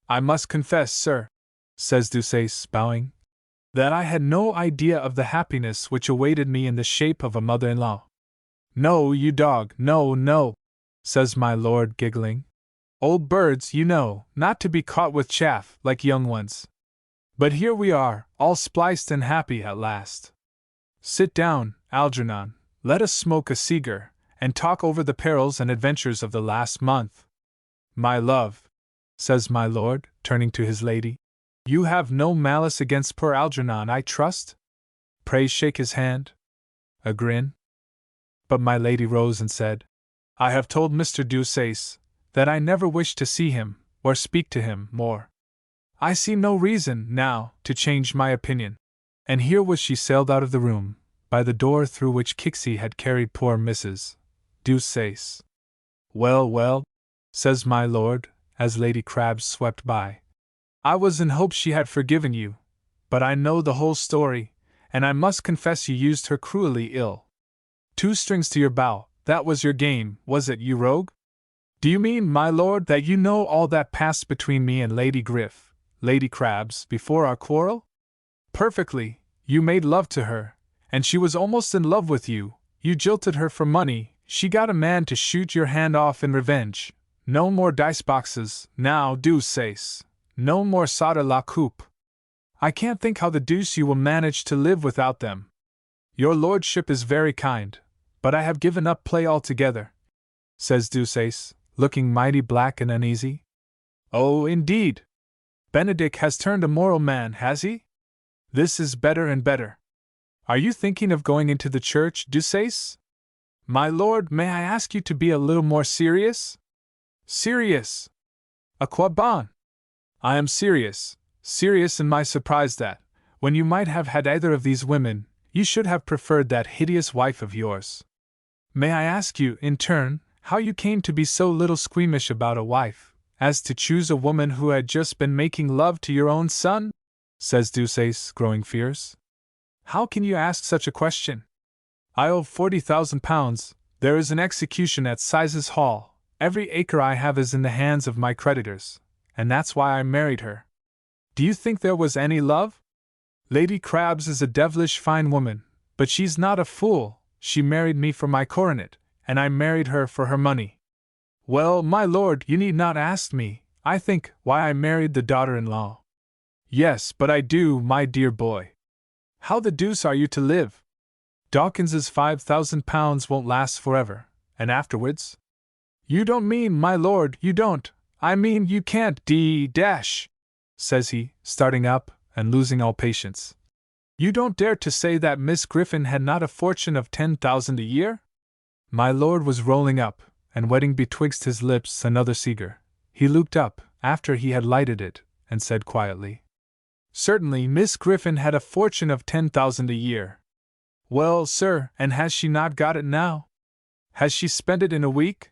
I must confess, sir, says Deuceace, bowing, that I had no idea of the happiness which awaited me in the shape of a mother-in-law. No, you dog, no, no, says my lord, giggling. Old birds, you know, not to be caught with chaff, like young ones. But here we are, all spliced and happy at last. Sit down, Algernon, let us smoke a cigar, and talk over the perils and adventures of the last month. My love, says my lord, turning to his lady, you have no malice against poor Algernon, I trust? Pray shake his hand. A grin. But my lady rose and said, I have told Mr. Deuceace that I never wish to see him, or speak to him, more. I see no reason, now, to change my opinion. And here was she sailed out of the room, by the door through which Kixie had carried poor Mrs. Deuceace. Well, well, says my lord, as Lady Crabs swept by. I was in hopes she had forgiven you, but I know the whole story, and I must confess you used her cruelly ill. 2 strings to your bow, that was your game, was it, you rogue? Do you mean, my lord, that you know all that passed between me and Lady Crabs, before our quarrel? Perfectly. You made love to her, and she was almost in love with you. You jilted her for money, she got a man to shoot your hand off in revenge. No more dice boxes, now, Deuceace. No more solder la coupe. I can't think how the deuce you will manage to live without them. Your lordship is very kind, but I have given up play altogether, says Deuceace, looking mighty black and uneasy. Oh, indeed! Benedick has turned a moral man, has he? This is better and better. Are you thinking of going into the church, Deuceace? My lord, may I ask you to be a little more serious? Serious? À quoi bon? I am serious in my surprise that, when you might have had either of these women, you should have preferred that hideous wife of yours. May I ask you, in turn, how you came to be so little squeamish about a wife, as to choose a woman who had just been making love to your own son? Says Deuceace, growing fierce. How can you ask such a question? I owe £40,000, there is an execution at Sizes Hall, every acre I have is in the hands of my creditors, and that's why I married her. Do you think there was any love? Lady Crabs is a devilish fine woman, but she's not a fool. She married me for my coronet, and I married her for her money. Well, my lord, you need not ask me, I think, why I married the daughter-in-law. Yes, but I do, my dear boy. How the deuce are you to live? Dawkins's £5,000 won't last forever, and afterwards? You don't mean, my lord, you don't. I mean, you can't dash, says he, starting up and losing all patience. You don't dare to say that Miss Griffin had not a fortune of 10,000 a year? My lord was rolling up, and wetting betwixt his lips another cigar. He looked up, after he had lighted it, and said quietly, Certainly Miss Griffin had a fortune of 10,000 a year. Well, sir, and has she not got it now? Has she spent it in a week?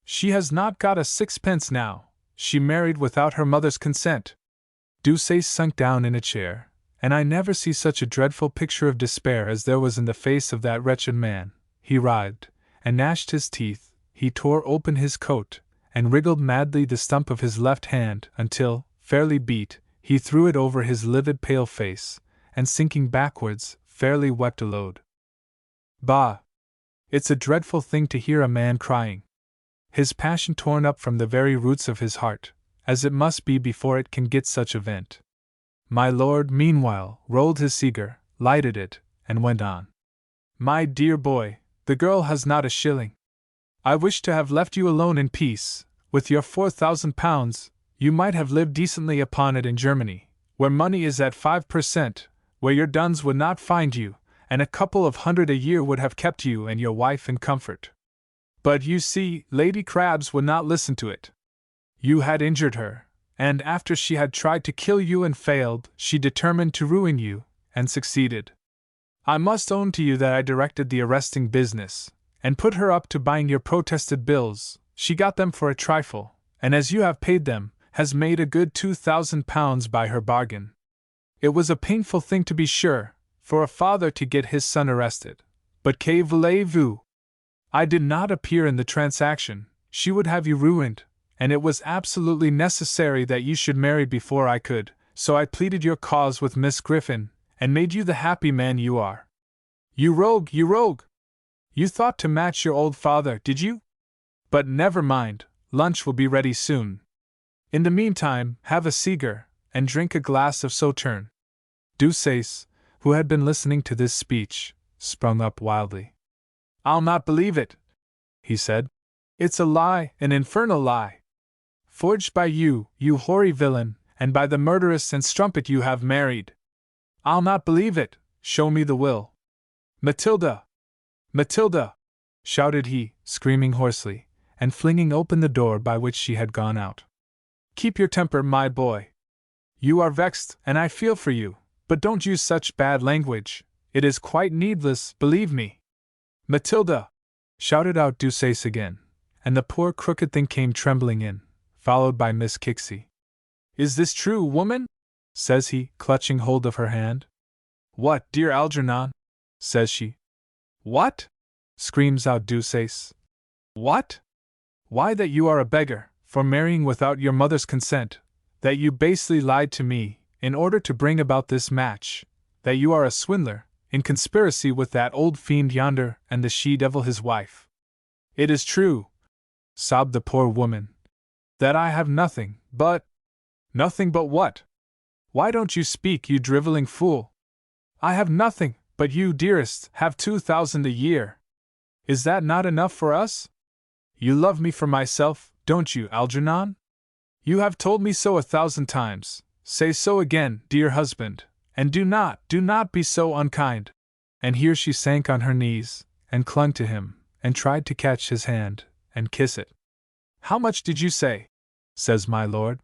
She has not got a sixpence now. She married without her mother's consent. Deuceace sunk down in a chair, and I never see such a dreadful picture of despair as there was in the face of that wretched man. He writhed, and gnashed his teeth, he tore open his coat, and wriggled madly the stump of his left hand until, fairly beat, he threw it over his livid pale face, and sinking backwards, fairly wept aloud. Bah! It's a dreadful thing to hear a man crying. His passion torn up from the very roots of his heart, as it must be before it can get such a vent. My lord, meanwhile, rolled his cigar, lighted it, and went on. My dear boy, the girl has not a shilling. I wish to have left you alone in peace. With your £4,000, you might have lived decently upon it in Germany, where money is at 5%, where your duns would not find you, and a couple of hundred a year would have kept you and your wife in comfort. But you see, Lady Crabs would not listen to it. You had injured her, and after she had tried to kill you and failed, she determined to ruin you, and succeeded. I must own to you that I directed the arresting business, and put her up to buying your protested bills. She got them for a trifle, and as you have paid them, has made a good £2,000 by her bargain. It was a painful thing to be sure, for a father to get his son arrested, but que voulez-vous? I did not appear in the transaction, she would have you ruined, and it was absolutely necessary that you should marry before I could, so I pleaded your cause with Miss Griffin, and made you the happy man you are. You rogue, you rogue! You thought to match your old father, did you? But never mind, lunch will be ready soon. In the meantime, have a cigar, and drink a glass of Sauterne. Deuceace, who had been listening to this speech, sprung up wildly. I'll not believe it, he said. It's a lie, an infernal lie. Forged by you, you hoary villain, and by the murderess and strumpet you have married. I'll not believe it, show me the will. Matilda! Matilda! Shouted he, screaming hoarsely, and flinging open the door by which she had gone out. Keep your temper, my boy. You are vexed, and I feel for you, but don't use such bad language. It is quite needless, believe me. Matilda! Shouted out Deuceace again, and the poor crooked thing came trembling in, followed by Miss Kixie. Is this true, woman? Says he, clutching hold of her hand. What, dear Algernon? Says she. What? Screams out Deuceace. What? Why, that you are a beggar, for marrying without your mother's consent, that you basely lied to me, in order to bring about this match, that you are a swindler, in conspiracy with that old fiend yonder and the she-devil his wife. It is true, sobbed the poor woman, that I have nothing but— Nothing but what? Why don't you speak, you driveling fool? I have nothing, but you, dearest, have 2,000 a year. Is that not enough for us? You love me for myself, don't you, Algernon? You have told me so 1,000 times. Say so again, dear husband, and do not be so unkind. And here she sank on her knees, and clung to him, and tried to catch his hand, and kiss it. How much did you say? Says my lord.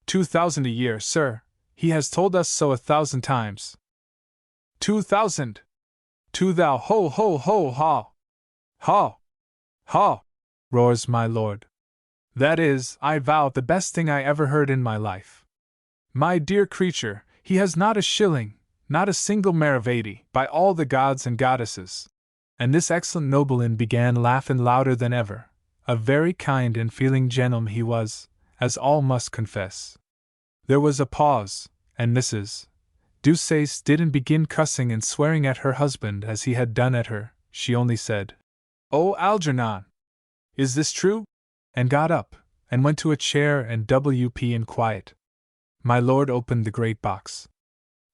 2,000 a year, sir. He has told us so 1,000 times. 2,000! To thou ho ho ho ha! Ha! Ha! Roars my lord. That is, I vow, the best thing I ever heard in my life. My dear creature, he has not a shilling, not a single maravedi, by all the gods and goddesses. And this excellent nobleman began laughing louder than ever. A very kind and feeling gentleman he was, as all must confess. There was a pause, and Mrs. Deuceace didn't begin cussing and swearing at her husband as he had done at her. She only said, "Oh, Algernon! Is this true?" and got up, and went to a chair and w.p. in quiet. My lord opened the great box.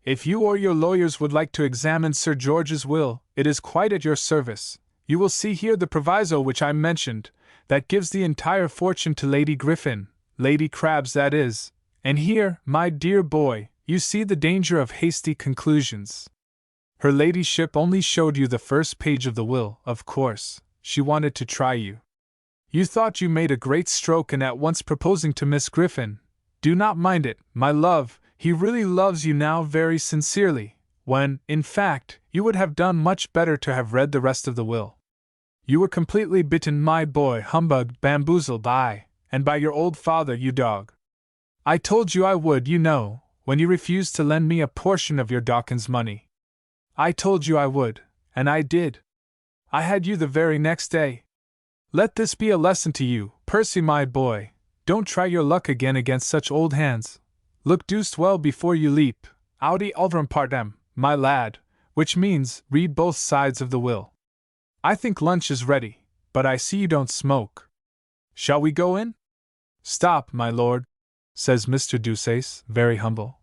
If you or your lawyers would like to examine Sir George's will, it is quite at your service. You will see here the proviso which I mentioned, that gives the entire fortune to Lady Griffin, Lady Crabs that is, and here, my dear boy, you see the danger of hasty conclusions. Her ladyship only showed you the first page of the will, of course. She wanted to try you. You thought you made a great stroke in at once proposing to Miss Griffin. Do not mind it, my love, he really loves you now very sincerely, when, in fact, you would have done much better to have read the rest of the will. You were completely bitten, my boy, humbugged, bamboozled, aye, and by your old father, you dog. I told you I would, you know, when you refused to lend me a portion of your Dawkins money. I told you I would, and I did. I had you the very next day. Let this be a lesson to you, Percy, my boy. Don't try your luck again against such old hands. Look deuced well before you leap. Audi ultram partem, my lad, which means, read both sides of the will. I think lunch is ready, but I see you don't smoke. Shall we go in? Stop, my lord, says Mr. Deuceace, very humble.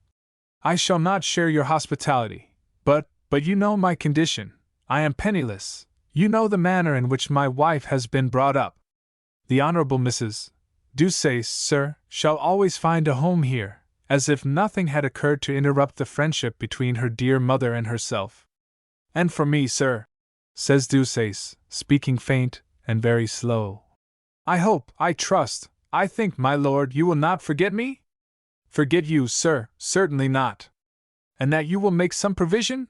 I shall not share your hospitality, but you know my condition. I am penniless. You know the manner in which my wife has been brought up. The Honorable Mrs. Deuceace, sir, shall always find a home here, as if nothing had occurred to interrupt the friendship between her dear mother and herself. And for me, sir, says Deuceace, speaking faint and very slow, I hope, I trust, I think, my lord, you will not forget me? Forget you, sir, certainly not. And that you will make some provision?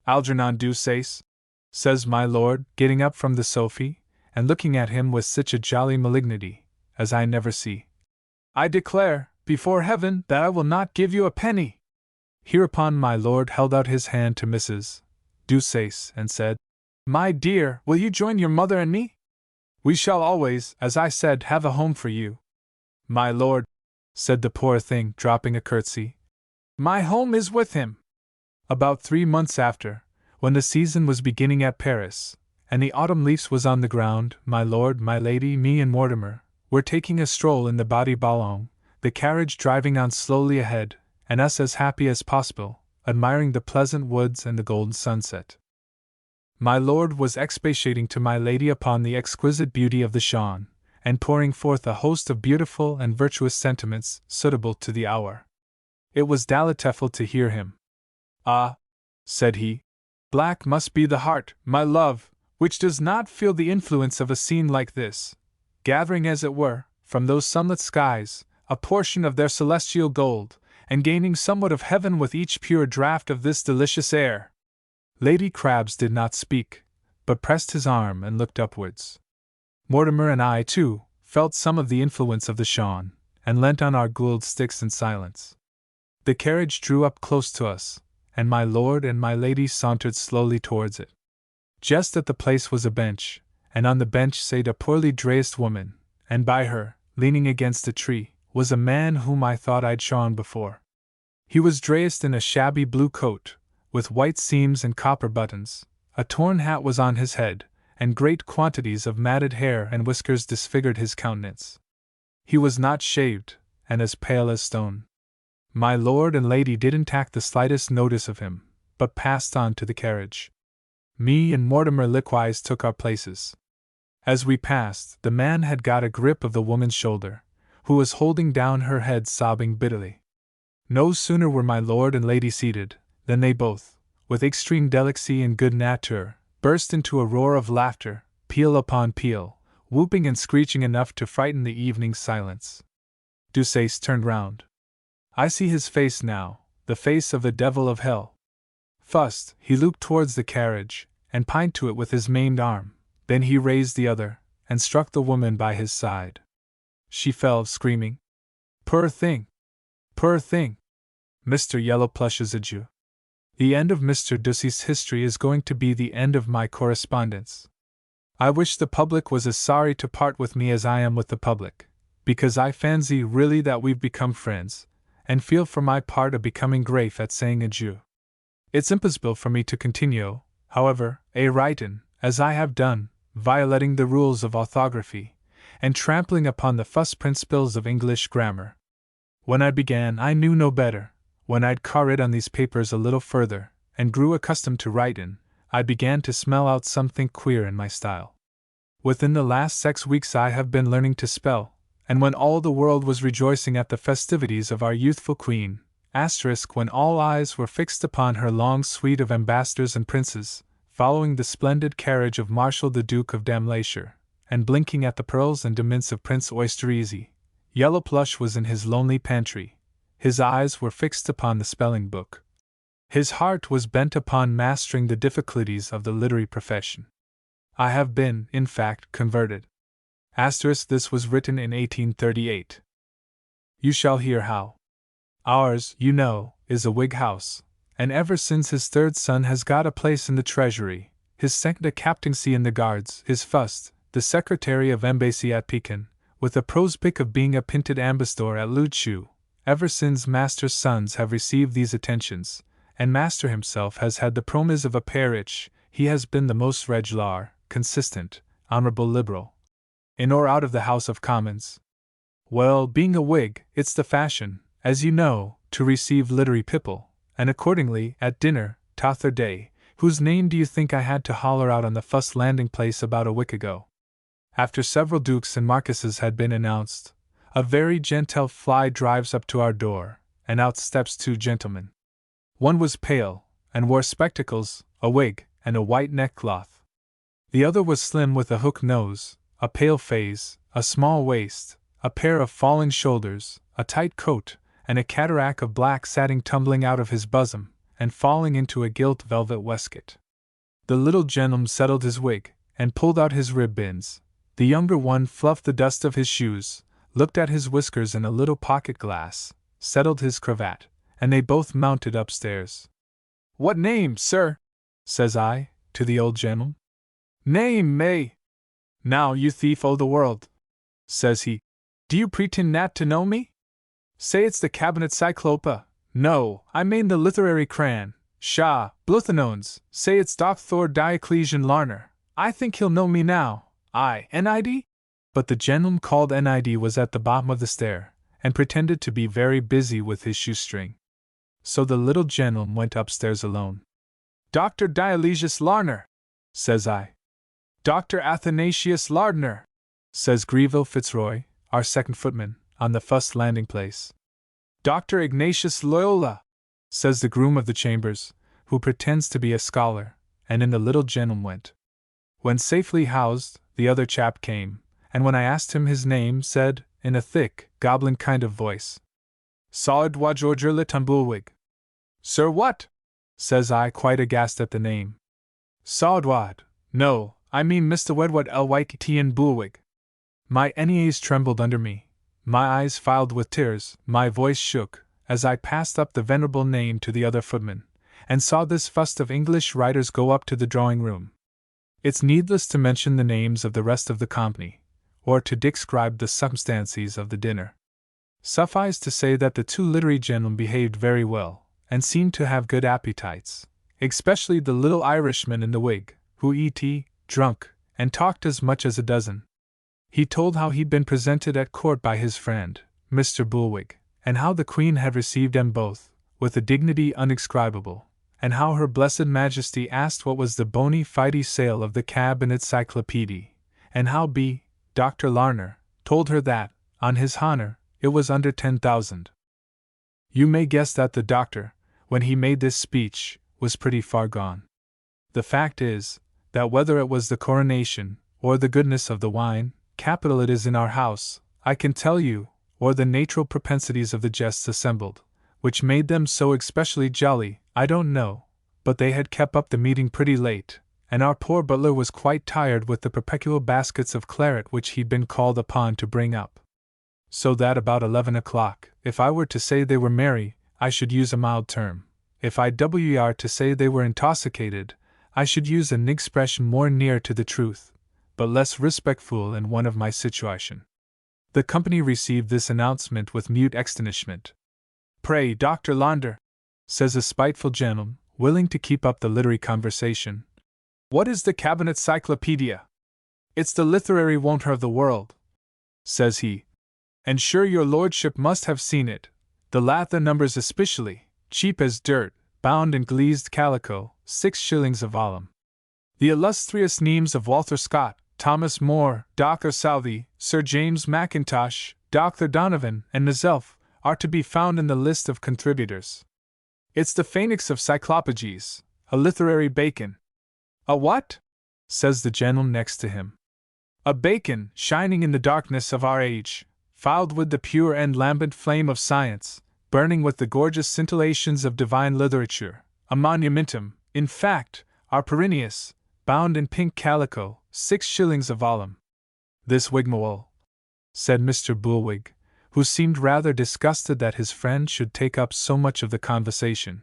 Algernon Deuceace, says my lord, getting up from the sofa, and looking at him with such a jolly malignity as I never see. I declare, before heaven, that I will not give you a penny. Hereupon my lord held out his hand to Mrs. Deuceace and said, My dear, will you join your mother and me? We shall always, as I said, have a home for you. My lord, said the poor thing, dropping a curtsy, my home is with him. About 3 months after, when the season was beginning at Paris, and the autumn leaves was on the ground, my lord, my lady, me and Mortimer were taking a stroll in the Bois de Boulogne, the carriage driving on slowly ahead, and us as happy as possible, admiring the pleasant woods and the golden sunset. My lord was expatiating to my lady upon the exquisite beauty of the Schaun, and pouring forth a host of beautiful and virtuous sentiments suitable to the hour. It was delightful to hear him. Ah, said he, black must be the heart, my love, which does not feel the influence of a scene like this, gathering as it were, from those sunlit skies, a portion of their celestial gold, and gaining somewhat of heaven with each pure draught of this delicious air. Lady Crabs did not speak, but pressed his arm and looked upwards. Mortimer and I, too, felt some of the influence of the Schaun, and leant on our gould sticks in silence. The carriage drew up close to us, and my lord and my lady sauntered slowly towards it. Just at the place was a bench, and on the bench sate a poorly dressed woman, and by her, leaning against a tree, was a man whom I thought I'd shorn before. He was dressed in a shabby blue coat, with white seams and copper buttons, a torn hat was on his head, and great quantities of matted hair and whiskers disfigured his countenance. He was not shaved, and as pale as stone. My lord and lady didn't take the slightest notice of him, but passed on to the carriage. Me and Mortimer likewise took our places. As we passed, the man had got a grip of the woman's shoulder, who was holding down her head sobbing bitterly. No sooner were my lord and lady seated, than they both, with extreme delicacy and good nature, burst into a roar of laughter, peal upon peal, whooping and screeching enough to frighten the evening silence. Deuceace turned round. I see his face now, the face of the devil of hell. First, he looked towards the carriage, and pined to it with his maimed arm, then he raised the other, and struck the woman by his side. She fell, screaming. Poor thing! Poor thing! Mr. Yellowplush's adieu. The end of Mr. Deuceace's history is going to be the end of my correspondence. I wish the public was as sorry to part with me as I am with the public, because I fancy really that we've become friends, and feel for my part a becoming grave at saying adieu. It's impossible for me to continue, however, writing, as I have done, violating the rules of orthography, and trampling upon the first principles of English grammar. When I began I knew no better. When I'd carried on these papers a little further, and grew accustomed to writing, I began to smell out something queer in my style. Within the last 6 weeks I have been learning to spell, and when all the world was rejoicing at the festivities of our youthful queen, when all eyes were fixed upon her long suite of ambassadors and princes, following the splendid carriage of Marshal the Duke of Damlashire, and blinking at the pearls and diamonds of Prince Oystereasy, Yellowplush was in his lonely pantry. His eyes were fixed upon the spelling book. His heart was bent upon mastering the difficulties of the literary profession. I have been, in fact, converted. This was written in 1838. You shall hear how. Ours, you know, is a Whig house, and ever since his third son has got a place in the Treasury, his second a captaincy in the Guards, his first, the Secretary of Embassy at Pekin, with the prospect of being appointed ambassador at Luchu. Ever since Master's sons have received these attentions, and Master himself has had the promise of a peerage, he has been the most regular, consistent, honorable Liberal, in or out of the House of Commons. Well, being a Whig, it's the fashion, as you know, to receive literary people, and accordingly, at dinner, t'other day, whose name do you think I had to holler out on the first landing place about a week ago? After several dukes and marquises had been announced, a very genteel fly drives up to our door, and out steps 2 gentlemen. One was pale, and wore spectacles, a wig, and a white neckcloth. The other was slim with a hook nose, a pale face, a small waist, a pair of falling shoulders, a tight coat, and a cataract of black satin tumbling out of his bosom, and falling into a gilt velvet waistcoat. The little gentleman settled his wig, and pulled out his ribbons. The younger one fluffed the dust of his shoes, looked at his whiskers in a little pocket glass, settled his cravat, and they both mounted upstairs. What name, sir? Says I, to the old gentleman. Nay, May! Now, you thief o' the world, says he, do you pretend not to know me? Say it's the cabinet cyclopa. No, I mane the literary cran. Pshaw, Bluthanones, say it's Dr. Dioclesian Larner. I think he'll know me now. I, N.I.D.? But the gentleman called N.I.D. was at the bottom of the stair, and pretended to be very busy with his shoestring. So the little gentleman went upstairs alone. Dr. Dionysius Larner, says I. Dr. Athanasius Lardner, says Greville Fitzroy, our second footman, on the first landing place. Dr. Ignatius Loyola, says the groom of the chambers, who pretends to be a scholar, and in the little gentleman went. When safely housed, the other chap came, and when I asked him his name, said, in a thick, goblin kind of voice, Saudwa George Tumbleweed. Sir what? Says I, quite aghast at the name. Saudwad. No, I mean Mr. Wedward L. White T. and Bullwig. My knees trembled under me, my eyes filled with tears, my voice shook, as I passed up the venerable name to the other footman, and saw this fust of English writers go up to the drawing-room. It's needless to mention the names of the rest of the company, or to describe the circumstances of the dinner. Suffice to say that the two literary gentlemen behaved very well, and seemed to have good appetites, especially the little Irishman in the wig, who drunk, and talked as much as a dozen. He told how he'd been presented at court by his friend, Mr. Bullwig, and how the Queen had received them both, with a dignity unexcribable, and how her blessed Majesty asked what was the bony fide sale of the cabinet cyclopedia, and how Dr. Larner told her that, on his honor, it was under 10,000. You may guess that the doctor, when he made this speech, was pretty far gone. The fact is, that whether it was the coronation, or the goodness of the wine, capital it is in our house, I can tell you, or the natural propensities of the guests assembled, which made them so especially jolly, I don't know, but they had kept up the meeting pretty late, and our poor butler was quite tired with the perpetual baskets of claret which he'd been called upon to bring up. So that about 11 o'clock, if I were to say they were merry, I should use a mild term. If I were to say they were intoxicated, I should use an expression more near to the truth, but less respectful in one of my situation. The company received this announcement with mute astonishment. Pray, Dr. Launder, says a spiteful gentleman, willing to keep up the literary conversation, what is the cabinet cyclopedia? It's the literary wonder of the world, says he, and sure your lordship must have seen it, the lather numbers especially, cheap as dirt, bound in glazed calico, 6 shillings a volume. The illustrious names of Walter Scott, Thomas More, Dr. Southey, Sir James Mackintosh, Dr. Donovan, and myself are to be found in the list of contributors. It's the phaynix of cyclopedies, a literary bacon. A what? Says the gentleman next to him. A bacon, shining in the darkness of our age, fouled with the pure and lambent flame of science, burning with the gorgeous scintillations of divine literature, a monumentum, in fact, our perennius, bound in pink calico, 6 shillings a volume. This wigmawol, said Mr. Bullwig, who seemed rather disgusted that his friend should take up so much of the conversation.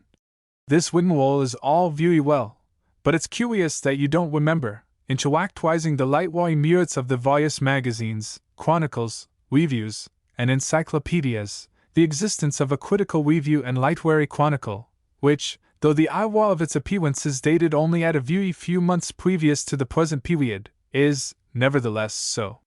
This wigmawol is all very well, but it's curious that you don't remember, in chawactwizing the lightway murits of the various magazines, chronicles, reviews, and encyclopedias, the existence of a critical review and literary chronicle, which, though the eyewall of its appearance is dated only at a very few months previous to the present period, is, nevertheless, so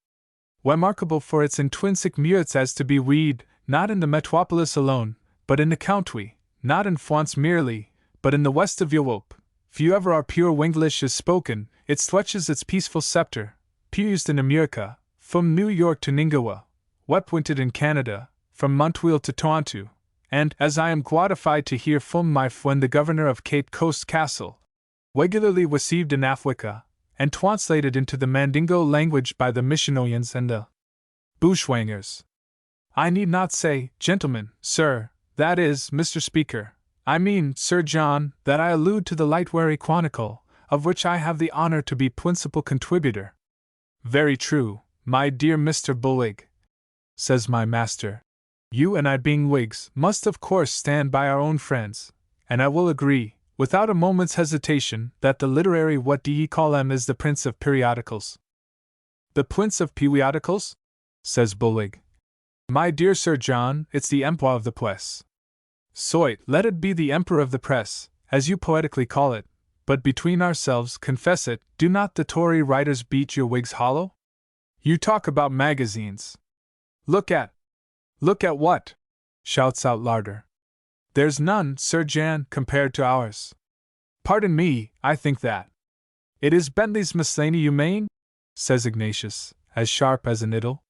remarkable for its intrinsic merits as to be read, not in the metropolis alone, but in the country, not in France merely, but in the west of Europe. Wherever our pure English is spoken, it stretches its peaceful scepter, used in America, from New York to Ningawa, wetwinted in Canada, from Montreal to Toronto, and, as I am gratified to hear from my friend the governor of Cape Coast Castle, regularly received in Africa, and translated into the Mandingo language by the missionarians and the bushwangers. I need not say, gentlemen, sir, that is, Mr. Speaker, I mean, Sir John, that I allude to the literary chronicle, of which I have the honor to be principal contributor. Very true, my dear Mr. Bullwig, says my master. You and I being Whigs must of course stand by our own friends, and I will agree, without a moment's hesitation, that the literary what-do-ye-call-em is the prince of periodicals. The prince of periodicals? Says Bullwig. My dear Sir John, it's the emperor of the press. Soit, let it be the emperor of the press, as you poetically call it, but between ourselves, confess it, do not the Tory writers beat your wigs hollow? You talk about magazines. Look at what? Shouts out Larder. There's none, Sir Jan, compared to ours. Pardon me, I think that. It is Bentley's Miscellany you mean? Says Ignatius, as sharp as a needle.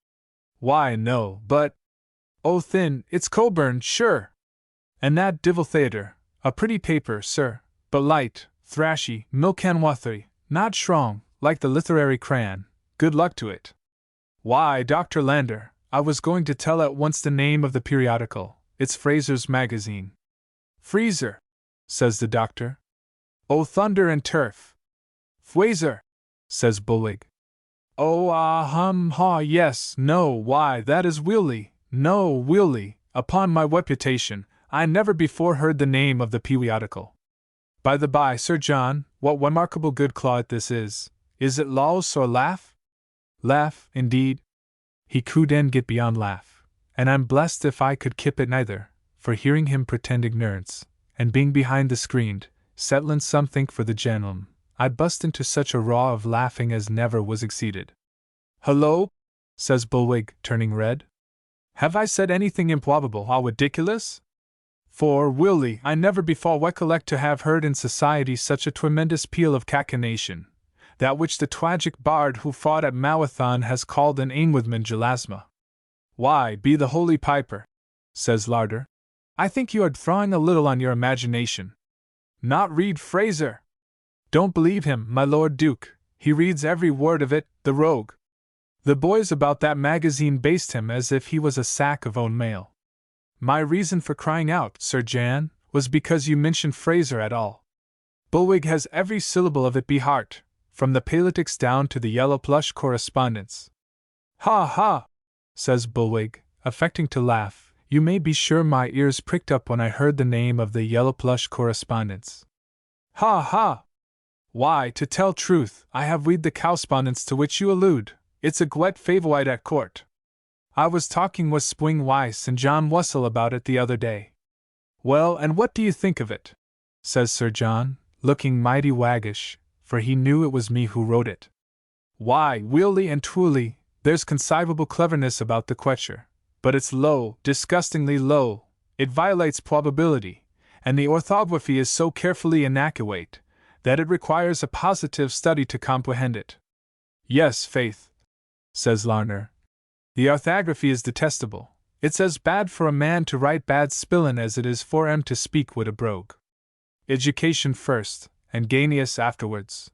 Why, no, but. Oh, thin, it's Coburn, sure. And that Divil Theatre, a pretty paper, sir, but light, thrashy, milk-and-watery, not strong, like the literary crayon. Good luck to it. Why, Dr. Lander, I was going to tell at once the name of the periodical. It's Fraser's Magazine. Freezer, says the doctor. Oh, thunder and turf. Fraser, says Bullwig. Oh, yes, no, why, that is Willie, no, Willie, upon my reputation, I never before heard the name of the periodical. By the by, Sir John, what remarkable good claret this is it louse or laugh? Laugh, indeed. He couldn't get beyond laugh, and I'm blessed if I could kip it neither, for hearing him pretend ignorance, and being behind the screen, settlin' something for the gentleman, I bust into such a roar of laughing as never was exceeded. Hullo, says Bullwig, turning red. Have I said anything improbable or ridiculous? For, Willie, I never before recollect to have heard in society such a tremendous peal of cachinnation, that which the tragic bard who fought at Marathon has called an Englishmen gelasma. Why, be the holy piper, says Larder, I think you are drawing a little on your imagination. Not read Fraser! Don't believe him, my Lord Duke, he reads every word of it, the rogue. The boys about that magazine based him as if he was a sack of own mail. My reason for crying out, Sir Jan, was because you mentioned Fraser at all. Bullwig has every syllable of it by heart, from the Politics down to the Yellowplush correspondence. Ha ha! Says Bullwig, affecting to laugh. You may be sure my ears pricked up when I heard the name of the Yellowplush correspondence. Ha ha! Why, to tell truth, I have read the correspondence to which you allude. It's a great favorite at court. I was talking with Spring Weiss and John Russell about it the other day. Well, and what do you think of it? Says Sir John, looking mighty waggish, for he knew it was me who wrote it. Why, really and truly, there's conceivable cleverness about the quetcher, but it's low, disgustingly low, it violates probability, and the orthography is so carefully inaccurate that it requires a positive study to comprehend it. Yes, faith, says Larner. The orthography is detestable. It's as bad for a man to write bad spellin' as it is for him to speak with a brogue. Education first, and genius afterwards.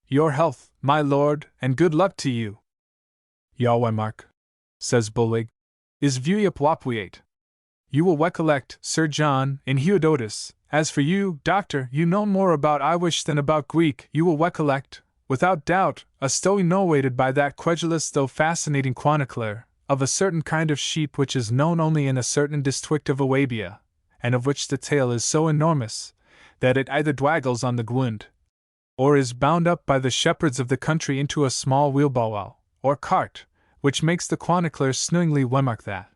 Your health, my lord, and good luck to you. Your remark, says Bullwig, is very appropriate. You will recollect, Sir John, in Herodotus. As for you, doctor, you know more about Irish than about Greek. You will recollect, without doubt, a story narrated by that credulous though fascinating chronicler, of a certain kind of sheep which is known only in a certain district of Arabia, and of which the tail is so enormous that it either draggles on the ground, or is bound up by the shepherds of the country into a small wheelbarrow, or cart, which makes the chronicler sneeringly remark that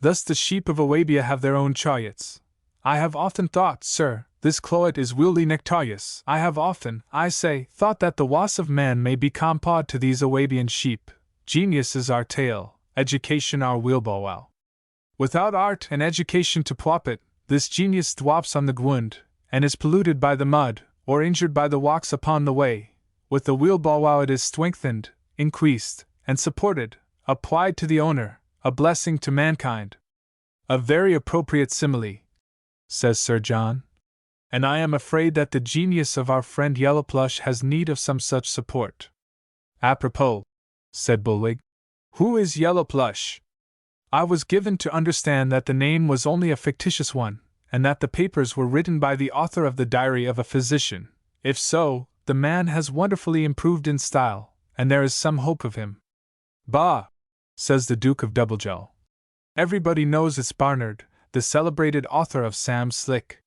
thus the sheep of Arabia have their own chariots. I have often thought, sir, this cloet is really nectarious. I have often, I say, thought that the was of man may be compared to these Arabian sheep. Genius is our tail, education our wheelbarrow. Without art and education to prop it, this genius drops on the ground, and is polluted by the mud, or injured by the walks upon the way. With the wheelbarrow it is strengthened, increased, and supported, applied to the owner, a blessing to mankind. A very appropriate simile, says Sir John, and I am afraid that the genius of our friend Yellowplush has need of some such support. Apropos, said Bullwig, who is Yellowplush? I was given to understand that the name was only a fictitious one, and that the papers were written by the author of the Diary of a Physician. If so, the man has wonderfully improved in style, and there is some hope of him. Bah! Says the Duke of Doublejaw. Everybody knows it's Barnard, the celebrated author of Sam Slick.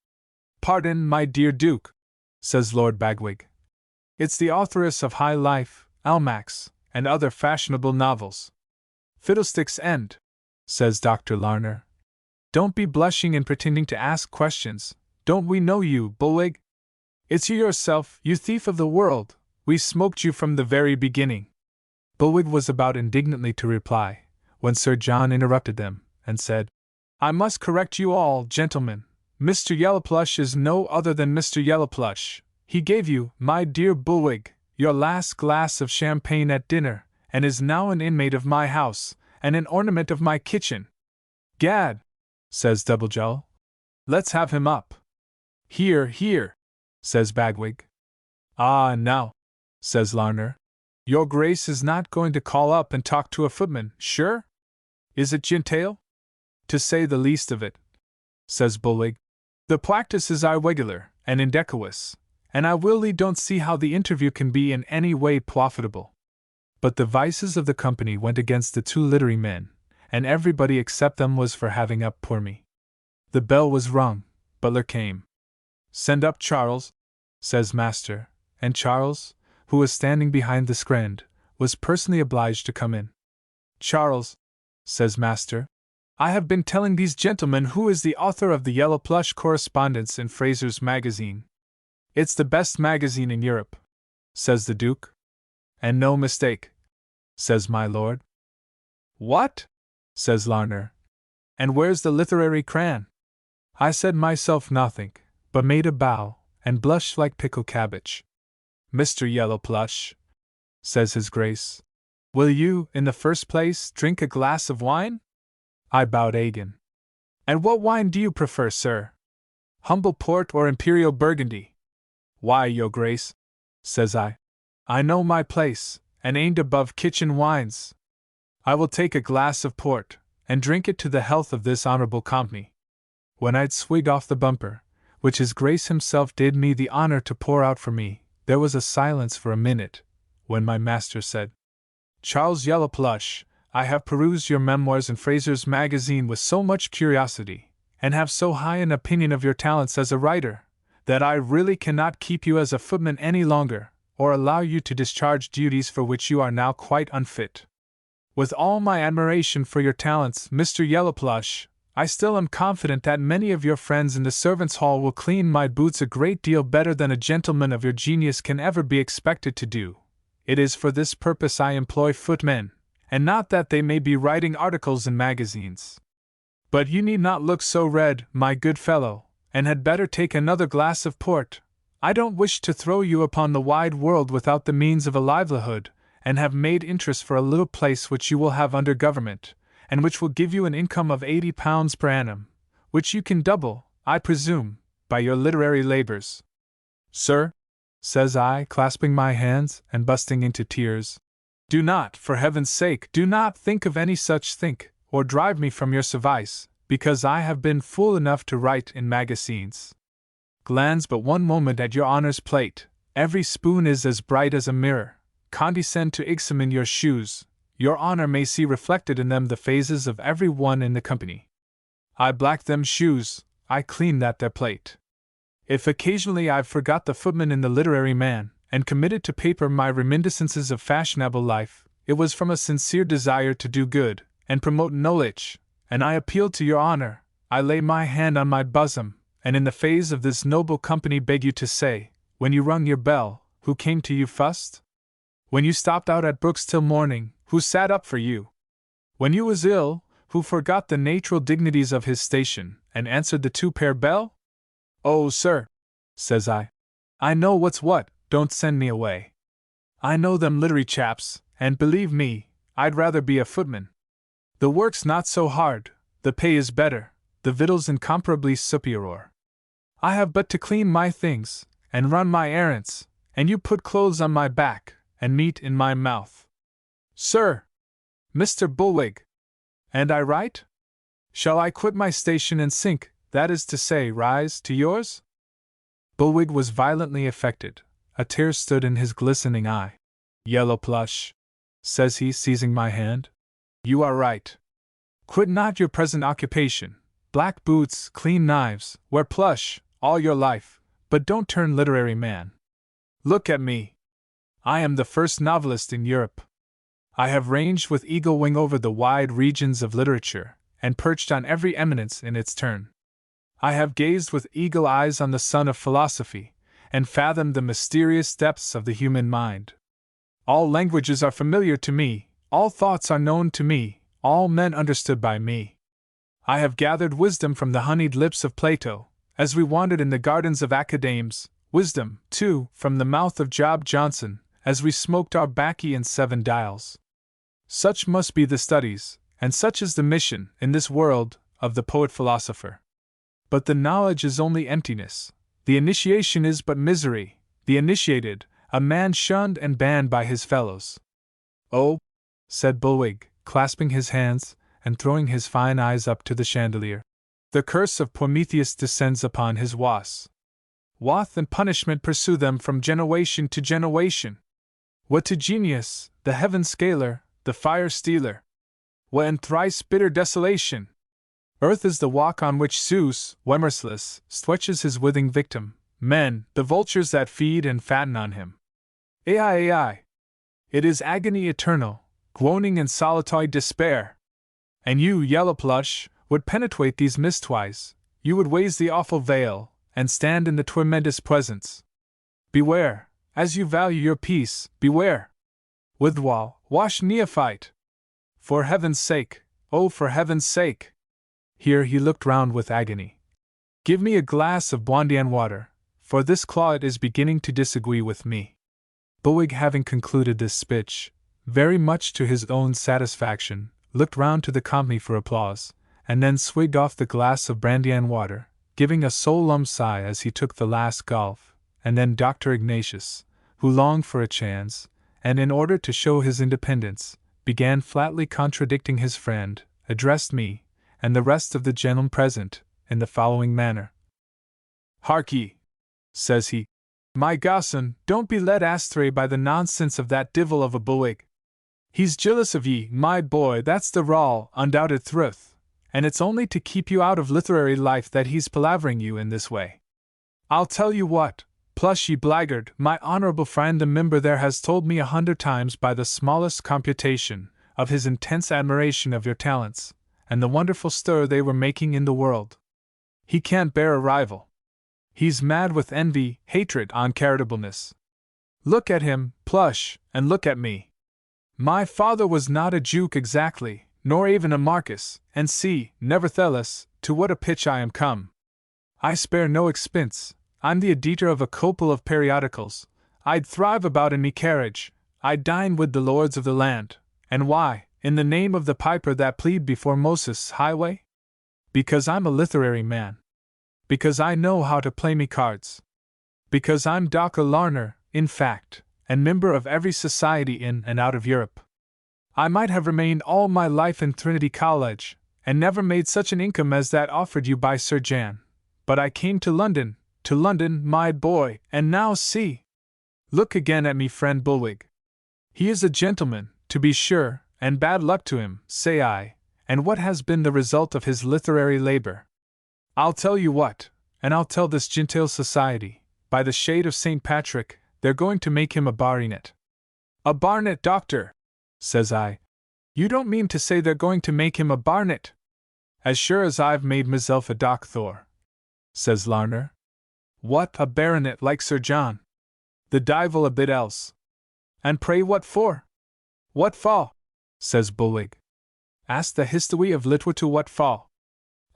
Pardon, my dear Duke, says Lord Bagwig. It's the authoress of High Life, Almack's, and other fashionable novels. Fiddlestick's End, says Dr. Larner. Don't be blushing and pretending to ask questions. Don't we know you, Bullwig? It's you yourself, you thief of the world. We smoked you from the very beginning. Bullwig was about indignantly to reply, when Sir John interrupted them, and said, I must correct you all, gentlemen. Mr. Yellowplush is no other than Mr. Yellowplush. He gave you, my dear Bullwig, your last glass of champagne at dinner, and is now an inmate of my house, and an ornament of my kitchen. Gad, says Doublejowl. Let's have him up. Here, here, says Bagwig. Ah, now, says Larner, your Grace is not going to call up and talk to a footman, sure? Is it genteel? To say the least of it, says Bullwig. The practice is irregular and indecorous, and I really don't see how the interview can be in any way profitable. But the vices of the company went against the two literary men, and everybody except them was for having up poor me. The bell was rung. Butler came. Send up Charles, says master, and Charles, who was standing behind the screen, was personally obliged to come in. Charles, says master, I have been telling these gentlemen who is the author of the Yellowplush correspondence in Fraser's magazine. It's the best magazine in Europe, says the Duke. And no mistake, says my lord. What? Says Larner. And where's the literary crayon? I said myself nothing, but made a bow, and blushed like pickled cabbage. Mr. Yellowplush, says his Grace, will you, in the first place, drink a glass of wine? I bowed again. And what wine do you prefer, sir? Humble port or imperial burgundy? Why, your Grace, says I know my place, and ain't above kitchen wines. I will take a glass of port, and drink it to the health of this honorable company. When I'd swigged off the bumper, which his Grace himself did me the honor to pour out for me, there was a silence for a minute, when my master said, Charles Yellowplush, I have perused your memoirs in Fraser's magazine with so much curiosity, and have so high an opinion of your talents as a writer, that I really cannot keep you as a footman any longer, or allow you to discharge duties for which you are now quite unfit. With all my admiration for your talents, Mr. Yellowplush, I still am confident that many of your friends in the servants' hall will clean my boots a great deal better than a gentleman of your genius can ever be expected to do. It is for this purpose I employ footmen, and not that they may be writing articles in magazines. But you need not look so red, my good fellow, and had better take another glass of port. I don't wish to throw you upon the wide world without the means of a livelihood, and have made interest for a little place which you will have under government, and which will give you an income of £80 per annum, which you can double, I presume, by your literary labors. Sir, says I, clasping my hands and busting into tears, do not, for heaven's sake, do not think of any such thing, or drive me from your service, because I have been fool enough to write in magazines. Glance but one moment at your honor's plate, every spoon is as bright as a mirror. Condescend to examine your shoes, your honor may see reflected in them the phases of every one in the company. I black them shoes, I clean that their plate. If occasionally I've forgot the footman in the literary man, and committed to paper my reminiscences of fashionable life, it was from a sincere desire to do good, and promote knowledge, and I appeal to your honor, I lay my hand on my bosom, and in the phase of this noble company beg you to say, when you rung your bell, who came to you first? When you stopped out at Brooks till morning, who sat up for you? When you was ill, who forgot the natural dignities of his station, and answered the two-pair bell? Oh, sir, says I know what's what, don't send me away. I know them literary chaps, and believe me, I'd rather be a footman. The work's not so hard, the pay is better, the victuals incomparably superior. I have but to clean my things, and run my errands, and you put clothes on my back, and meat in my mouth. Sir! Mr. Bullwig! And I right? Shall I quit my station and sink, that is to say, rise, to yours? Bullwig was violently affected. A tear stood in his glistening eye. Yellowplush, says he, seizing my hand. You are right. Quit not your present occupation. Black boots, clean knives, wear plush, all your life, but don't turn literary man. Look at me. I am the first novelist in Europe. I have ranged with eagle wing over the wide regions of literature, and perched on every eminence in its turn. I have gazed with eagle eyes on the sun of philosophy, and fathomed the mysterious depths of the human mind. All languages are familiar to me, all thoughts are known to me, all men understood by me. I have gathered wisdom from the honeyed lips of Plato, as we wandered in the gardens of aka.ms, wisdom, too, from the mouth of Job Johnson, as we smoked our baccy in 7 Dials. Such must be the studies, and such is the mission, in this world, of the poet-philosopher. But the knowledge is only emptiness, the initiation is but misery, the initiated, a man shunned and banned by his fellows. Oh, said Bulwig, clasping his hands, and throwing his fine eyes up to the chandelier, the curse of Prometheus descends upon his was. Wrath and punishment pursue them from generation to generation. What to genius, the heaven scaler, the fire stealer? What and thrice bitter desolation? Earth is the walk on which Zeus, remorseless, stretches his withing victim, men, the vultures that feed and fatten on him. Ai. It is agony eternal, groaning and solitary despair. And you, Yellowplush, would penetrate these mistwise, you would raise the awful veil, and stand in the tremendous presence. Beware, as you value your peace, beware. Withal, wash neophyte. For heaven's sake, oh, for heaven's sake. Here he looked round with agony. Give me a glass of Bondian water, for this clod is beginning to disagree with me. Bulwig, having concluded this speech, very much to his own satisfaction, looked round to the company for applause, and then swigged off the glass of brandy and water, giving a solemn sigh as he took the last gulp, and then Dr. Ignatius, who longed for a chance, and in order to show his independence, began flatly contradicting his friend, addressed me, and the rest of the gentlemen present, in the following manner. Hark ye, says he, my gosson, don't be led astray by the nonsense of that divil of a Bulwig. He's jealous of ye, my boy, that's the raw, undoubted truth, and it's only to keep you out of literary life that he's palavering you in this way. I'll tell you what, Plush, ye blackguard, my honorable friend the member there has told me 100 times by the smallest computation of his intense admiration of your talents, and the wonderful stir they were making in the world. He can't bear a rival. He's mad with envy, hatred, uncharitableness. Look at him, Plush, and look at me. My father was not a Duke exactly, nor even a Marquis, and see, nevertheless, to what a pitch I am come. I spare no expense, I'm the editor of a couple of periodicals, I'd thrive about in me carriage, I'd dine with the lords of the land, and why, in the name of the piper that plead before Moses' highway? Because I'm a literary man. Because I know how to play me cards. Because I'm Dr. Larner, in fact, and member of every society in and out of Europe. I might have remained all my life in Trinity College, and never made such an income as that offered you by Sir Jan, but I came to London, my boy, and now see! Look again at me, friend Bulwig. He is a gentleman, to be sure, and bad luck to him, say I, and what has been the result of his literary labor? I'll tell you what, and I'll tell this genteel society, by the shade of St. Patrick, they're going to make him a baronet. A baronet, doctor, says I. You don't mean to say they're going to make him a baronet? As sure as I've made myself a doctor, says Larner. What, a baronet like Sir John? The divil a bit else. And pray what for? What for? Says Bulwig. Ask the history of literature what for.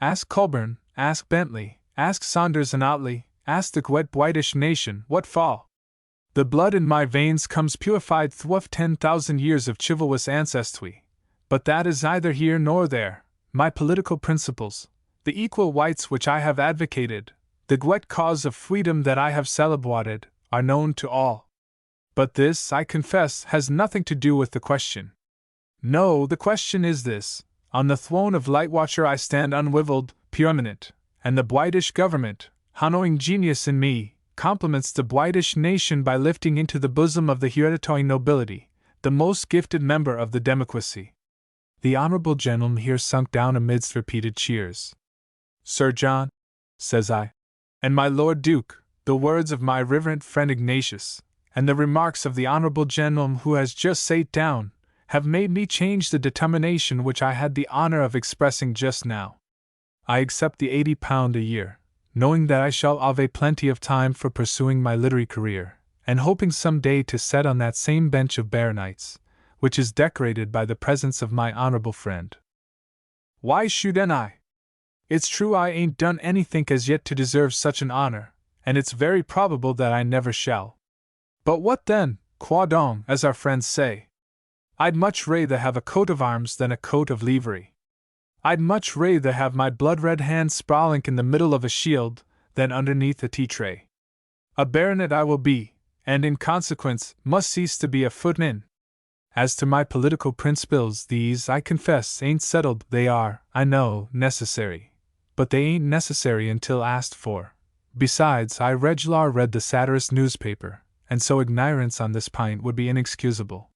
Ask Colburn, ask Bentley, ask Saunders and Otley, ask the great British nation what for. The blood in my veins comes purified through 10,000 years of chivalrous ancestry, but that is neither here nor there. My political principles, the equal rights which I have advocated, the great cause of freedom that I have celebrated, are known to all. But this, I confess, has nothing to do with the question. No, the question is this: on the throne of Lightwatcher I stand unrivalled, preeminent, and the British government, hallowing genius in me, compliments the British nation by lifting into the bosom of the hereditary nobility, the most gifted member of the democracy. The honorable gentleman here sunk down amidst repeated cheers. Sir John, says I, And my Lord Duke, the words of my reverend friend Ignatius, and the remarks of the honourable gentleman who has just sate down, have made me change the determination which I had the honour of expressing just now. I accept the £80 a year, knowing that I shall have plenty of time for pursuing my literary career, and hoping some day to sit on that same bench of baronites, which is decorated by the presence of my honourable friend. Why shouldn't I? It's true I ain't done anythink as yet to deserve such an honour, and it's very probable that I never shall. But what then, quoi donc, as our friends say? I'd much rather have a coat of arms than a coat of livery. I'd much rather have my blood-red hand sprawling in the middle of a shield than underneath a tea-tray. A baronet I will be, and in consequence must cease to be a footman. As to my political principles, these, I confess, ain't settled. They are, I know, necessary, but they ain't necessary until asked for. Besides, I regular read the satirist newspaper, and so ignorance on this pint would be inexcusable.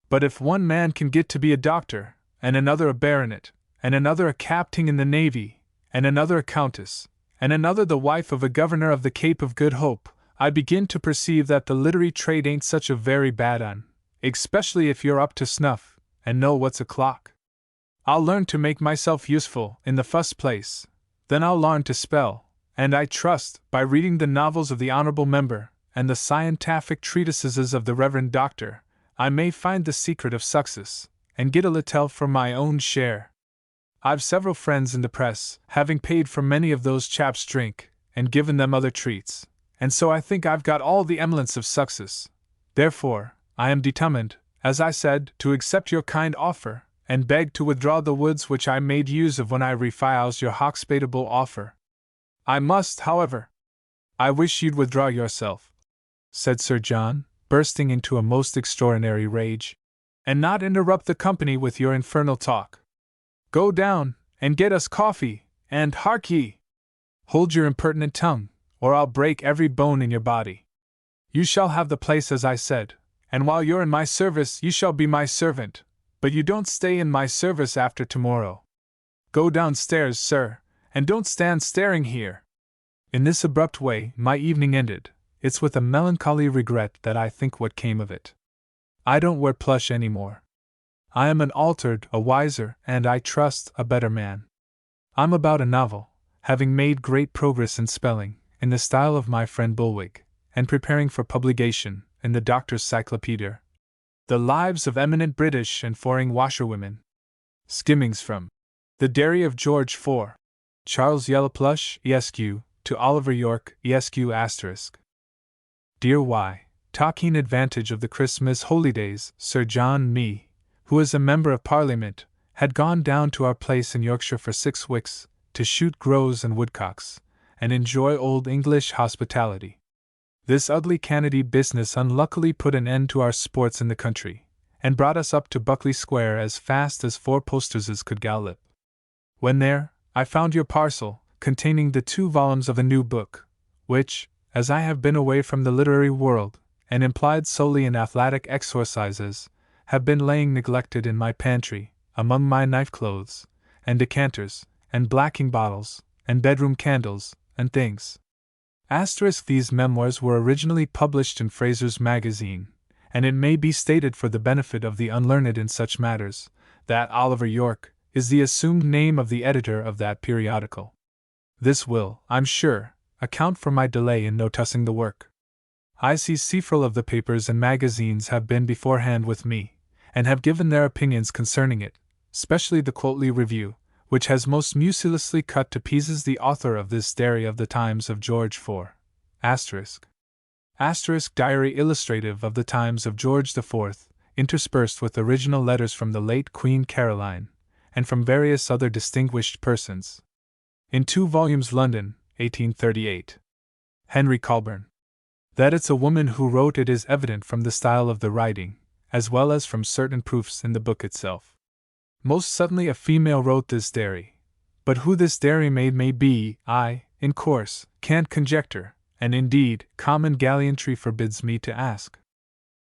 But if one man can get to be a doctor, and another a baronet, and another a captain in the navy, and another a countess, and another the wife of a governor of the Cape of Good Hope, I begin to perceive that the literary trade ain't such a very bad un, especially if you're up to snuff, and know what's o'clock. I'll learn to make myself useful, in the first place, then I'll learn to spell, and I trust, by reading the novels of the honourable member, and the scientific treatises of the Reverend Doctor, I may find the secret of success, and get a little for my own share. I've several friends in the press, having paid for many of those chaps' drink, and given them other treats, and so I think I've got all the emoluments of success. Therefore, I am determined, as I said, to accept your kind offer, and beg to withdraw the words which I made use of when I refused your hospitable offer. I must, however. I wish you'd withdraw yourself, said Sir John, bursting into a most extraordinary rage, and not interrupt the company with your infernal talk. Go down, and get us coffee, and hark ye! Hold your impertinent tongue, or I'll break every bone in your body. You shall have the place as I said, and while you're in my service you shall be my servant, but you don't stay in my service after tomorrow. Go downstairs, sir, and don't stand staring here. In this abrupt way my evening ended. It's with a melancholy regret that I think what came of it. I don't wear plush any more. I am an altered, a wiser, and I trust, a better man. I'm about a novel, having made great progress in spelling, in the style of my friend Bulwig, and preparing for publication, in the Doctor's Cyclopedia, The Lives of Eminent British and Foreign Washerwomen. Skimmings from The Diary of George IV. Charles Yellowplush, Esq., to Oliver York, Esq. *. Dear Y. Taking advantage of the Christmas holidays, Sir John me, who is a member of Parliament, had gone down to our place in Yorkshire for 6 weeks, to shoot grouse and woodcocks, and enjoy old English hospitality. This ugly Kennedy business unluckily put an end to our sports in the country, and brought us up to Buckley Square as fast as 4 posters could gallop. When there, I found your parcel, containing the 2 volumes of a new book, which, as I have been away from the literary world, and implied solely in athletic exercises, have been laying neglected in my pantry, among my knife-clothes, and decanters, and blacking bottles, and bedroom candles, and things. These memoirs were originally published in Fraser's Magazine, and it may be stated for the benefit of the unlearned in such matters, that Oliver York is the assumed name of the editor of that periodical. This will, I'm sure, account for my delay in noticing the work. I see several of the papers and magazines have been beforehand with me, and have given their opinions concerning it, especially the Quotley Review, which has most mercilessly cut to pieces the author of this Diary of the Times of George IV. Diary illustrative of the times of George IV, interspersed with original letters from the late Queen Caroline, and from various other distinguished persons. In 2 volumes, London, 1838. Henry Colburn. That it's a woman who wrote it is evident from the style of the writing, as well as from certain proofs in the book itself. Most certainly a female wrote this diary, but who this diary maid may be, I, in course, can't conjecture, and indeed, common gallantry forbids me to ask.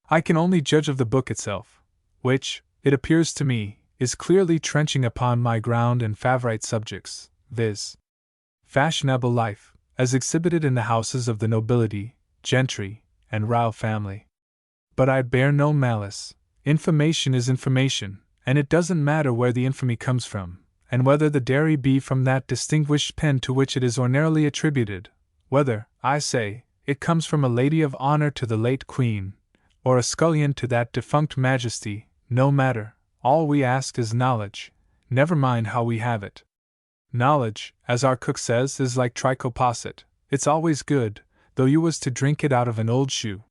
I can only judge of the book itself, which, it appears to me, is clearly trenching upon my ground and favorite subjects, viz. fashionable life, as exhibited in the houses of the nobility, gentry, and royal family. But I bear no malice. Information is information, and it doesn't matter where the infamy comes from, and whether the dairy be from that distinguished pen to which it is ordinarily attributed, whether, I say, it comes from a lady of honor to the late Queen, or a scullion to that defunct Majesty, no matter. All we ask is knowledge, never mind how we have it. Knowledge, as our cook says, is like trichoposset, it's always good, though you was to drink it out of an old shoe.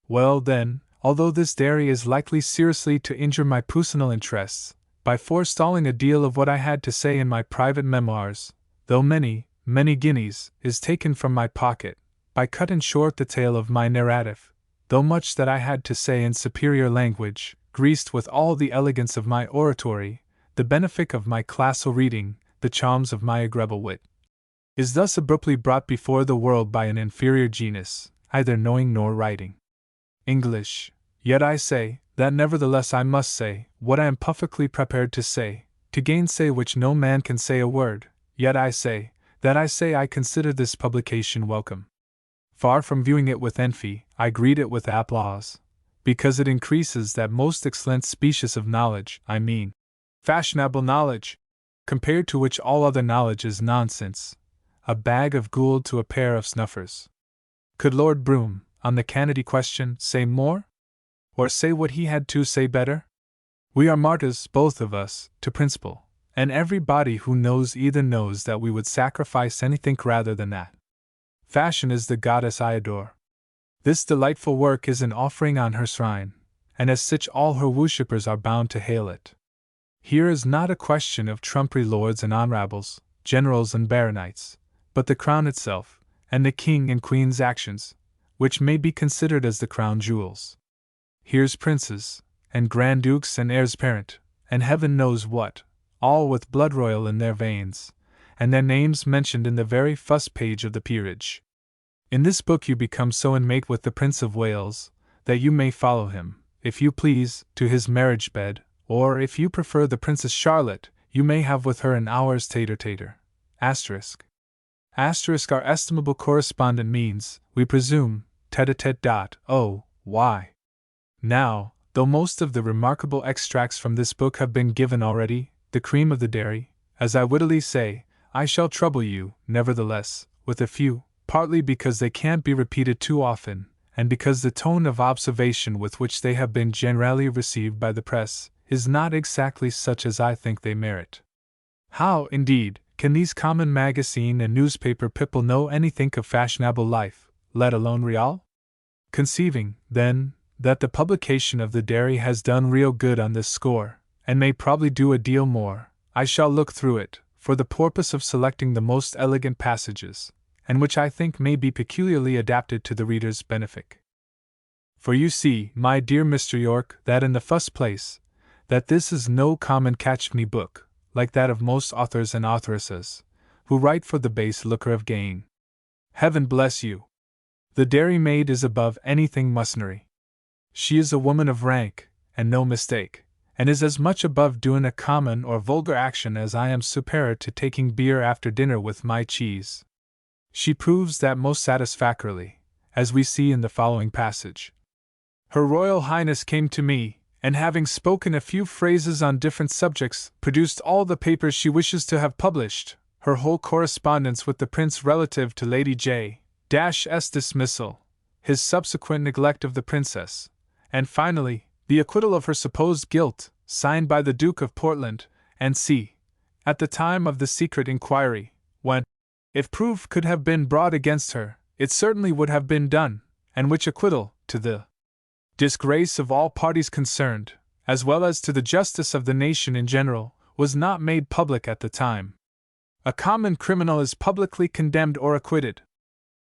Well then, although this dairy is likely seriously to injure my personal interests, by forestalling a deal of what I had to say in my private memoirs, though many guineas is taken from my pocket, by cutting short the tale of my narrative, though much that I had to say in superior language, greased with all the elegance of my oratory, the benefit of my classical reading, the charms of my agreeable wit, is thus abruptly brought before the world by an inferior genius, either knowing nor writing English. Yet I say, that nevertheless I must say, what I am perfectly prepared to say, to gainsay which no man can say a word, yet I say, that I consider this publication welcome. Far from viewing it with envy, I greet it with applause, because it increases that most excellent species of knowledge, I mean, fashionable knowledge, compared to which all other knowledge is nonsense, a bag of gold to a pair of snuffers. Could Lord Brougham, on the Kennedy question, say more? Or say what he had to say better? We are martyrs, both of us, to principle, and everybody who knows either knows that we would sacrifice anything rather than that. Fashion is the goddess I adore. This delightful work is an offering on her shrine, and as such all her worshippers are bound to hail it. Here is not a question of trumpery lords and honorables, generals and baronites, but the crown itself, and the king and queen's actions, which may be considered as the crown jewels. Here's princes, and grand dukes and heirs apparent, and heaven knows what, all with blood royal in their veins, and their names mentioned in the very first page of the peerage. In this book you become so inmate with the Prince of Wales, that you may follow him, if you please, to his marriage bed, or if you prefer the Princess Charlotte, you may have with her an hour's tete-a-tete. Asterisk. Asterisk our estimable correspondent means, we presume, tete-a-tete. Oh, why? Now, though most of the remarkable extracts from this book have been given already, the cream of the dairy, as I wittily say, I shall trouble you, nevertheless, with a few, partly because they can't be repeated too often, and because the tone of observation with which they have been generally received by the press is not exactly such as I think they merit. How, indeed, can these common magazine and newspaper people know anything of fashionable life, let alone real? Conceiving, then, that the publication of the dairy has done real good on this score, and may probably do a deal more, I shall look through it, for the purpose of selecting the most elegant passages, and which I think may be peculiarly adapted to the reader's benefit. For you see, my dear Mr. York, that in the first place, that this is no common catch-me book, like that of most authors and authoresses, who write for the base lucre of gain. Heaven bless you! The dairy maid is above anything mercenary. She is a woman of rank, and no mistake, and is as much above doing a common or vulgar action as I am superior to taking beer after dinner with my cheese. She proves that most satisfactorily, as we see in the following passage. Her Royal Highness came to me, and having spoken a few phrases on different subjects, produced all the papers she wishes to have published, her whole correspondence with the Prince relative to Lady J.'s dismissal, his subsequent neglect of the Princess, and finally, the acquittal of her supposed guilt, signed by the Duke of Portland, and C. at the time of the secret inquiry, when, if proof could have been brought against her, it certainly would have been done, and which acquittal, to the disgrace of all parties concerned, as well as to the justice of the nation in general, was not made public at the time. A common criminal is publicly condemned or acquitted.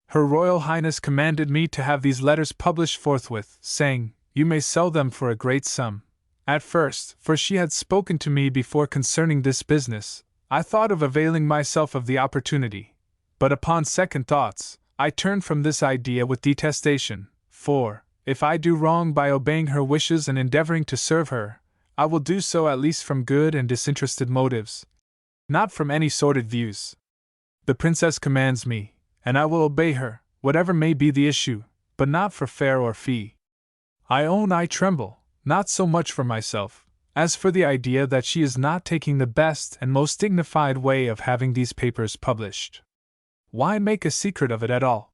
Her Royal Highness commanded me to have these letters published forthwith, saying, you may sell them for a great sum. At first, for she had spoken to me before concerning this business, I thought of availing myself of the opportunity, but upon second thoughts, I turned from this idea with detestation, for, if I do wrong by obeying her wishes and endeavoring to serve her, I will do so at least from good and disinterested motives, not from any sordid views. The Princess commands me, and I will obey her, whatever may be the issue, but not for fare or fee. I own I tremble, not so much for myself, as for the idea that she is not taking the best and most dignified way of having these papers published. Why make a secret of it at all?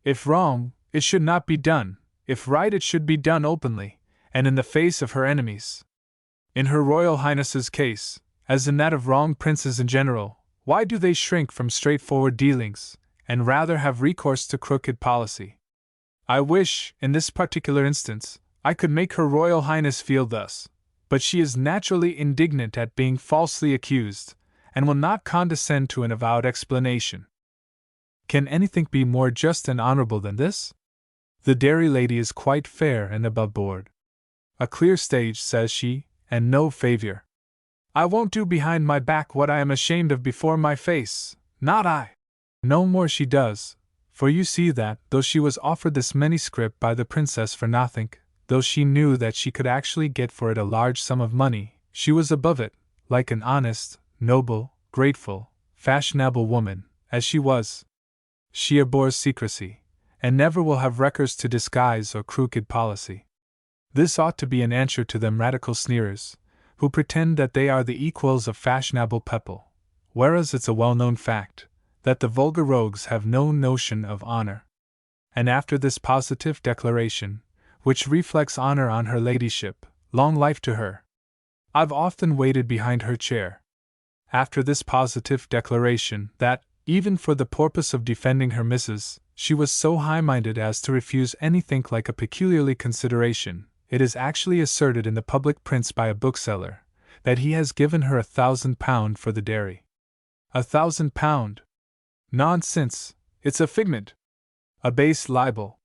If wrong, it should not be done; if right, it should be done openly, and in the face of her enemies. In Her Royal Highness's case, as in that of wronged princes in general, why do they shrink from straightforward dealings, and rather have recourse to crooked policy? I wish, in this particular instance, I could make Her Royal Highness feel thus, but she is naturally indignant at being falsely accused, and will not condescend to an avowed explanation. Can anything be more just and honorable than this? The dairy lady is quite fair and above board. A clear stage, says she, and no favor. I won't do behind my back what I am ashamed of before my face, not I. No more she does, for you see that, though she was offered this manuscript by the princess for nothing, though she knew that she could actually get for it a large sum of money, she was above it, like an honest, noble, grateful, fashionable woman, as she was. She abhors secrecy, and never will have records to disguise or crooked policy. This ought to be an answer to them radical sneerers, who pretend that they are the equals of fashionable people, whereas it's a well-known fact that the vulgar rogues have no notion of honor. And after this positive declaration, which reflects honor on her ladyship, long life to her. I've often waited behind her chair. After this positive declaration that, even for the purpose of defending her missus, she was so high-minded as to refuse anything like a peculiarly consideration, it is actually asserted in the public prints by a bookseller that he has given her £1,000 for the dairy. £1,000! Nonsense! It's a figment! A base libel!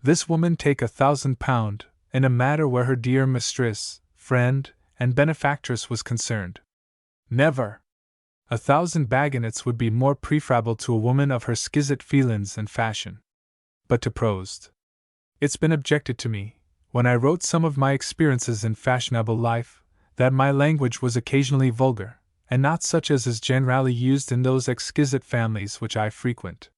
This woman take £1,000 in a matter where her dear mistress, friend, and benefactress was concerned. Never! 1,000 bagonets would be more preferable to a woman of her exquisite feelings and fashion. But to prose. It's been objected to me, when I wrote some of my experiences in fashionable life, that my language was occasionally vulgar, and not such as is generally used in those exquisite families which I frequent.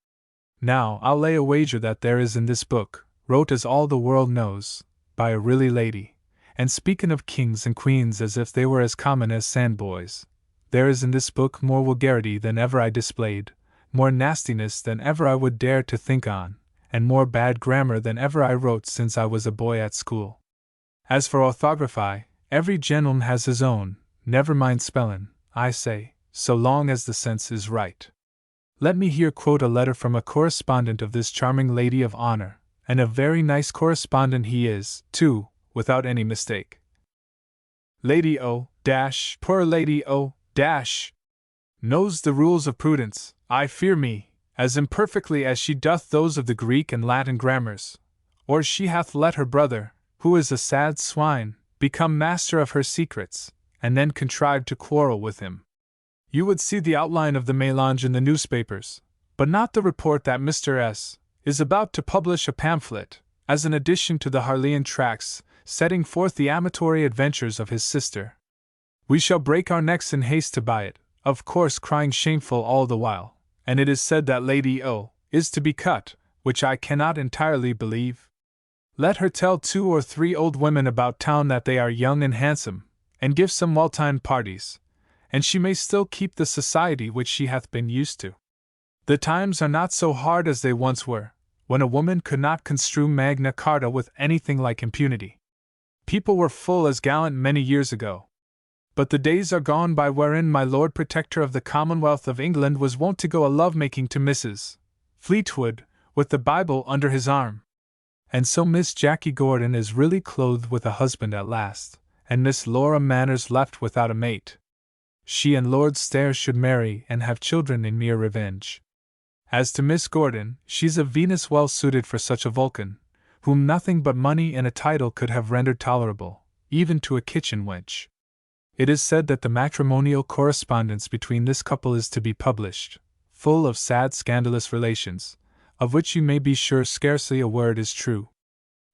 Now, I'll lay a wager that there is in this book, wrote as all the world knows, by a really lady, and speaking of kings and queens as if they were as common as sandboys, there is in this book more vulgarity than ever I displayed, more nastiness than ever I would dare to think on, and more bad grammar than ever I wrote since I was a boy at school. As for orthography, every gentleman has his own, never mind spellin', I say, so long as the sense is right. Let me here quote a letter from a correspondent of this charming lady of honor, and a very nice correspondent he is, too, without any mistake. Lady O, poor Lady O, knows the rules of prudence, I fear me, as imperfectly as she doth those of the Greek and Latin grammars, or she hath let her brother, who is a sad swine, become master of her secrets, and then contrived to quarrel with him. You would see the outline of the melange in the newspapers, but not the report that Mr. S. is about to publish a pamphlet, as an addition to the Harleian tracts, setting forth the amatory adventures of his sister. We shall break our necks in haste to buy it, of course crying shameful all the while, and it is said that Lady O. is to be cut, which I cannot entirely believe. Let her tell 2 or 3 old women about town that they are young and handsome, and give some well-timed parties, and she may still keep the society which she hath been used to. The times are not so hard as they once were, when a woman could not construe Magna Carta with anything like impunity. People were full as gallant many years ago. But the days are gone by wherein my Lord Protector of the Commonwealth of England was wont to go a love-making to Mrs. Fleetwood, with the Bible under his arm. And so Miss Jackie Gordon is really clothed with a husband at last, and Miss Laura Manners left without a mate. She and Lord Stair should marry and have children in mere revenge. As to Miss Gordon, she's a Venus well suited for such a Vulcan, whom nothing but money and a title could have rendered tolerable, even to a kitchen wench. It is said that the matrimonial correspondence between this couple is to be published, full of sad scandalous relations, of which you may be sure scarcely a word is true.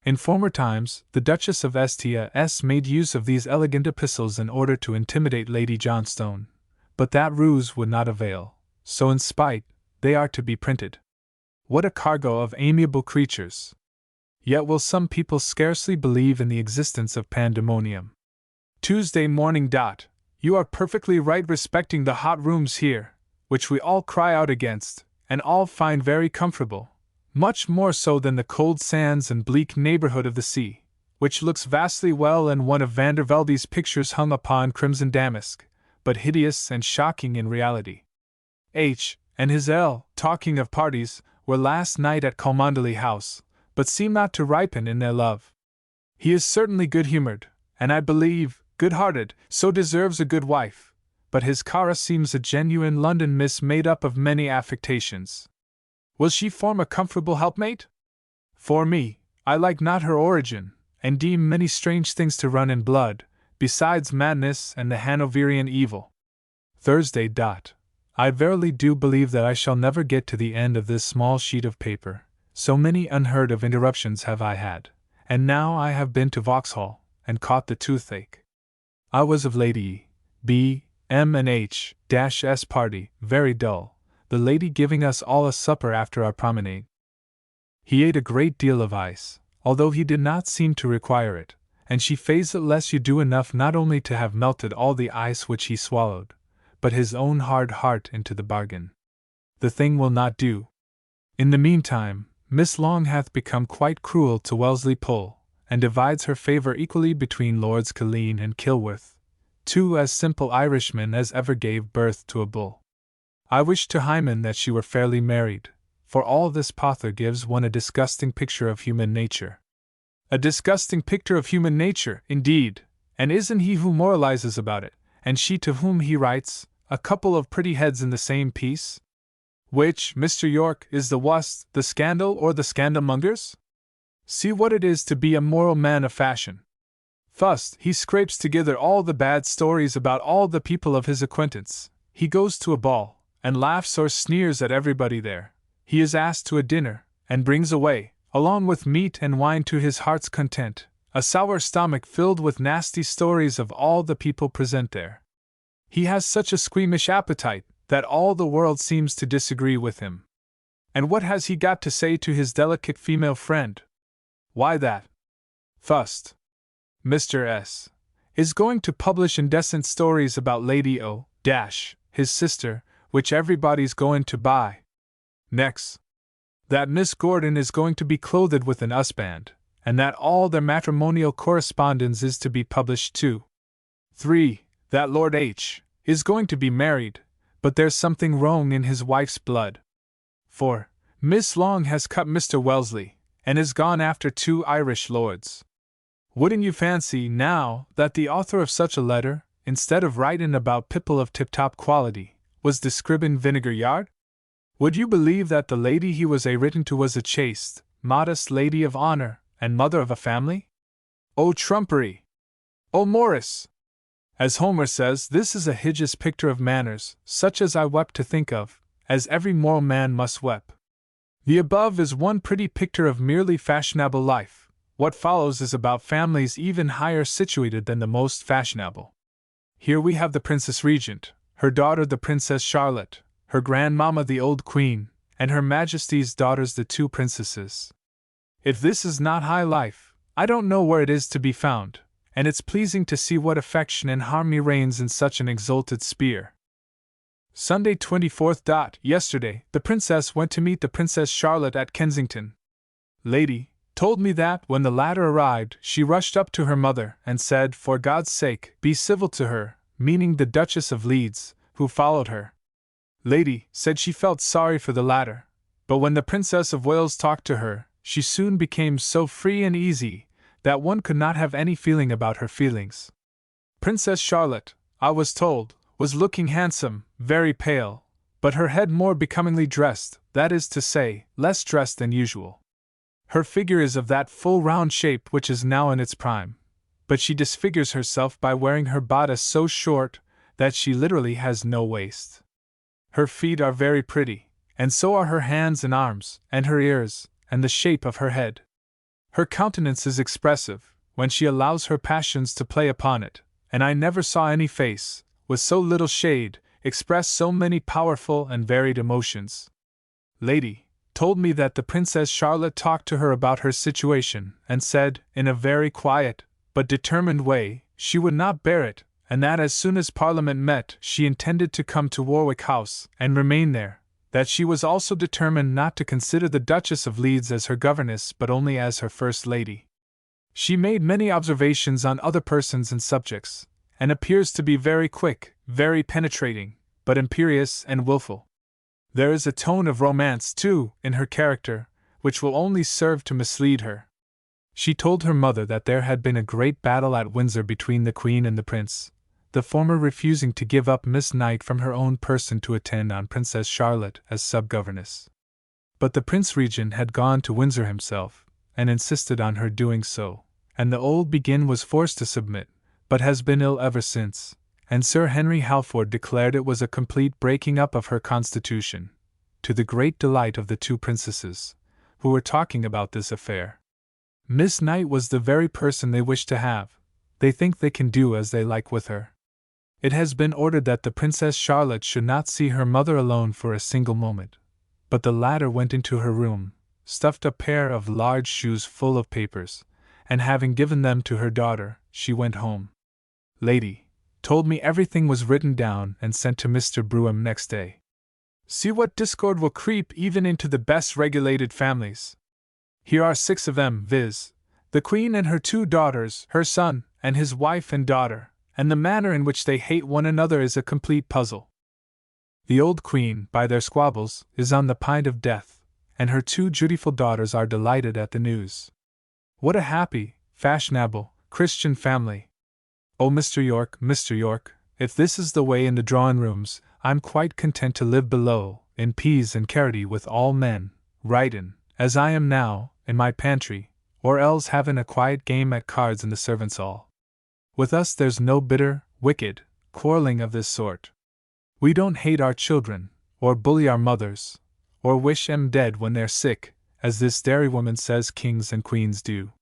In former times, the Duchess of St. made use of these elegant epistles in order to intimidate Lady Johnstone, but that ruse would not avail, so in spite, they are to be printed. What a cargo of amiable creatures! Yet will some people scarcely believe in the existence of pandemonium. Tuesday morning. You are perfectly right respecting the hot rooms here, which we all cry out against, and all find very comfortable, much more so than the cold sands and bleak neighborhood of the sea, which looks vastly well in one of Vandervelde's pictures hung upon crimson damask, but hideous and shocking in reality. H. and his L, talking of parties, were last night at Cholmondeley House, but seem not to ripen in their love. He is certainly good-humored, and I believe, good-hearted, so deserves a good wife, but his Cara seems a genuine London miss made up of many affectations. Will she form a comfortable helpmate? For me, I like not her origin, and deem many strange things to run in blood, besides madness and the Hanoverian evil. Thursday. I verily do believe that I shall never get to the end of this small sheet of paper, so many unheard of interruptions have I had, and now I have been to Vauxhall, and caught the toothache. I was of Lady B, M and H-S party, very dull, the lady giving us all a supper after our promenade. He ate a great deal of ice, although he did not seem to require it, and she phased it lest you do enough not only to have melted all the ice which he swallowed, but his own hard heart into the bargain. The thing will not do. In the meantime, Miss Long hath become quite cruel to Wellesley Pole, and divides her favour equally between Lords Killeen and Kilworth, two as simple Irishmen as ever gave birth to a bull. I wish to Hymen that she were fairly married, for all this pother gives one a disgusting picture of human nature. A disgusting picture of human nature, indeed, and isn't he who moralizes about it, and she to whom he writes, a couple of pretty heads in the same piece? Which, Mr. York, is the wust, the scandal or the scandalmongers? See what it is to be a moral man of fashion. First, he scrapes together all the bad stories about all the people of his acquaintance. He goes to a ball, and laughs or sneers at everybody there. He is asked to a dinner, and brings away, along with meat and wine to his heart's content, a sour stomach filled with nasty stories of all the people present there. He has such a squeamish appetite that all the world seems to disagree with him. And what has he got to say to his delicate female friend? Why that, first, Mr. S. is going to publish indecent stories about Lady O, his sister, which everybody's going to buy. Next, that Miss Gordon is going to be clothed with an usband, and that all their matrimonial correspondence is to be published too. 3. That Lord H. is going to be married, but there's something wrong in his wife's blood. 4. Miss Long has cut Mr. Wellesley, and is gone after 2 Irish lords. Wouldn't you fancy, now, that the author of such a letter, instead of writin' about people of tip-top quality, was describin' Vinegar Yard? Would you believe that the lady he was written to was a chaste, modest lady of honor, and mother of a family? Oh, trumpery! Oh, Morris! As Homer says, this is a hideous picture of manners, such as I wept to think of, as every moral man must weep. The above is one pretty picture of merely fashionable life. What follows is about families even higher situated than the most fashionable. Here we have the Princess Regent, her daughter the Princess Charlotte, her grandmamma the old Queen, and Her Majesty's daughters the 2 princesses. If this is not high life, I don't know where it is to be found, and it's pleasing to see what affection and harmony reigns in such an exalted sphere. Sunday 24th. Yesterday, the Princess went to meet the Princess Charlotte at Kensington. Lady told me that, when the latter arrived, she rushed up to her mother and said, for God's sake, be civil to her, meaning the Duchess of Leeds, who followed her. Lady said she felt sorry for the latter, but when the Princess of Wales talked to her, she soon became so free and easy that one could not have any feeling about her feelings. Princess Charlotte, I was told, was looking handsome, very pale, but her head more becomingly dressed, that is to say, less dressed than usual. Her figure is of that full round shape which is now in its prime, but she disfigures herself by wearing her bodice so short that she literally has no waist. Her feet are very pretty, and so are her hands and arms, and her ears, and the shape of her head. Her countenance is expressive, when she allows her passions to play upon it, and I never saw any face, with so little shade, express so many powerful and varied emotions. Lady told me that the Princess Charlotte talked to her about her situation and said, in a very quiet but determined way, she would not bear it, and that as soon as Parliament met she intended to come to Warwick House and remain there, that she was also determined not to consider the Duchess of Leeds as her governess but only as her First Lady. She made many observations on other persons and subjects, and appears to be very quick, very penetrating, but imperious and wilful. There is a tone of romance, too, in her character, which will only serve to mislead her. She told her mother that there had been a great battle at Windsor between the Queen and the Prince, the former refusing to give up Miss Knight from her own person to attend on Princess Charlotte as sub-governess. But the Prince Regent had gone to Windsor himself, and insisted on her doing so, and the old Begin was forced to submit, but has been ill ever since, and Sir Henry Halford declared it was a complete breaking up of her constitution, to the great delight of the two princesses, who were talking about this affair. Miss Knight was the very person they wish to have. They think they can do as they like with her. It has been ordered that the Princess Charlotte should not see her mother alone for a single moment, but the latter went into her room, stuffed a pair of large shoes full of papers, and having given them to her daughter, she went home. Lady told me everything was written down and sent to Mr. Brougham next day. See what discord will creep even into the best regulated families. Here are 6 of them, viz., the Queen and her 2 daughters, her son, and his wife and daughter, and the manner in which they hate one another is a complete puzzle. The old Queen, by their squabbles, is on the point of death, and her 2 dutiful daughters are delighted at the news. What a happy, fashionable, Christian family! Oh, Mr. York, if this is the way in the drawing-rooms, I'm quite content to live below, in peace and charity with all men, writin', as I am now, in my pantry, or else havin' a quiet game at cards in the servants' hall. With us there's no bitter, wicked, quarreling of this sort. We don't hate our children, or bully our mothers, or wish 'em dead when they're sick, as this dairywoman says kings and queens do.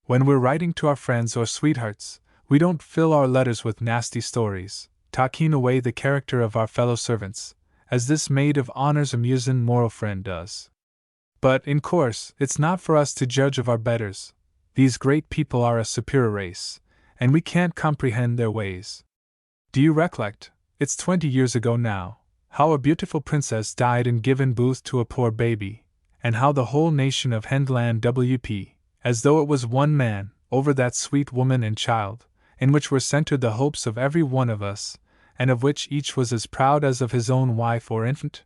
When we're writing to our friends or sweethearts, we don't fill our letters with nasty stories, talking away the character of our fellow servants, as this maid of honor's amusin' moral friend does. But, in course, it's not for us to judge of our betters. These great people are a superior race, and we can't comprehend their ways. Do you recollect, it's 20 years ago now, how a beautiful princess died and given birth to a poor baby, and how the whole nation of Hendland W.P., as though it was one man, over that sweet woman and child, in which were centered the hopes of every one of us, and of which each was as proud as of his own wife or infant?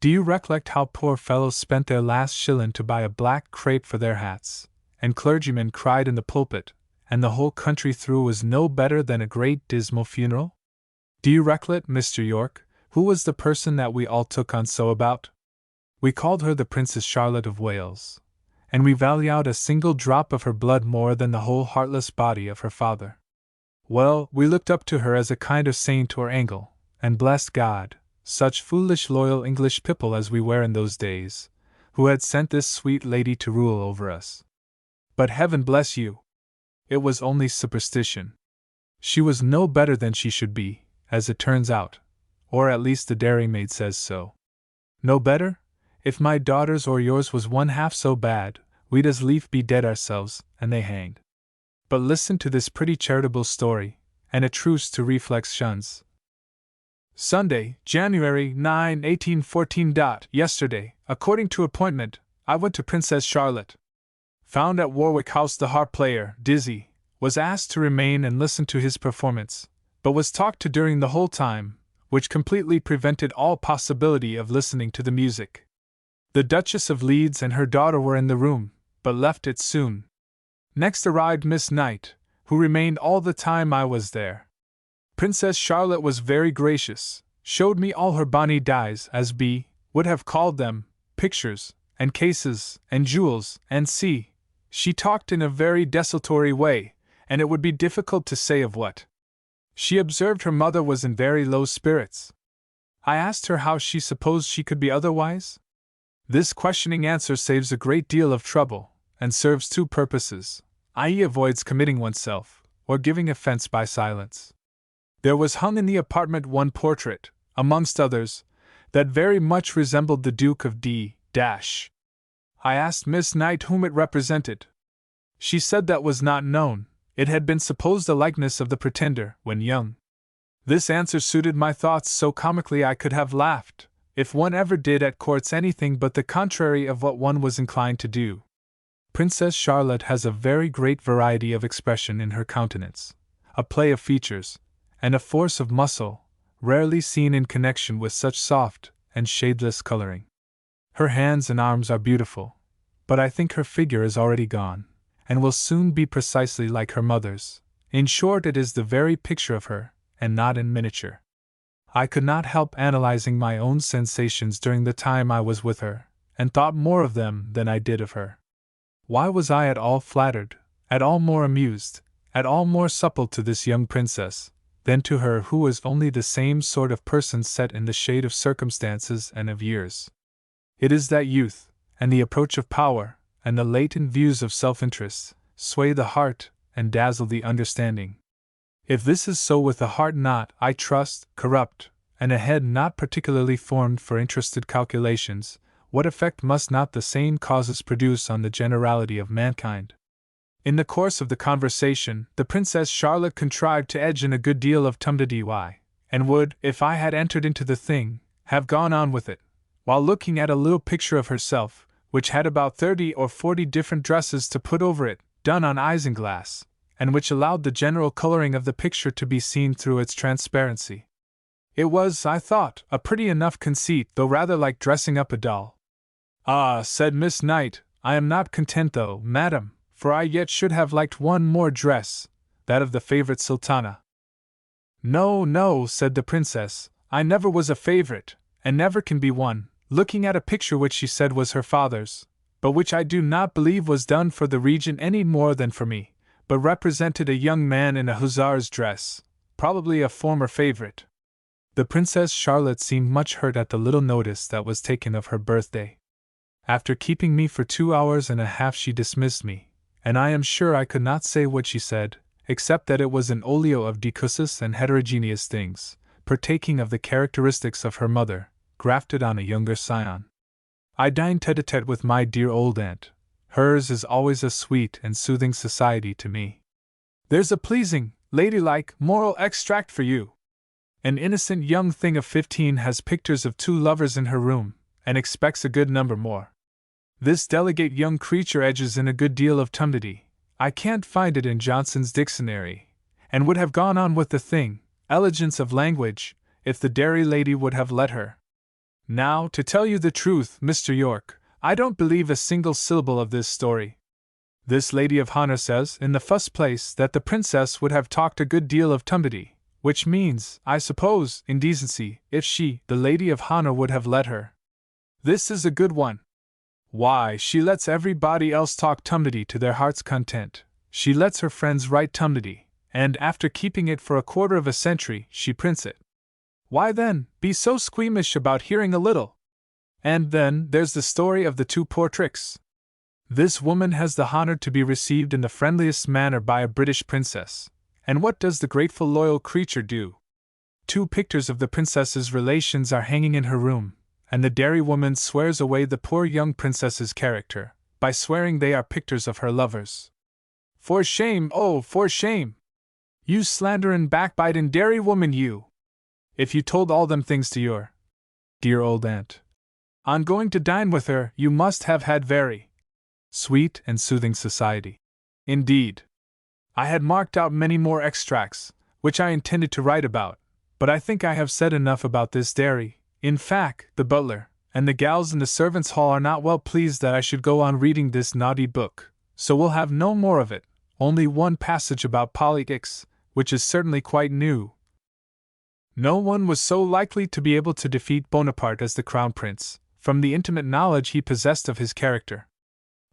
Do you recollect how poor fellows spent their last shillin' to buy a black crape for their hats, and clergymen cried in the pulpit, and the whole country through was no better than a great dismal funeral? Do you recollect, Mr. York, who was the person that we all took on so about? We called her the Princess Charlotte of Wales, and we value out a single drop of her blood more than the whole heartless body of her father. Well, we looked up to her as a kind of saint or angel, and blessed God, such foolish loyal English people as we were in those days, who had sent this sweet lady to rule over us. But heaven bless you! It was only superstition. She was no better than she should be, as it turns out, or at least the dairymaid says so. No better? If my daughters or yours was one half so bad, we'd as lief be dead ourselves, and they hanged. But listen to this pretty charitable story, and a truce to reflections. Sunday, January 9, 1814. Yesterday, according to appointment, I went to Princess Charlotte. Found at Warwick House the harp player, Dizzy, was asked to remain and listen to his performance, but was talked to during the whole time, which completely prevented all possibility of listening to the music. The Duchess of Leeds and her daughter were in the room, but left it soon. Next arrived Miss Knight, who remained all the time I was there. Princess Charlotte was very gracious, showed me all her bonny dies, as B. would have called them, pictures, and cases, and jewels, and C. She talked in a very desultory way, and it would be difficult to say of what. She observed her mother was in very low spirits. I asked her how she supposed she could be otherwise? This questioning answer saves a great deal of trouble, and serves 2 purposes, i.e. avoids committing oneself, or giving offense by silence. There was hung in the apartment one portrait, amongst others, that very much resembled the Duke of D., Dash. I asked Miss Knight whom it represented. She said that was not known, it had been supposed a likeness of the Pretender when young. This answer suited my thoughts so comically I could have laughed, if one ever did at courts anything but the contrary of what one was inclined to do. Princess Charlotte has a very great variety of expression in her countenance, a play of features, and a force of muscle, rarely seen in connection with such soft and shadeless coloring. Her hands and arms are beautiful, but I think her figure is already gone, and will soon be precisely like her mother's. In short, it is the very picture of her, and not in miniature. I could not help analyzing my own sensations during the time I was with her, and thought more of them than I did of her. Why was I at all flattered, at all more amused, at all more supple to this young princess, than to her who was only the same sort of person set in the shade of circumstances and of years? It is that youth, and the approach of power, and the latent views of self-interest, sway the heart and dazzle the understanding. If this is so with a heart not, I trust, corrupt, and a head not particularly formed for interested calculations, what effect must not the same causes produce on the generality of mankind? In the course of the conversation, the Princess Charlotte contrived to edge in a good deal of tum-de-dy, and would, if I had entered into the thing, have gone on with it, while looking at a little picture of herself, which had about 30 or 40 different dresses to put over it, done on isinglass, and which allowed the general coloring of the picture to be seen through its transparency. It was, I thought, a pretty enough conceit, though rather like dressing up a doll. Ah, said Miss Knight, I am not content though, madam, for I yet should have liked one more dress, that of the favorite sultana. No, no, said the princess, I never was a favorite, and never can be one, looking at a picture which she said was her father's, but which I do not believe was done for the regent any more than for me, but represented a young man in a hussar's dress, probably a former favorite. The Princess Charlotte seemed much hurt at the little notice that was taken of her birthday. After keeping me for 2 hours and a half she dismissed me, and I am sure I could not say what she said, except that it was an olio of decussus and heterogeneous things, partaking of the characteristics of her mother, grafted on a younger scion. I dined tete-a-tete with my dear old aunt. Hers is always a sweet and soothing society to me. There's a pleasing, ladylike, moral extract for you. An innocent young thing of 15 has pictures of 2 lovers in her room, and expects a good number more. This delicate young creature edges in a good deal of tum-de-dy. I can't find it in Johnson's dictionary, and would have gone on with the thing, elegance of language, if the dairy lady would have let her. Now, to tell you the truth, Mr. York, I don't believe a single syllable of this story. This lady of honor says, in the first place, that the princess would have talked a good deal of tum-de-dy, which means, I suppose, indecency, if she, the lady of honor, would have let her. This is a good one. Why, she lets everybody else talk tum-de-dy to their heart's content. She lets her friends write tum-de-dy, and after keeping it for a quarter of a century, she prints it. Why then, be so squeamish about hearing a little? And then, there's the story of the 2 poor tricks. This woman has the honor to be received in the friendliest manner by a British princess, and what does the grateful loyal creature do? 2 pictures of the princess's relations are hanging in her room, and the dairywoman swears away the poor young princess's character, by swearing they are pictures of her lovers. For shame, oh, for shame! You slanderin' backbitin' dairywoman, you! If you told all them things to your dear old aunt, on going to dine with her, you must have had very sweet and soothing society. Indeed, I had marked out many more extracts, which I intended to write about, but I think I have said enough about this dairy. In fact, the butler and the gals in the servants' hall are not well pleased that I should go on reading this naughty book, so we'll have no more of it, only one passage about politics, which is certainly quite new. No one was so likely to be able to defeat Bonaparte as the Crown Prince, from the intimate knowledge he possessed of his character.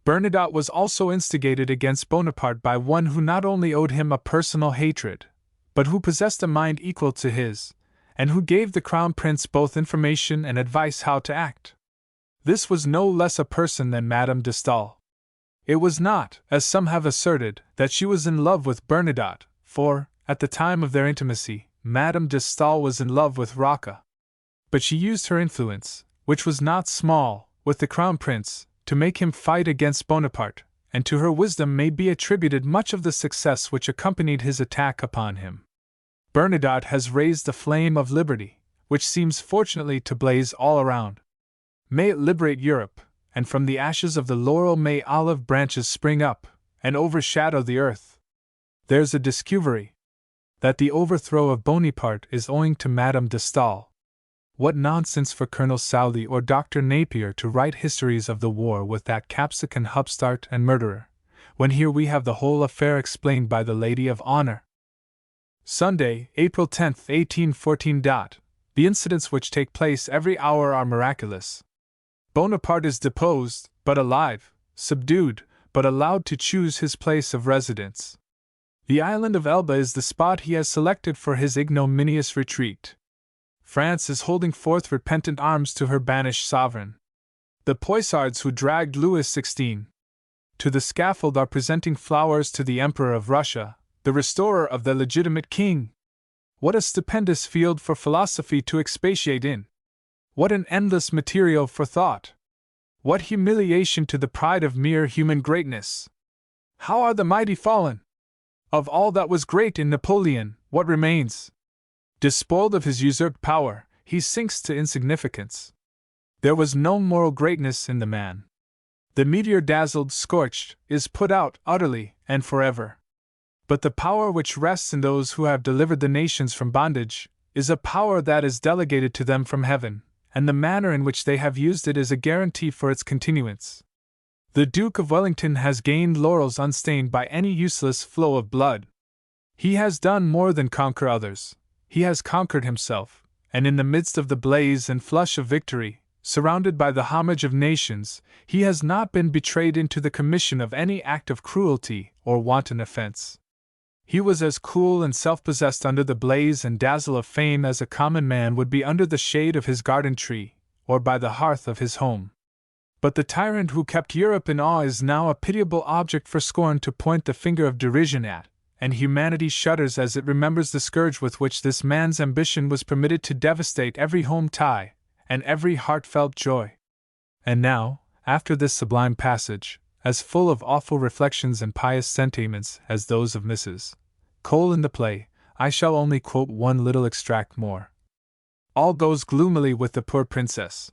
Bernadotte was also instigated against Bonaparte by one who not only owed him a personal hatred, but who possessed a mind equal to his, and who gave the Crown Prince both information and advice how to act. This was no less a person than Madame de Staël. It was not, as some have asserted, that she was in love with Bernadotte, for, at the time of their intimacy, Madame de Staël was in love with Rocca. But she used her influence, which was not small, with the Crown Prince, to make him fight against Bonaparte, and to her wisdom may be attributed much of the success which accompanied his attack upon him. Bernadotte has raised a flame of liberty, which seems fortunately to blaze all around. May it liberate Europe, and from the ashes of the laurel may olive branches spring up, and overshadow the earth. There's a discovery that the overthrow of Bonaparte is owing to Madame de Staël. What nonsense for Colonel Southey or Dr. Napier to write histories of the war with that capsicum upstart and murderer, when here we have the whole affair explained by the Lady of Honor. Sunday, April 10, 1814. The incidents which take place every hour are miraculous. Bonaparte is deposed, but alive, subdued, but allowed to choose his place of residence. The island of Elba is the spot he has selected for his ignominious retreat. France is holding forth repentant arms to her banished sovereign. The Poissards who dragged Louis XVI to the scaffold are presenting flowers to the Emperor of Russia, the restorer of the legitimate king. What a stupendous field for philosophy to expatiate in! What an endless material for thought! What humiliation to the pride of mere human greatness! How are the mighty fallen! Of all that was great in Napoleon, what remains? Despoiled of his usurped power, he sinks to insignificance. There was no moral greatness in the man. The meteor dazzled, scorched, is put out utterly and forever. But the power which rests in those who have delivered the nations from bondage is a power that is delegated to them from heaven, and the manner in which they have used it is a guarantee for its continuance. The Duke of Wellington has gained laurels unstained by any useless flow of blood. He has done more than conquer others. He has conquered himself, and in the midst of the blaze and flush of victory, surrounded by the homage of nations, he has not been betrayed into the commission of any act of cruelty or wanton offense. He was as cool and self-possessed under the blaze and dazzle of fame as a common man would be under the shade of his garden tree, or by the hearth of his home. But the tyrant who kept Europe in awe is now a pitiable object for scorn to point the finger of derision at, and humanity shudders as it remembers the scourge with which this man's ambition was permitted to devastate every home tie, and every heartfelt joy. And now, after this sublime passage, as full of awful reflections and pious sentiments as those of Mrs. Cole in the play, I shall only quote one little extract more. All goes gloomily with the poor princess.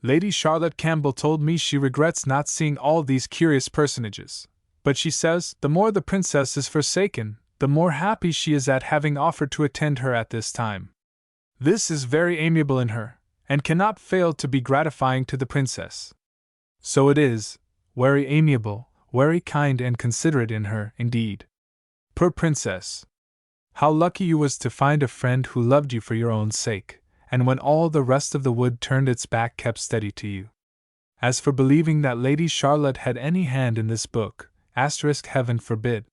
Lady Charlotte Campbell told me she regrets not seeing all these curious personages. But she says, the more the princess is forsaken, the more happy she is at having offered to attend her at this time. This is very amiable in her, and cannot fail to be gratifying to the princess. So it is, very amiable, very kind and considerate in her, indeed. Poor princess! How lucky you was to find a friend who loved you for your own sake, and when all the rest of the wood turned its back kept steady to you. As for believing that Lady Charlotte had any hand in this book, heaven forbid.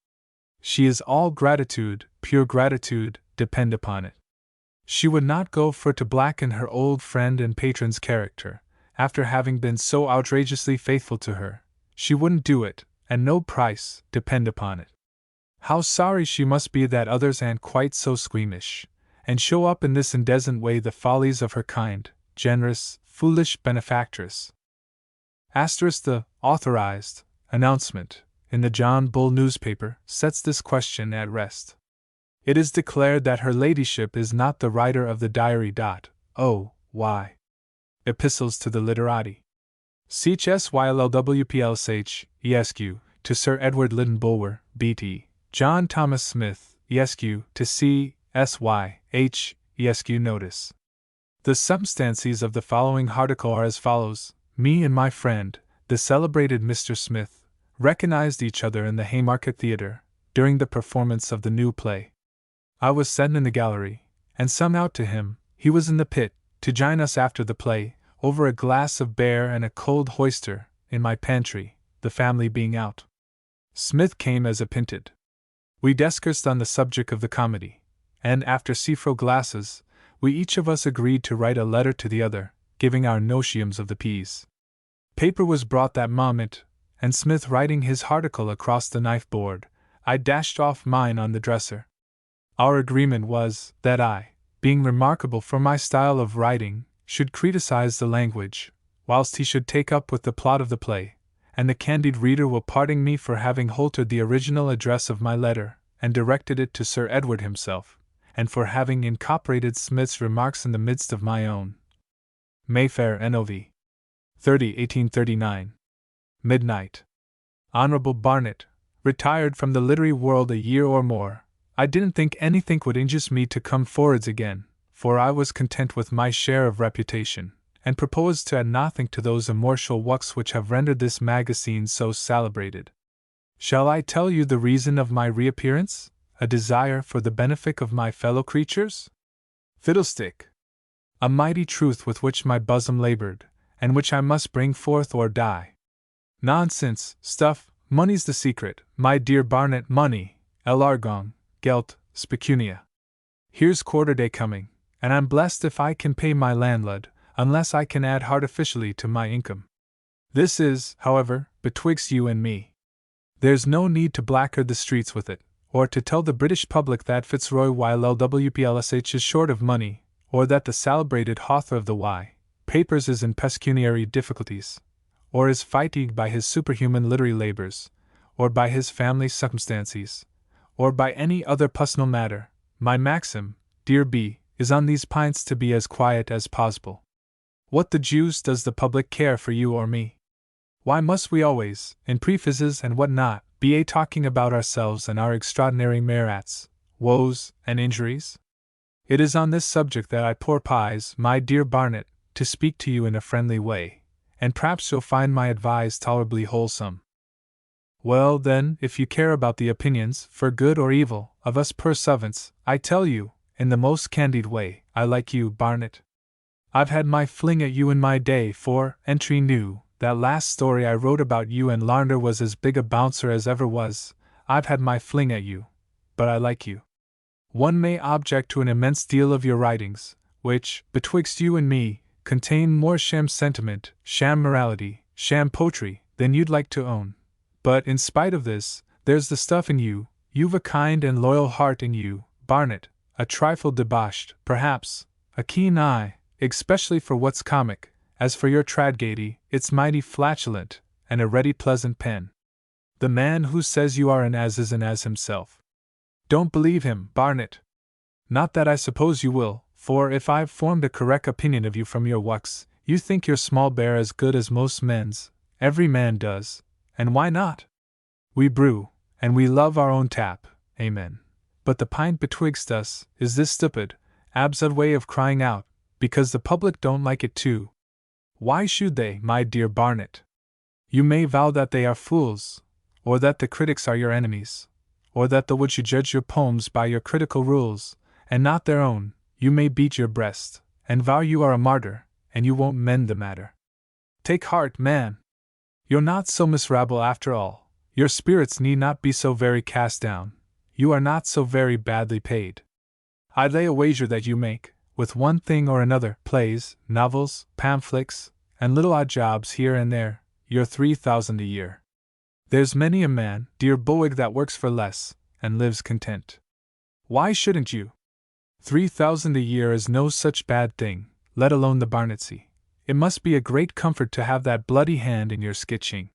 She is all gratitude, pure gratitude, depend upon it. She would not go for to blacken her old friend and patron's character, after having been so outrageously faithful to her. She wouldn't do it, and no price, depend upon it. How sorry she must be that others ain't quite so squeamish, and show up in this indecent way the follies of her kind, generous, foolish benefactress. The authorized announcement in the John Bull newspaper sets this question at rest. It is declared that her ladyship is not the writer of the diary. O.Y. Epistles to the Literati. CHSYLLWPLSH, ESQ, to Sir Edward Lytton Bulwer, B.T., John Thomas Smith, ESQ, to C.S.Y.H., ESQ notice. The substances of the following article are as follows. Me and my friend, the celebrated Mr. Smith, recognized each other in the Haymarket Theatre, during the performance of the new play. I was sent in the gallery, and some out to him, he was in the pit, to join us after the play, over a glass of beer and a cold oyster, in my pantry, the family being out. Smith came as appointed. We discoursed on the subject of the comedy, and after several glasses, we each of us agreed to write a letter to the other, giving our notions of the piece. Paper was brought that moment, and Smith writing his article across the knife board, I dashed off mine on the dresser. Our agreement was that I, being remarkable for my style of writing, should criticize the language, whilst he should take up with the plot of the play, and the candid reader will pardon me for having altered the original address of my letter, and directed it to Sir Edward himself, and for having incorporated Smith's remarks in the midst of my own. Mayfair, Nov. 30, 1839. Midnight. Honorable Barnet, retired from the literary world a year or more, I didn't think anything would induce me to come forwards again, for I was content with my share of reputation, and proposed to add nothing to those immortal works which have rendered this magazine so celebrated. Shall I tell you the reason of my reappearance? A desire for the benefit of my fellow creatures? Fiddlestick! A mighty truth with which my bosom labored, and which I must bring forth or die. Nonsense, stuff, money's the secret, my dear Barnet, money, elargong, gelt, specunia. Here's quarter-day coming, and I'm blessed if I can pay my landlord, unless I can add artificially to my income. This is, however, betwixt you and me. There's no need to blackguard the streets with it, or to tell the British public that Fitzroy Llwplsh is short of money, or that the celebrated author of the papers is in pecuniary difficulties, or is fatigued by his superhuman literary labors, or by his family circumstances, or by any other personal matter. My maxim, dear B, is on these pints to be as quiet as possible. What the Jews does the public care for you or me? Why must we always, in prefaces and what not, be talking about ourselves and our extraordinary merits, woes, and injuries? It is on this subject that I purpose, my dear Barnet, to speak to you in a friendly way, and perhaps you'll find my advice tolerably wholesome. Well, then, if you care about the opinions, for good or evil, of us poor servants, I tell you, in the most candid way, I like you, Barnet. I've had my fling at you in my day, for, entry new, that last story I wrote about you and Larner was as big a bouncer as ever was. I've had my fling at you, but I like you. One may object to an immense deal of your writings, which, betwixt you and me, contain more sham sentiment, sham morality, sham poetry, than you'd like to own. But in spite of this, there's the stuff in you, you've a kind and loyal heart in you, Barnet, a trifle debauched, perhaps, a keen eye, especially for what's comic. As for your tragedy, it's mighty flatulent, and a ready pleasant pen. The man who says you are an as is an as himself. Don't believe him, Barnet. Not that I suppose you will, for if I've formed a correct opinion of you from your works, you think your small bear as good as most men's, every man does, and why not? We brew, and we love our own tap, amen. But the pint betwixt us is this stupid, absurd way of crying out, because the public don't like it too. Why should they, my dear Barnet? You may vow that they are fools, or that the critics are your enemies, or that the would you judge your poems by your critical rules, and not their own. You may beat your breast, and vow you are a martyr, and you won't mend the matter. Take heart, man! You're not so miserable after all. Your spirits need not be so very cast down. You are not so very badly paid. I'd lay a wager that you make, with one thing or another, plays, novels, pamphlets, and little odd jobs here and there, your 3,000 a year. There's many a man, dear Boig, that works for less, and lives content. Why shouldn't you? 3,000 a year is no such bad thing, let alone the Barnetsy. It must be a great comfort to have that bloody hand in your sketching.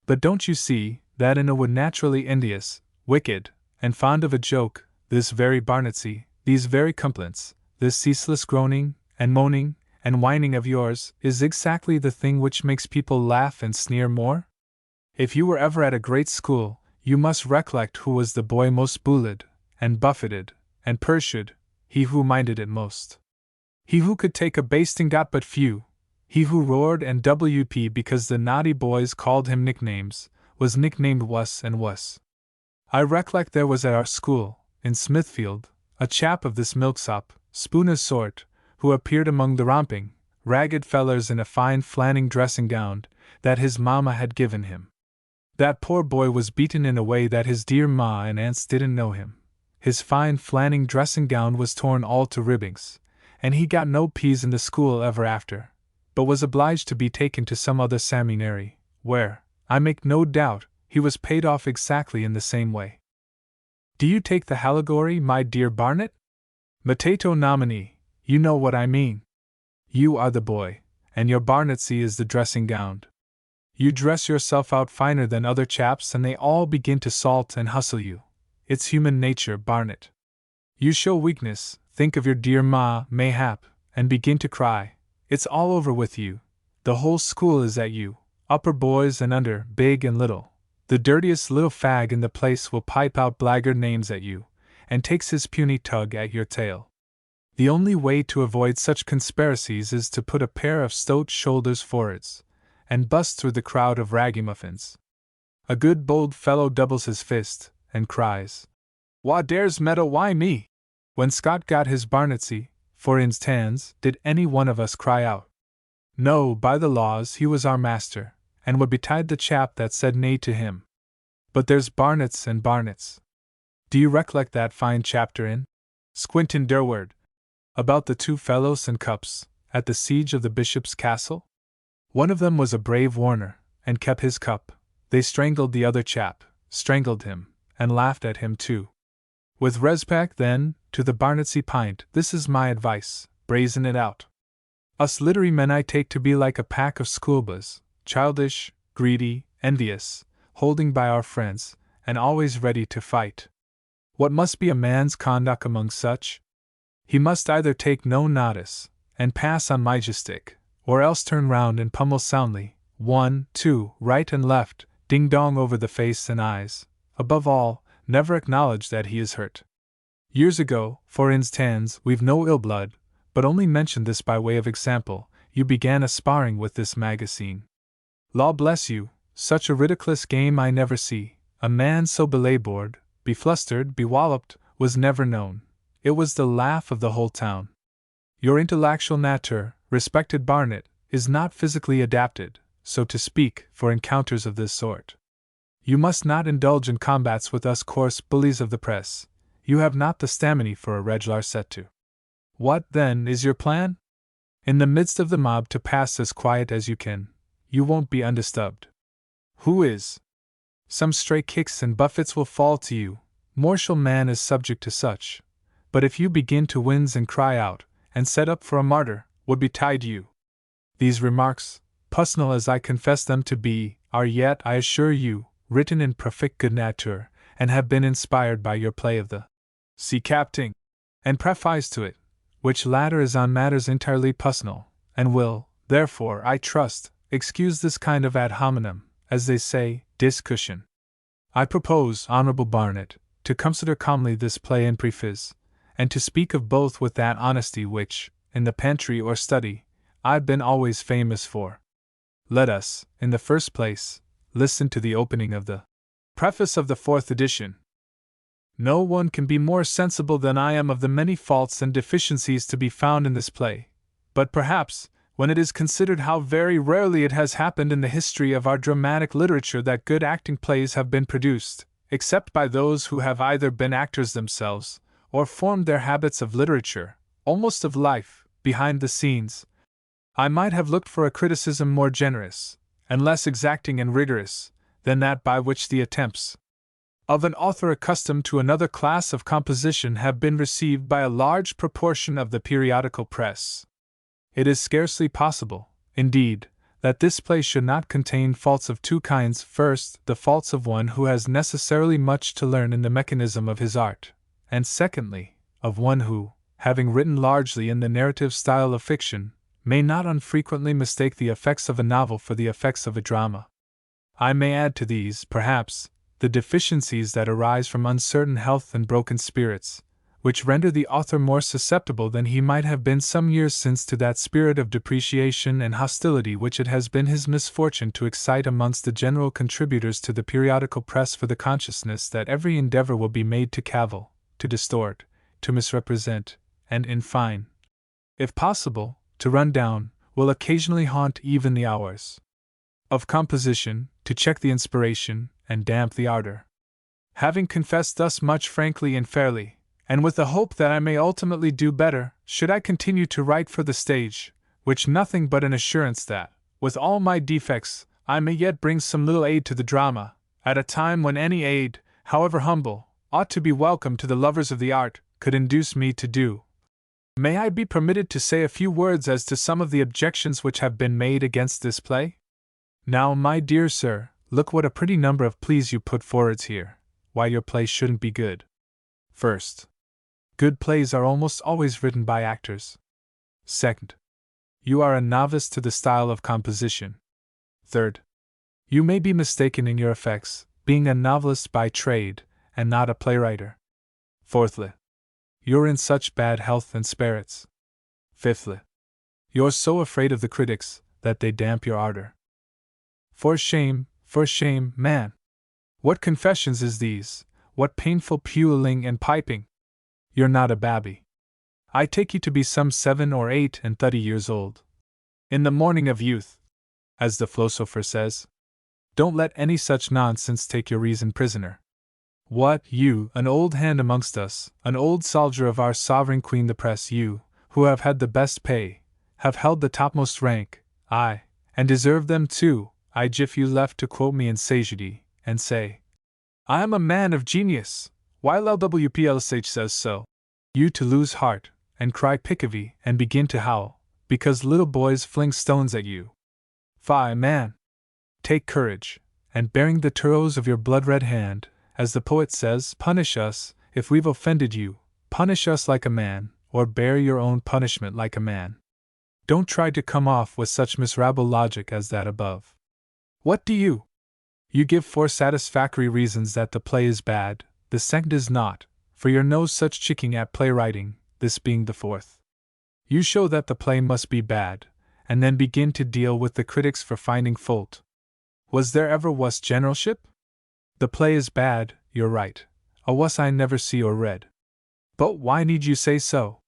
But don't you see, that in a wood naturally envious, wicked, and fond of a joke, this very Barnetsy, these very complaints, this ceaseless groaning, and moaning, and whining of yours, is exactly the thing which makes people laugh and sneer more? If you were ever at a great school, you must recollect who was the boy most bullied, and buffeted, and pursued, he who minded it most. He who could take a basting got but few. He who roared and WP because the naughty boys called him nicknames, was nicknamed Wuss and Wuss. I recollect there was at our school, in Smithfield, a chap of this milksop, Spooner's sort, who appeared among the romping, ragged fellers in a fine flanning dressing gown that his mamma had given him. That poor boy was beaten in a way that his dear ma and aunts didn't know him. His fine flanning dressing gown was torn all to ribbings, and he got no peas in the school ever after, but was obliged to be taken to some other seminary, where, I make no doubt, he was paid off exactly in the same way. Do you take the allegory, my dear Barnet? Mutato nomine, you know what I mean. You are the boy, and your barnetcy is the dressing gown. You dress yourself out finer than other chaps, and they all begin to salt and hustle you. It's human nature, Barnet. You show weakness, think of your dear ma, mayhap, and begin to cry. It's all over with you. The whole school is at you, upper boys and under, big and little. The dirtiest little fag in the place will pipe out blackguard names at you, and takes his puny tug at your tail. The only way to avoid such conspiracies is to put a pair of stout shoulders forwards, and bust through the crowd of ragamuffins. A good bold fellow doubles his fist, and cries, "Wha dares meddle why me?" When Scott got his barnetcy, for instance, did any one of us cry out? No, by the laws he was our master, and would betide the chap that said nay to him. But there's barnets and barnets. Do you recollect that fine chapter in Squintin Durward about the two fellows and cups at the siege of the bishop's castle? One of them was a brave warner, and kept his cup. They strangled the other chap, strangled him, and laughed at him too. With respect, then, to the barnetcy pint, this is my advice: brazen it out. Us literary men I take to be like a pack of schoolboys, childish, greedy, envious, holding by our friends, and always ready to fight. What must be a man's conduct among such? He must either take no notice, and pass unmajestic, or else turn round and pummel soundly, 1, 2, right and left, ding-dong over the face and eyes. Above all, never acknowledge that he is hurt. Years ago, for instance, we've no ill blood, but only mention this by way of example, you began a sparring with this magazine. Law bless you, such a ridiculous game I never see. A man so belabored, beflustered, bewalloped, was never known. It was the laugh of the whole town. Your intellectual nature, respected Barnet, is not physically adapted, so to speak, for encounters of this sort. You must not indulge in combats with us coarse bullies of the press. You have not the stamina for a regular set to. What, then, is your plan? In the midst of the mob to pass as quiet as you can. You won't be undisturbed. Who is? Some stray kicks and buffets will fall to you. Mortal man is subject to such. But if you begin to wince and cry out, and set up for a martyr, would betide you. These remarks, personal as I confess them to be, are yet, I assure you, written in perfect good nature, and have been inspired by your play of the sea captain, and prefaced to it, which latter is on matters entirely personal, and will, therefore, I trust, excuse this kind of ad hominem, as they say, discussion. I propose, Honorable Barnet, to consider calmly this play in preface, and to speak of both with that honesty which, in the pantry or study, I've been always famous for. Let us, in the first place, listen to the opening of the preface of the 4th edition. No one can be more sensible than I am of the many faults and deficiencies to be found in this play, but perhaps, when it is considered how very rarely it has happened in the history of our dramatic literature that good acting plays have been produced, except by those who have either been actors themselves, or formed their habits of literature, almost of life, behind the scenes, I might have looked for a criticism more generous, and less exacting and rigorous, than that by which the attempts of an author accustomed to another class of composition have been received by a large proportion of the periodical press. It is scarcely possible, indeed, that this play should not contain faults of two kinds: first, the faults of one who has necessarily much to learn in the mechanism of his art, and secondly, of one who, having written largely in the narrative style of fiction, may not unfrequently mistake the effects of a novel for the effects of a drama. I may add to these, perhaps, the deficiencies that arise from uncertain health and broken spirits, which render the author more susceptible than he might have been some years since to that spirit of depreciation and hostility which it has been his misfortune to excite amongst the general contributors to the periodical press, for the consciousness that every endeavor will be made to cavil, to distort, to misrepresent, and, in fine, if possible, to run down, will occasionally haunt even the hours of composition, to check the inspiration, and damp the ardor. Having confessed thus much frankly and fairly, and with the hope that I may ultimately do better, should I continue to write for the stage, which nothing but an assurance that, with all my defects, I may yet bring some little aid to the drama, at a time when any aid, however humble, ought to be welcome to the lovers of the art, could induce me to do May I be permitted to say a few words as to some of the objections which have been made against this play? Now, my dear sir, look what a pretty number of pleas you put forwards here, why your play shouldn't be good. First, good plays are almost always written by actors. Second, you are a novice to the style of composition. Third, you may be mistaken in your effects, being a novelist by trade, and not a playwright. Fourthly, you're in such bad health and spirits. Fifthly, you're so afraid of the critics that they damp your ardor. For shame, man! What confessions is these? What painful puling and piping? You're not a babby. I take you to be some 7 or 38 years old. In the morning of youth, as the philosopher says. Don't let any such nonsense take your reason prisoner. What, you, an old hand amongst us, an old soldier of our sovereign queen the press, you, who have had the best pay, have held the topmost rank, aye, and deserve them too, if you left to quote me in sagety, and say, I am a man of genius, while LWPLSH says so. You to lose heart, and cry Piccavee, and begin to howl, because little boys fling stones at you. Fie, man! Take courage, and bearing the toes of your blood-red hand, as the poet says, punish us, if we've offended you, punish us like a man, or bear your own punishment like a man. Don't try to come off with such miserable logic as that above. What do you? You give 4 satisfactory reasons that the play is bad, the second is not, for you're no such chicking at playwriting, this being the 4th. You show that the play must be bad, and then begin to deal with the critics for finding fault. Was there ever was generalship? The play is bad, you're right, a was I never see or read. But why need you say so?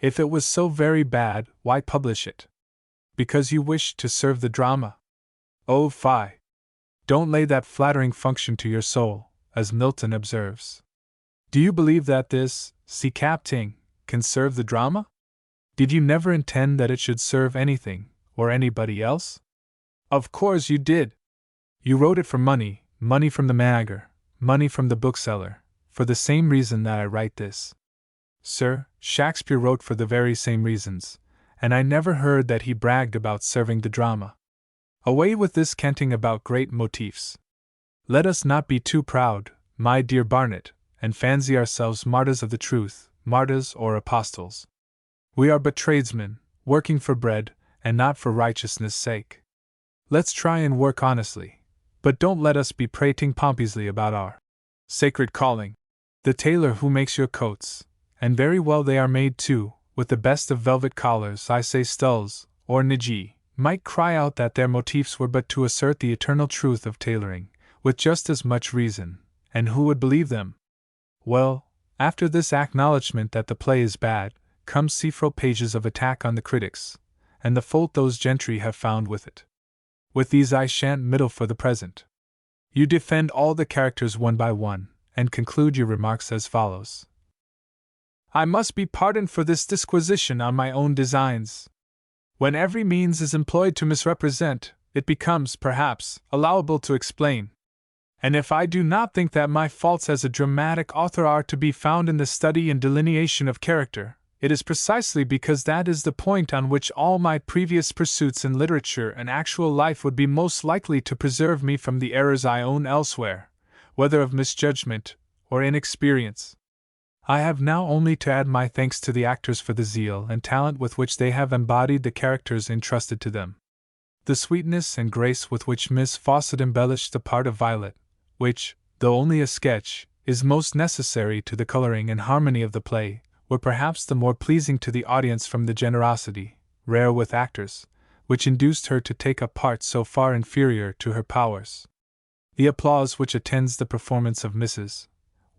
If it was so very bad, why publish it? Because you wished to serve the drama? Oh, fie! Don't lay that flattering function to your soul, as Milton observes. Do you believe that this, capting, can serve the drama? Did you never intend that it should serve anything, or anybody else? Of course you did. You wrote it for money, money from the manager, money from the bookseller, for the same reason that I write this. Sir, Shakespeare wrote for the very same reasons, and I never heard that he bragged about serving the drama. Away with this canting about great motifs. Let us not be too proud, my dear Barnet, and fancy ourselves martyrs of the truth, martyrs or apostles. We are but tradesmen, working for bread, and not for righteousness' sake. Let's try and work honestly, but don't let us be prating pompously about our sacred calling. The tailor who makes your coats, and very well they are made too, with the best of velvet collars, I say Stulls, or Niji, might cry out that their motifs were but to assert the eternal truth of tailoring, with just as much reason, and who would believe them? Well, after this acknowledgment that the play is bad, comes several pages of attack on the critics, and the fault those gentry have found with it. With these I shan't middle for the present. You defend all the characters one by one, and conclude your remarks as follows. I must be pardoned for this disquisition on my own designs. When every means is employed to misrepresent, it becomes, perhaps, allowable to explain. And if I do not think that my faults as a dramatic author are to be found in the study and delineation of character, it is precisely because that is the point on which all my previous pursuits in literature and actual life would be most likely to preserve me from the errors I own elsewhere, whether of misjudgment or inexperience. I have now only to add my thanks to the actors for the zeal and talent with which they have embodied the characters entrusted to them. The sweetness and grace with which Miss Fawcett embellished the part of Violet, which, though only a sketch, is most necessary to the coloring and harmony of the play, were perhaps the more pleasing to the audience from the generosity, rare with actors, which induced her to take a part so far inferior to her powers. The applause which attends the performance of Mrs.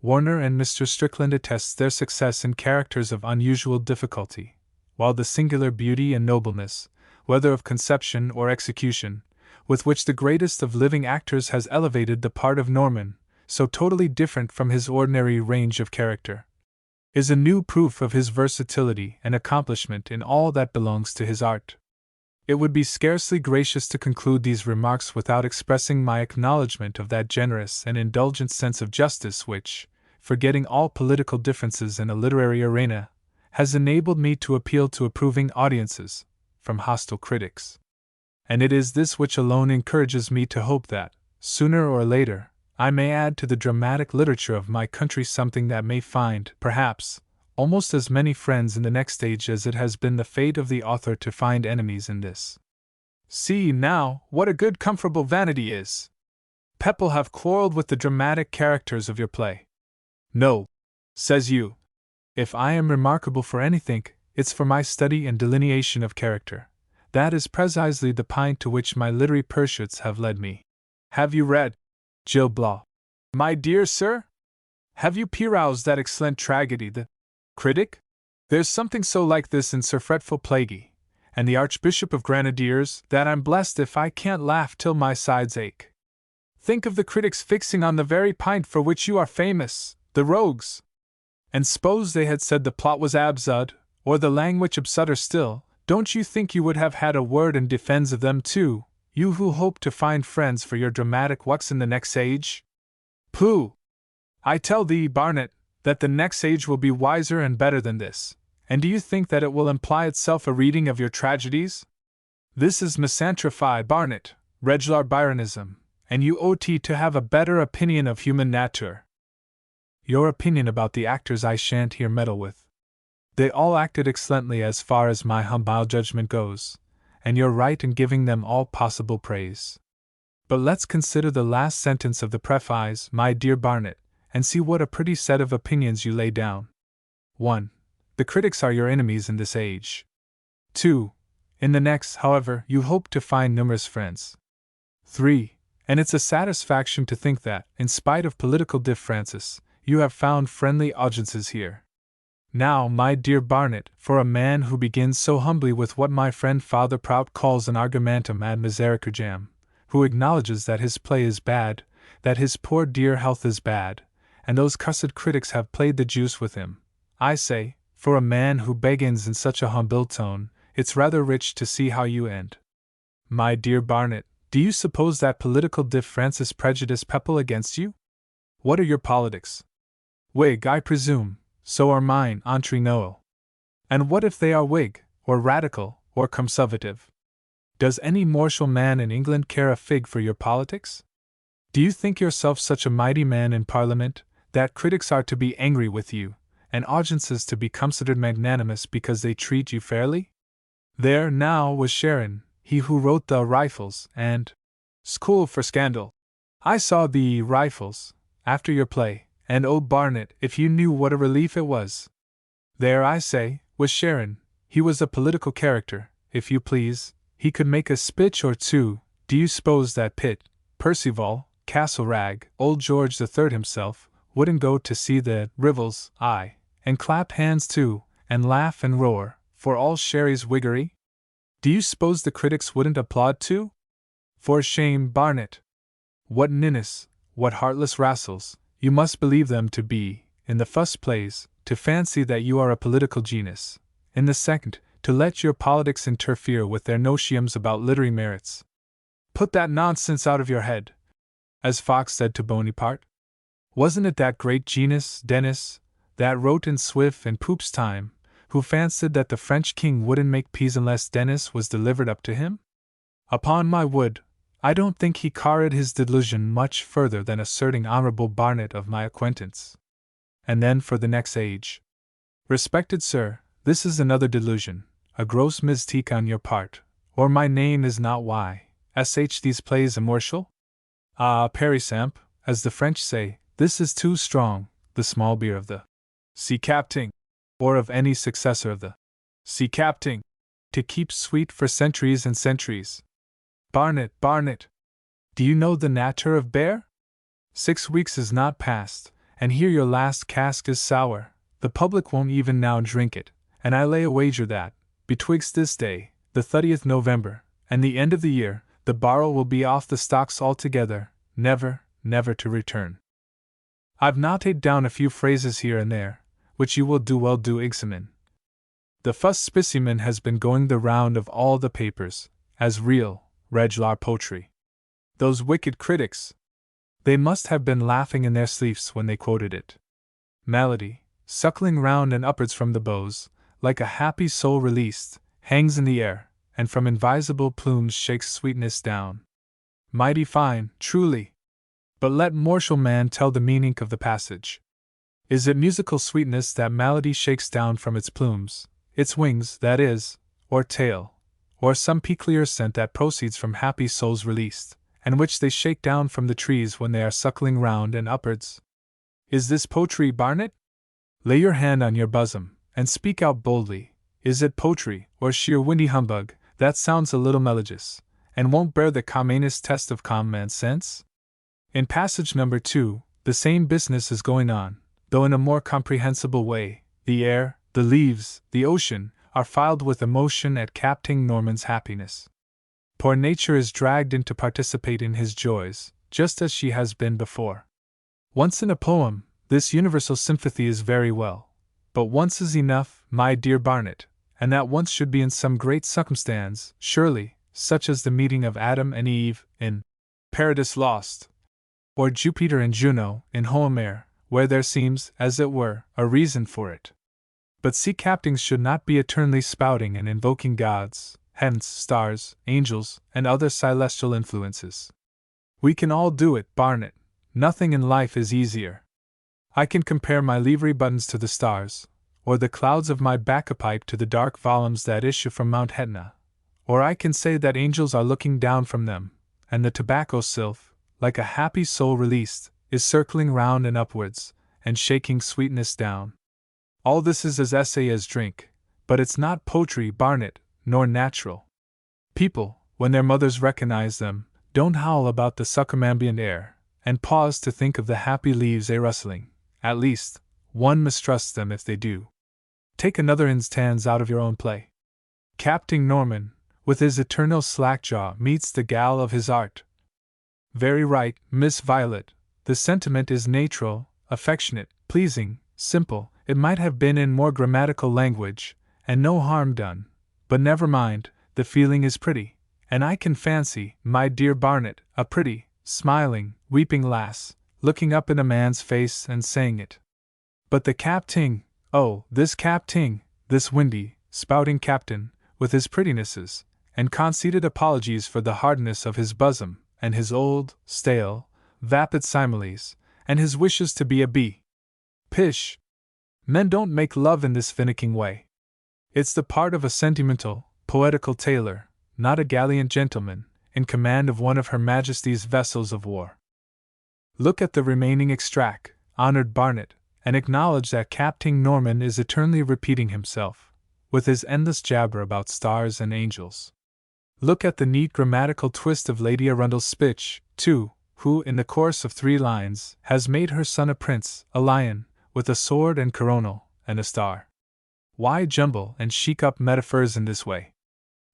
Warner and Mr. Strickland attests their success in characters of unusual difficulty, while the singular beauty and nobleness, whether of conception or execution, with which the greatest of living actors has elevated the part of Norman, so totally different from his ordinary range of character, is a new proof of his versatility and accomplishment in all that belongs to his art. It would be scarcely gracious to conclude these remarks without expressing my acknowledgment of that generous and indulgent sense of justice which, forgetting all political differences in a literary arena, has enabled me to appeal to approving audiences, from hostile critics. And it is this which alone encourages me to hope that, sooner or later, I may add to the dramatic literature of my country something that may find, perhaps, almost as many friends in the next age as it has been the fate of the author to find enemies in this. See, now, what a good comfortable vanity is! Pepple have quarreled with the dramatic characters of your play. No, says you. If I am remarkable for anything, it's for my study and delineation of character. That is precisely the point to which my literary pursuits have led me. Have you read Gil Blas? My dear sir? Have you perused that excellent tragedy, The Critic? There's something so like this in Sir Fretful Plaguey, and the Archbishop of Grenadiers, that I'm blessed if I can't laugh till my sides ache. Think of the critics fixing on the very pint for which you are famous, the rogues! And suppose they had said the plot was absurd, or the language absurder still, don't you think you would have had a word in defense of them too, you who hope to find friends for your dramatic works in the next age? Pooh! I tell thee, Barnet, that the next age will be wiser and better than this, and do you think that it will imply itself a reading of your tragedies? This is misanthropy, Barnet, regular Byronism, and you ought to have a better opinion of human nature. Your opinion about the actors I shan't here meddle with. They all acted excellently as far as my humble judgment goes, and you're right in giving them all possible praise. But let's consider the last sentence of the preface, my dear Barnet, and see what a pretty set of opinions you lay down. 1. The critics are your enemies in this age. 2. In the next, however, you hope to find numerous friends. 3. And it's a satisfaction to think that, in spite of political differences, you have found friendly audiences here. Now, my dear Barnet, for a man who begins so humbly with what my friend Father Prout calls an argumentum ad misericordem, who acknowledges that his play is bad, that his poor dear health is bad, and those cussed critics have played the deuce with him, I say, for a man who begins in such a humble tone, it's rather rich to see how you end. My dear Barnet, do you suppose that political differences prejudice Pepple against you? What are your politics? Whig, I presume. So are mine, entre nous. And what if they are Whig, or Radical, or Conservative? Does any mortal man in England care a fig for your politics? Do you think yourself such a mighty man in Parliament, that critics are to be angry with you, and audiences to be considered magnanimous because they treat you fairly? There, now, was Sharon, he who wrote the Rifles, and School for Scandal. I saw the Rifles, after your play. And oh, Barnet, if you knew what a relief it was! There, I say, was Sharon. He was a political character, if you please. He could make a speech or two. Do you suppose that Pitt, Percival, Castlerag, old George III himself, wouldn't go to see the Rivals, aye, and clap hands too, and laugh and roar, for all Sherry's Whiggery? Do you suppose the critics wouldn't applaud too? For shame, Barnet! What ninnies, what heartless rascals! You must believe them to be, in the first place, to fancy that you are a political genius, in the second, to let your politics interfere with their notions about literary merits. Put that nonsense out of your head, as Fox said to Bonaparte. Wasn't it that great genius, Denis, that wrote in Swift and Poop's time, who fancied that the French king wouldn't make peace unless Denis was delivered up to him? Upon my wood, I don't think he carried his delusion much further than asserting Honorable Barnet of my acquaintance. And then for the next age. Respected sir, this is another delusion, a gross mistake on your part, or my name is not Y.sh these plays immortal? Ah, Parisamp, as the French say, this is too strong, the small beer of the sea captain, or of any successor of the sea captain, to keep sweet for centuries and centuries. Barnet, do you know the nature of beer? 6 weeks is not past, and here your last cask is sour. The public won't even now drink it, and I lay a wager that, betwixt this day, the 30th November, and the end of the year, the barrel will be off the stocks altogether, never to return. I've noted down a few phrases here and there, which you will do well to examine. The first specimen has been going the round of all the papers, as real, regular poetry. Those wicked critics! They must have been laughing in their sleeves when they quoted it. Melody, suckling round and upwards from the bows, like a happy soul released, hangs in the air, and from invisible plumes shakes sweetness down. Mighty fine, truly. But let mortal man tell the meaning of the passage. Is it musical sweetness that melody shakes down from its plumes, its wings, that is, or tail, or some peculiar scent that proceeds from happy souls released, and which they shake down from the trees when they are suckling round and upwards? Is this poetry, Barnet? Lay your hand on your bosom, and speak out boldly. Is it poetry, or sheer windy humbug, that sounds a little melodious, and won't bear the commonest test of common sense? In passage number 2, the same business is going on, though in a more comprehensible way. The air, the leaves, the ocean, are filled with emotion at Captain Norman's happiness. Poor nature is dragged in to participate in his joys, just as she has been before. Once in a poem, this universal sympathy is very well, but once is enough, my dear Barnet, and that once should be in some great circumstance, surely, such as the meeting of Adam and Eve in Paradise Lost, or Jupiter and Juno in Homer, where there seems, as it were, a reason for it. But sea captains should not be eternally spouting and invoking gods, hence stars, angels, and other celestial influences. We can all do it, Barnet. Nothing in life is easier. I can compare my livery buttons to the stars, or the clouds of my baccapipe to the dark volumes that issue from Mount Etna, or I can say that angels are looking down from them, and the tobacco sylph, like a happy soul released, is circling round and upwards, and shaking sweetness down. All this is as essay as drink, but it's not poetry, Barnet, nor natural. People, when their mothers recognize them, don't howl about the succumambient air, and pause to think of the happy leaves a-rustling. At least, one mistrusts them if they do. Take another instance out of your own play. Captain Norman, with his eternal slack-jaw, meets the gal of his art. Very right, Miss Violet, the sentiment is natural, affectionate, pleasing, simple. It might have been in more grammatical language, and no harm done. But never mind, the feeling is pretty, and I can fancy, my dear Barnet, a pretty, smiling, weeping lass, looking up in a man's face and saying it. But the captain, oh, this captain, this windy, spouting captain, with his prettinesses, and conceited apologies for the hardness of his bosom, and his old, stale, vapid similes, and his wishes to be a bee. Pish! Men don't make love in this finicking way. It's the part of a sentimental, poetical tailor, not a gallant gentleman, in command of one of Her Majesty's vessels of war. Look at the remaining extract, honored Barnet, and acknowledge that Captain Norman is eternally repeating himself, with his endless jabber about stars and angels. Look at the neat grammatical twist of Lady Arundel's speech, too, who, in the course of 3 lines, has made her son a prince, a lion, with a sword and coronal, and a star. Why jumble and shake up metaphors in this way?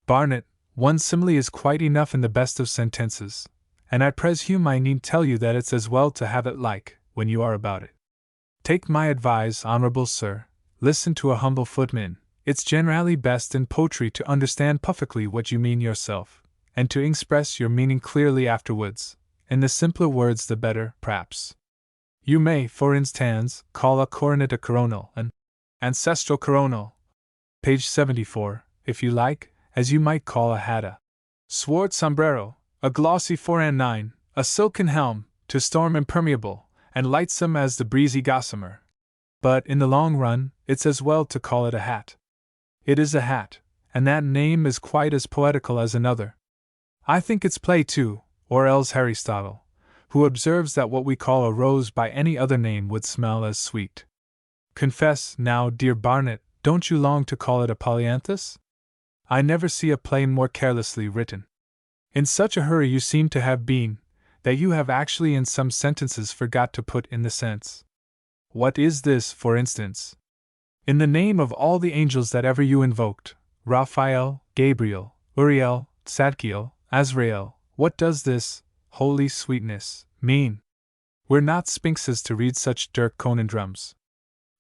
Barnet, one simile is quite enough in the best of sentences, and I presume I need tell you that it's as well to have it like, when you are about it. Take my advice, honorable sir, listen to a humble footman. It's generally best in poetry to understand perfectly what you mean yourself, and to express your meaning clearly afterwards, in the simpler words the better, perhaps. You may, for instance, call a coronet a coronal, an ancestral coronal, page 74, if you like, as you might call a hat a sword sombrero, a glossy 4/9, a silken helm, to storm impermeable, and lightsome as the breezy gossamer. But in the long run, it's as well to call it a hat. It is a hat, and that name is quite as poetical as another. I think it's play too, or else Aristotle, who observes that what we call a rose by any other name would smell as sweet. Confess, now, dear Barnet, don't you long to call it a polyanthus? I never see a play more carelessly written. In such a hurry you seem to have been, that you have actually in some sentences forgot to put in the sense. What is this, for instance? In the name of all the angels that ever you invoked, Raphael, Gabriel, Uriel, Zadkiel, Azrael, what does this, holy sweetness, mean? We're not sphinxes to read such dirk conundrums.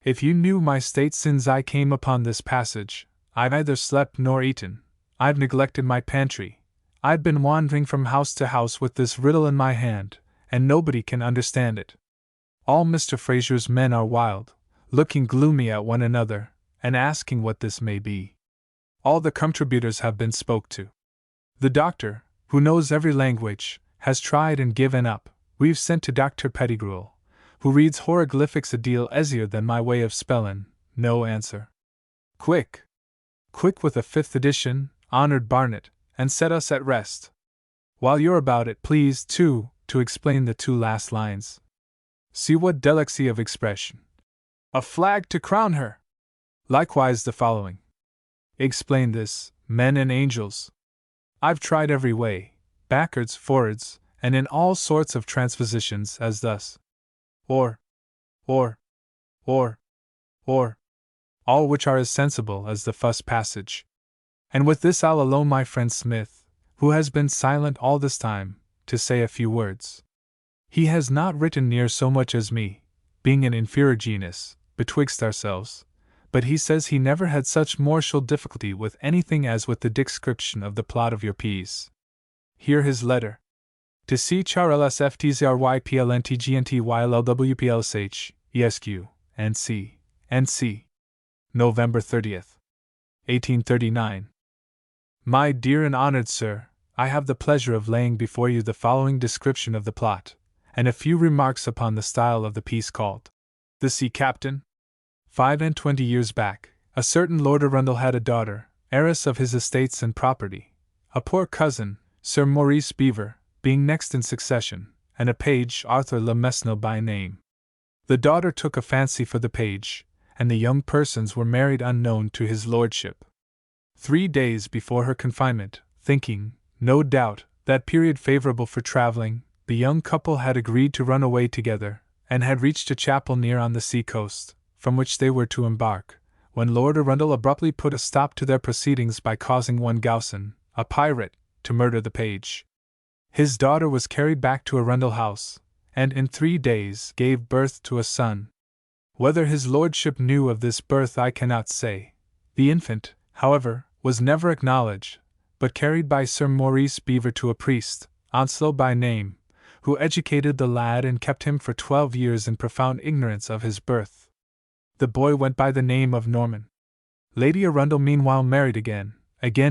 If you knew my state since I came upon this passage, I've neither slept nor eaten, I've neglected my pantry, I've been wandering from house to house with this riddle in my hand, and nobody can understand it. All Mr. Fraser's men are wild, looking gloomy at one another, and asking what this may be. All the contributors have been spoke to. The doctor, who knows every language, has tried and given up. We've sent to Dr. Pettigrew, who reads hieroglyphics a deal easier than my way of spellin', no answer. Quick! Quick with a 5th edition, honored Barnet, and set us at rest. While you're about it, please, too, to explain the 2 last lines. See what delicacy of expression. A flag to crown her! Likewise the following. Explain this, men and angels. I've tried every way, backwards, forwards, and in all sorts of transpositions, as thus. Or, all which are as sensible as the first passage. And with this I'll alone my friend Smith, who has been silent all this time, to say a few words. He has not written near so much as me, being an inferior genus, betwixt ourselves, but he says he never had such mortal difficulty with anything as with the description of the plot of your piece. Hear his letter. To C. CharlesFTZRYPLNTGNTYLLWPLSH, ESQ, NC, NC. November 30th, 1839. My dear and honored sir, I have the pleasure of laying before you the following description of the plot, and a few remarks upon the style of the piece called The Sea Captain. 25 years back, a certain Lord Arundel had a daughter, heiress of his estates and property, a poor cousin, Sir Maurice Beaver, being next in succession, and a page, Arthur Le Mesnil by name. The daughter took a fancy for the page, and the young persons were married unknown to his lordship. 3 days before her confinement, thinking, no doubt, that period favorable for traveling, the young couple had agreed to run away together, and had reached a chapel near on the sea coast, from which they were to embark, when Lord Arundel abruptly put a stop to their proceedings by causing one Gaussen, a pirate, to murder the page. His daughter was carried back to Arundel House, and in 3 days gave birth to a son. Whether his lordship knew of this birth I cannot say. The infant, however, was never acknowledged, but carried by Sir Maurice Beaver to a priest, Onslow by name, who educated the lad and kept him for 12 years in profound ignorance of his birth. The boy went by the name of Norman. Lady Arundel meanwhile married again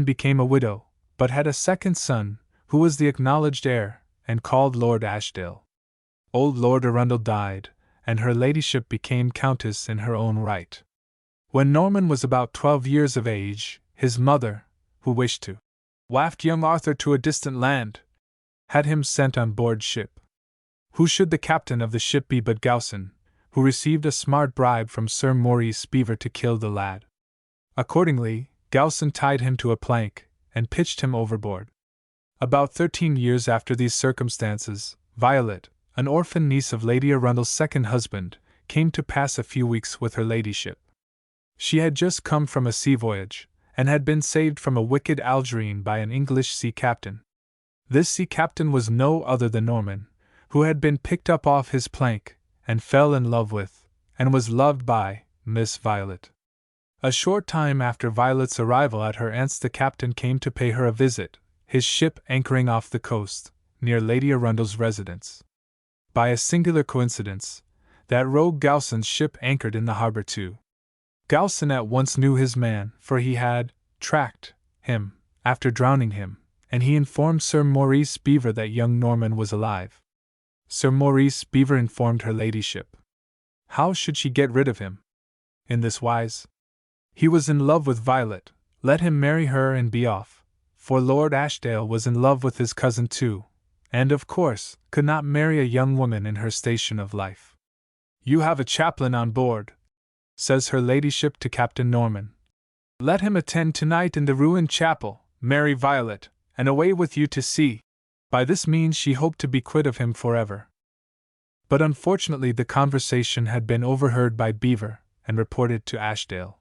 became a widow, but had a second son, who was the acknowledged heir, and called Lord Ashdale. Old Lord Arundel died, and her ladyship became countess in her own right. When Norman was about 12 years of age, his mother, who wished to waft young Arthur to a distant land, had him sent on board ship. Who should the captain of the ship be but Gaussen, who received a smart bribe from Sir Maurice Beaver to kill the lad. Accordingly, Gaussen tied him to a plank, and pitched him overboard. About 13 years after these circumstances, Violet, an orphan niece of Lady Arundel's second husband, came to pass a few weeks with her ladyship. She had just come from a sea voyage, and had been saved from a wicked Algerine by an English sea captain. This sea captain was no other than Norman, who had been picked up off his plank, and fell in love with, and was loved by, Miss Violet. A short time after Violet's arrival at her aunt's, the captain came to pay her a visit, his ship anchoring off the coast, near Lady Arundel's residence. By a singular coincidence, that rogue Gaussen's ship anchored in the harbor too. Gaussen at once knew his man, for he had tracked him after drowning him, and he informed Sir Maurice Beaver that young Norman was alive. Sir Maurice Beaver informed her ladyship. How should she get rid of him? In this wise. He was in love with Violet, let him marry her and be off, for Lord Ashdale was in love with his cousin too, and of course could not marry a young woman in her station of life. You have a chaplain on board, says her ladyship to Captain Norman. Let him attend tonight in the ruined chapel, marry Violet, and away with you to sea. By this means she hoped to be quit of him forever. But unfortunately the conversation had been overheard by Beaver, and reported to Ashdale.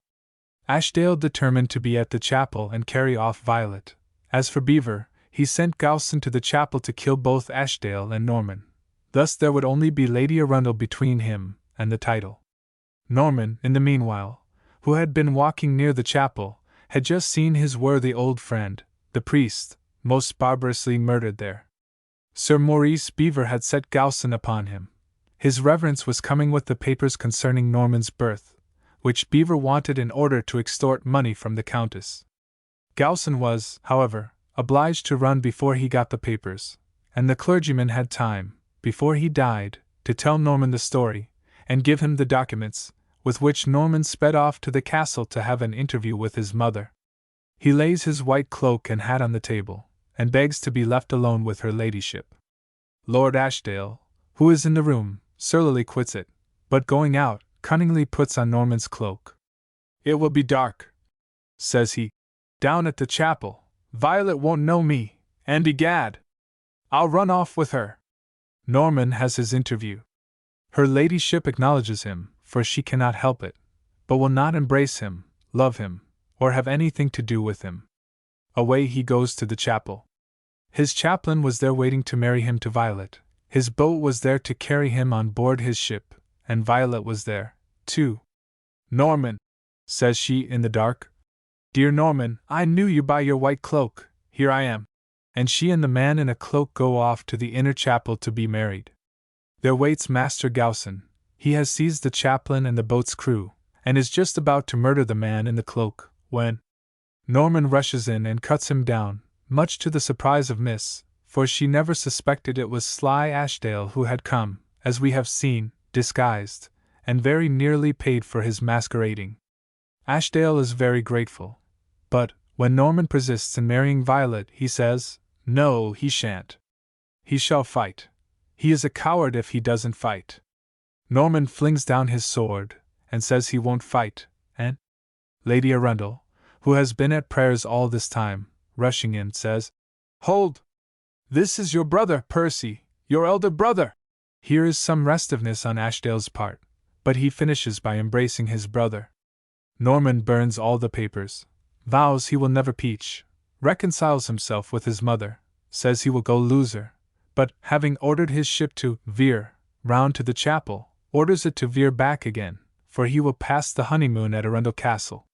Ashdale determined to be at the chapel and carry off Violet. As for Beaver, he sent Gaussen to the chapel to kill both Ashdale and Norman. Thus there would only be Lady Arundel between him and the title. Norman, in the meanwhile, who had been walking near the chapel, had just seen his worthy old friend, the priest, most barbarously murdered there. Sir Maurice Beaver had set Gaussen upon him. His reverence was coming with the papers concerning Norman's birth, which Beaver wanted in order to extort money from the Countess. Gaussen was, however, obliged to run before he got the papers, and the clergyman had time, before he died, to tell Norman the story, and give him the documents, with which Norman sped off to the castle to have an interview with his mother. He lays his white cloak and hat on the table, and begs to be left alone with her ladyship. Lord Ashdale, who is in the room, surlily quits it, but going out, cunningly puts on Norman's cloak. "It will be dark," says he, "down at the chapel. Violet won't know me, and egad, I'll run off with her." Norman has his interview. Her ladyship acknowledges him, for she cannot help it, but will not embrace him, love him, or have anything to do with him. Away he goes to the chapel. His chaplain was there waiting to marry him to Violet, his boat was there to carry him on board his ship, and Violet was there, too. "Norman," says she in the dark, "dear Norman, I knew you by your white cloak, here I am." And she and the man in a cloak go off to the inner chapel to be married. There waits Master Gaussen. He has seized the chaplain and the boat's crew, and is just about to murder the man in the cloak, when Norman rushes in and cuts him down, much to the surprise of Miss, for she never suspected it was sly Ashdale who had come, as we have seen, disguised, and very nearly paid for his masquerading. Ashdale is very grateful, but, when Norman persists in marrying Violet, he says, "No, he shan't. He shall fight. He is a coward if he doesn't fight." Norman flings down his sword, and says he won't fight, and Lady Arundel, who has been at prayers all this time, rushing in, says, "Hold! This is your brother, Percy, your elder brother!" Here is some restiveness on Ashdale's part, but he finishes by embracing his brother. Norman burns all the papers, vows he will never peach, reconciles himself with his mother, says he will go loser, but, having ordered his ship to veer round to the chapel, orders it to veer back again, for he will pass the honeymoon at Arundel Castle.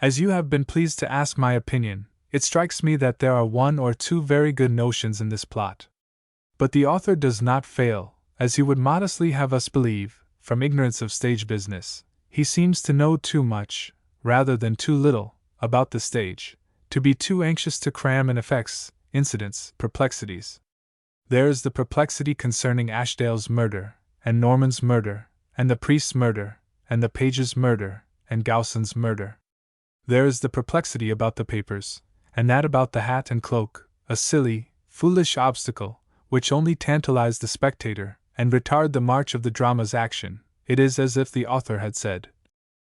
As you have been pleased to ask my opinion, it strikes me that there are one or two very good notions in this plot. But the author does not fail, as he would modestly have us believe, from ignorance of stage business. He seems to know too much, rather than too little, about the stage, to be too anxious to cram in effects, incidents, perplexities. There is the perplexity concerning Ashdale's murder, and Norman's murder, and the priest's murder, and the page's murder, and Gaussen's murder. There is the perplexity about the papers, and that about the hat and cloak, a silly, foolish obstacle, which only tantalize the spectator, and retard the march of the drama's action. It is as if the author had said,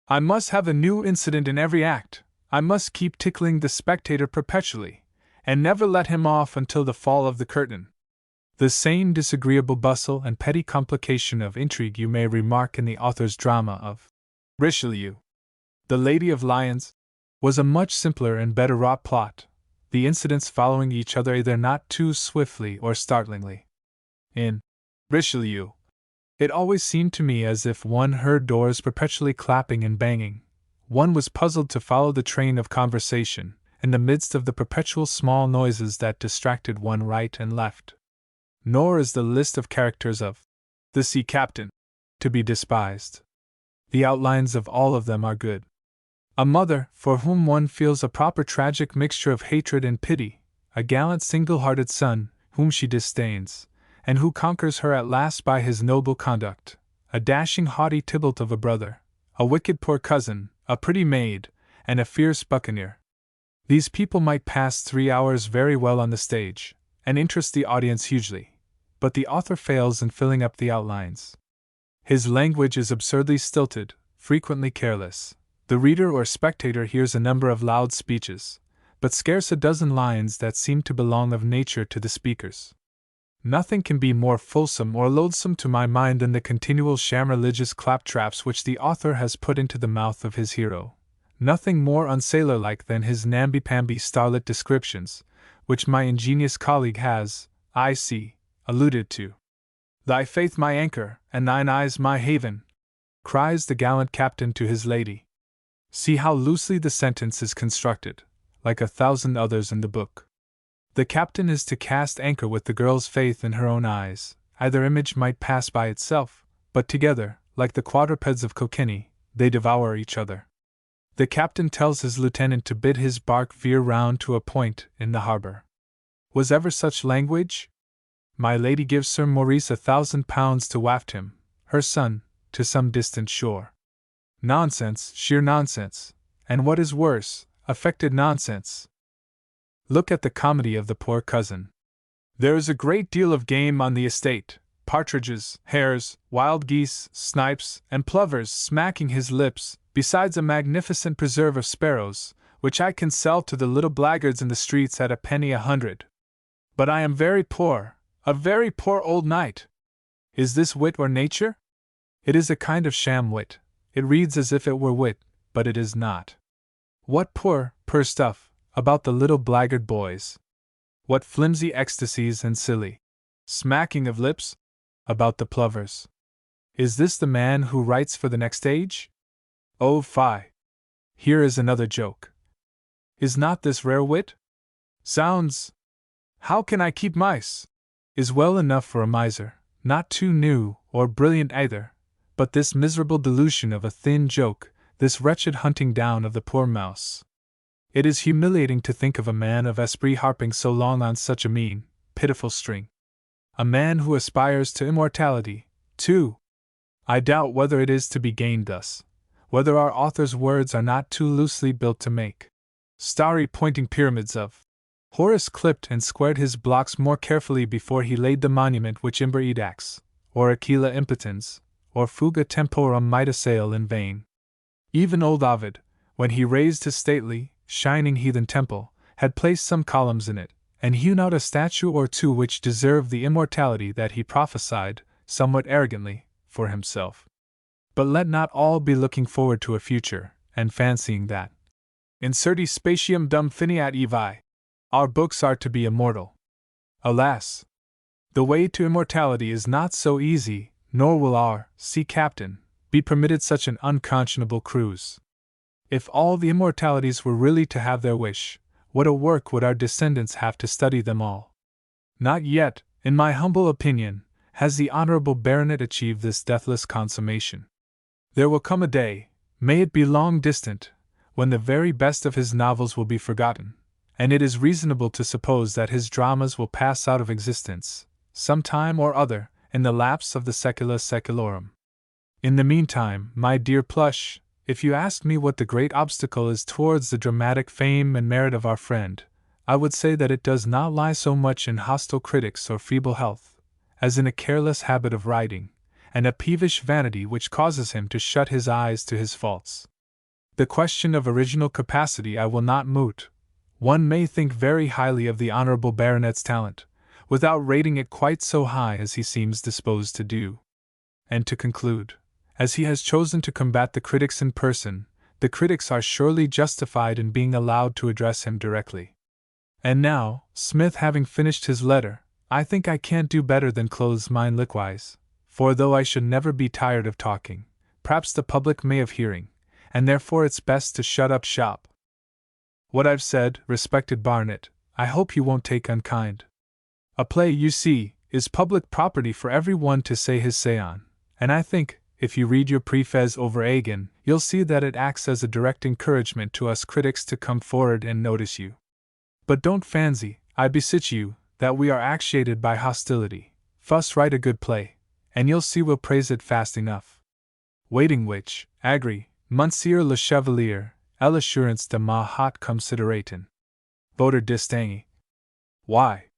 "I must have a new incident in every act, I must keep tickling the spectator perpetually, and never let him off until the fall of the curtain." The same disagreeable bustle and petty complication of intrigue you may remark in the author's drama of Richelieu. The Lady of Lyons was a much simpler and better wrought plot, the incidents following each other either not too swiftly or startlingly. In Richelieu, it always seemed to me as if one heard doors perpetually clapping and banging. One was puzzled to follow the train of conversation, in the midst of the perpetual small noises that distracted one right and left. Nor is the list of characters of the Sea Captain to be despised. The outlines of all of them are good. A mother, for whom one feels a proper tragic mixture of hatred and pity, a gallant single-hearted son, whom she disdains, and who conquers her at last by his noble conduct, a dashing haughty Tybalt of a brother, a wicked poor cousin, a pretty maid, and a fierce buccaneer. These people might pass 3 hours very well on the stage, and interest the audience hugely, but the author fails in filling up the outlines. His language is absurdly stilted, frequently careless. The reader or spectator hears a number of loud speeches, but scarce a dozen lines that seem to belong of nature to the speakers. Nothing can be more fulsome or loathsome to my mind than the continual sham religious claptraps which the author has put into the mouth of his hero. Nothing more unsailor-like than his namby-pamby starlit descriptions, which my ingenious colleague has, I see, alluded to. "Thy faith my anchor, and thine eyes my haven," cries the gallant captain to his lady. See how loosely the sentence is constructed, like 1,000 others in the book. The captain is to cast anchor with the girl's faith in her own eyes. Either image might pass by itself, but together, like the quadrupeds of Kokini, they devour each other. The captain tells his lieutenant to bid his bark veer round to a point in the harbor. Was ever such language? My lady gives Sir Maurice £1,000 to waft him, her son, to some distant shore. Nonsense, sheer nonsense, and what is worse, affected nonsense. Look at the comedy of the poor cousin. There is a great deal of game on the estate, partridges, hares, wild geese, snipes, and plovers smacking his lips, besides a magnificent preserve of sparrows, which I can sell to the little blackguards in the streets at a penny a hundred. But I am very poor, a very poor old knight. Is this wit or nature? It is a kind of sham wit. It reads as if it were wit, but it is not. What poor stuff about the little blackguard boys? What flimsy ecstasies and silly smacking of lips about the plovers? Is this the man who writes for the next age? Oh, fie! Here is another joke. Is not this rare wit? Zounds! How can I keep mice? Is well enough for a miser, not too new or brilliant either, but this miserable dilution of a thin joke, this wretched hunting down of the poor mouse. It is humiliating to think of a man of esprit harping so long on such a mean, pitiful string. A man who aspires to immortality, too. I doubt whether it is to be gained thus, whether our author's words are not too loosely built to make starry pointing pyramids of. Horace clipped and squared his blocks more carefully before he laid the monument which Imber Edax, or Aquila Impotens, or Fuga Temporum might assail in vain. Even old Ovid, when he raised his stately, shining heathen temple, had placed some columns in it, and hewn out a statue or two which deserved the immortality that he prophesied, somewhat arrogantly, for himself. But let not all be looking forward to a future, and fancying that incerti spatium dum finiat evi, our books are to be immortal. Alas! The way to immortality is not so easy, nor will our sea captain be permitted such an unconscionable cruise. If all the immortalities were really to have their wish, what a work would our descendants have to study them all! Not yet, in my humble opinion, has the honorable baronet achieved this deathless consummation. There will come a day, may it be long distant, when the very best of his novels will be forgotten, and it is reasonable to suppose that his dramas will pass out of existence, some time or other, in the lapse of the secula seculorum. In the meantime, my dear Plush, if you ask me what the great obstacle is towards the dramatic fame and merit of our friend, I would say that it does not lie so much in hostile critics or feeble health, as in a careless habit of writing, and a peevish vanity which causes him to shut his eyes to his faults. The question of original capacity I will not moot. One may think very highly of the honorable baronet's talent, without rating it quite so high as he seems disposed to do. And to conclude, as he has chosen to combat the critics in person, the critics are surely justified in being allowed to address him directly. And now, Smith having finished his letter, I think I can't do better than close mine likewise, for though I should never be tired of talking, perhaps the public may of hearing, and therefore it's best to shut up shop. What I've said, respected Barnet, I hope you won't take unkind. A play, you see, is public property for every one to say his say on, and I think, if you read your preface over again, you'll see that it acts as a direct encouragement to us critics to come forward and notice you. But don't fancy, I beseech you, that we are actuated by hostility. Fuss write a good play, and you'll see we'll praise it fast enough. Waiting which, agree, Monsieur le Chevalier, l'assurance de ma haute considération. Votre distingué. Why,